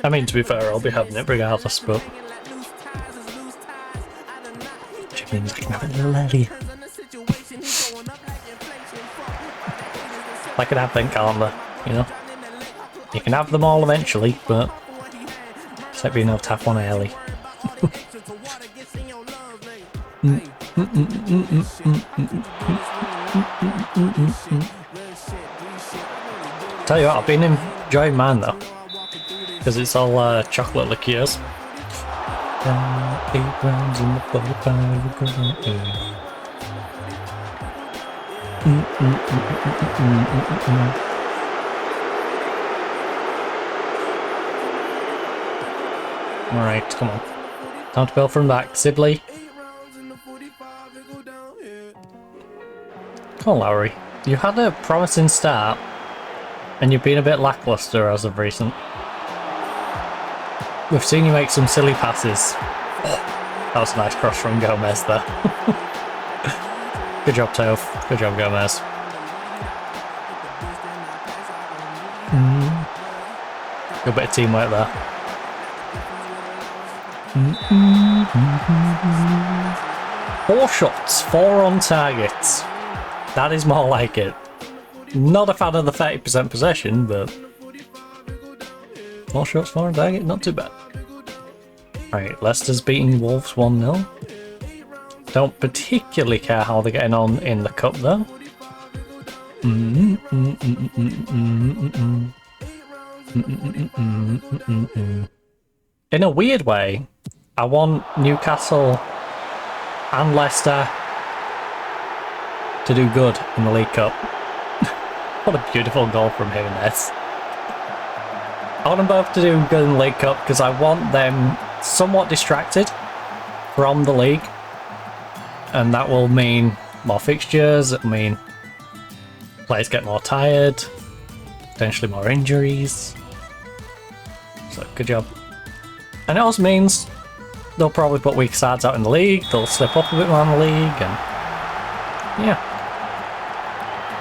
I mean, to be fair, I'll be having it regardless, but... which means I can have it a little early. Like an advent calendar, you know? You can have them all eventually, but... it's like being able to have one early. Tell you what, I've been enjoying mine though, because it's all chocolate liqueurs. 8 rounds in the 45 going. Alright, come on. Time to build from back. Sibley. Come on, Lowry. You had a promising start, and you've been a bit lackluster as of recent. We've seen you make some silly passes. That was a nice cross from Gomez there. Good job, Toph. Good job, Gomez. Good bit of teamwork there. 4 shots, 4 on target. That is more like it. Not a fan of the 30% possession, but 4 shots, 4 on target, not too bad. Right, Leicester's beating Wolves 1-0. Don't particularly care how they're getting on in the cup though. In a weird way, I want Newcastle and Leicester to do good in the League Cup. What a beautiful goal from Jimenez. I want them both to do good in the League Cup because I want them somewhat distracted from the league. And that will mean more fixtures, it'll mean players get more tired, potentially more injuries. So, good job. And it also means they'll probably put weak sides out in the league, they'll slip up a bit more in the league, and yeah.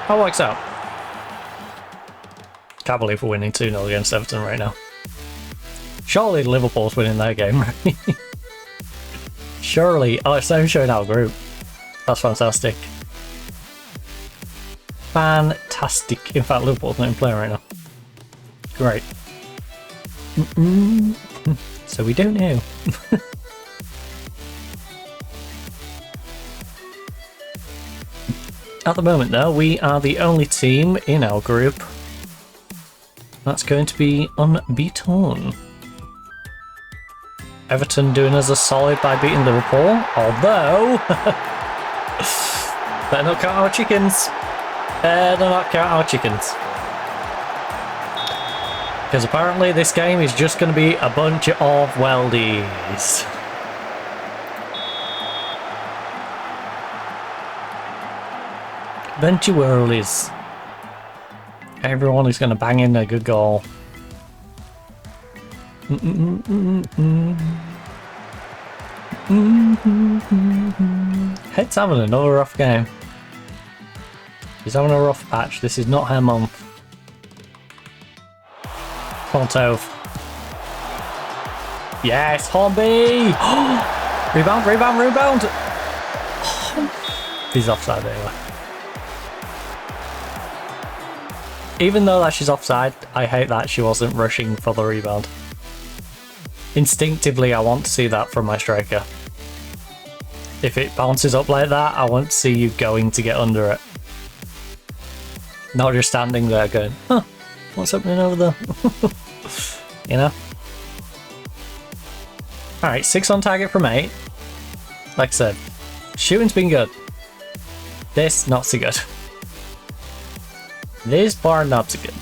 That works out. Can't believe we're winning 2-0 against Everton right now. Surely Liverpool's winning their game, right? Surely. Oh, it's them showing our group. That's fantastic. Fantastic. In fact, Liverpool's not even playing right now. Great. So we don't know. At the moment though, we are the only team in our group that's going to be unbeaten. Everton doing us a solid by beating Liverpool, although... better not count our chickens. Better not count our chickens. Because apparently this game is just going to be a bunch of weldies. Bunch of whirlies. Everyone is going to bang in a good goal. Head's having another rough game. She's having a rough patch. This is not her month. Come on, Toph. Yes, Hornby! Rebound, rebound, rebound! He's offside anyway. Even though that she's offside, I hate that she wasn't rushing for the rebound. Instinctively, I want to see that from my striker. If it bounces up like that, I want to see you going to get under it. Not just standing there going, huh, what's happening over there? You know? Alright, 6 on target from 8. Like I said, shooting's been good. This, not so good. This bar, not so good.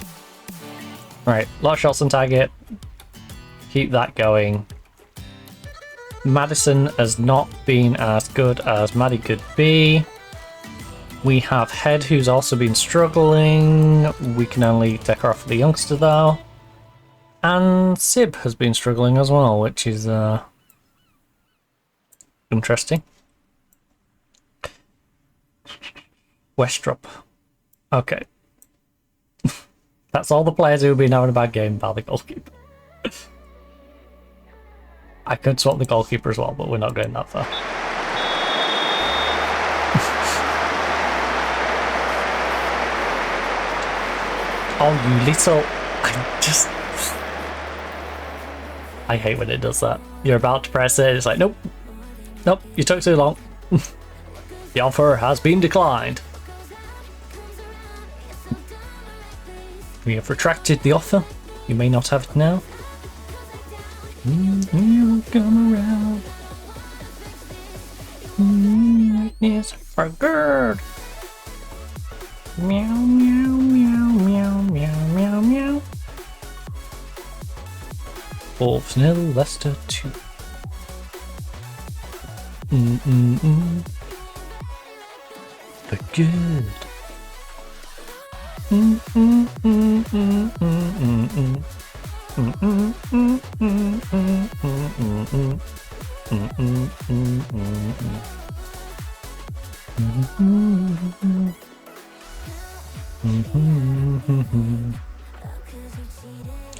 Right, lot of shots on target. Keep that going. Madison has not been as good as Maddie could be. We have Head, who's also been struggling. We can only take her off the youngster though. And Sib has been struggling as well, which is interesting. Westrop. Okay. That's all the players who have been having a bad game by the goalkeeper. I could swap the goalkeeper as well, but we're not going that far. Oh, you little... I hate when it does that. You're about to press it, it's like, nope. Nope, you took too long. The offer has been declined. We have retracted the offer. You may not have it now. You'll come around. Yes, for good. Meow, meow, meow, meow, meow, meow, meow. Wolves nil, Leicester 2. For good.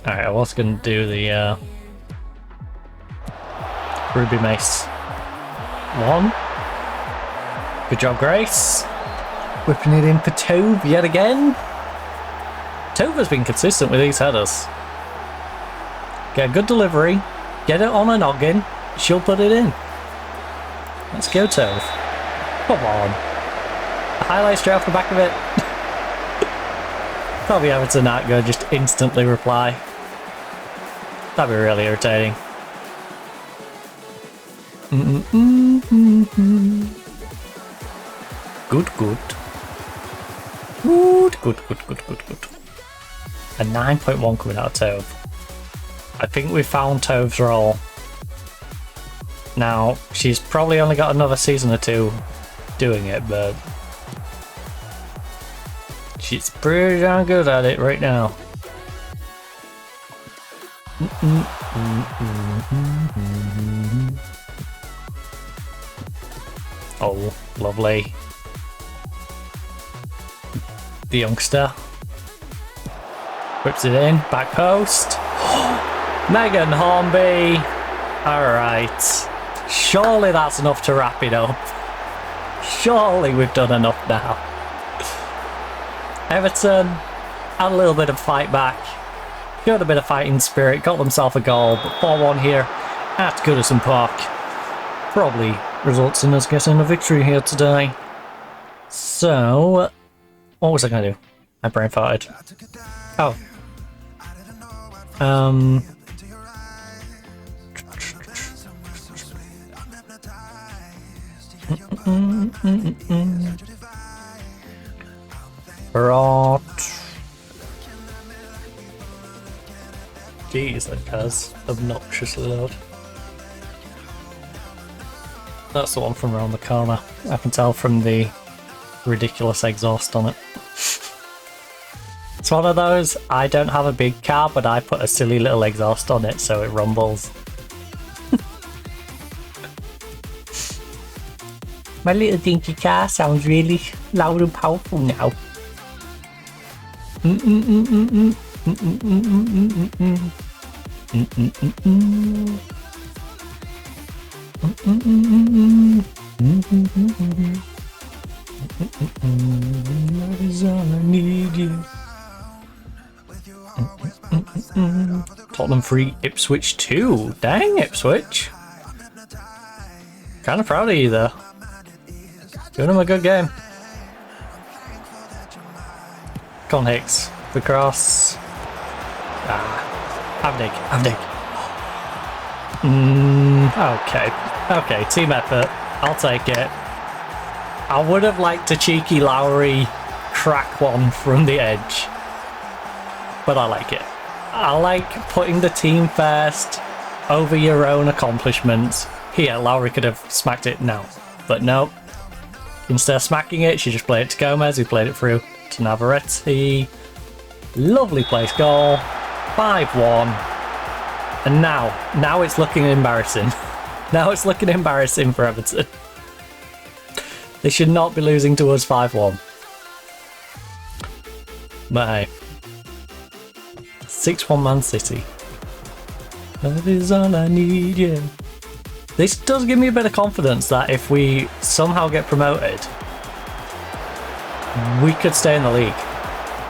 Alright, I was going to do the Ruby Mace 1. Good job, Grace. Whipping it in for Tove yet again. Tove has been consistent with these headers. Get a good delivery, get it on a noggin, she'll put it in. Let's go, Tove. Come on. A highlight straight off the back of it. Probably Everton not go just instantly reply. That'd be really irritating. Good. Good. A 9.1 coming out of Tove. I think we found Tove's role. Now, she's probably only got another season or two doing it, but she's pretty darn good at it right now. Oh, lovely. The youngster whips it in, back post. Megan Hornby. Alright. Surely that's enough to wrap it up. Surely we've done enough now. Everton had a little bit of fight back. Got a bit of fighting spirit, got themselves a goal, but 4-1 here at Goodison Park probably results in us getting a victory here today. So, what was I going to do? My brain farted. Oh. Right. Jeez, that car's obnoxiously loud. That's the one from around the corner. I can tell from the ridiculous exhaust on it. It's one of those, I don't have a big car, but I put a silly little exhaust on it so it rumbles. My little dinky car sounds really loud and powerful now. Tottenham 3, Ipswich 2. Dang, Ipswich. Kind of proud of you there. Giving him a good game. Con Hicks, the cross. Avdig. Okay, team effort. I'll take it. I would have liked a cheeky Lowry crack one from the edge, but I like it. I like putting the team first over your own accomplishments. Here, Lowry could have smacked it now, but no. instead of smacking it, she just played it to Gomez, who played it through to Navarrete. Lovely place goal. 5-1. And now it's looking embarrassing. Now it's looking embarrassing for Everton. They should not be losing to us 5-1. But hey. 6-1 Man City. That is all I need, yeah. This does give me a bit of confidence that if we somehow get promoted, we could stay in the league.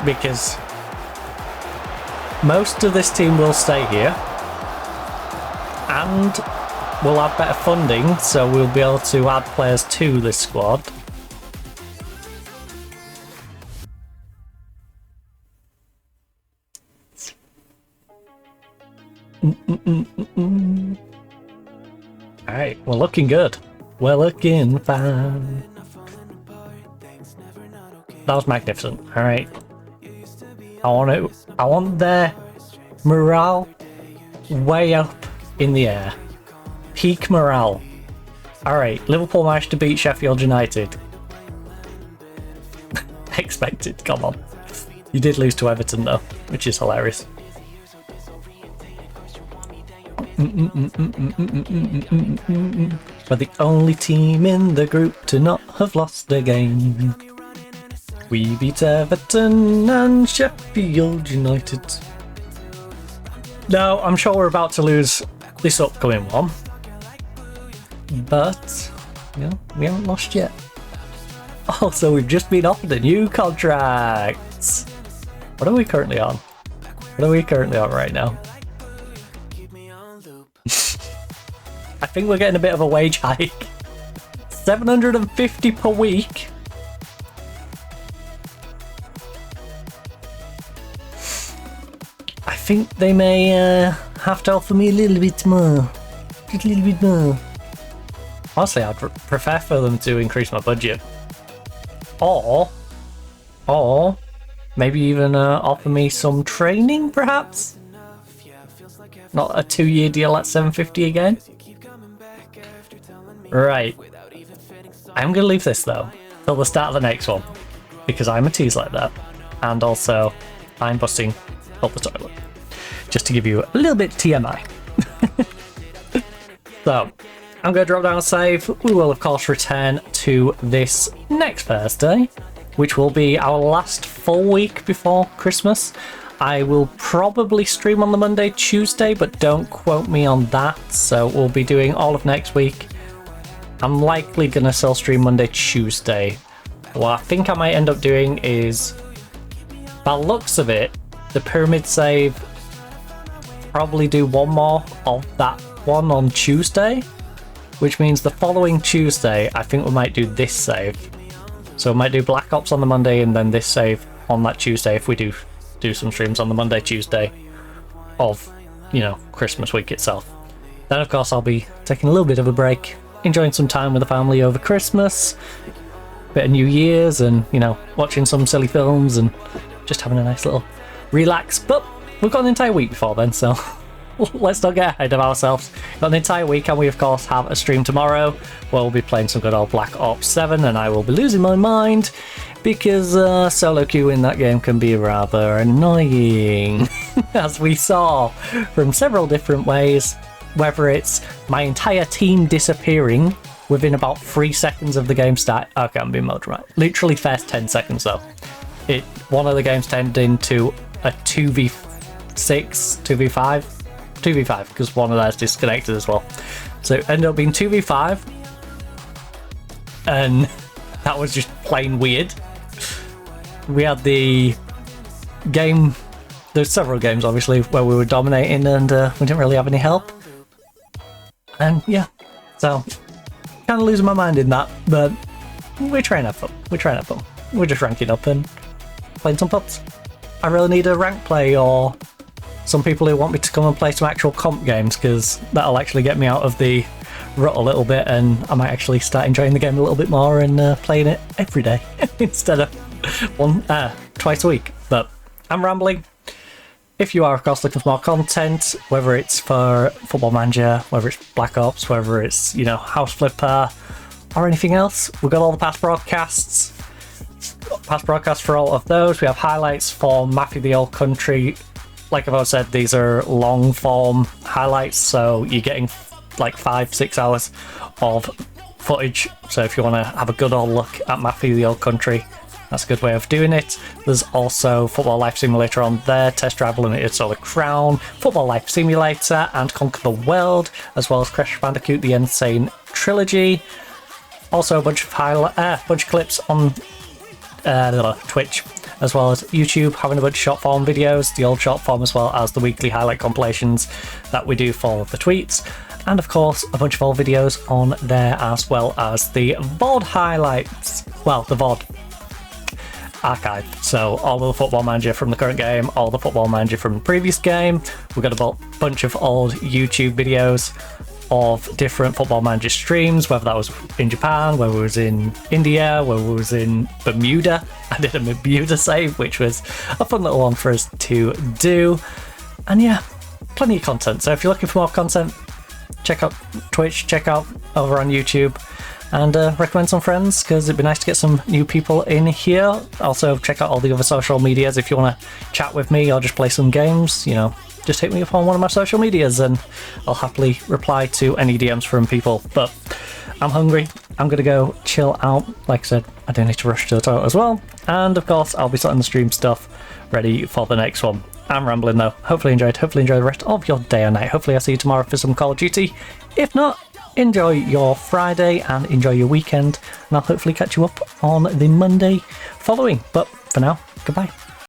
Because most of this team will stay here. And we'll have better funding, so we'll be able to add players to this squad. Alright, we're looking good. We're looking fine. That was magnificent. Alright. I want their morale way up in the air. Peak morale. Alright, Liverpool managed to beat Sheffield United. Expected, come on. You did lose to Everton though, which is hilarious. We're the only team in the group to not have lost a game. We beat Everton and Sheffield United. Now, I'm sure we're about to lose this upcoming one. But, you know, we haven't lost yet. Also, we've just been offered a new contract. What are we currently on? What are we currently on right now? I think we're getting a bit of a wage hike. 750 per week. I think they may have to offer me a little bit more. Just a little bit more. Honestly, I'd prefer for them to increase my budget. Or maybe even offer me some training, perhaps? Not a 2-year deal at 750 again? Right. I'm going to leave this, though, till the start of the next one. Because I'm a tease like that. And also, I'm busting up the toilet. Just to give you a little bit TMI. So, I'm going to drop down a save. We will, of course, return to this next Thursday, which will be our last full week before Christmas. I will probably stream on the Monday, Tuesday, but don't quote me on that. So we'll be doing all of next week. I'm likely going to still stream Monday, Tuesday. What I think I might end up doing is, by the looks of it, the pyramid save, probably do one more of that one on Tuesday, which means the following Tuesday, I think we might do this save. So we might do Black Ops on the Monday and then this save on that Tuesday if we do some streams on the Monday, Tuesday of, you know, Christmas week itself. Then, of course, I'll be taking a little bit of a break, enjoying some time with the family over Christmas, bit of New Year's, and, you know, watching some silly films and just having a nice little relax. But we've got an entire week before then, so let's not get ahead of ourselves. Got an entire week, and we, of course, have a stream tomorrow where we'll be playing some good old Black Ops 7, and I will be losing my mind because solo queue in that game can be rather annoying, as we saw from several different ways, whether it's my entire team disappearing within about 3 seconds of the game start. Okay, I'm being right. Literally first 10 seconds though. One of the games turned into a 2v6, 2v5, because one of those disconnected as well. So it ended up being 2v5, and that was just plain weird. We had the game, there's several games obviously where we were dominating and we didn't really have any help. And yeah, so kind of losing my mind in that, but we're trying to have fun. We're just ranking up and playing some pubs. I really need a rank play or some people who want me to come and play some actual comp games, because that'll actually get me out of the rut a little bit and I might actually start enjoying the game a little bit more and playing it every day instead of twice a week. But I'm rambling. If you are, of course, looking for more content, whether it's for Football Manager, whether it's Black Ops, whether it's, you know, House Flipper, or anything else. We've got all the past broadcasts for all of those. We have highlights for Matthew the Old Country. Like I've always said, these are long form highlights, so you're getting like 5-6 hours of footage. So if you want to have a good old look at Matthew the Old Country, that's a good way of doing it. There's also Football Life Simulator on there, Test Drive Limited, so The Crown, Football Life Simulator, and Conquer the World, as well as Crash Bandicoot The Insane Trilogy. Also a bunch of clips on Twitch, as well as YouTube, having a bunch of short form videos, the old short form, as well as the weekly highlight compilations that we do for the tweets. And of course, a bunch of old videos on there, as well as the VOD highlights. Well, the VOD archive. So all of the Football Manager from the current game, all the Football Manager from the previous game. We've got a bunch of old YouTube videos of different Football Manager streams, whether that was in Japan, whether it was in India, whether it was in Bermuda. I did a Bermuda save, which was a fun little one for us to do. And yeah, plenty of content. So if you're looking for more content, check out Twitch, check out over on YouTube, and recommend some friends, because it'd be nice to get some new people in here. Also, check out all the other social medias if you want to chat with me or just play some games. You know, just hit me up on one of my social medias and I'll happily reply to any DMs from people. But I'm hungry. I'm going to go chill out. Like I said, I do need to rush to the toilet as well. And of course, I'll be starting the stream stuff ready for the next one. I'm rambling though. Hopefully enjoy the rest of your day or night. Hopefully I'll see you tomorrow for some Call of Duty. If not, enjoy your Friday and enjoy your weekend, and I'll hopefully catch you up on the Monday following. But for now, goodbye.